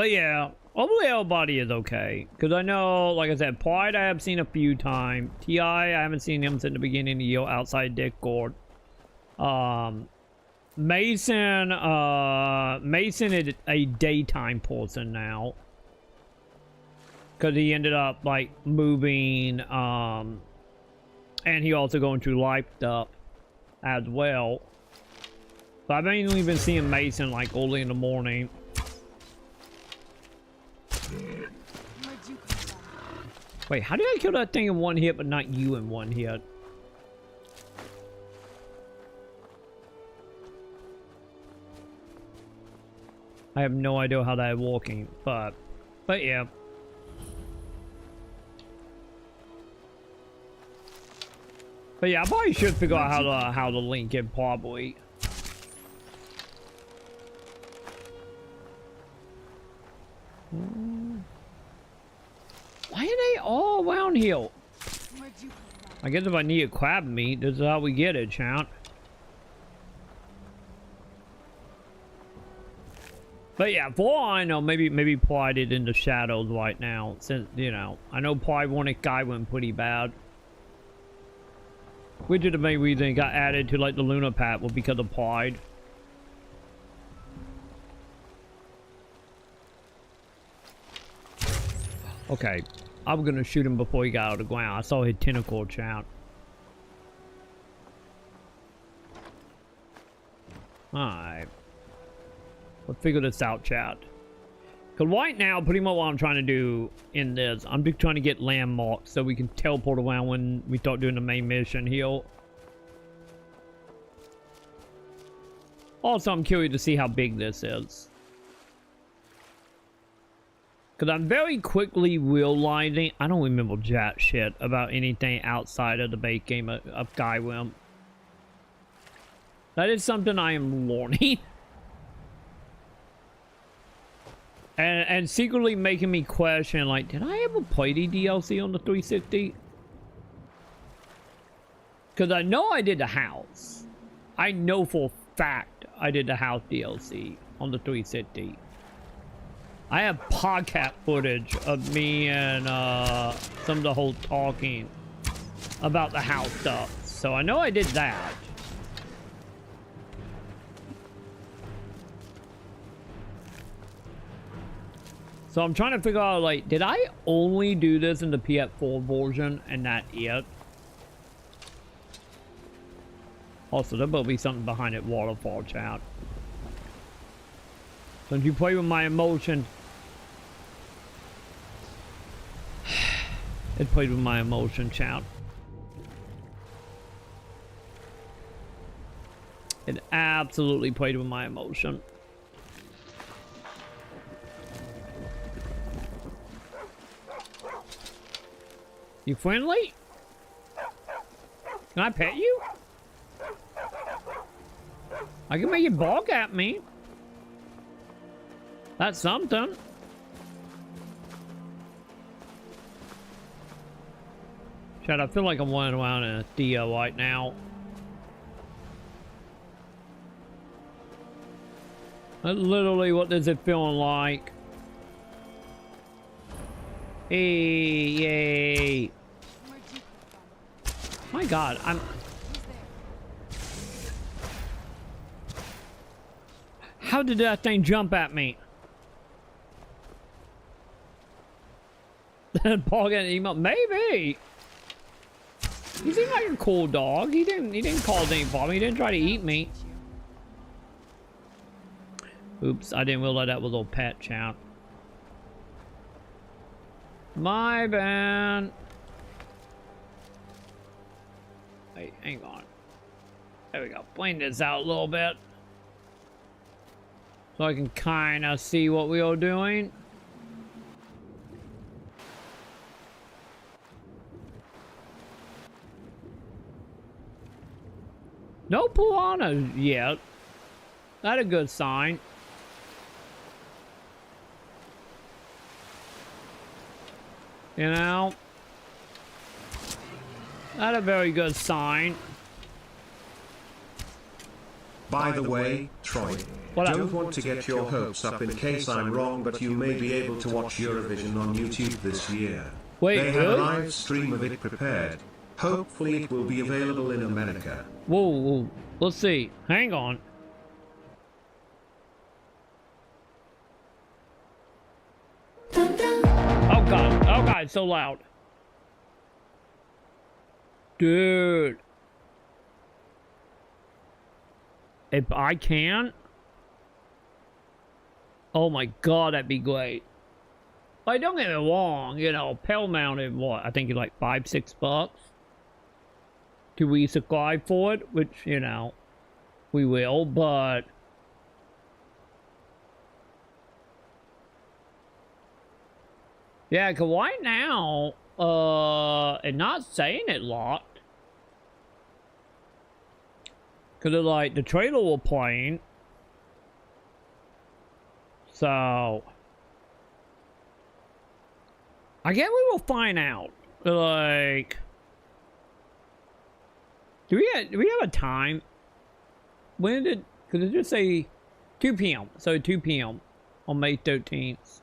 A: yeah. Hopefully everybody is okay. Because I know, like I said, Pride I have seen a few times. T.I. I haven't seen him since the beginning of the year outside Discord. Mason is a daytime person now. Because he ended up, like, moving, and he also going through life stuff as well. So I've mainly been seeing Mason, like, early in the morning. Wait, how did I kill that thing in one hit, but not you in one hit? I have no idea how that is working, but yeah. But yeah, I probably should figure out how to link it, probably. Why are they all around here? I guess if I need a crab meat, this is how we get it, champ. But yeah, for all I know, maybe Pride is in the shadows right now. Since, you know, I know Pride wanted Skyrim pretty bad. Which is the main reason it got added to like the Lunar Path was because of Pride. Okay, I'm gonna shoot him before he got out of the ground. I saw his tentacle chat. Alright. Let's figure this out, chat. Because right now, pretty much what I'm trying to do in this, I'm just trying to get landmarks so we can teleport around when we start doing the main mission here. Also, I'm curious to see how big this is. Because I'm very quickly realizing I don't remember jack shit about anything outside of the base game of Skyrim. That is something I am learning. And secretly making me question, like, did I ever play the DLC on the 360? Because I know I did the house. I know for a fact I did the house DLC on the 360. I have podcast footage of me and some of the whole talking about the house stuff. So I know I did that. So I'm trying to figure out, like, did I only do this in the PS4 version and that it? Also, there better be something behind it waterfall, chat. Don't you play with my emotions. It played with my emotion, chat. It absolutely played with my emotion. You friendly? Can I pet you? I can make you bark at me. That's something. Chad, I feel like I'm running around in a Theo right now. That's literally what does it feeling like. Hey, yay. My God, How did that thing jump at me? Paul got an email? Maybe. He seemed like a cool dog. He didn't cause any problem. He didn't try to eat me. Oops, I didn't realize that was a pet, champ. My bad. Wait, hang on. There we go. Blend this out a little bit. So I can kind of see what we are doing. No piranhas yet. That's a good sign. You know? That's a very good sign.
B: By the way, Troy, don't want to get your hopes up in case I'm wrong, but you may be able to watch Eurovision on YouTube this year.
A: Wait,
B: they have
A: really?
B: a live stream of it prepared. Hopefully it will be available in America.
A: Whoa, whoa. Let's see. Hang on. Oh God. Oh God, it's so loud. Dude. If I can? Oh my God, that'd be great. Like, don't get me wrong, you know, Pell Mounted, what, I think it's like $5-6 to resubscribe for it, which, you know, we will, but yeah, because right now, it's not saying it locked. Because it's like, the trailer was playing. So I guess we will find out. Like, do we have a time? When did, because it just say 2 p.m. So 2 p.m. on May 13th.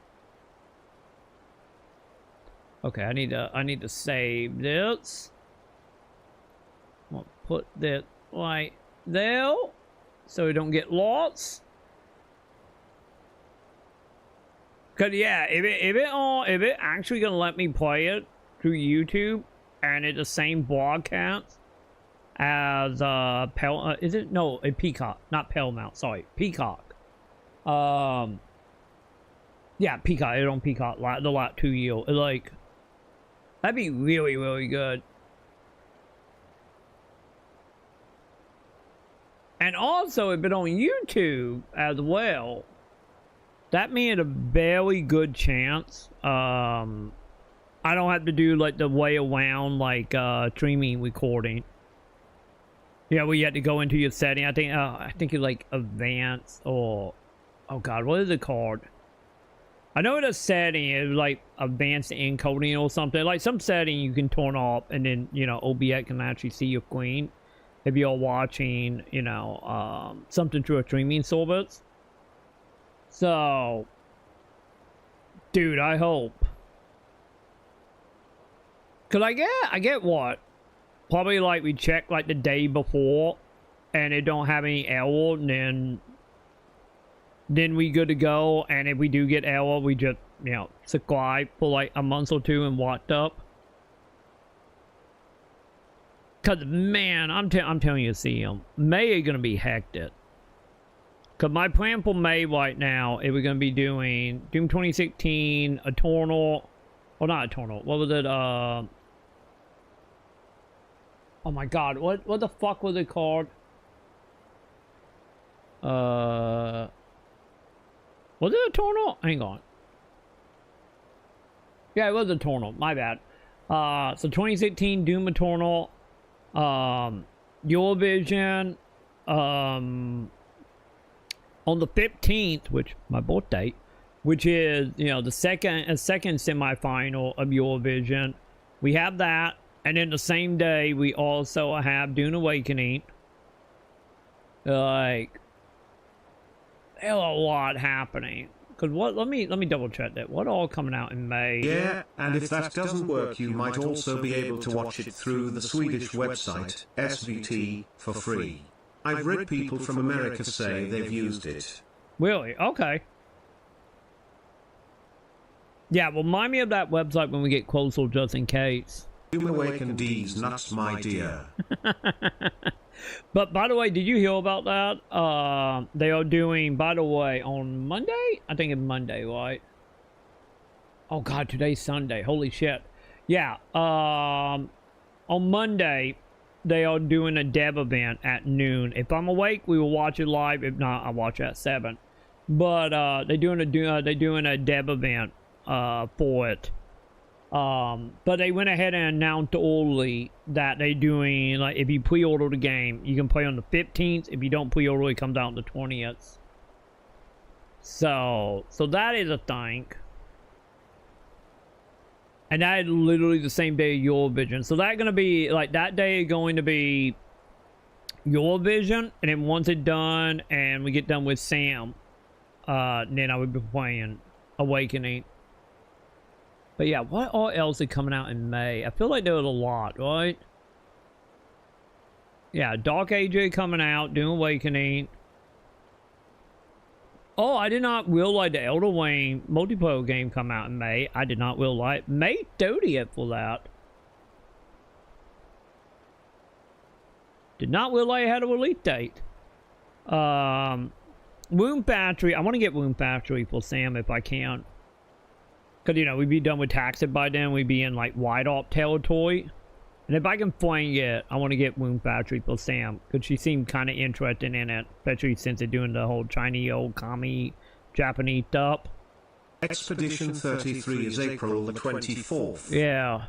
A: Okay, I need to save this. I'll put that right there so we don't get lost. Cause yeah, if it actually gonna let me play it through YouTube and it's the same broadcast as is it, no, a Peacock, not Paramount, sorry, Peacock. Yeah, Peacock, it's on Peacock the last 2 years. Like, that'd be really, really good. And also, if it's on YouTube as well, that means a very good chance. I don't have to do like the way around like streaming recording. Yeah, well, you have to go into your setting. I think it's like advanced or, oh god, what is it called? I know the setting is like advanced encoding or something. Like some setting you can turn off and then, you know, OBS can actually see your screen if you're watching, you know, something through a streaming service. So, dude, I hope. Cause I get what? Probably like we check like the day before and it don't have any error, and then we good to go. And if we do get error, we just, you know, subscribe for like a month or two and watch up. Cause man, I'm telling you, see him. May is gonna be hectic. Cause my plan for May right now is we're gonna be doing Doom 2016, Eternal, well not Eternal, what was it? Oh my god, what the fuck was it called? Was it Eternal? Hang on. Yeah, it was Eternal. My bad. So 2016 Doom Eternal, Eurovision, on the 15th, which my birthday, which is, you know, the second semifinal of Eurovision. We have that, and then the same day we also have Dune Awakening. Like, there's a lot happening. Cause what? Let me double check that. What all coming out in May?
B: Yeah, and if that doesn't work, you might also be able to watch it through the Swedish website SVT for free. I've read people from America say they've used it.
A: Really? Okay. Yeah, well, remind me of that website when we get closer, just in case.
B: Doom Awaken D's nuts, my dear.
A: But by the way, did you hear about that? They are doing, by the way, on Monday? I think it's Monday, right? Oh god, today's Sunday. Holy shit. Yeah, on Monday, they are doing a dev event at noon. If I'm awake, we will watch it live. If not, I'll watch it at 7. But they're doing a dev event for it. But they went ahead and announced early that they're doing, like, if you pre-order the game, you can play on the 15th. If you don't pre-order, it comes out on the 20th. So that is a thing. And that is literally the same day of Eurovision. So that's going to be, like, that day is going to be Eurovision. And then once it's done and we get done with Sam, then I would be playing Awakening. But yeah, what all else is coming out in May? I feel like there was a lot, right? Yeah, Dark Age coming out, Doom Awakening. Oh, I did not realize the Elder Wayne multiplayer game come out in May. I did not realize. May 30th for that. Did not realize it had a release date. Womb Factory. I want to get Womb Factory for Sam if I can. Because, you know, we'd be done with Taxit by then. We'd be in, like, White Op territory. And if I can find it, I want to get Wound Factory for Sam. Because she seemed kind of interested in it. Especially since they're doing the whole Chinese old commie Japanese up.
B: Expedition 33 is April the 24th.
A: Yeah.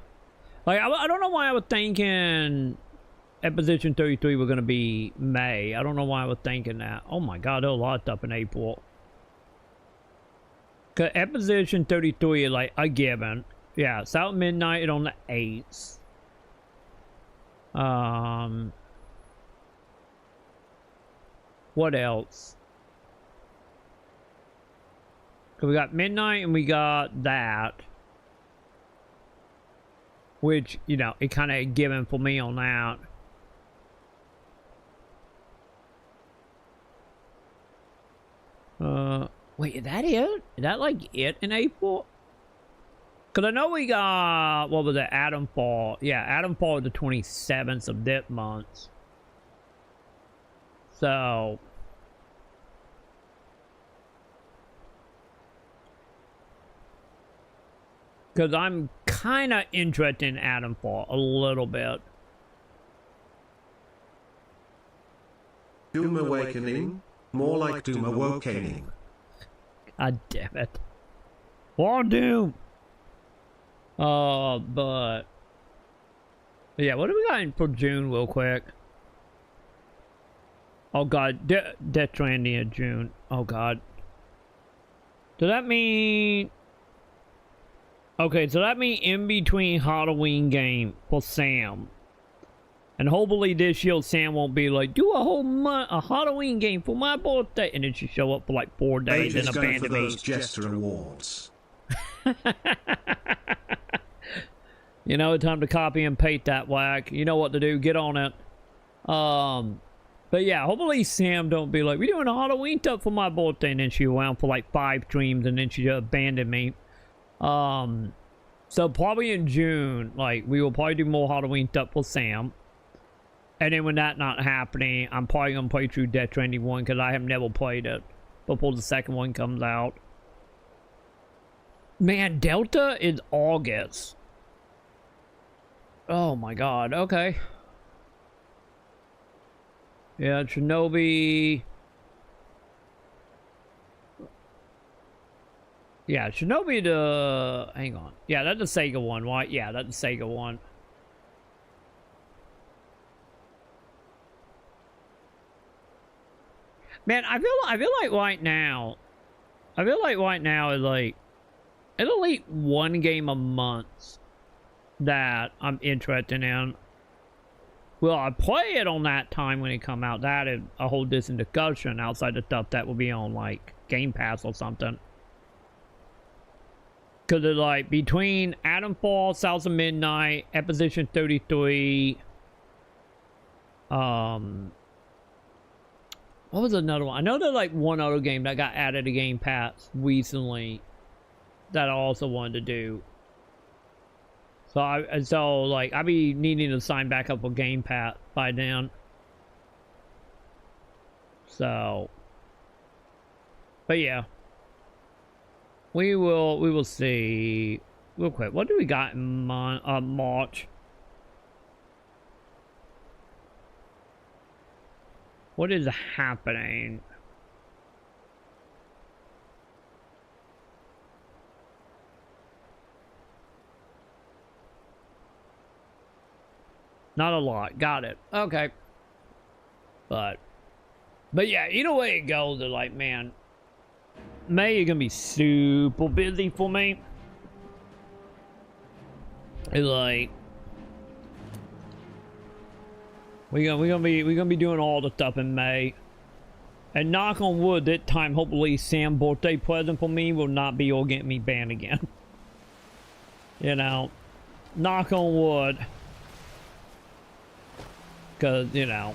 A: Like, I don't know why I was thinking Expedition 33 were going to be May. I don't know why I was thinking that. Oh my god, there's a lot of stuff in April. Because Expedition 33 is like a given. Yeah, it's out midnight on the 8th. What else? Cause we got midnight and we got that. Which, you know, it kind of given for me on that. Wait, is that it? Is that like it in April? Because I know we got, what was it, Adamfall. Yeah, Adamfall is the 27th of this month. So. Because I'm kind of interested in Adamfall a little bit.
B: Doom Awakening? More like Doom Awakening.
A: God damn it. More Doom! But... yeah, what do we got in for June real quick? Oh god, Death Stranding in June. Oh god. Does that mean... okay, so that means in between Halloween game for Sam. And hopefully this year Sam won't be like, do a whole month, a Halloween game for my birthday. And then she show up for like 4 days and abandon me.
B: Those Jester Awards.
A: You know, time to copy and paste that whack. You know what to do, get on it. But yeah, hopefully Sam don't be like, we're doing a Halloween stuff for my birthday. And then she went for like 5 streams and then she just abandoned me. So probably in June, like, we will probably do more Halloween stuff for Sam. And then when that's not happening, I'm probably going to play through Death Stranding 1 because I have never played it before the second one comes out. Man, Delta is August. Oh my god, okay. Yeah, Shinobi... yeah, Shinobi the... hang on. Yeah, that's the Sega one, right? Yeah, that's the Sega one. Man, I feel like right now... I feel like right now is like... it's at least one game a month that I'm interested in. Well, I play it on that time when it come out. That is a whole different discussion outside the stuff that will be on, like, Game Pass or something. Because it's like, between Adamfall, South of Midnight, Expedition 33... what was another one? I know there's like one other game that got added to Game Pass recently that I also wanted to do. So like I be needing to sign back up with Game Pass by then. So, but yeah, we will see real quick. What do we got in March? What is happening? Not a lot. Got it. Okay. But yeah, either way it goes, they're like, man, May is gonna be super busy for me. It's like we're gonna be doing all the stuff in May. And knock on wood, that time hopefully Sam's birthday present for me will not be all getting me banned again. You know, knock on wood. Because, you know,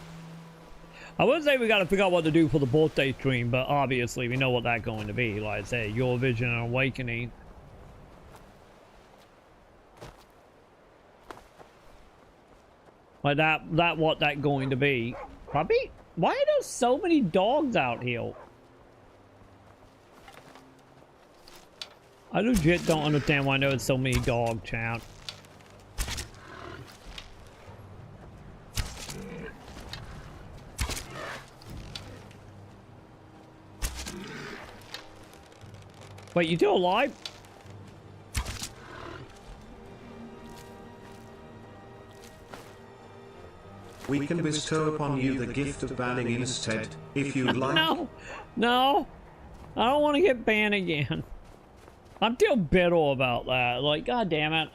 A: I would say we got to figure out what to do for the birthday stream, but obviously we know what that's going to be. Like I say, Your Vision and Awakening. Like that what that going to be. Puppy? Why are there so many dogs out here? I legit don't understand why there's so many dog chat. Wait, you still alive?
B: We can bestow upon you the gift of banning instead, if you'd like.
A: No, no, I don't want to get banned again. I'm still bitter about that. Like, god damn it.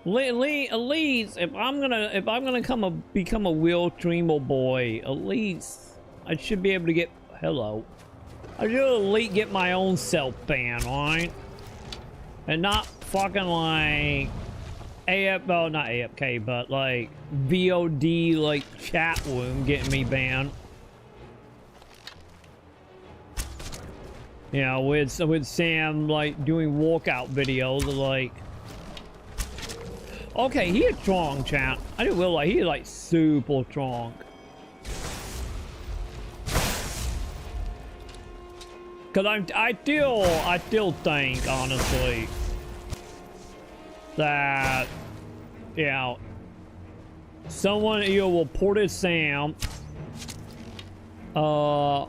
A: At least if I'm gonna become a real streamer boy, at least I should be able to get I should at least get my own self banned, alright? And not fucking like well, not AFK, but like VOD like chat room getting me banned. You know, with Sam like doing walkout videos, like, okay, he is strong, chat. I didn't realize he is like super strong. Cause I still think honestly that, you know, someone either reported Sam, or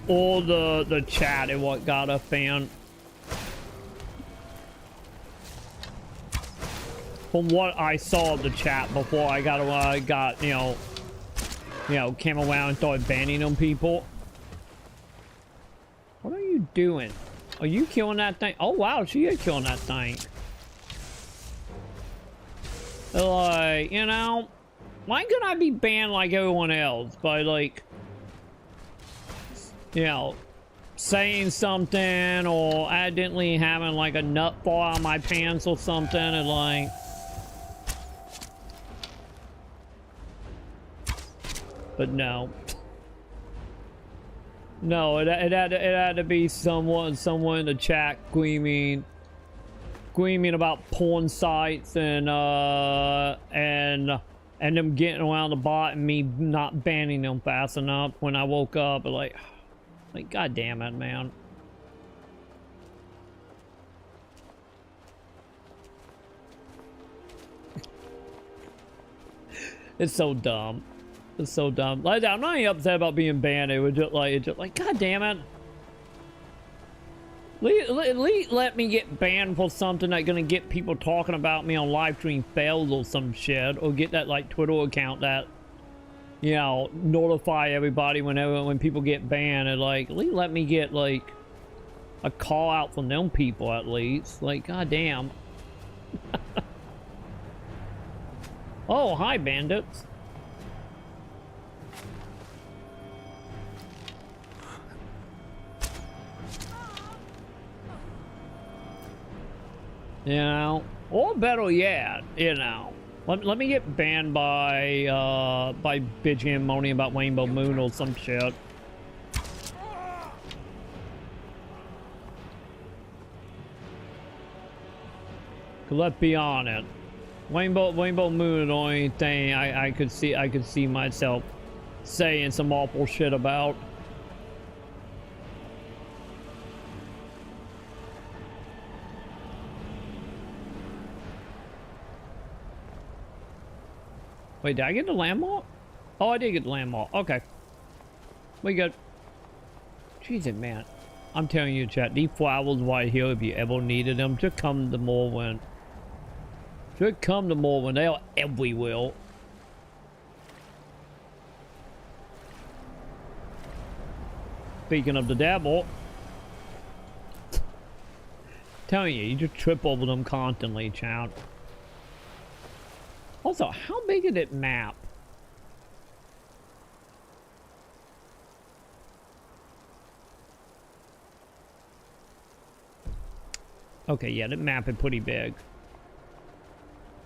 A: the chat and what got a fan. From what I saw of the chat before I got you know, came around and started banning them people. What are you doing? Are you killing that thing? Oh wow, she is killing that thing. Like, you know, why couldn't I be banned like everyone else by like, you know, saying something or accidentally having like a nut fall out of my pants or something and like. But no. No, it had to be someone in the chat screaming about porn sites and them getting around the bot and me not banning them fast enough when I woke up. Like god damn it, man. It's so dumb. It's so dumb. Like, I'm not even upset about being banned. It was just like, god damn it. At least let me get banned for something that's gonna get people talking about me on live stream fails or some shit, or get that like Twitter account that, you know, notify everybody when people get banned, and like at least let me get like a call out from them people at least. Like, god damn. Oh, hi bandits. You know, or better yet, you know, let me get banned by bitching and moaning about Rainbow Moon or some shit. Let's be honest, Rainbow Moon is the only thing I could see myself saying some awful shit about. Wait, did I get the landmark? Oh, I did get the landmark. Okay. We good. Jesus, man. I'm telling you, chat, these flowers right here, if you ever needed them, just come to Morrowind. Just come to Morrowind. They are everywhere. Speaking of the devil. Telling you, you just trip over them constantly, chat. Also, how big is that map? Okay, yeah, that map is pretty big.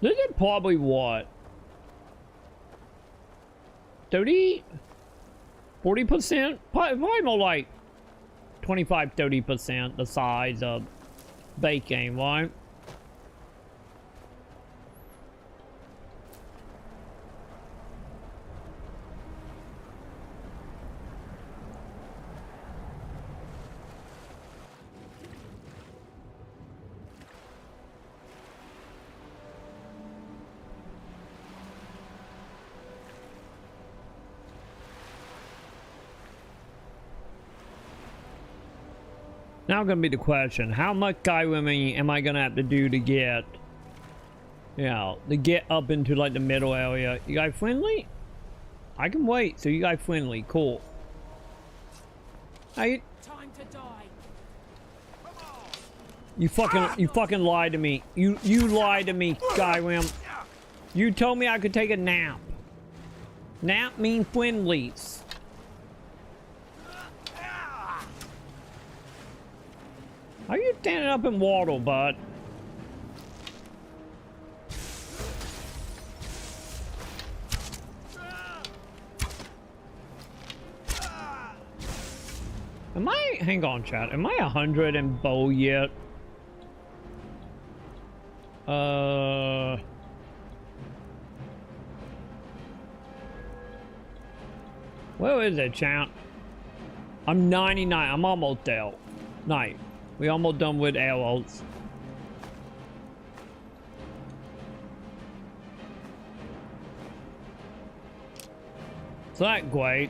A: This is probably what? 30? 40%? Probably more like 25-30% the size of base game, right? Now gonna be the question, how much Skyrim am I gonna have to do to get, you know, to get up into like the middle area? You guys friendly? I can wait, so you guys friendly, cool. Time to die. You fucking lied to me. You lied to me, Skyrim. You told me I could take a nap. Nap means friendlies. How are you standing up in water, bud? Am I, hang on chat, am I 100 in bow yet? Where is it, chat? I'm 99, I'm almost there. Night. We almost done with arrows. So that's great.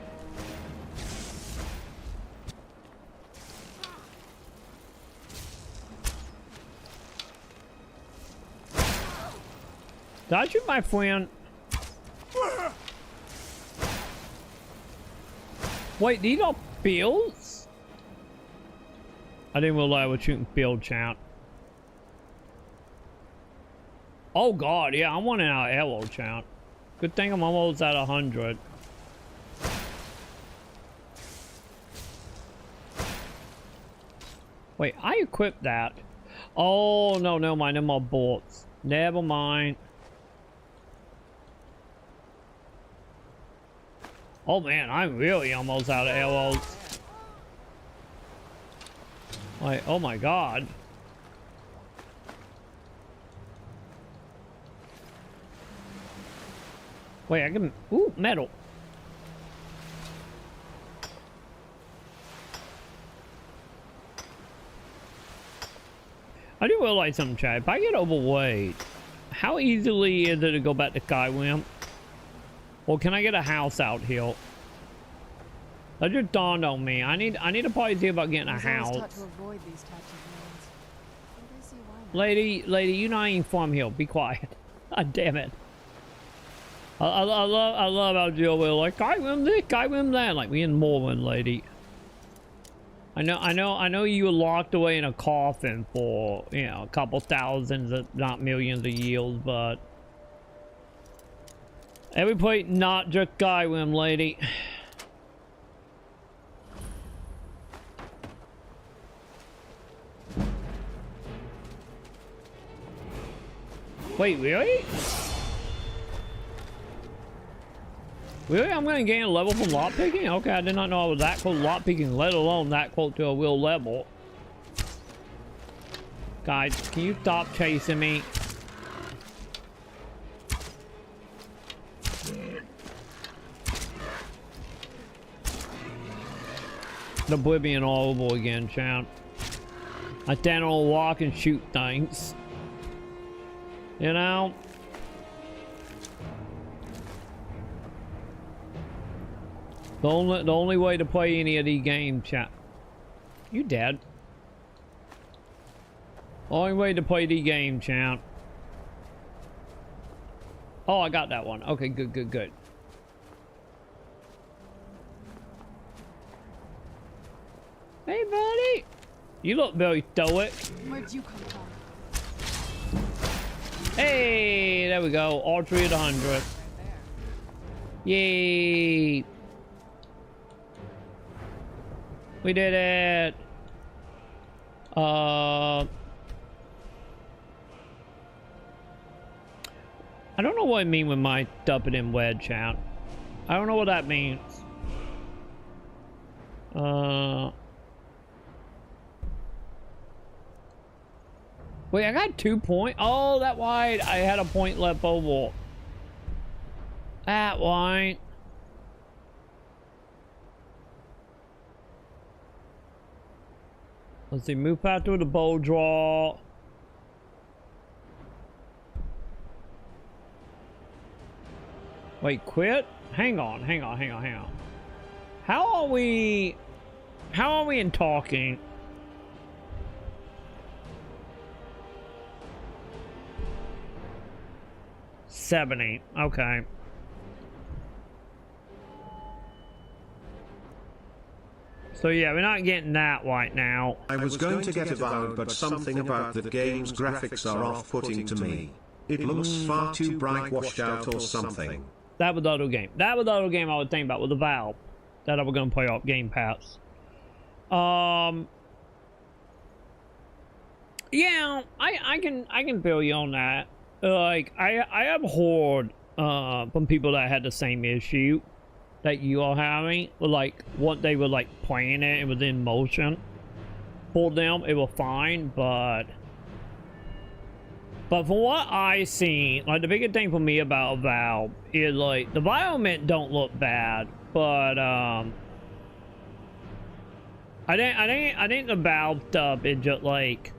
A: Did I shoot my friend? Wait, these are fields? I didn't realize I was shooting field chat. Oh god, yeah, I'm running out of arrow chat. Good thing I'm almost at 100. Wait, I equipped that. Oh, no, never mind, no more bolts. Never mind. Oh man, I'm really almost out of arrows. Like, oh my god. Wait, I can... Ooh, metal. I do realize something, chat. If I get overweight, how easily is it to go back to Skyrim? Or can I get a house out here? That just dawned on me. I need to probably see about getting a house. Lady, you're not even from here. Be quiet. God damn it. I love how Jill will like Skyrim this, Skyrim that. Like we in Morrowind, lady. I know you were locked away in a coffin for, you know, a couple thousands, if not millions of years, but every place not just Skyrim, lady. Wait, really? Really? I'm gonna gain a level from lockpicking? Okay, I did not know I was that close to lockpicking, let alone that close to a real level. Guys, can you stop chasing me? The Oblivion all over again, champ. I stand on a walk and shoot things. You know? The only way to play any of these games, chat. You dead? Only way to play the game, champ. Oh, I got that one. Okay, good. Hey, buddy. You look very stoic.
C: Where'd you come from?
A: Hey, there we go. Archery at 100. Yay. We did it. I don't know what I mean with my dump it in wedge chat. I don't know what that means. Wait, I got 2 points. Oh, that wide. I had a point left over. That wide. Let's see, move faster with the bow draw. Wait, quit? Hang on. How are we in talking? 70. Okay. So yeah, we're not getting that right now.
B: I was going to get Avowed, but something about the game's graphics are off-putting to me. It looks far too bright, washed out or something.
A: That was the other game. That was the other game I was thinking about with the Valve that I was gonna play off Game Pass. Yeah, I can feel you on that. Like I have heard from people that had the same issue that you are having, with like what they were like playing it was in motion. For them it was fine, but from what I seen, like the biggest thing for me about Valve is like the environment don't look bad, but I think the Valve stuff is just like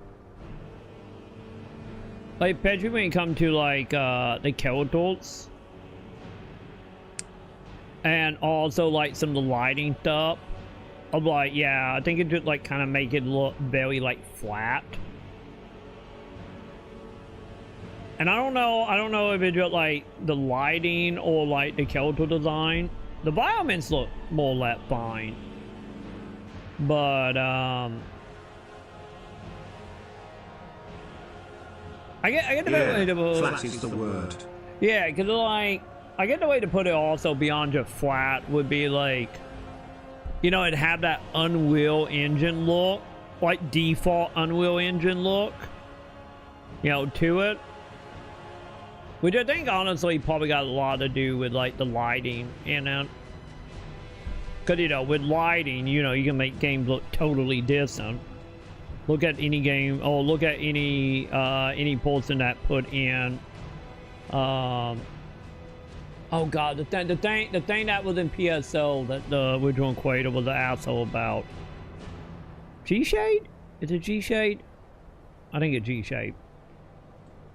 A: especially when it comes to like the characters. And also like some of the lighting stuff. I'm like, yeah, I think it just like kind of make it look very like flat. And I don't know if it's just like the lighting or like the character design. The environments look more or less fine. But I get the
B: flat is the word.
A: Yeah, because like I get the way to put it also beyond just flat would be like, you know, it'd have that Unreal Engine look, like default Unreal Engine look, you know, to it. Which I think honestly probably got a lot to do with like the lighting in it. Because, you know, with lighting, you know, you can make games look totally different. Look at any game, or look at any person that put in, oh god, the thing that was in PSO that the original creator was an asshole about. G-Shade? Is it G-Shade? I think it's G-Shade.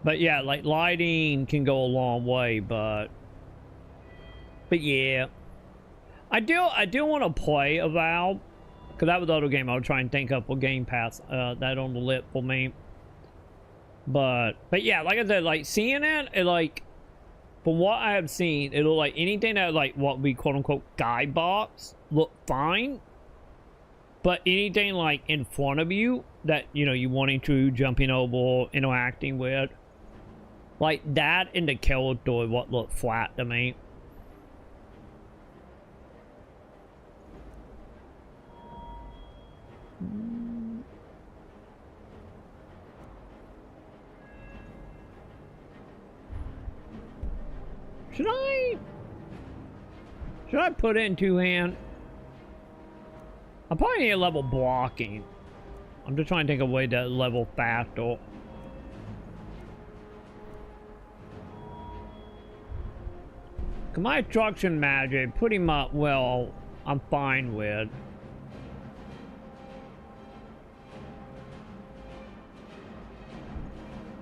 A: But yeah, like lighting can go a long way, but yeah. I do want to play Avowed, because that was the other game I was trying to think of for Game Pass, that on the lip for me. But yeah, like I said, like seeing it like, from what I have seen, it look like anything that like what we quote unquote guide box look fine. But anything like in front of you that, you know, you wanting to jumping over, interacting with, like that in the character what look flat to me. Should I put it in two-hand? I probably need a level blocking. I'm just trying to think of a way to level faster. My destruction magic, pretty much, well, I'm fine with.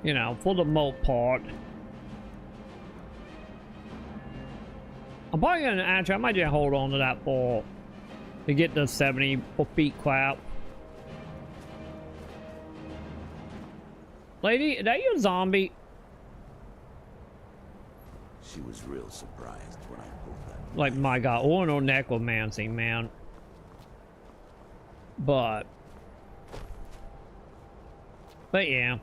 A: You know, for the most part. I'm probably gonna actually, I might just hold on to that for to get the 70 for feet clap. Lady, is that your zombie?
G: She was real surprised when I pulled that.
A: Like, my god, or no necromancy, man. But yeah.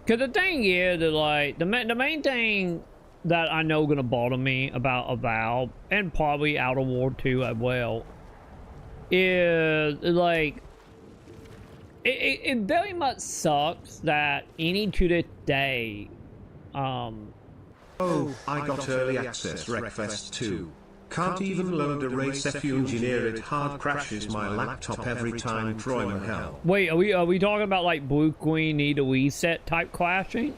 A: Cause the thing is that like the main thing that I know gonna bother me about Avowed, and probably Outer War 2 as well, is like it very much sucks that any to this day
B: Oh, I got early access Wreckfest 2. Can't even load a race if you engineer it. Hard crashes my laptop every time. troymaconn.
A: Wait, are we talking about like Blue Queen need a reset type crashing?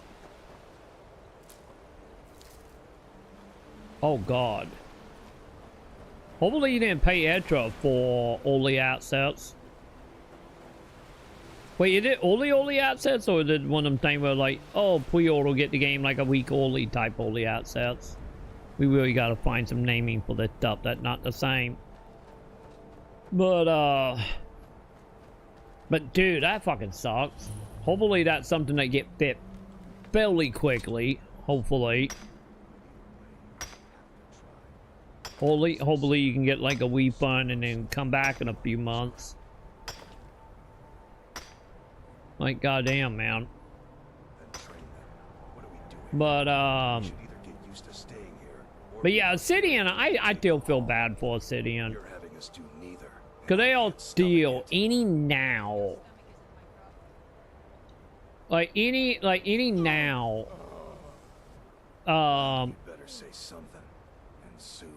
A: Oh god. Hopefully you didn't pay extra for early access. Wait, is it early access, or is it one of them things where like, oh, pre-order get the game like a week early type early access? We really gotta find some naming for this stuff that's not the same. But dude, that fucking sucks. Hopefully that's something that get fairly quickly, hopefully. Hopefully you can get like a refund and then come back in a few months. Like, goddamn, man. But yeah, Obsidian, I still feel bad for Obsidian. Cause they all steal any now. Like any now.
G: Better say something, and soon.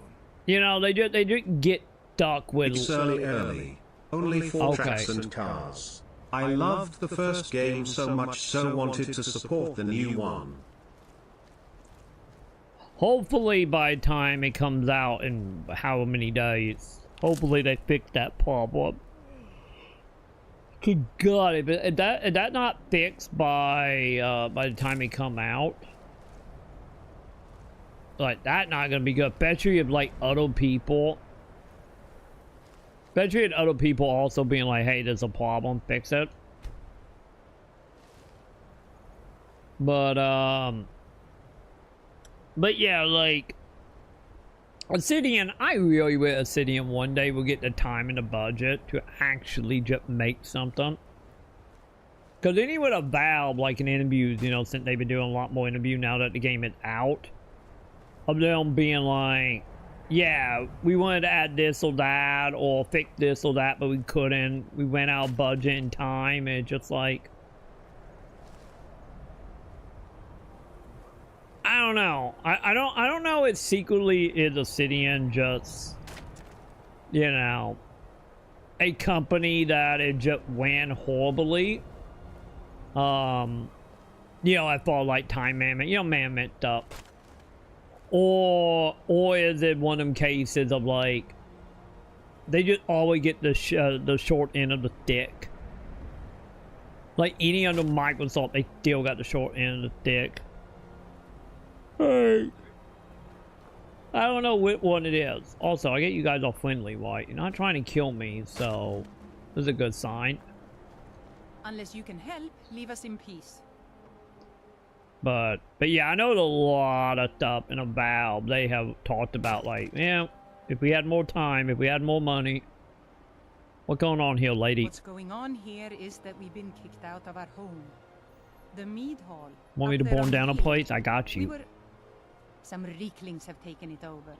A: You know, they just get stuck with.
B: It's early. Only 4 tracks and cars. I loved the first game so much, so wanted to support the new one.
A: Hopefully by the time it comes out in how many days, hopefully they fix that problem. Good God, if that not fixed by the time it come out, like that not gonna be good. Especially if like other people, also being like, hey, there's a problem, fix it. But yeah, like Obsidian, I really wish Obsidian one day will get the time and the budget to actually just make something. Because any with a Valve, like in interviews, you know, since they've been doing a lot more interviews now that the game is out, of them being like, yeah, we wanted to add this or that, or fix this or that, but we couldn't. We went out of budget and time, and it's just like, I don't know. I don't know if secretly is Obsidian just, you know, a company that it just ran horribly. You know, I thought like time management, you know, management stuff. Or is it one of them cases of like, they just always get the short end of the stick. Like any other Microsoft, they still got the short end of the stick. Hey, I don't know which one it is. Also, I get you guys all friendly, right? You're not trying to kill me, so this is a good sign.
T: Unless you can help, leave us in peace.
A: But yeah, I know a lot of stuff in a Valve they have talked about, like, yeah, if we had more time, if we had more money. What's going on here, lady?
T: What's going on here is that we've been kicked out of our home. The mead hall.
A: Want me to burn down a place? I got you.
T: Some Reeklings have taken it over.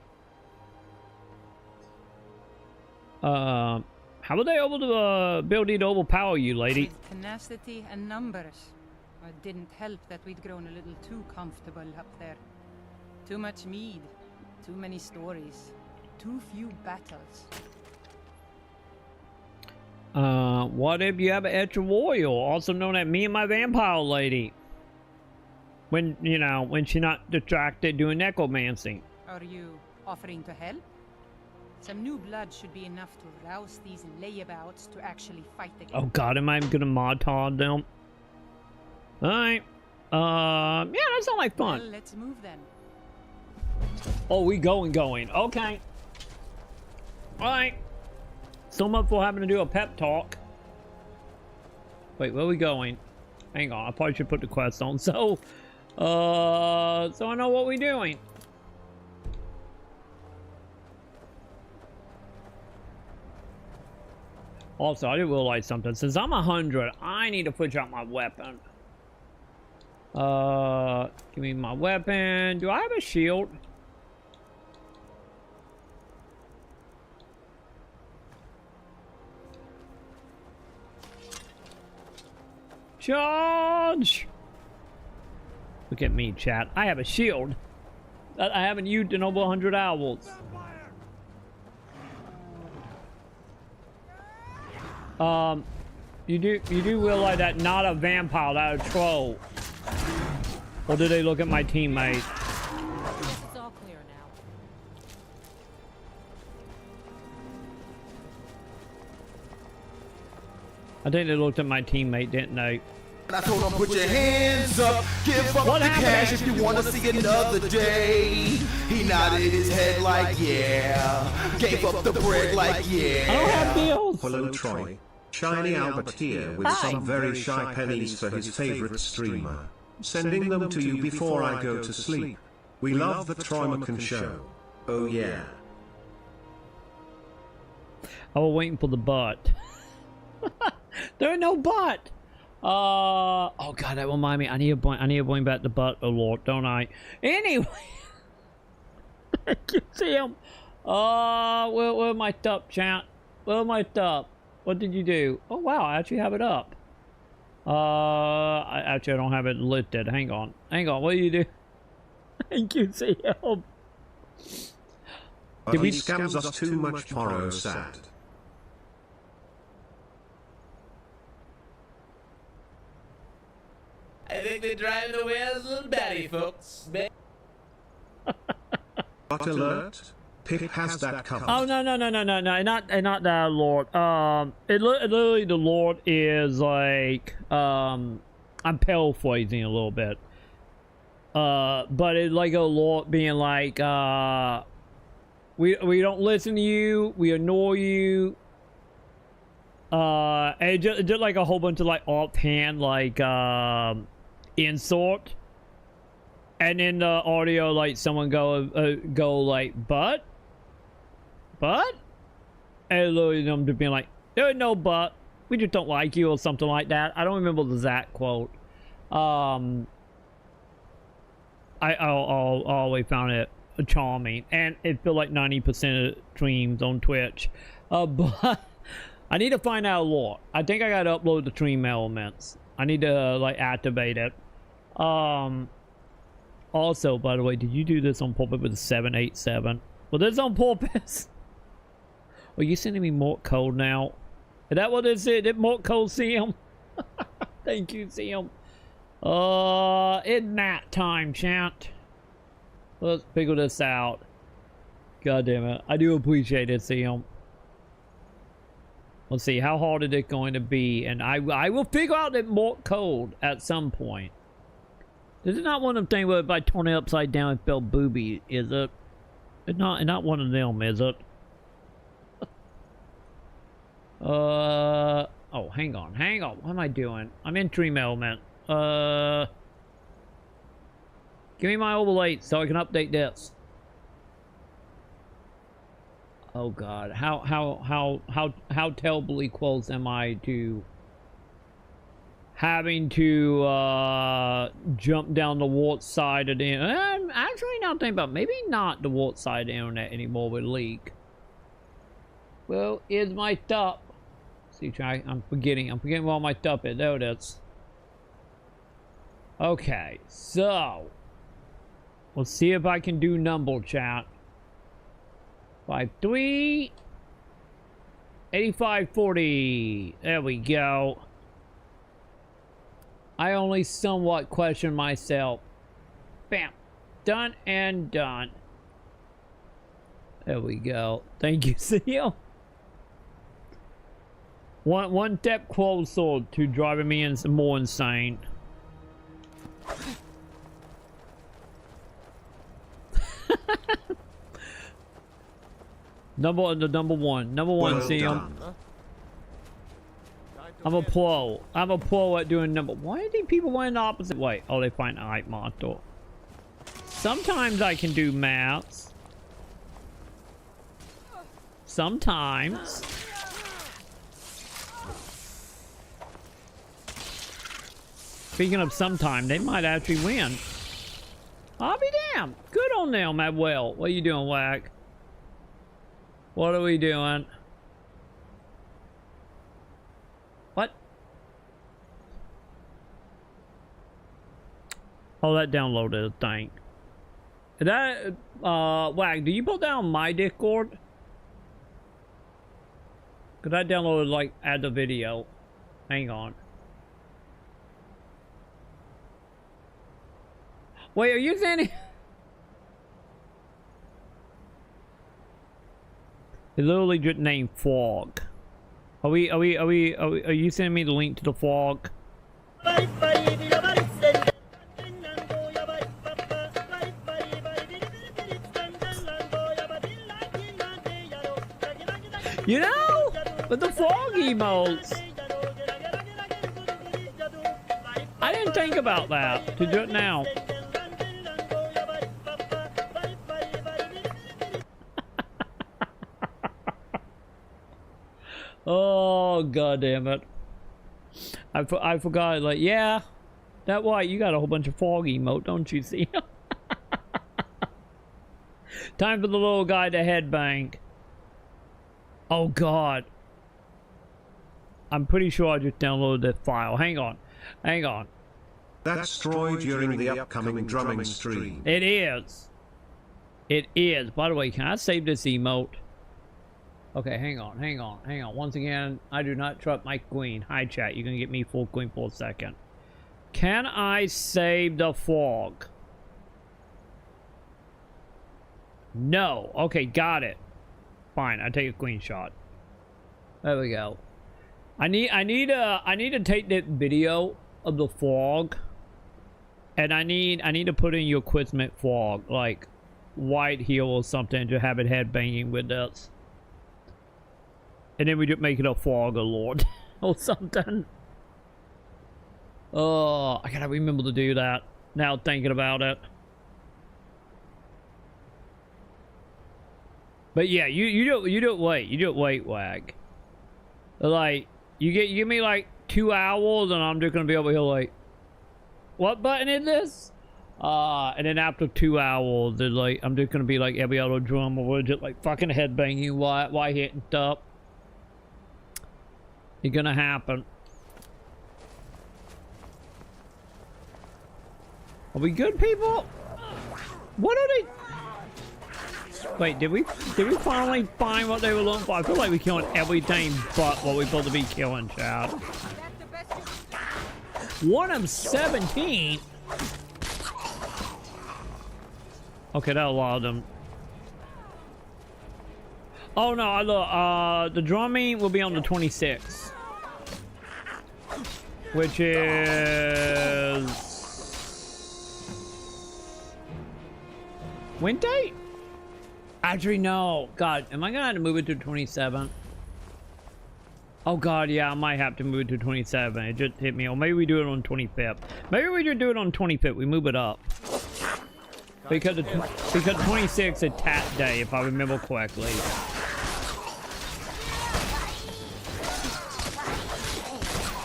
A: How were they able to build it to overpower you, lady?
T: With tenacity and numbers. It didn't help that we'd grown a little too comfortable up there. Too much mead, too many stories, too few battles.
A: What if you have an extra warrior, also known as me and my vampire lady? When, you know, when she's not distracted doing necromancy.
T: Are you offering to help? Some new blood should be enough to rouse these layabouts to actually fight again.
A: Oh God, am I gonna mod them? Alright. Yeah, that sounds like fun.
T: Well, let's move then.
A: Oh, we going. Okay. Alright. So much for having to do a pep talk. Wait, where are we going? Hang on, I probably should put the quest on. So I know what we're doing. Also, I didn't realize something. Since I'm 100, I need to switch out my weapon. Give me my weapon. Do I have a shield? Charge! Look at me, chat. I have a shield that I haven't used in over 100 hours. You do realize that not a vampire, that a troll. Or did they look at my teammate?
C: It's all clear now.
A: I think they looked at my teammate, didn't they?
U: I told him, put your hands up, give up the cash if you want to see another day. He nodded his head like, yeah. Gave up the bread like, yeah.
A: I don't have bills.
B: Hello, Troy. Shiny Albert here with some very shy pennies for his favorite streamer. sending them to you before I go to sleep. We love the Troymaconn Show. Oh yeah.
A: I was waiting for the butt. There ain't no butt. Oh god, that remind me. I need to bring back the butt alert, don't I? Anyway, I can see him. Where my stuff, chat? Where my stuff? What did you do? Oh wow, I actually have it up. I don't have it listed. Hang on. What do you do? Thank you, see him.
B: But he scams us too much, Poro sad.
R: I think they're driving the wheels a little batty, folks.
B: But alert, Pip has that covered.
A: Oh no, not that Lord. Literally the Lord is like, I'm paraphrasing a little bit. But it's like a Lord being like, we don't listen to you, we ignore you. And just like a whole bunch of like offhand like insult, and in the audio like someone go like but, and literally them just being like, there ain't no but, we just don't like you, or something like that. I don't remember the exact quote. I always found it charming, and it feel like 90% of streams on Twitch. But I need to find out a lot. I think I gotta upload the stream elements. I need to like activate it. Also, by the way, did you do this on purpose with the 787? Well, this on purpose. Are you sending me more code now? Is that what this is? Did more code see him? Thank you, Sam. It's nap time, chat. Let's figure this out. God damn it. I do appreciate it, Sam. Let's see, how hard is it going to be? And I will figure out that more code at some point. This is not one of them things where if I turn it upside down and spell booby, is it? It's not one of them, is it? Oh, hang on. What am I doing? I'm in Dream Element. Give me my overlay so I can update this. Oh god, how terribly close am I to having to jump down the warp side of the I'm actually not thinking about maybe not the warp side of the internet anymore with leak. Well, is my stuff. See, try. I'm forgetting where all my stuff is. There it is. Okay, so let's see if I can do number chat. 53 8540. There we go. I only somewhat question myself. Bam. Done and done. There we go. Thank you, Seal. One step closer to driving me more insane. Number one, well Sam. I'm a pro at doing number. Why do people went the opposite way? Oh, they find the right motto. Sometimes I can do maths. Sometimes. Speaking of sometime, they might actually win. I'll be damned. Good on them, Madwell. What are you doing, Wack? What are we doing? What? Oh, that downloaded a thing. That, Wack, do you put that on my Discord? Cause I downloaded, like, add the video. Hang on. Wait, are you saying it? It literally just named Fog. Are you sending me the link to the Fog? You know, but the Fog emotes. I didn't me think about that to do it now. Oh, god damn it. I forgot, like, yeah, that white, you got a whole bunch of fog emote, don't you see? Time for the little guy to headbang. Oh god. I'm pretty sure I just downloaded that file. Hang on. Hang on.
B: That's Troy during the upcoming drumming stream.
A: It is. It is. By the way, can I save this emote? Okay, hang on. Once again, I do not trust my queen. Hi, chat. You're going to get me full queen for a second. Can I save the fog? No. Okay, got it. Fine, I take a queen shot. There we go. I need to take that video of the fog, and I need to put in your Quizmet fog, like White Heel or something, to have it headbanging with us. And then we just make it a fog lord or something. Oh, I gotta remember to do that now thinking about it. But yeah, you do it wait, Wag. Like, you give me like 2 hours and I'm just gonna be over here like, what button is this? And then after 2 hours, like, I'm just gonna be like every other drummer, we're just like fucking headbanging while hitting stuff. It's gonna happen. Are we good, people? What are they? Wait, did we finally find what they were looking for? I feel like we're killing everything but what we're supposed to be killing, Chad. 1 of 17? Okay, that allowed them. Oh no, look, the drumming will be on the 26th. Which is... When date? Actually, no. God, am I gonna have to move it to 27th? Oh God, yeah, I might have to move it to 27. It just hit me. Or maybe we do it on 25th. Maybe we just do it on 25th. We move it up. Because 26th is Tat Day, if I remember correctly.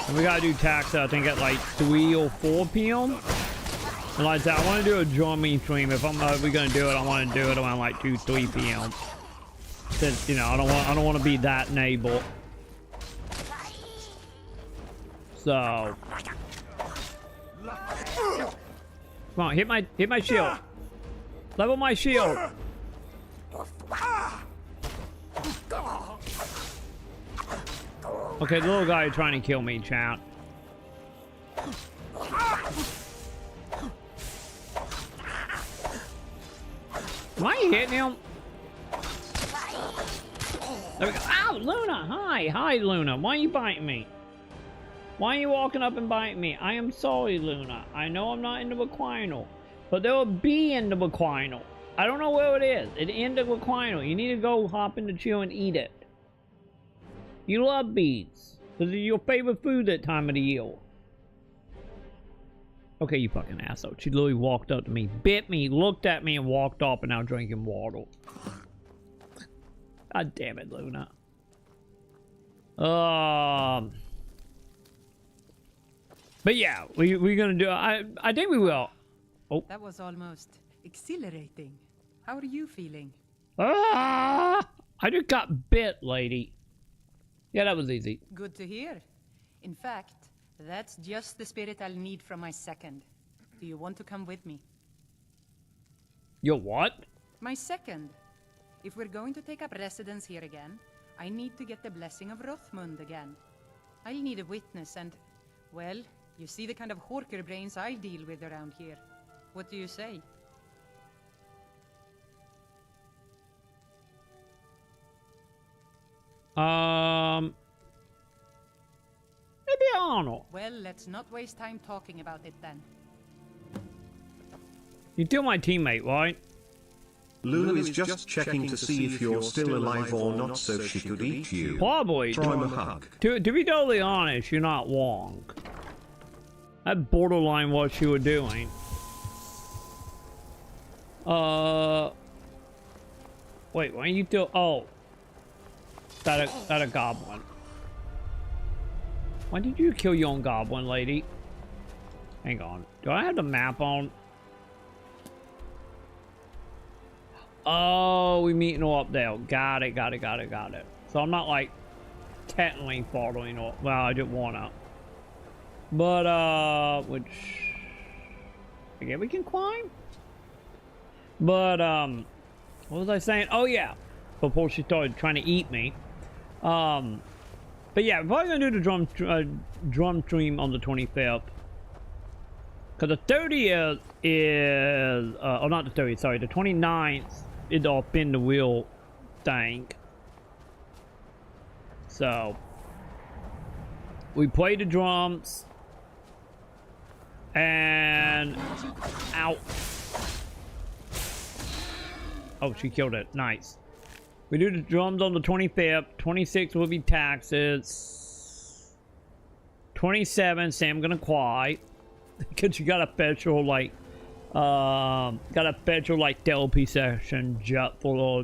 A: And we gotta do tax, I think, at like 3 or 4 p.m. And like I said, I want to do a drumming stream. If we're gonna do it, I want to do it around like 2, 3 p.m. Since, you know, I don't want to be that neighbor. So, come on, hit my shield. Level my shield. Okay, the little guy is trying to kill me, chat. Am I hitting him? There we go. Ow, Luna! Hi, Luna. Why are you biting me? Why are you walking up and biting me? I am sorry, Luna. I know I'm not in the recliner, but there will be in the recliner. I don't know where it is. It's in the recliner. You need to go hop in the chair and eat it. You love beets. This is your favorite food that time of the year. Okay, you fucking asshole. She literally walked up to me, bit me, looked at me, and walked off, and now drinking water. God damn it, Luna. But yeah, we're gonna do. I think we will. Oh,
T: that was almost exhilarating. How are you feeling?
A: I just got bit, lady. Yeah, that was easy.
T: Good to hear. In fact, that's just the spirit I'll need from my second. Do you want to come with me?
A: Your what?
T: My second. If we're going to take up residence here again, I need to get the blessing of Rothmund again. I'll need a witness and, well, you see the kind of horker brains I deal with around here. What do you say?
A: Maybe I don't know.
T: Well, let's not waste time talking about it then.
A: You're still my teammate, right?
B: Luna is just checking to see if you're still alive or not so she could eat you.
A: Probably.
B: Troy hug.
A: To be totally honest, you're not wrong. That borderline what you were doing. Wait, why are you still? Oh, that a goblin. Why did you kill your own goblin, lady? Hang on. Do I have the map on? Oh, we meeting all up there. Got it. So I'm not like technically following all. Well, I didn't wanna. But which again we can climb. But what was I saying? Oh yeah, before she started trying to eat me. But yeah, we're probably gonna do the drum stream on the 25th. Cause the 30th is oh not the 30th, sorry, the 29th is our spin the wheel thing. So we play the drums and out. Oh, she killed it. Nice. We do the drums on the 25th. 26th will be taxes. 27th, Sam gonna cry. Because you got a special like therapy session just for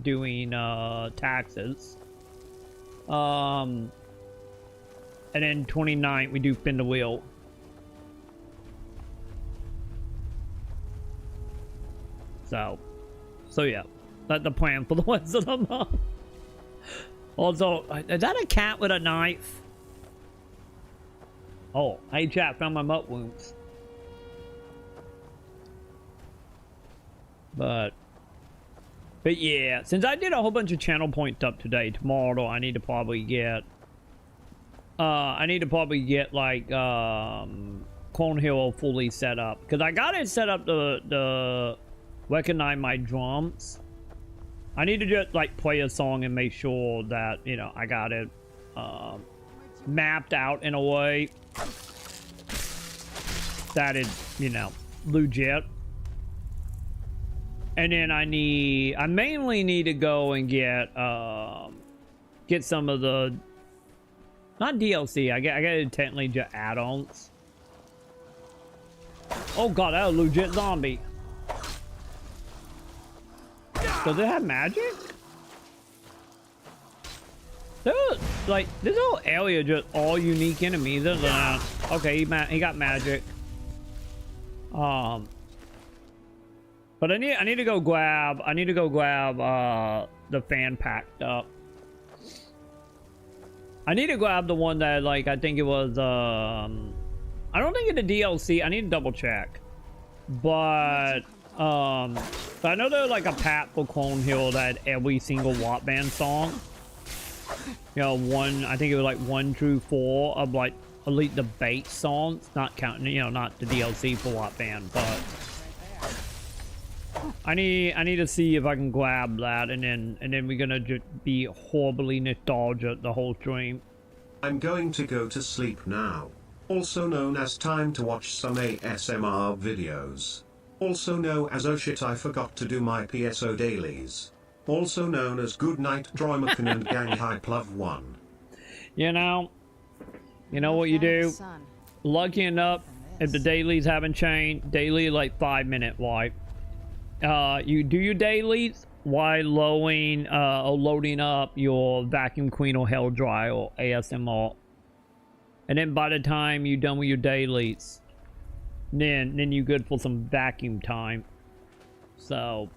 A: doing taxes. And then 29th we do spin the wheel. So yeah, that's the plan for the rest of the month. Also, is that a cat with a knife? Oh, hey chat, found my mut wounds. But yeah, since I did a whole bunch of channel points up today, tomorrow I need to probably get like Clone Hero fully set up, because I got it set up to recognize my drums. I need to just like play a song and make sure that, you know, I got it mapped out in a way that is, you know, legit. And then I mainly need to go and get some of the, not DLC, I gotta technically just add-ons. Oh god, that was a legit zombie. Does it have magic? Like, this whole area just all unique enemies. Okay, he got magic. But I need to go grab the fan packed up. I need to grab the one that, like, I think it was I don't think it's a DLC. I need to double check. But I know there's like a pack for Clone Hero that had every single Watt Band song. You know, I think it was like 1 through 4 of like Elite Debate songs, not counting, you know, not the DLC for Watt Band, but I need to see if I can grab that, and then we're gonna just be horribly nostalgic the whole stream.
B: I'm going to go to sleep now. Also known as time to watch some ASMR videos. Also known as oh shit I forgot to do my PSO dailies. Also known as good night troymaconn and gang hype love 1. You know what you do? Lucky enough, if the dailies haven't changed, daily like 5-minute wipe. You do your dailies while loading up your vacuum clean or hair dry or ASMR. And then by the time you're done with your dailies, then you're good for some vacuum time. So,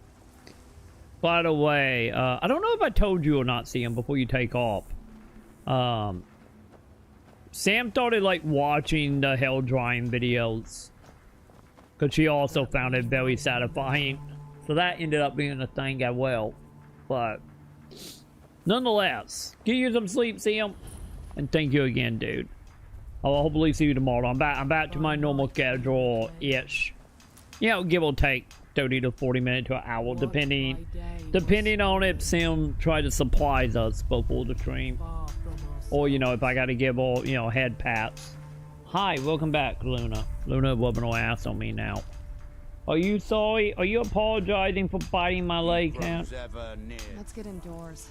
B: by the way, I don't know if I told you or not, Sam, before you take off. Sam started like watching the hair drying videos because she also found it very satisfying. So that ended up being a thing as well. But nonetheless, get you some sleep, Sam, and thank you again, dude. I'll hopefully see you tomorrow. I'm back to my normal schedule-ish. You know, give or take 30 to 40 minutes to an hour, depending on if Sam tries to surprise us before the stream. Or, you know, if I gotta give all, you know, head pats. Hi, welcome back, Luna. Luna rubbing her ass on me now. Are you sorry? Are you apologizing for biting my leg, Cat?
C: Let's get indoors.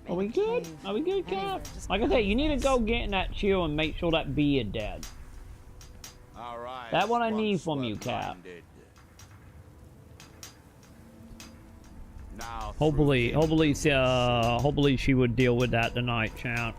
A: Are we good? Are we good, Cat? Like I said, you need to go get in that chill and make sure that bee is dead. That's what I need from you, Cap. Hopefully she would deal with that tonight, chat.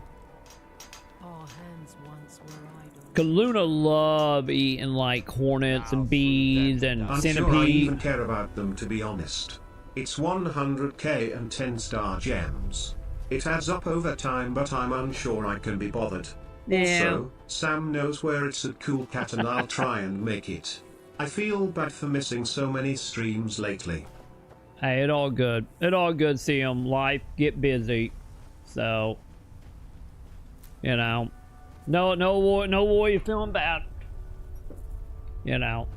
A: Cause Luna love eating like hornets and bees and
B: I'm
A: centipedes.
B: sure I even care about them, to be honest. It's 100k and 10-star gems. It adds up over time, but I'm unsure I can be bothered.
A: Yeah.
B: Also, Sam knows where it's at, Cool Cat, and I'll try and make it. I feel bad for missing so many streams lately.
A: Hey, it all good. It all good. See 'em. Life get busy, so you know. No war. You're feeling bad. You know,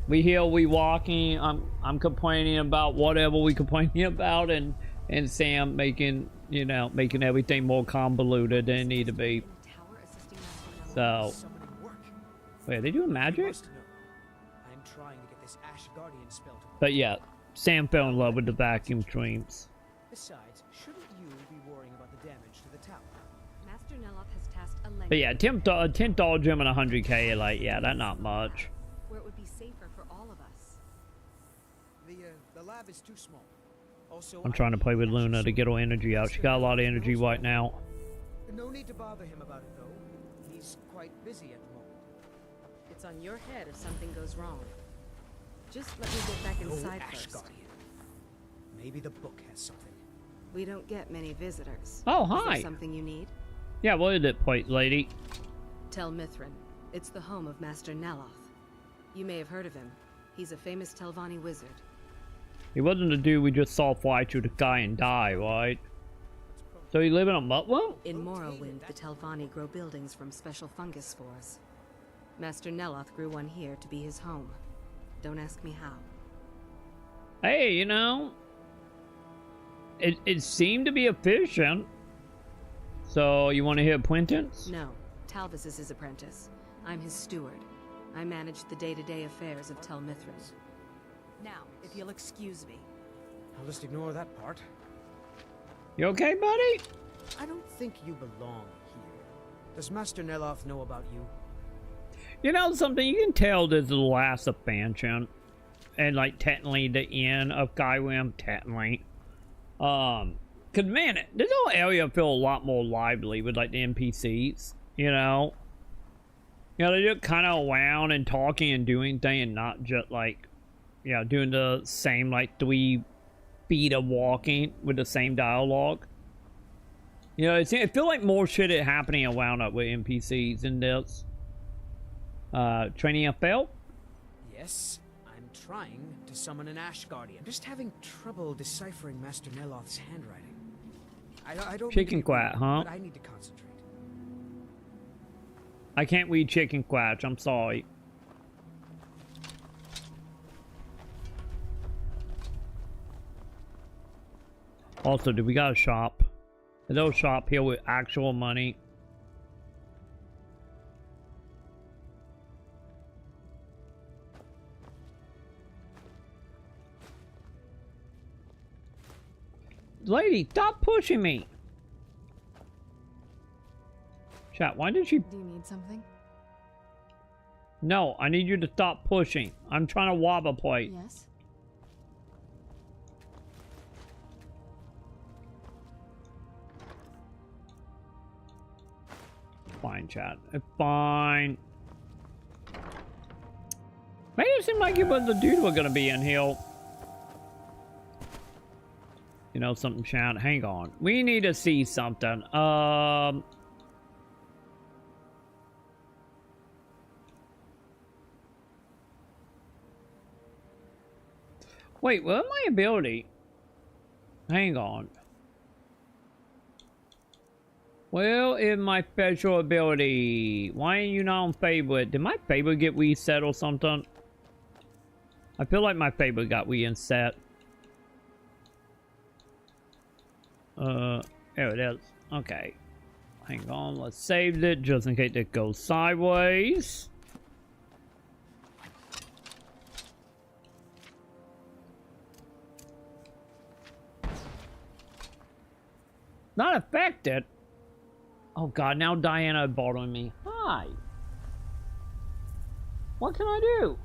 A: we here, we walking. I'm complaining about whatever we complaining about, and Sam making everything more convoluted than it need to be. So, wait, are they doing magic?
P: I'm trying to get this Ash Guardian spell to work.
A: But yeah, Sam fell in love with the vacuum streams.
P: Besides, shouldn't you be worrying about the damage to the tower?
C: Master Neloth has tasked a
A: But yeah, $10 gem and 100k, like, yeah, that's not much.
C: where it would be safer for all of us.
P: The lab is too small. Also,
A: I'm trying to play with Luna to get her energy out. She got a lot of energy right now.
P: No need to bother him about it, though. He's quite busy at the moment.
C: It's on your head if something goes wrong. Just let me get back inside
P: Ash
C: first.
P: Guardian. Maybe the book has something.
C: We don't get many visitors.
A: Oh,
C: Is there
A: hi.
C: something you need?
A: Yeah, what is it, plate lady?
C: Tel Mithrin. It's the home of Master Neloth. You may have heard of him. He's a famous Telvanni wizard.
A: He wasn't the dude we just saw fly through the sky and die, right? So he live in a mutwell?
C: In Morrowind, the Telvanni grow buildings from special fungus spores. Master Neloth grew one here to be his home. Don't ask me how.
A: Hey, you know, it seemed to be efficient. So you want to hear acquaintance?
C: No, Talvis is his apprentice. I'm his steward. I manage the day-to-day affairs of Tel Mithrin. Now, if you'll excuse me.
P: I'll just ignore that part.
A: You okay, buddy?
P: I don't think you belong here. Does Master Neloth know about you?
A: You know something? You can tell this is the last expansion, and like technically the end of Skyrim, technically. Cause man, this whole area feel a lot more lively with like the NPCs. You know, they're just kind of around and talking and doing things, and not just like, doing the same like 3 feet of walking with the same dialogue. You know, it feel like more shit is happening around up with NPCs in this. Training a failed?
P: Yes, I'm trying to summon an Ash Guardian. Just having trouble deciphering Master Neloth's handwriting. I don't
A: Chicken quack, huh?
P: But I need to concentrate.
A: I can't read chicken quatch, I'm sorry. Also, do we got a shop? A little shop here with actual money. Lady, stop pushing me! Chat, why did she...
C: Do you need something?
A: No, I need you to stop pushing. I'm trying to wob a plate.
C: Yes?
A: Fine, chat. It's fine. Made it seem like it was the dude we're gonna be in here. You know something, chat? Hang on. We need to see something. Wait, what my ability? Hang on. Well, in my special ability, why ain't you not on favorite? Did my favorite get reset or something? I feel like my favorite got reset. There it is. Okay. Hang on, let's save it just in case it goes sideways. Not affected. Oh god, now Diana bothering me. Hi. What can I do?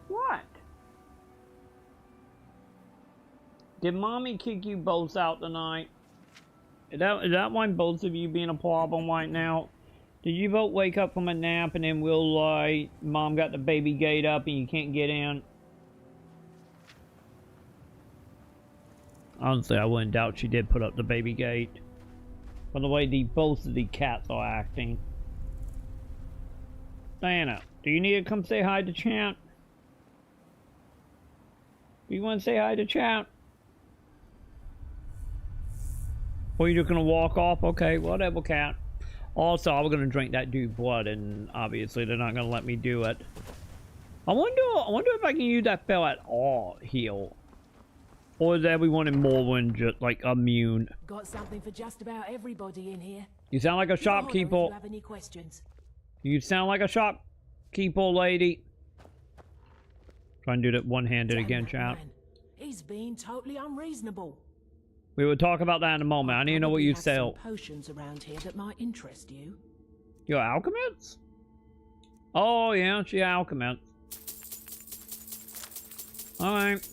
A: What? Did mommy kick you both out tonight? Is that why both of you being a problem right now? Did you both wake up from a nap and then mom got the baby gate up and you can't get in? Honestly, I wouldn't doubt she did put up the baby gate. By the way, both of the cats are acting. Diana, do you need to come say hi to chat? Do you want to say hi to chat? Or you're just gonna walk off? Okay, whatever, cat. Also, I was gonna drink that dude's blood, and obviously they're not gonna let me do it. I wonder if I can use that spell at all heal, or is everyone in Morrowind just like immune?
E: Got something for just about everybody in here.
A: You sound like a shopkeeper.
E: If you have any questions.
A: You sound like a shopkeeper, lady. Try and do that one-handed again, chat.
E: He's being totally unreasonable.
A: We will talk about that in a moment. I need to know what you sell.
E: Some potions around here that might interest you.
A: Your alchemist? Oh yeah, she alchemist. Alright.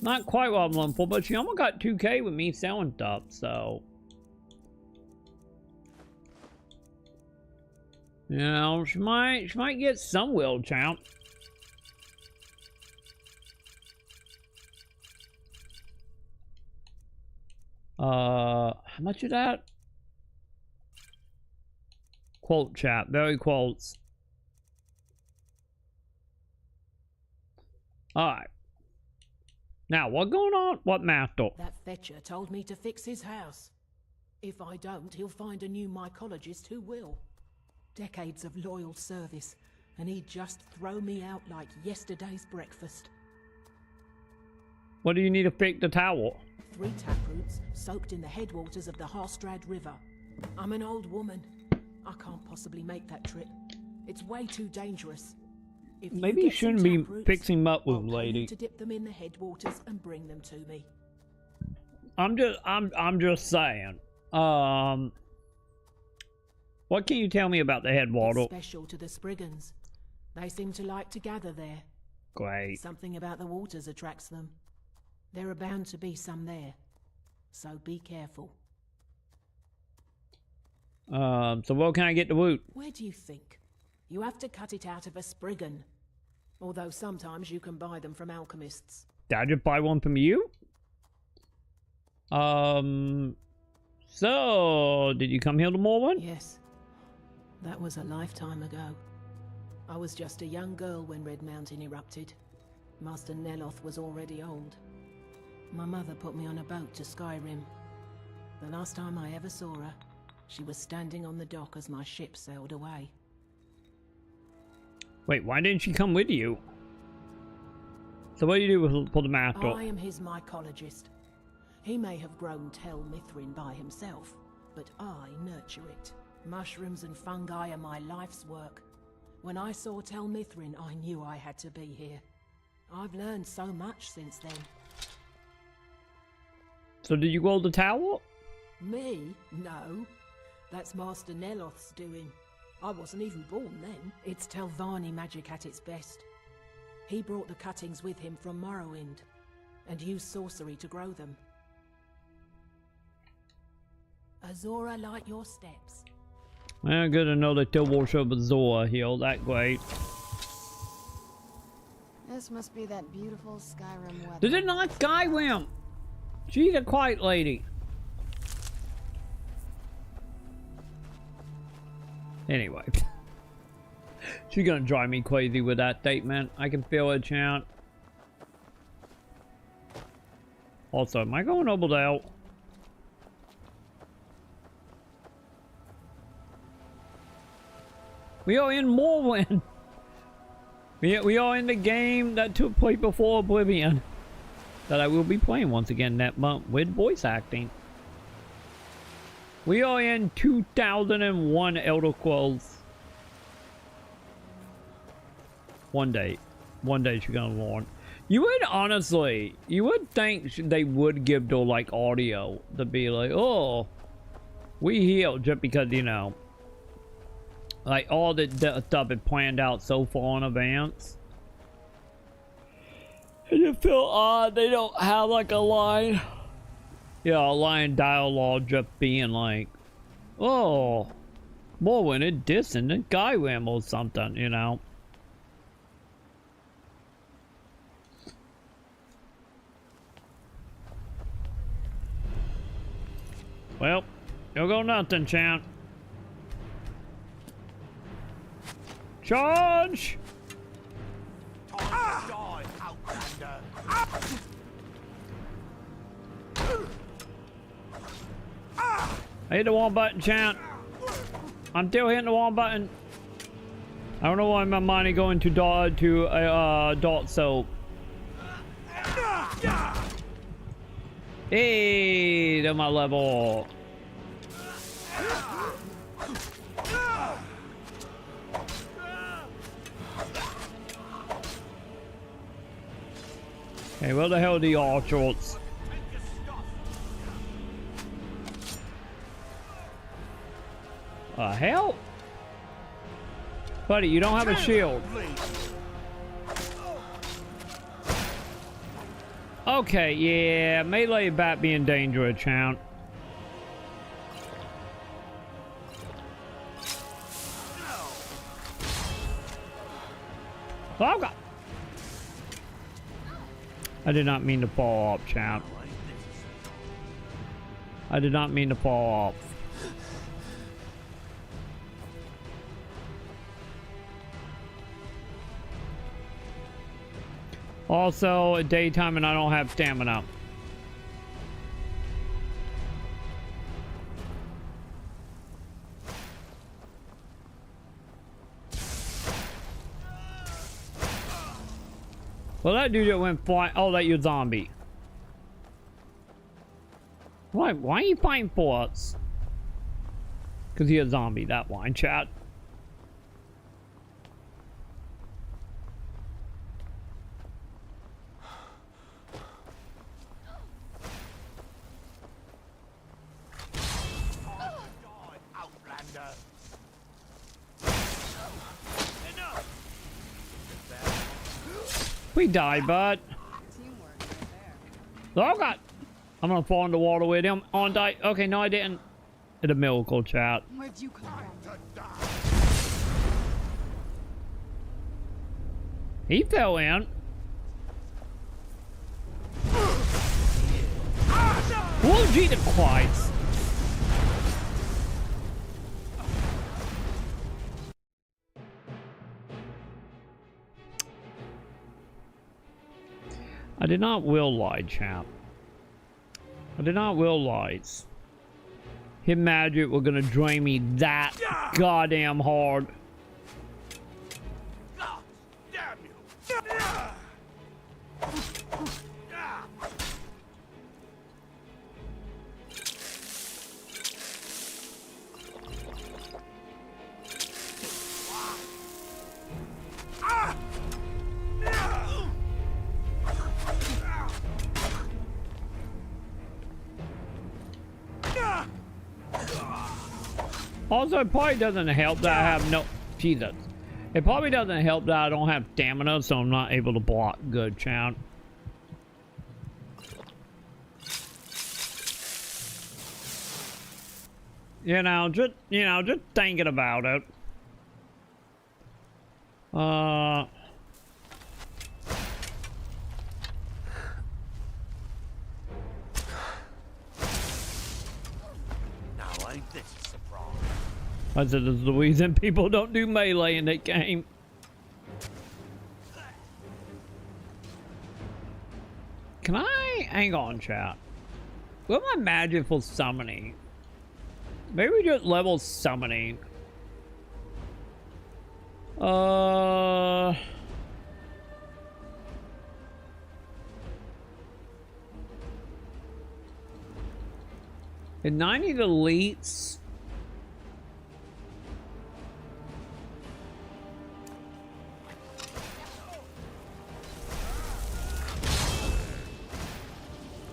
A: Not quite what I'm looking for, but she almost got 2K with me selling stuff, so. You know, she might get some will, champ. How much is that? Quote, chat. Very quotes. Alright. Now, what going on? What master?
E: That fetcher told me to fix his house. If I don't, he'll find a new mycologist who will. Decades of loyal service, and he'd just throw me out like yesterday's breakfast.
A: What do you need to fix the tower?
E: 3 taproots soaked in the headwaters of the Harstrad River. I'm an old woman. I can't possibly make that trip. It's way too dangerous. If
A: maybe you shouldn't be fixing them up with them, lady.
E: To dip them in the headwaters and bring them to me.
A: I'm just saying. What can you tell me about the headwater?
E: It's special to the Spriggans. They seem to like to gather there.
A: Great.
E: Something about the waters attracts them. There are bound to be some there, so be careful.
A: So where can I get the woot?
E: Where do you think? You have to cut it out of a Spriggan. Although sometimes you can buy them from alchemists.
A: Did I just buy one from you? So, did you come here to Morrowind?
E: Yes. That was a lifetime ago. I was just a young girl when Red Mountain erupted. Master Neloth was already old. My mother put me on a boat to Skyrim. The last time I ever saw her, she was standing on the dock as my ship sailed away.
A: Wait, why didn't she come with you? So what do you do for the master?
E: I am his mycologist. He may have grown Tel Mithrin by himself, but I nurture it. Mushrooms and fungi are my life's work. When I saw Tel Mithrin, I knew I had to be here. I've learned so much since then.
A: So did you grow the tower?
E: Me? No. That's Master Neloth's doing. I wasn't even born then. It's Telvanni magic at its best. He brought the cuttings with him from Morrowind, and used sorcery to grow them. Azora light your steps.
A: Well, good to know that still worship Azora healed. That great.
C: This must be that beautiful Skyrim weather.
A: This is not Skyrim. She's a quiet lady. Anyway. She's gonna drive me crazy with that statement. I can feel it, chat. Also, am I going over there? We are in Morrowind. We are in the game that took place before Oblivion. That I will be playing once again that month with voice acting. We are in 2001 Elder Scrolls. One day she's gonna learn. You would honestly, you would think they would give the like audio to be like, oh, we healed, just because, you know, like all the stuff is planned out so far in advance. I just feel odd they don't have like a line. Yeah, a line dialogue just being like, oh, more in distant than Skyrim or something, you know. Well, you'll go nothing, champ. Charge! I hit the wrong button, champ. I'm still hitting the wrong button. I don't know why my money going to dot soap. Hey, to my level. Hey, where the hell are the archers? Hell? Buddy, you don't have a shield. Okay, yeah, melee bat being dangerous, champ. Oh god! I did not mean to fall off, champ. I did not mean to fall off. Also, daytime and I don't have stamina. Well, that dude that went flying. Oh, that you zombie. Why are you fighting for us? Because you're a zombie, that one, chat. We died, bud. Oh god! I'm gonna fall in the water with him. On die. Okay, no, I didn't. It's a miracle, chat.
L: Where'd you come from?
A: He fell in. Oh, Jesus Christ! I did not will lie, champ. I did not will lies. Hit magic were gonna drain me that goddamn hard.
U: God damn you!
A: Also, it probably doesn't help that I have no... Jesus. It probably doesn't help that I don't have stamina, so I'm not able to block good, champ. You know, just thinking about it. Now,
U: ain't this a surprise?
A: I said there's the reason people don't do melee in that game. Can I... Hang on, chat. What am I magic for summoning? Maybe we just level summoning. And 90 deletes.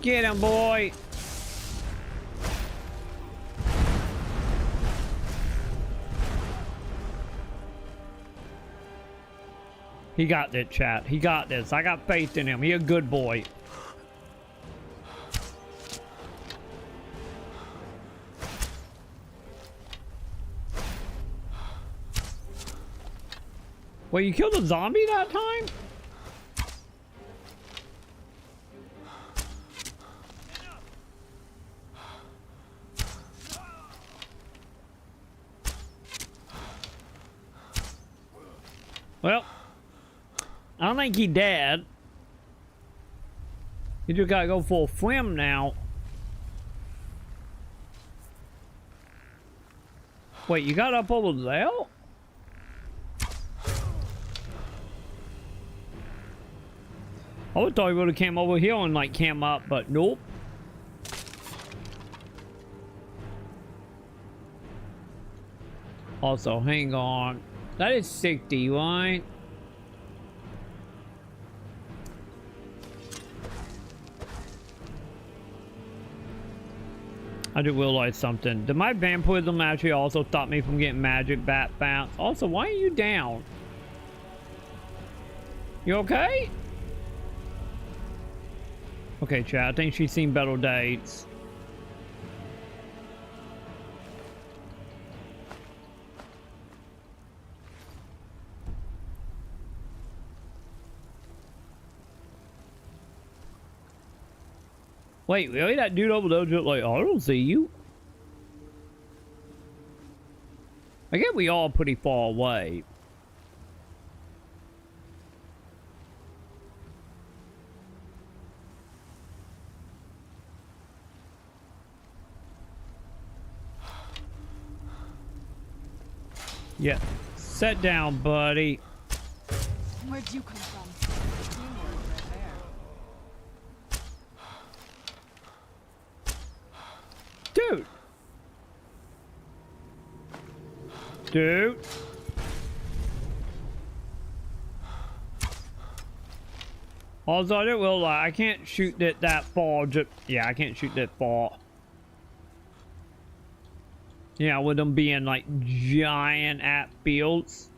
A: Get him, boy. He got this, chat. He got this. I got faith in him. He a good boy. Wait, you killed a zombie that time? Well, I don't think he dead. You just gotta go for a swim now. Wait, you got up over there? I would thought he would have came over here and like came up, but nope. Also, hang on. That is 60, right? I did realize something. Did my vampirism actually also stop me from getting magic bat bounce? Also, why are you down? You okay? Okay, chat. I think she's seen better dates. Wait, really? That dude over there just like, oh, I don't see you. I guess we all pretty far away. Yeah. Sit down, buddy.
T: Where'd you come from?
A: Dude. Dude. Also, I didn't realize I can't shoot it that far. Yeah, I can't shoot that far. Yeah, with them being like giant at fields.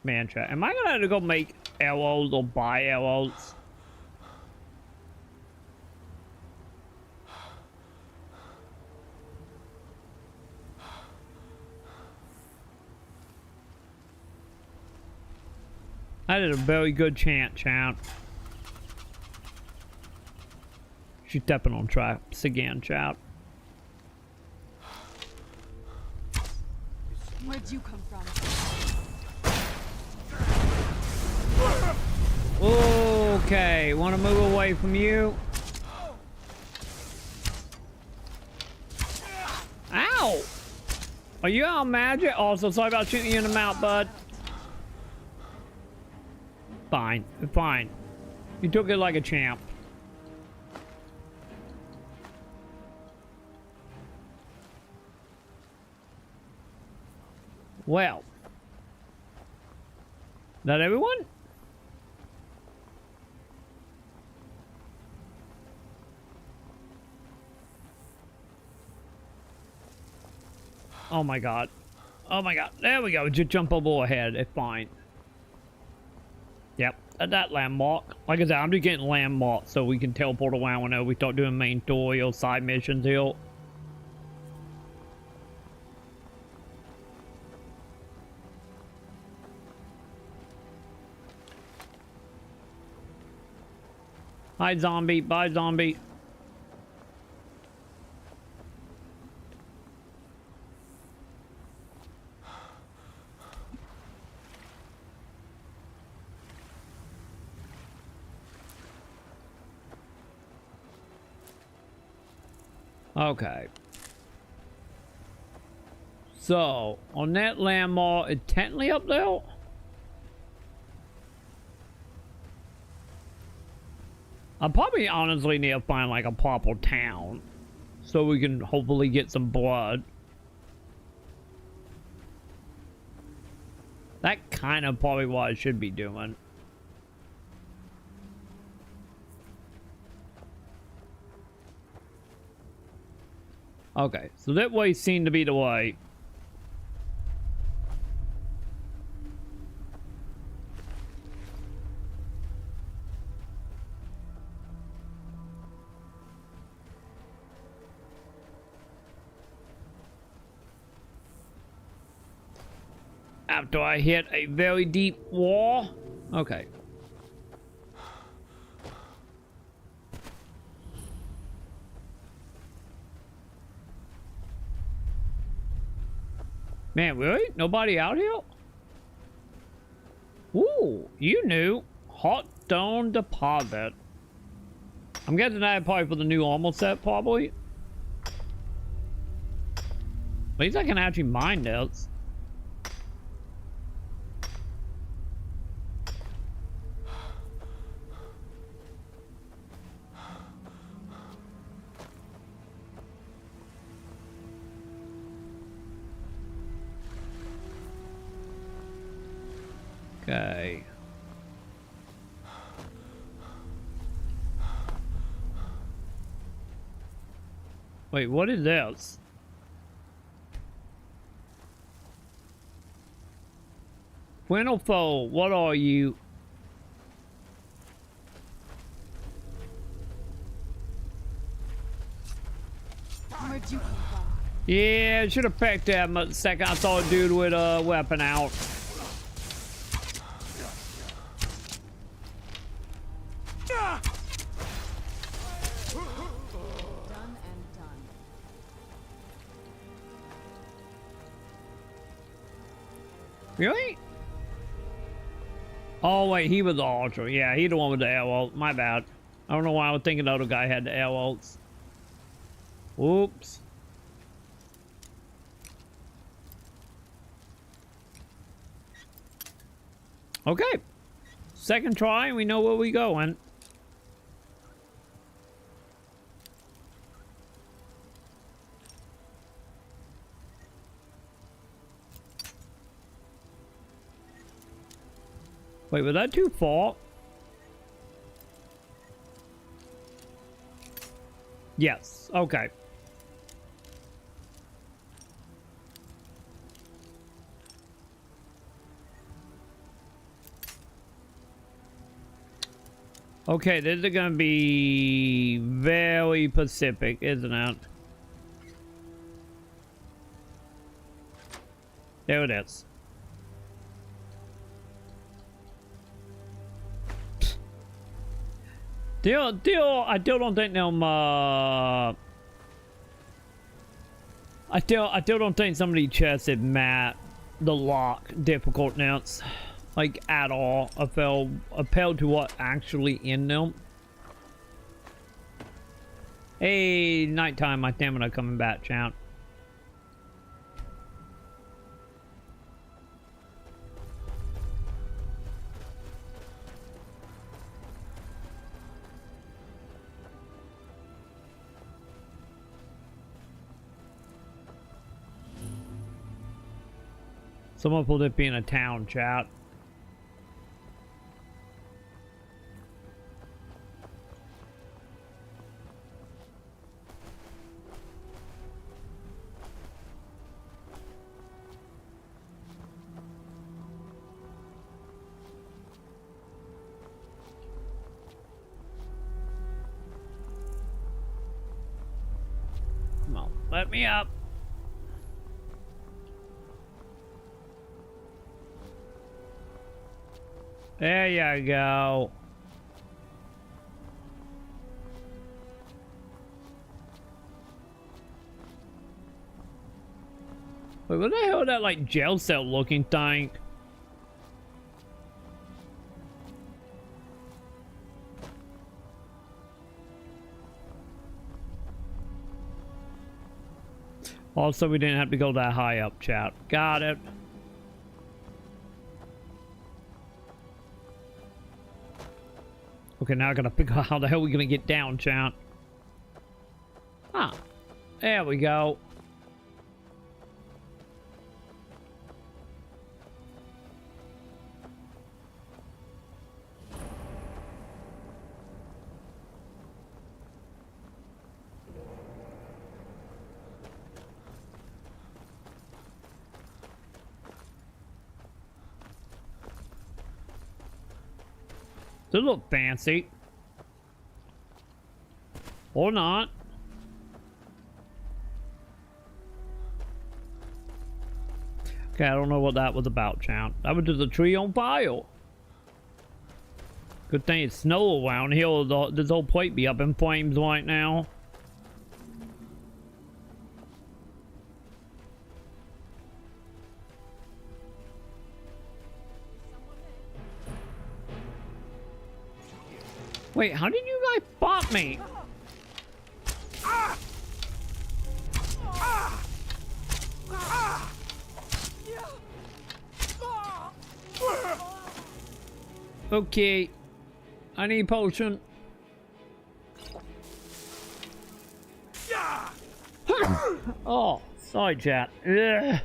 A: Man, chat. Am I gonna have to go make arrows or buy arrows? That is a very good chant, champ. She's stepping on traps again, chat.
T: Where'd you come from?
A: Okay, want to move away from you? Ow! Are you on magic? Also, sorry about shooting you in the mouth, bud. Fine, fine. You took it like a champ. Well. That everyone? Oh my god. Oh my god. There we go. Just jump over ahead. It's fine. Yep. At that landmark. Like I said, I'm just getting landmarks so we can teleport around whenever we start doing main story or side missions here. Hi, zombie. Bye, zombie. Okay. So, on that landmark, is technically up there? I probably honestly need to find like a proper town so we can hopefully get some blood. That kind of probably what I should be doing. Okay, so that way seemed to be the way. After I hit a very deep wall. Okay. Man, really? Nobody out here? Ooh, you knew. Hot stone deposit. I'm guessing that probably for the new armor set, probably. At least I can actually mine this. Okay. Wait, what is this? Winterfell, what are you? Yeah, I should have picked that the second I saw a dude with a weapon out. Really? Oh wait, he was the archer. Yeah, he the one with the arrow. My bad. I don't know why I was thinking the other guy had the arrows. Oops. Okay. Second try, we know where we going. Wait, was that too far? Yes, okay. Okay, this is gonna be very Pacific, isn't it? There it is. I still don't think them, I still don't think some of these chests have met the lock difficultness, like, at all. Appealed to what actually in them. Hey, nighttime, my stamina coming back, champ. Someone pulled it being a town, chat. Come on, let me up. There you go. Wait, what the hell is that, like, jail cell looking thing? Also, we didn't have to go that high up, chat. Got it. Okay, now I gotta figure out how the hell we're gonna get down, chat. Ah, there we go. It's a little fancy. Or not. Okay, I don't know what that was about, champ. That was just a tree on fire. Good thing it's snow around here. This whole plate be up in flames right now. Wait, how did you guys spot me? Okay, I need potion. Oh, sorry, chat. Ugh.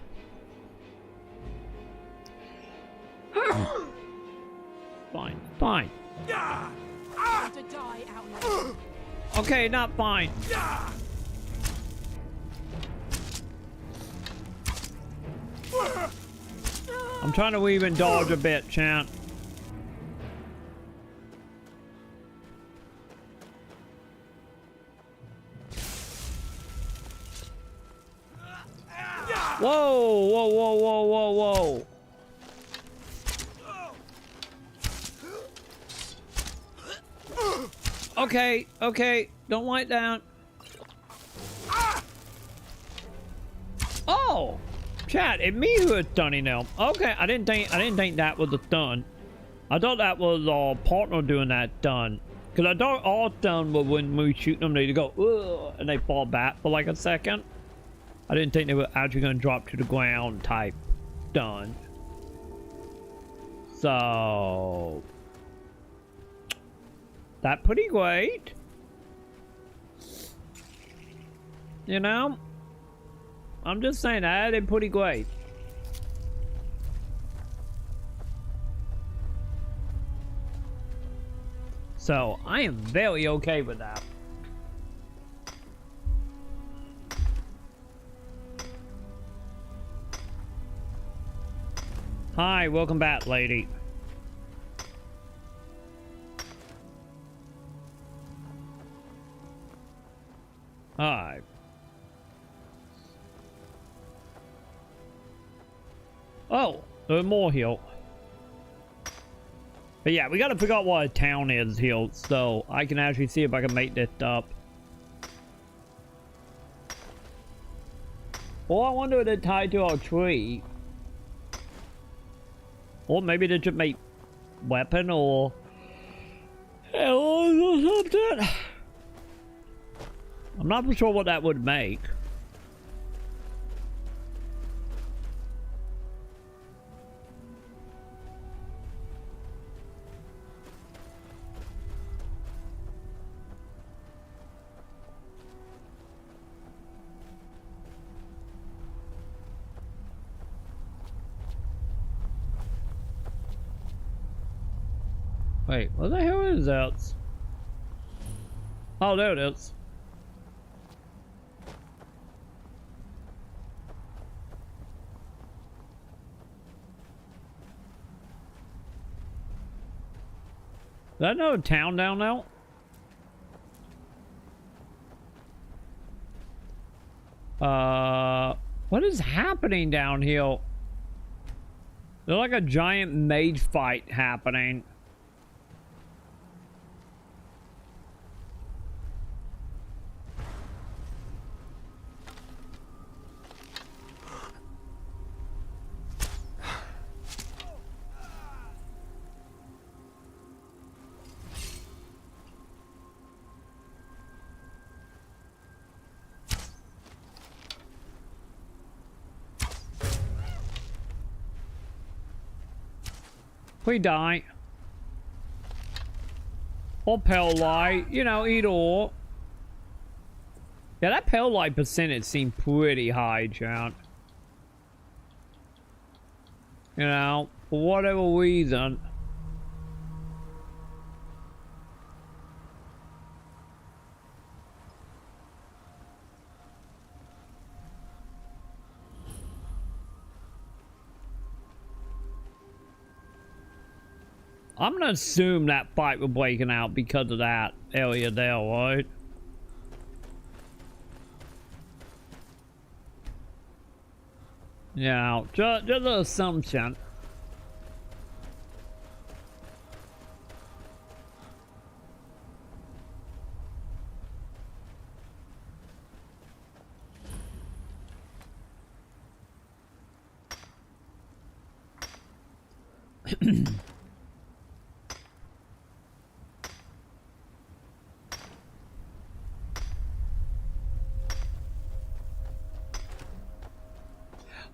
A: Fine, fine. Okay, not fine. I'm trying to weave and dodge a bit, chat. Whoa, whoa, whoa, whoa, whoa, whoa. Okay, okay, don't light down. Oh, chat, it's me who is stunning them. Okay, I didn't think that was a stun. I thought that was our partner doing that stun. Cause I thought all stun was when we shoot them, they go ugh, and they fall back for like a second. I didn't think they were actually gonna drop to the ground type stun. So that pretty great. You know? I'm just saying that it's pretty great. So I am very okay with that. Hi, welcome back, lady. Hi. Oh, there's more here. But yeah, we gotta figure out what a town is here, so I can actually see if I can make this up. Or I wonder if they're tied to our tree. Or maybe they should make weapon or something. I'm not sure what that would make. Wait, what the hell is that? Oh, there it is. Is that no town down now? What is happening down here? There's like a giant mage fight happening. We die. Or pale light, you know, either or. Yeah, that pale light percentage seemed pretty high, chat. You know, for whatever reason. I'm gonna assume that fight was breaking out because of that area there, right? Yeah, just an assumption.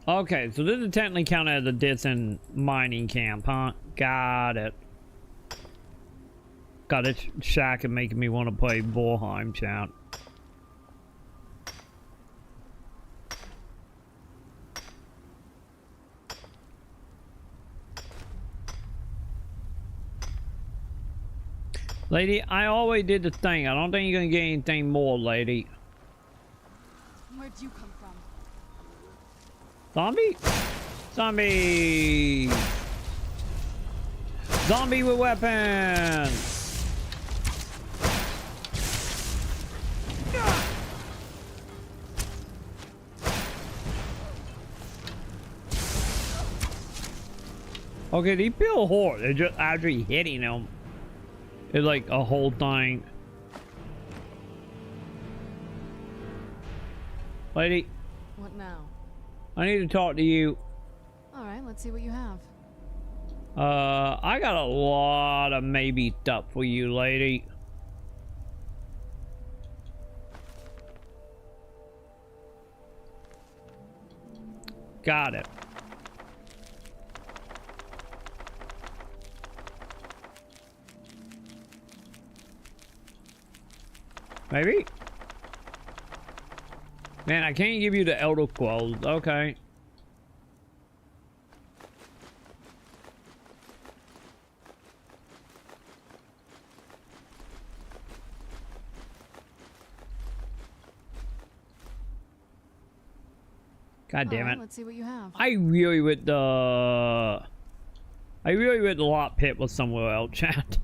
A: Okay, so this is technically counted as a distant mining camp, huh? Got it. Got it. Shack and making me want to play Borheim, chat. Lady, I always did the thing. I don't think you're gonna get anything more, lady.
H: Where'd you come from?
A: Zombie? Zombie! Zombie with weapons! Okay, they feel hard. They're just actually hitting them. It's like a whole thing. Lady.
H: What now?
A: I need to talk to you.
H: Alright, let's see what you have.
A: I got a lot of maybe stuff for you, lady. Got it. Maybe? Man, I can't give you the Elder Scrolls. Okay. God damn it.
H: Let's see what you have.
A: I really would the lot pit was somewhere else, chat.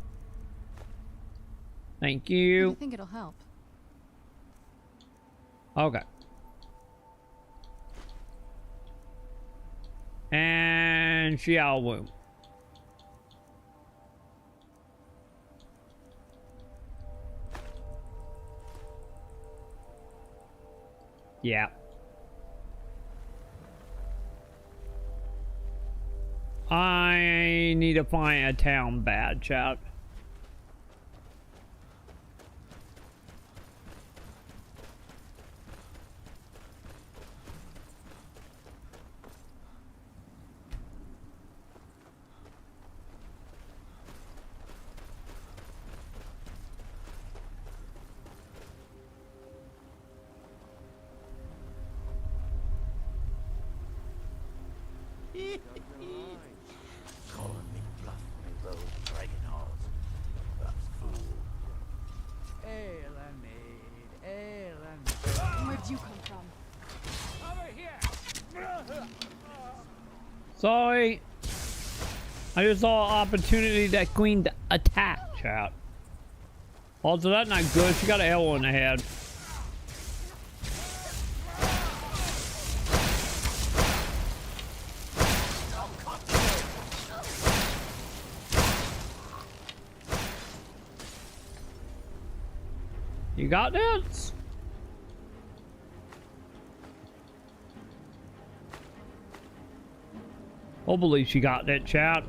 A: Thank you.
H: I think it'll help.
A: Okay. And Xiao Wu. Yeah. I need to find a town badge out.
F: Calling me bluff, me road dragon halls. That's fool.
M: Ale and mead, ale and mead.
H: Where'd you come from?
M: Over here!
A: Sorry. I just saw an opportunity that queen to attack, chat. Also, that's not good. She got an L in the head. You got this? Hopefully she got that, chat.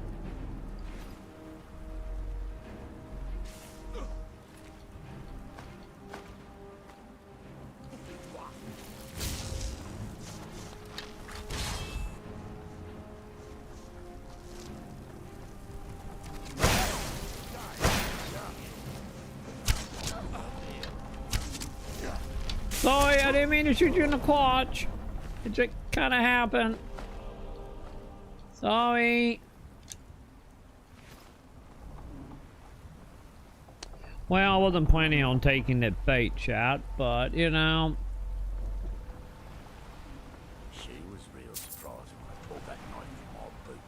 A: Sorry, I didn't mean to shoot you in the crotch. It just kind of happened. Sorry. Well, I wasn't planning on taking that bait, chat, but, you know.
F: She was real surprised when I pulled that knife from my boot.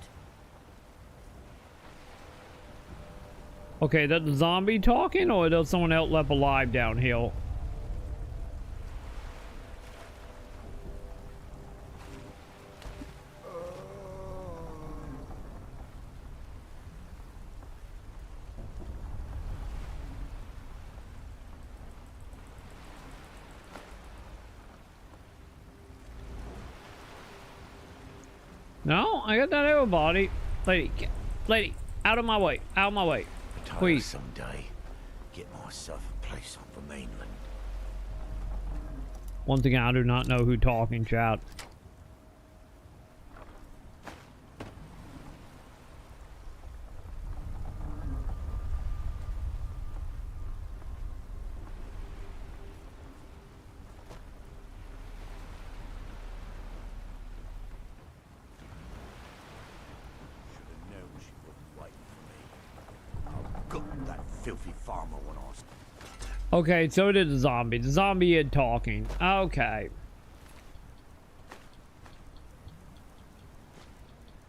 A: Okay, that the zombie talking, or is someone else left alive down here? No, I got that everybody. Lady, out of my way, out of my way. Please.
U: Someday, get myself a place on the mainland.
A: Once again, I do not know who talking, chat.
U: Filthy farmer when I was...
A: Okay, so did the zombie. The zombie is talking. Okay.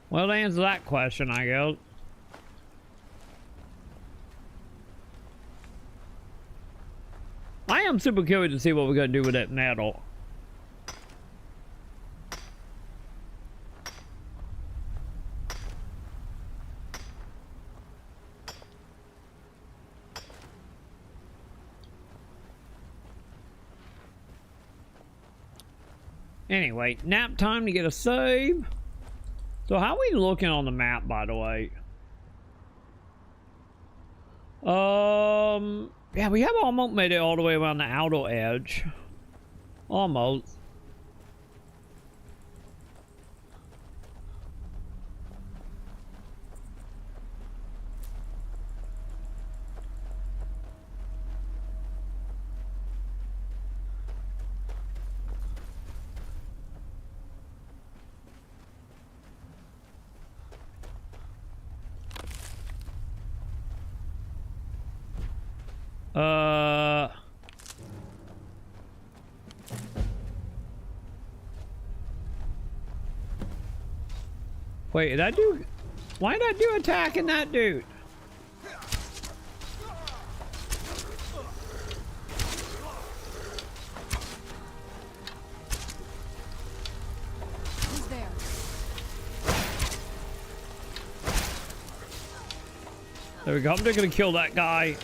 A: Well, to answer that question, I guess. I am super curious to see what we're gonna do with that metal. Anyway, nap time to get a save. So how are we looking on the map, by the way? Yeah, we have almost made it all the way around the outer edge. Almost. Wait, that dude... Why did that dude attacking that dude?
H: Who's there?
A: There we go. I'm just gonna kill that guy.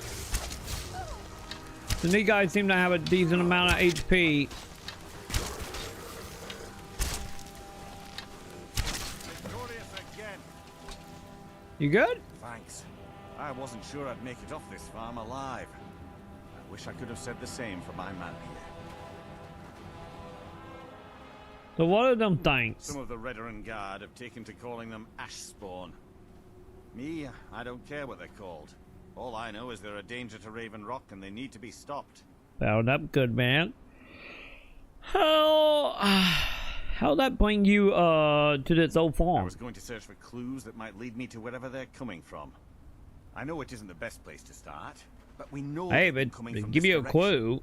A: And these guys seem to have a decent amount of HP. You good?
J: Thanks. I wasn't sure I'd make it off this farm alive. I wish I could have said the same for my man here.
A: So what are them things?
J: Some of the Redoran Guard have taken to calling them ash spawn. Me, I don't care what they're called. All I know is they're a danger to Raven Rock and they need to be stopped.
A: Found up, good man. How'd that bring you to this old farm?
J: I was going to search for clues that might lead me to wherever they're coming from. I know it isn't the best place to start, but we know.
A: Hey, but give you a clue.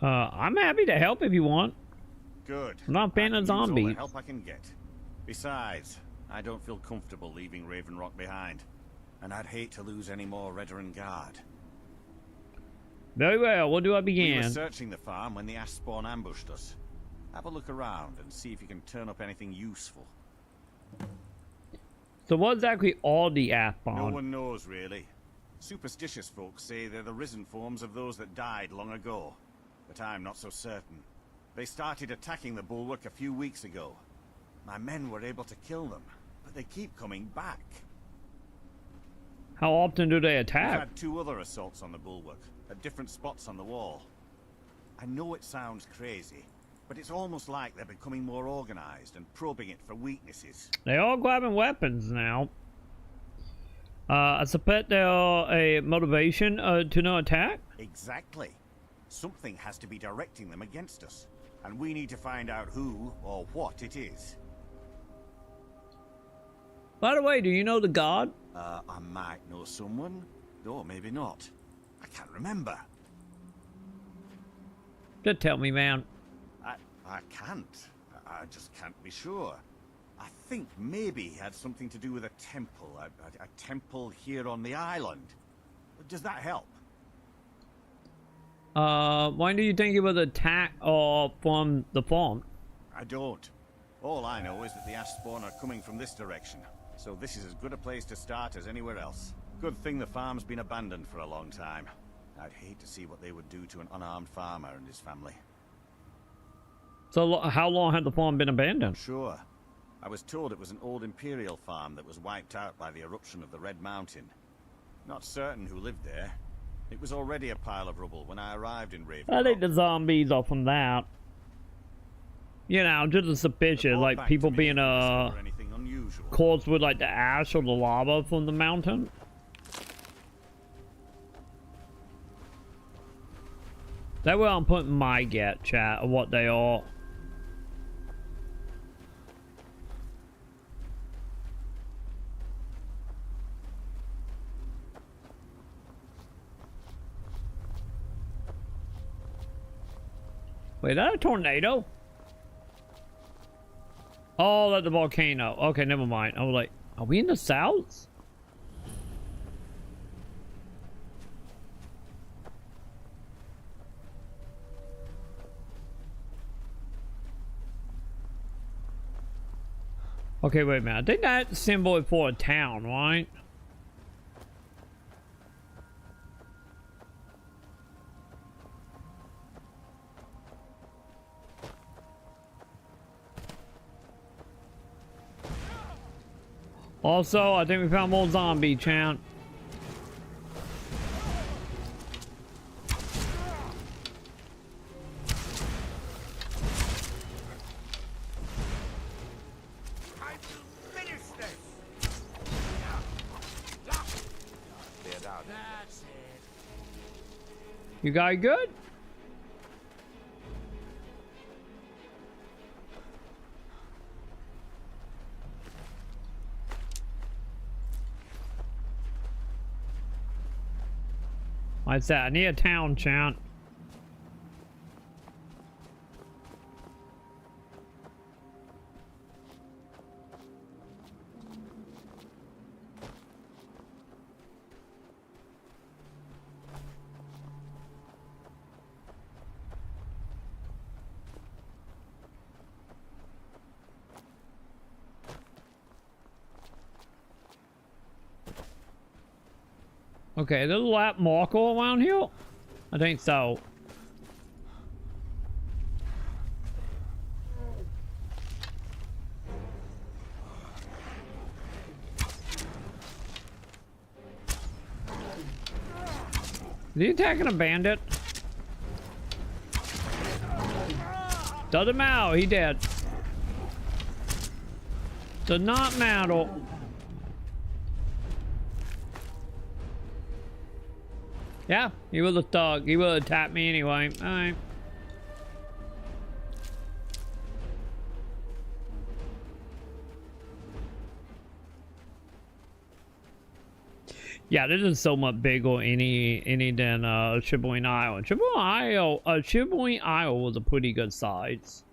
A: I'm happy to help if you want.
J: Good.
A: I'm not a fan of zombies.
J: All the help I can get. Besides, I don't feel comfortable leaving Raven Rock behind, and I'd hate to lose any more Redoran Guard.
A: Very well. Where do I begin?
J: We were searching the farm when the ash spawn ambushed us. Have a look around and see if you can turn up anything useful.
A: So what exactly are the ash spawn?
J: No one knows, really. Superstitious folks say they're the risen forms of those that died long ago, but I'm not so certain. They started attacking the bulwark a few weeks ago. My men were able to kill them, but they keep coming back.
A: How often do they attack?
J: We've had 2 other assaults on the bulwark, at different spots on the wall. I know it sounds crazy, but it's almost like they're becoming more organized and probing it for weaknesses.
A: They're all grabbing weapons now. I suspect there are a motivation to no attack?
J: Exactly. Something has to be directing them against us, and we need to find out who or what it is.
A: By the way, do you know the god?
J: I might know someone, or maybe not. I can't remember.
A: Just tell me, man.
J: I can't. I just can't be sure. I think maybe he had something to do with a temple. A temple here on the island. Does that help?
A: Why do you think it was attack from the farm?
J: I don't. All I know is that the ash spawn are coming from this direction. So this is as good a place to start as anywhere else. Good thing the farm's been abandoned for a long time. I'd hate to see what they would do to an unarmed farmer and his family.
A: So how long had the farm been abandoned?
J: Sure. I was told it was an old imperial farm that was wiped out by the eruption of the Red Mountain. Not certain who lived there. It was already a pile of rubble when I arrived in Raven.
A: I think the zombies are from that. You know, just a suspicion, like people being caused with like the ash or the lava from the mountain. That's where I'm putting my get, chat, of what they are. Wait, is that a tornado? Oh, that's the volcano. Okay, never mind. I was like, are we in the south? Okay, wait a minute. I think that symbol is for a town, right? Also, I think we found more zombie, chat. You guys good? What's that? I need a town, chat. Okay, there's a lap Marco around here? I think so. Is he attacking a bandit? Doesn't matter, he dead. Does not matter. Yeah, he was a thug. He would attack me anyway. Alright. Yeah, this is so much bigger any than Sheboygan Isle. Sheboygan Isle was a pretty good size.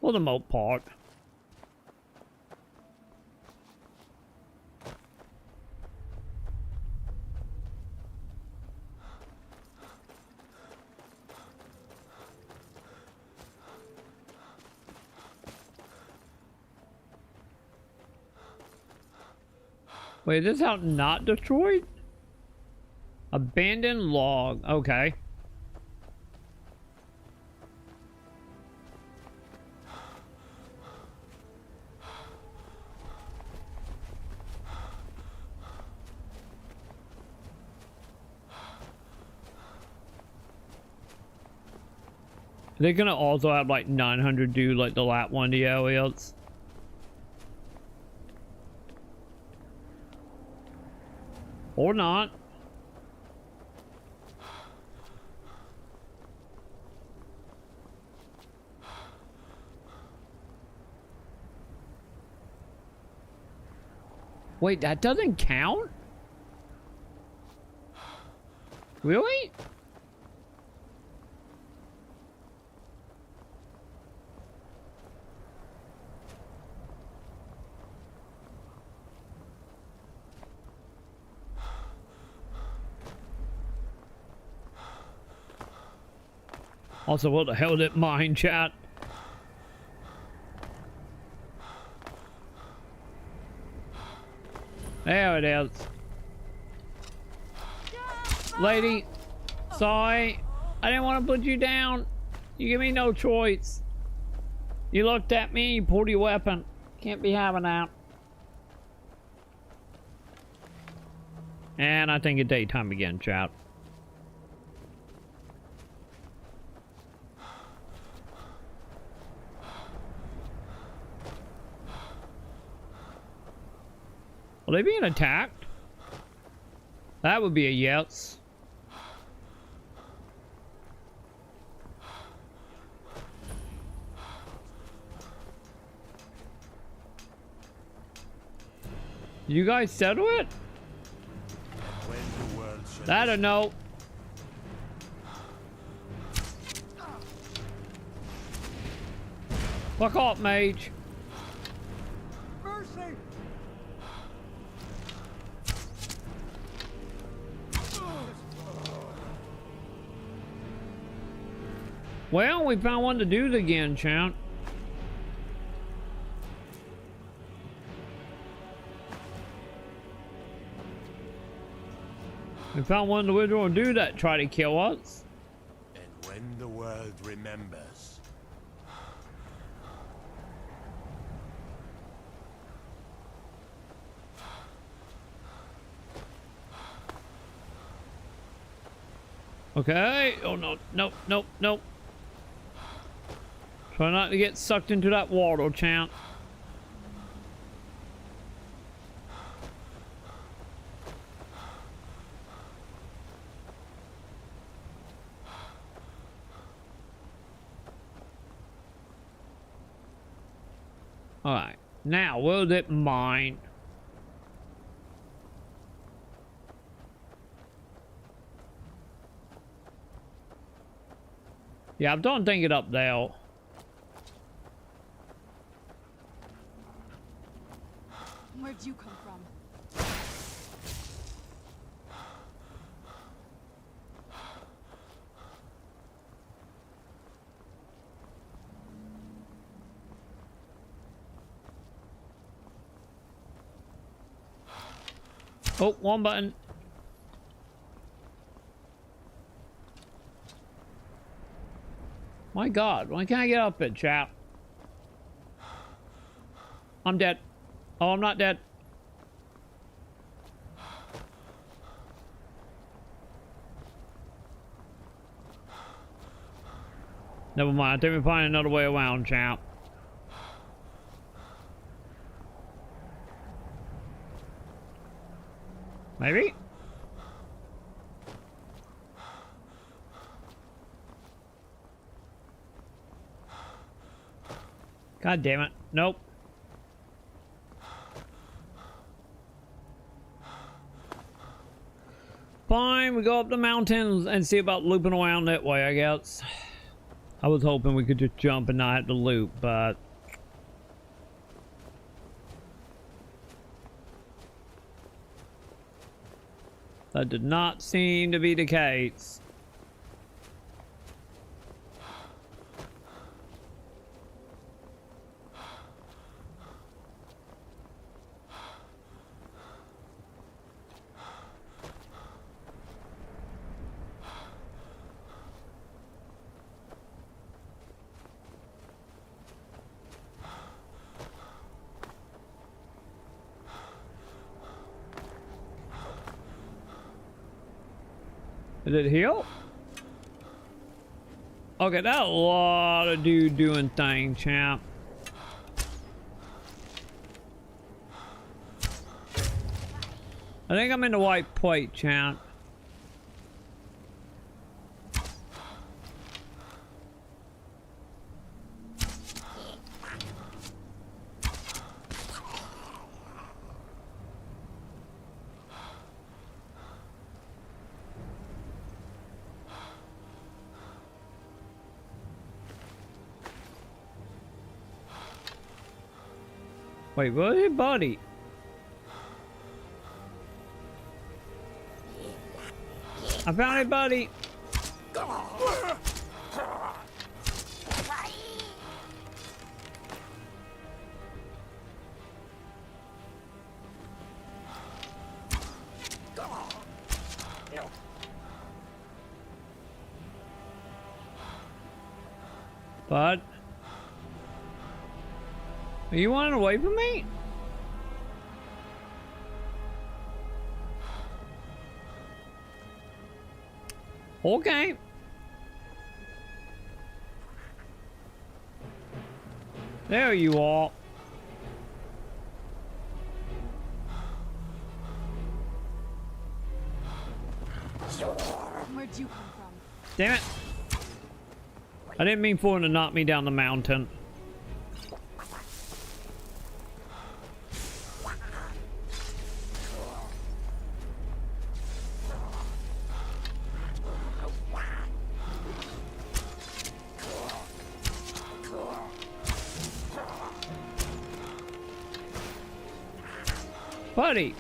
A: For the most part. Wait, is this house not destroyed? Abandoned log. Okay. They're gonna also have like 900 do like the lap one the areas. Or not. Wait, that doesn't count? Really? Also, what the hell did mine, chat? There it is. Lady, sorry. I didn't want to put you down. You give me no choice. You looked at me, you pulled your weapon. Can't be having that. And I think it's daytime again, chat. Are they being attacked? That would be a yes. You guys settle it? That or no? Fuck off, mage.
K: Mercy!
A: Well, we found one to do it again, champ. We found one individual to do that, try to kill us.
K: And when the world remembers.
A: Okay. Oh, no. Nope, nope, nope. Try not to get sucked into that water, champ. Alright, now will it mine? Yeah, I don't think it up there.
H: Where'd you come from?
A: Oh, one button. My God, why can't I get up it, chap? I'm dead. Oh, I'm not dead. Never mind, I think we find another way around, champ. Maybe? God damn it. Nope. Fine, we go up the mountains and see about looping around that way, I guess. I was hoping we could just jump and not have to loop, but... that did not seem to be the case. Did it heal? Okay, that a lot of dude doing thing, champ. I think I'm in the white plate, champ. Wait, where's your buddy? I found it, buddy. Bud? Are you running away from me? Okay. There you are.
H: Where'd you come from?
A: Damn it. I didn't mean for him to knock me down the mountain. Buddy,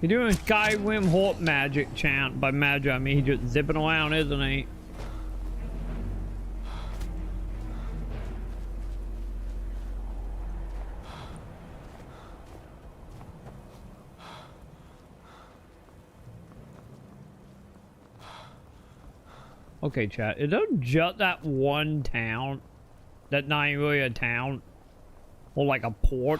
A: you're doing Skyrim Hawk magic chant. By magic, I mean he's just zipping around, isn't he? Okay, chat. Is there just that one town? That not even really a town? Or like a port?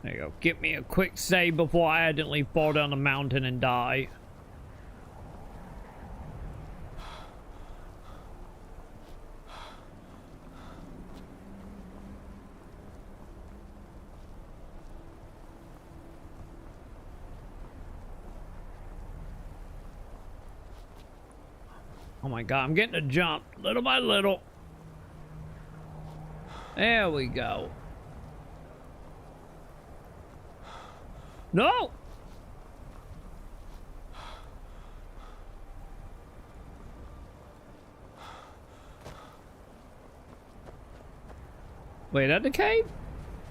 A: There you go. Get me a quick save before I accidentally fall down the mountain and die. Oh my god, I'm getting a jump little by little. There we go. No! Wait, at the cave?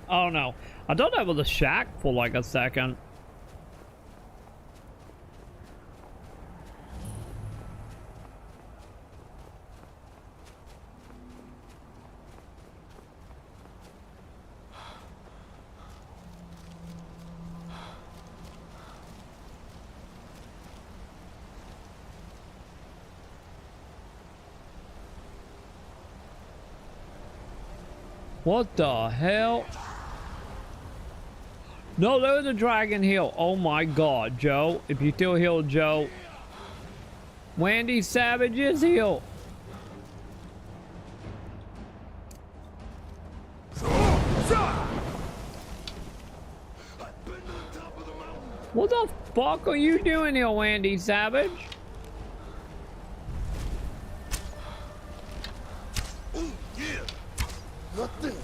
A: Oh no. I thought that was a shack for like a second. What the hell? No, there's a dragon hill. Oh my god, Joe. If you still heal, Joe. Wendy Savage is healed. What the fuck are you doing here, Wendy Savage?
U: Nothing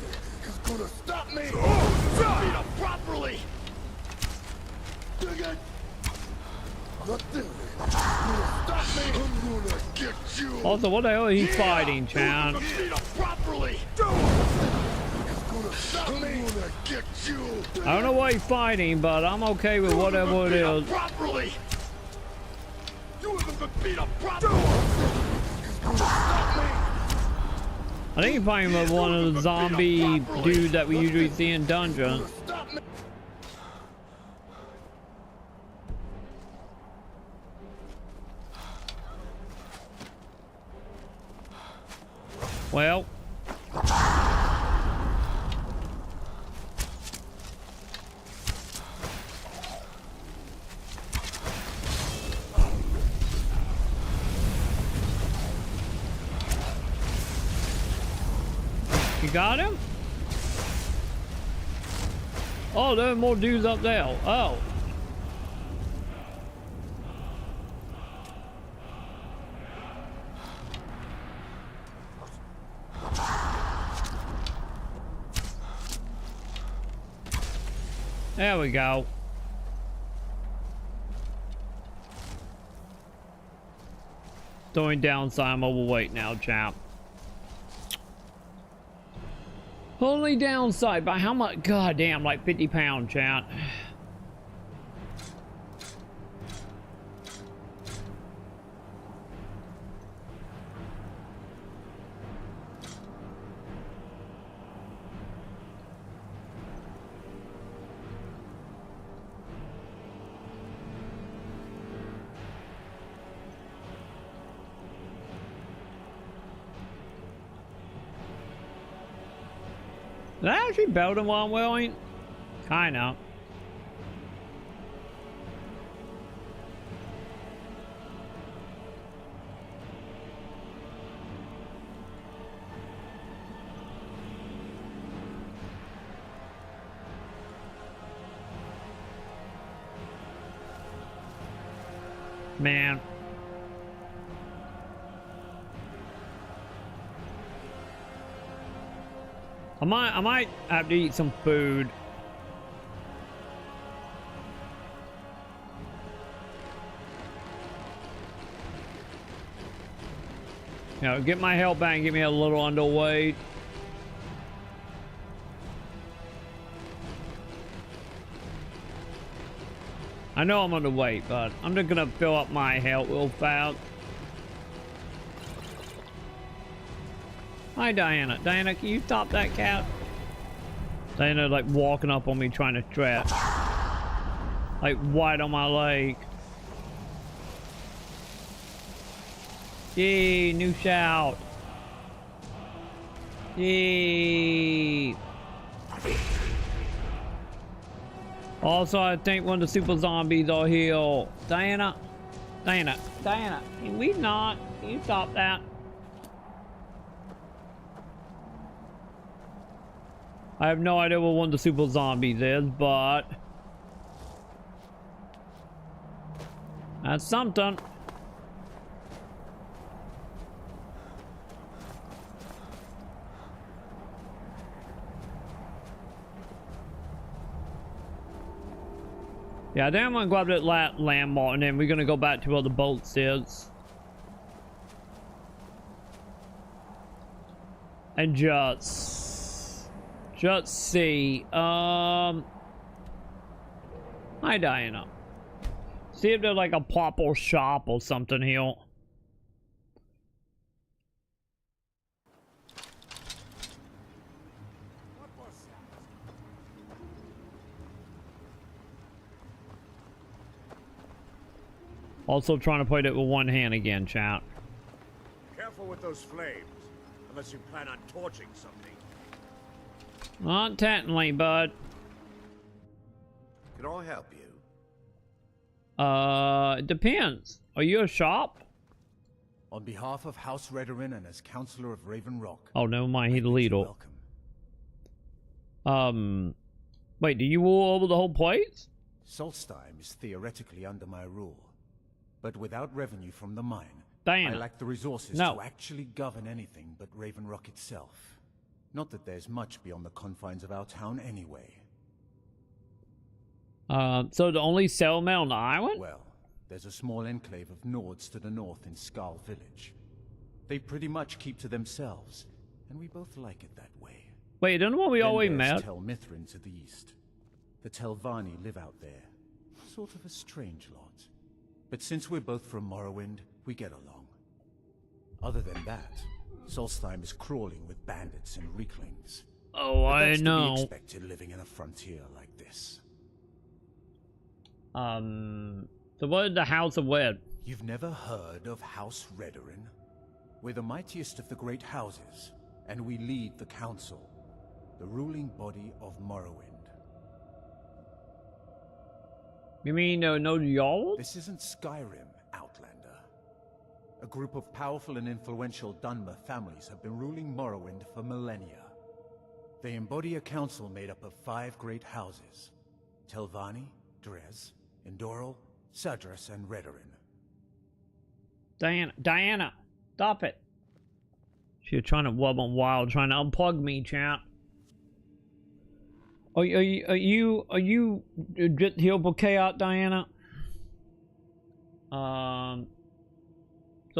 U: is gonna stop me. Beat up properly. Dig it. Nothing is gonna stop me. I'm gonna get you.
A: Also, what the hell is he fighting, Chan?
U: Beat up properly. It's gonna stop me. I'm gonna get you.
A: I don't know what he's fighting, but I'm okay with whatever it is.
U: Properly. You haven't been beat up properly. It's gonna stop me.
A: I think you're fighting with one of the zombie dudes that we usually see in dungeons. Well. You got him? Oh, there are more dudes up there. Oh. There we go. Throwing down, so I'm overweight now, chap. Only downside by how much? God damn, like 50 pounds, chat. Did I actually build him while I'm willing? Kinda. Man. I might have to eat some food. You know, get my health back and get me a little underweight. I know I'm underweight, but I'm just gonna fill up my health real fast. Hi, Diana. Diana, can you stop that cat? Diana, like, walking up on me trying to stretch. Like, right on my leg. Yay, new shout. Yay. Also, I think one of the super zombies are here. Diana. Diana. Diana. Can we not? Can you stop that? I have no idea what one of the super zombies is, but that's something. Yeah, I think I'm gonna grab that landmark and then we're gonna go back to where the boats is. And just see. Hi, Diana. See if there's like a proper shop or something here. Also trying to play it with one hand again, chat.
I: Careful with those flames, unless you plan on torching something.
A: Not technically, bud.
I: Can I help you?
A: It depends. Are you a shop?
V: On behalf of House Redorin and as Councillor of Raven Rock.
A: Oh, never mind. He's the leader. Wait, do you rule over the whole place?
V: Solstheim is theoretically under my rule, but without revenue from the mine,
A: Diana.
V: I lack the resources to actually govern anything but Raven Rock itself. Not that there's much beyond the confines of our town anyway.
A: So the only settlement on the island?
V: Well, there's a small enclave of Nords to the north in Skal Village. They pretty much keep to themselves, and we both like it that way.
A: Wait, don't know what we always met?
V: Tel Mithrin to the east. The Telvanni live out there. Sort of a strange lot. But since we're both from Morrowind, we get along. Other than that, Solstheim is crawling with bandits and reclings.
A: Oh,
V: but that's
A: I know.
V: To be expected living in a frontier like this.
A: So what is the House of Red?
V: You've never heard of House Redorin? We're the mightiest of the great houses, and we lead the council, the ruling body of Morrowind.
A: You mean no y'all?
V: This isn't Skyrim, Outlander. A group of powerful and influential Dunmer families have been ruling Morrowind for millennia. They embody a council made up of 5 great houses: Telvanni, Dres, Endoral, Sadras, and Redorin.
A: Diana, stop it. She's trying to wub on wild, trying to unplug me, chat. Are you just here for chaos, Diana? So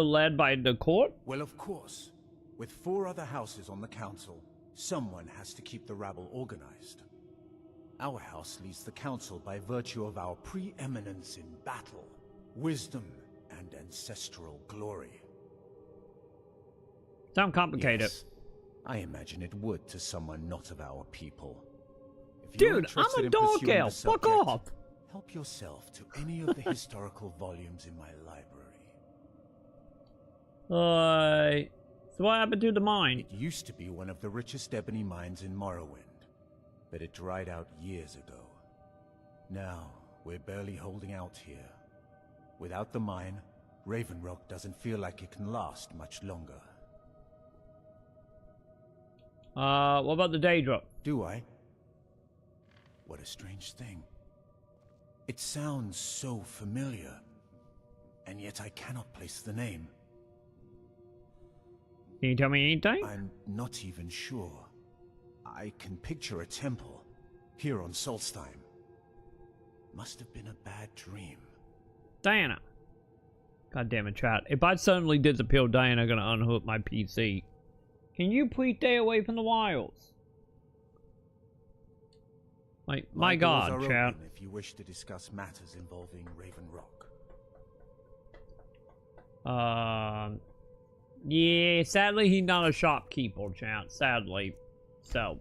A: led by the court?
V: Well, of course. With 4 other houses on the council, Someone has to keep the rabble organized. Our house leads the council by virtue of our preeminence in battle, wisdom, and ancestral glory.
A: Sound complicated.
V: Yes, I imagine it would to someone not of our people. If
A: Dude,
V: you're interested
A: I'm a
V: in
A: dog
V: pursuing
A: girl.
V: the
A: Fuck
V: subject,
A: off.
V: help yourself to any of the historical volumes in my library.
A: So what happened to the mine?
V: It used to be one of the richest ebony mines in Morrowind, but it dried out years ago. Now, we're barely holding out here. Without the mine, Raven Rock doesn't feel like it can last much longer.
A: What about the Daedra?
V: Do I? What a strange thing. It sounds so familiar, and yet I cannot place the name.
A: Can you tell me anything?
V: I'm not even sure. I can picture a temple here on Solstheim. Must have been a bad dream.
A: Diana. God damn it, chat. If I suddenly disappear, Diana gonna unhook my PC. Can you please stay away from the wilds? My God,
V: doors are
A: chat.
V: open if you wish to discuss matters involving Raven Rock.
A: Yeah, sadly he's not a shopkeeper, chat. Sadly. So,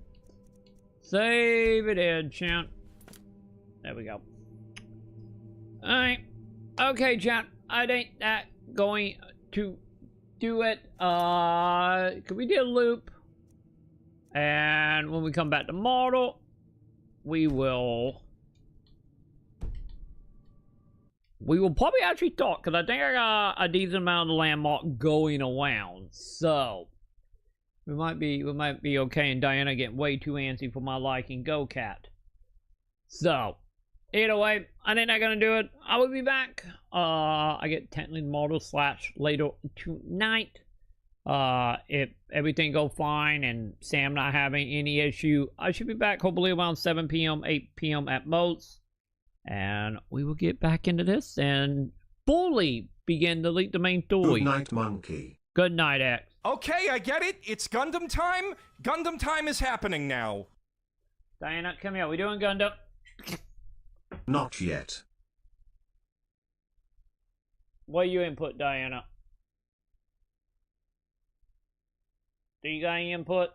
A: save it in, chat. There we go. Alright. Okay, chat. I think that going to do it. Could we do a loop? And when we come back tomorrow, we will probably actually talk, because I think I got a decent amount of landmark going around. So we might be okay. And Diana getting way too antsy for my liking. Go cat. So either way, I think I'm gonna do it. I will be back. I get technically tomorrow / later tonight. If everything go fine and Sam not having any issue, I should be back hopefully around 7 p.m., 8 p.m. at most. And we will get back into this and fully begin to lead the main story.
B: Good night, monkey.
A: Good night, X.
K: Okay, I get it. It's Gundam time. Gundam time is happening now.
A: Diana, come here. We doing Gundam?
B: Not yet.
A: What you input, Diana? Do you got any input?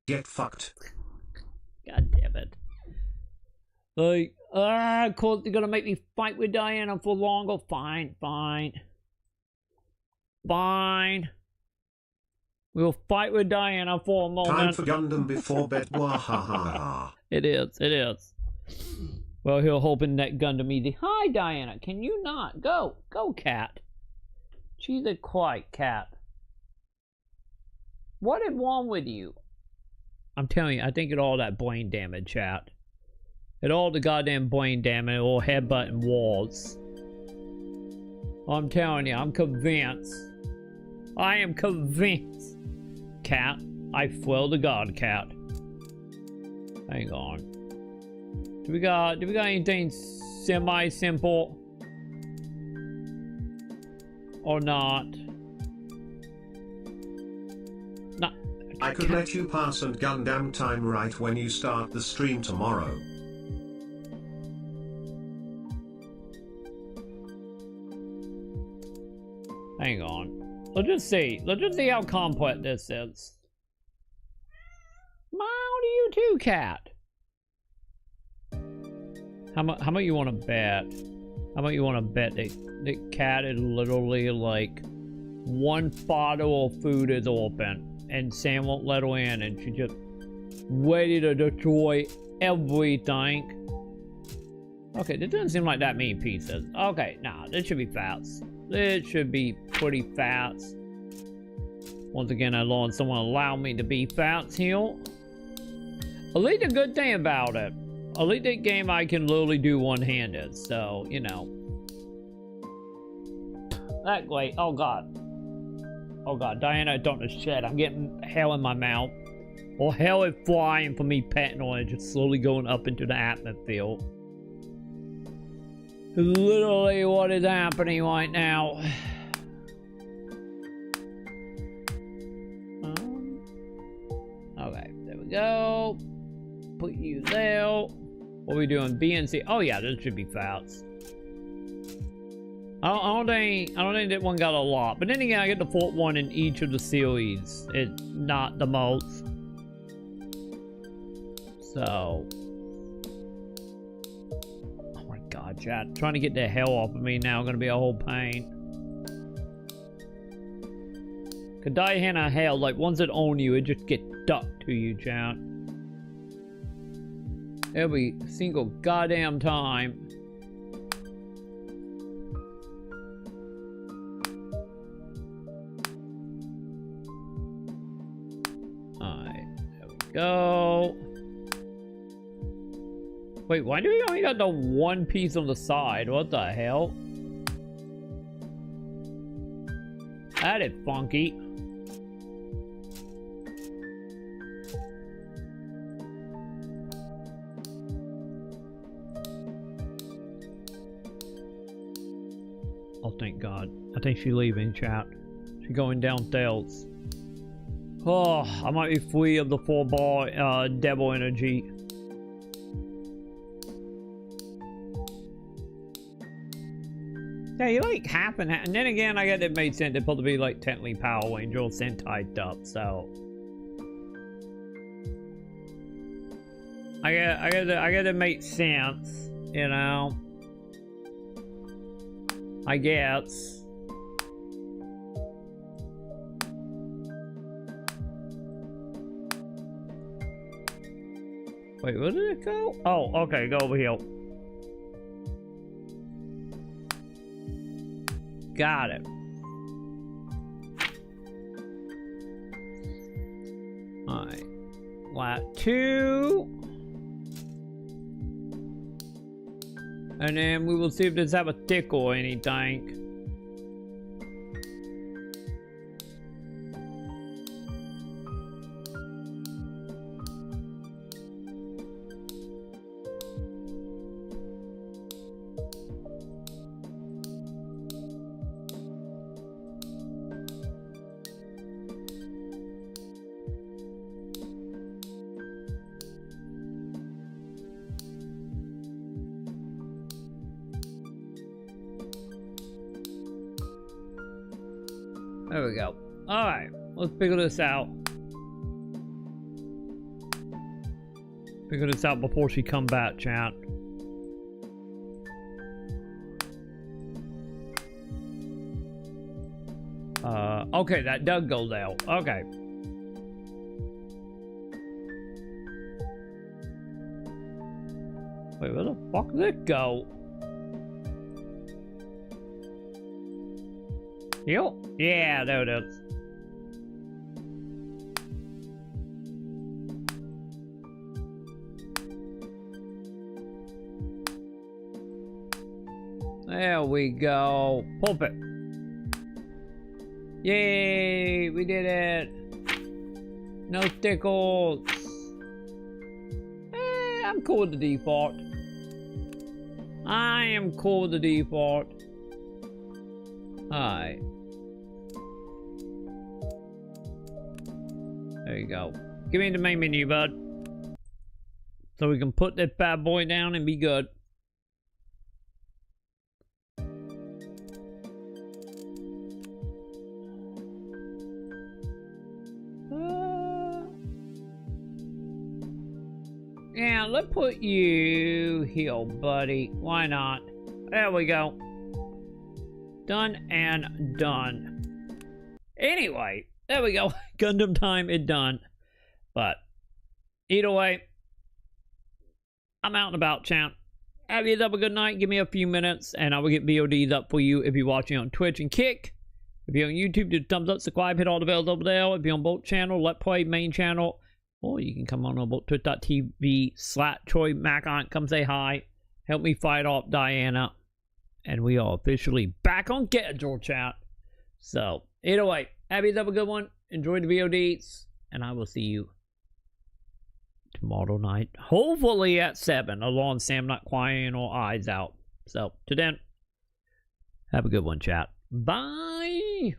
B: Get fucked.
A: God damn it. Like, of course they're gonna make me fight with Diana for longer. Fine. We'll fight with Diana for a moment.
B: Time for Gundam before bed. Wahaha.
A: It is. Well, he'll hoping that Gundam easy. Hi, Diana. Can you not? Go, cat. She's a quiet cat. What is wrong with you? I'm telling you, I think it all that brain damage, chat. It all the goddamn brain damage or headbutting walls. I'm telling you, I'm convinced. I am convinced. Cat, I swear to God, cat. Hang on. Do we got anything semi-simple? Or not?
B: I could let you pass and Gundam time right when you start the stream tomorrow.
A: Hang on. Let's just see how complex this is. How do you too, cat? How much you want to bet? How about you want to bet that cat is literally like one bottle of food is open and Sam won't let her in and she just ready to destroy everything. Okay, this doesn't seem like that many pieces. Okay, nah, this should be fast. This should be pretty fast. Once again, I learned someone allow me to be fast here. At least the good thing about it, at least that game I can literally do one-handed, so, you know. That way, oh god. Oh god, Diana, don't just shit. I'm getting hell in my mouth. Or hell is flying for me petting on it, just slowly going up into the atmosphere. Literally what is happening right now. Okay. go. Put you there. What are we doing? B and C. Oh yeah, this should be fast. I don't think that one got a lot. But then again, I get the fourth one in each of the series. It's not the most. So. Oh my god, chat. Trying to get the hell off of me now gonna be a whole pain. Cause Diana hell, like once it own you, it just gets stuck to you, chat. Every single goddamn time. Alright, there we go. Wait, why do we only got the one piece on the side? What the hell? That is funky. Oh, thank God. I think she's leaving, chat. She's going downstairs. Oh, I might be free of the 4-bar devil energy. Yeah, you like half and half. And then again, I guess it made sense. They're supposed to be like technically Power Rangers and typed up, so. I guess it makes sense, you know. I guess. Wait, where did it go? Oh, okay, go over here. Got it. Alright. Lap 2. And then we will see if this have a tick or anything. There we go. Alright, let's figure this out. Figure this out before she come back, chat. Okay, that does go down. Okay. Wait, where the fuck did it go? Yep. Yeah, there it is. There we go. Pulp it. Yay, we did it. No stickles. I'm cool with the default. I am cool with the default. Alright. There you go. Give me the main menu, bud. So we can put this bad boy down and be good. Yeah, let's put you here, buddy. Why not? There we go. Done and done. Anyway, there we go. Gundam time is done. But either way, I'm out and about, champ. Have you have a good night. Give me a few minutes and I will get VODs up for you if you're watching on Twitch and Kick. If you're on YouTube, do the thumbs up, subscribe, hit all the bells over there. If you're on both channel, Let's Play main channel, or you can come on over twitch.tv/troymaconn. Come say hi. Help me fight off Diana. And we are officially back on schedule, chat. So, either way, have a good one. Enjoy the VODs. And I will see you tomorrow night. Hopefully at 7. Along Sam not crying or eyes out. So, to then, have a good one, chat. Bye.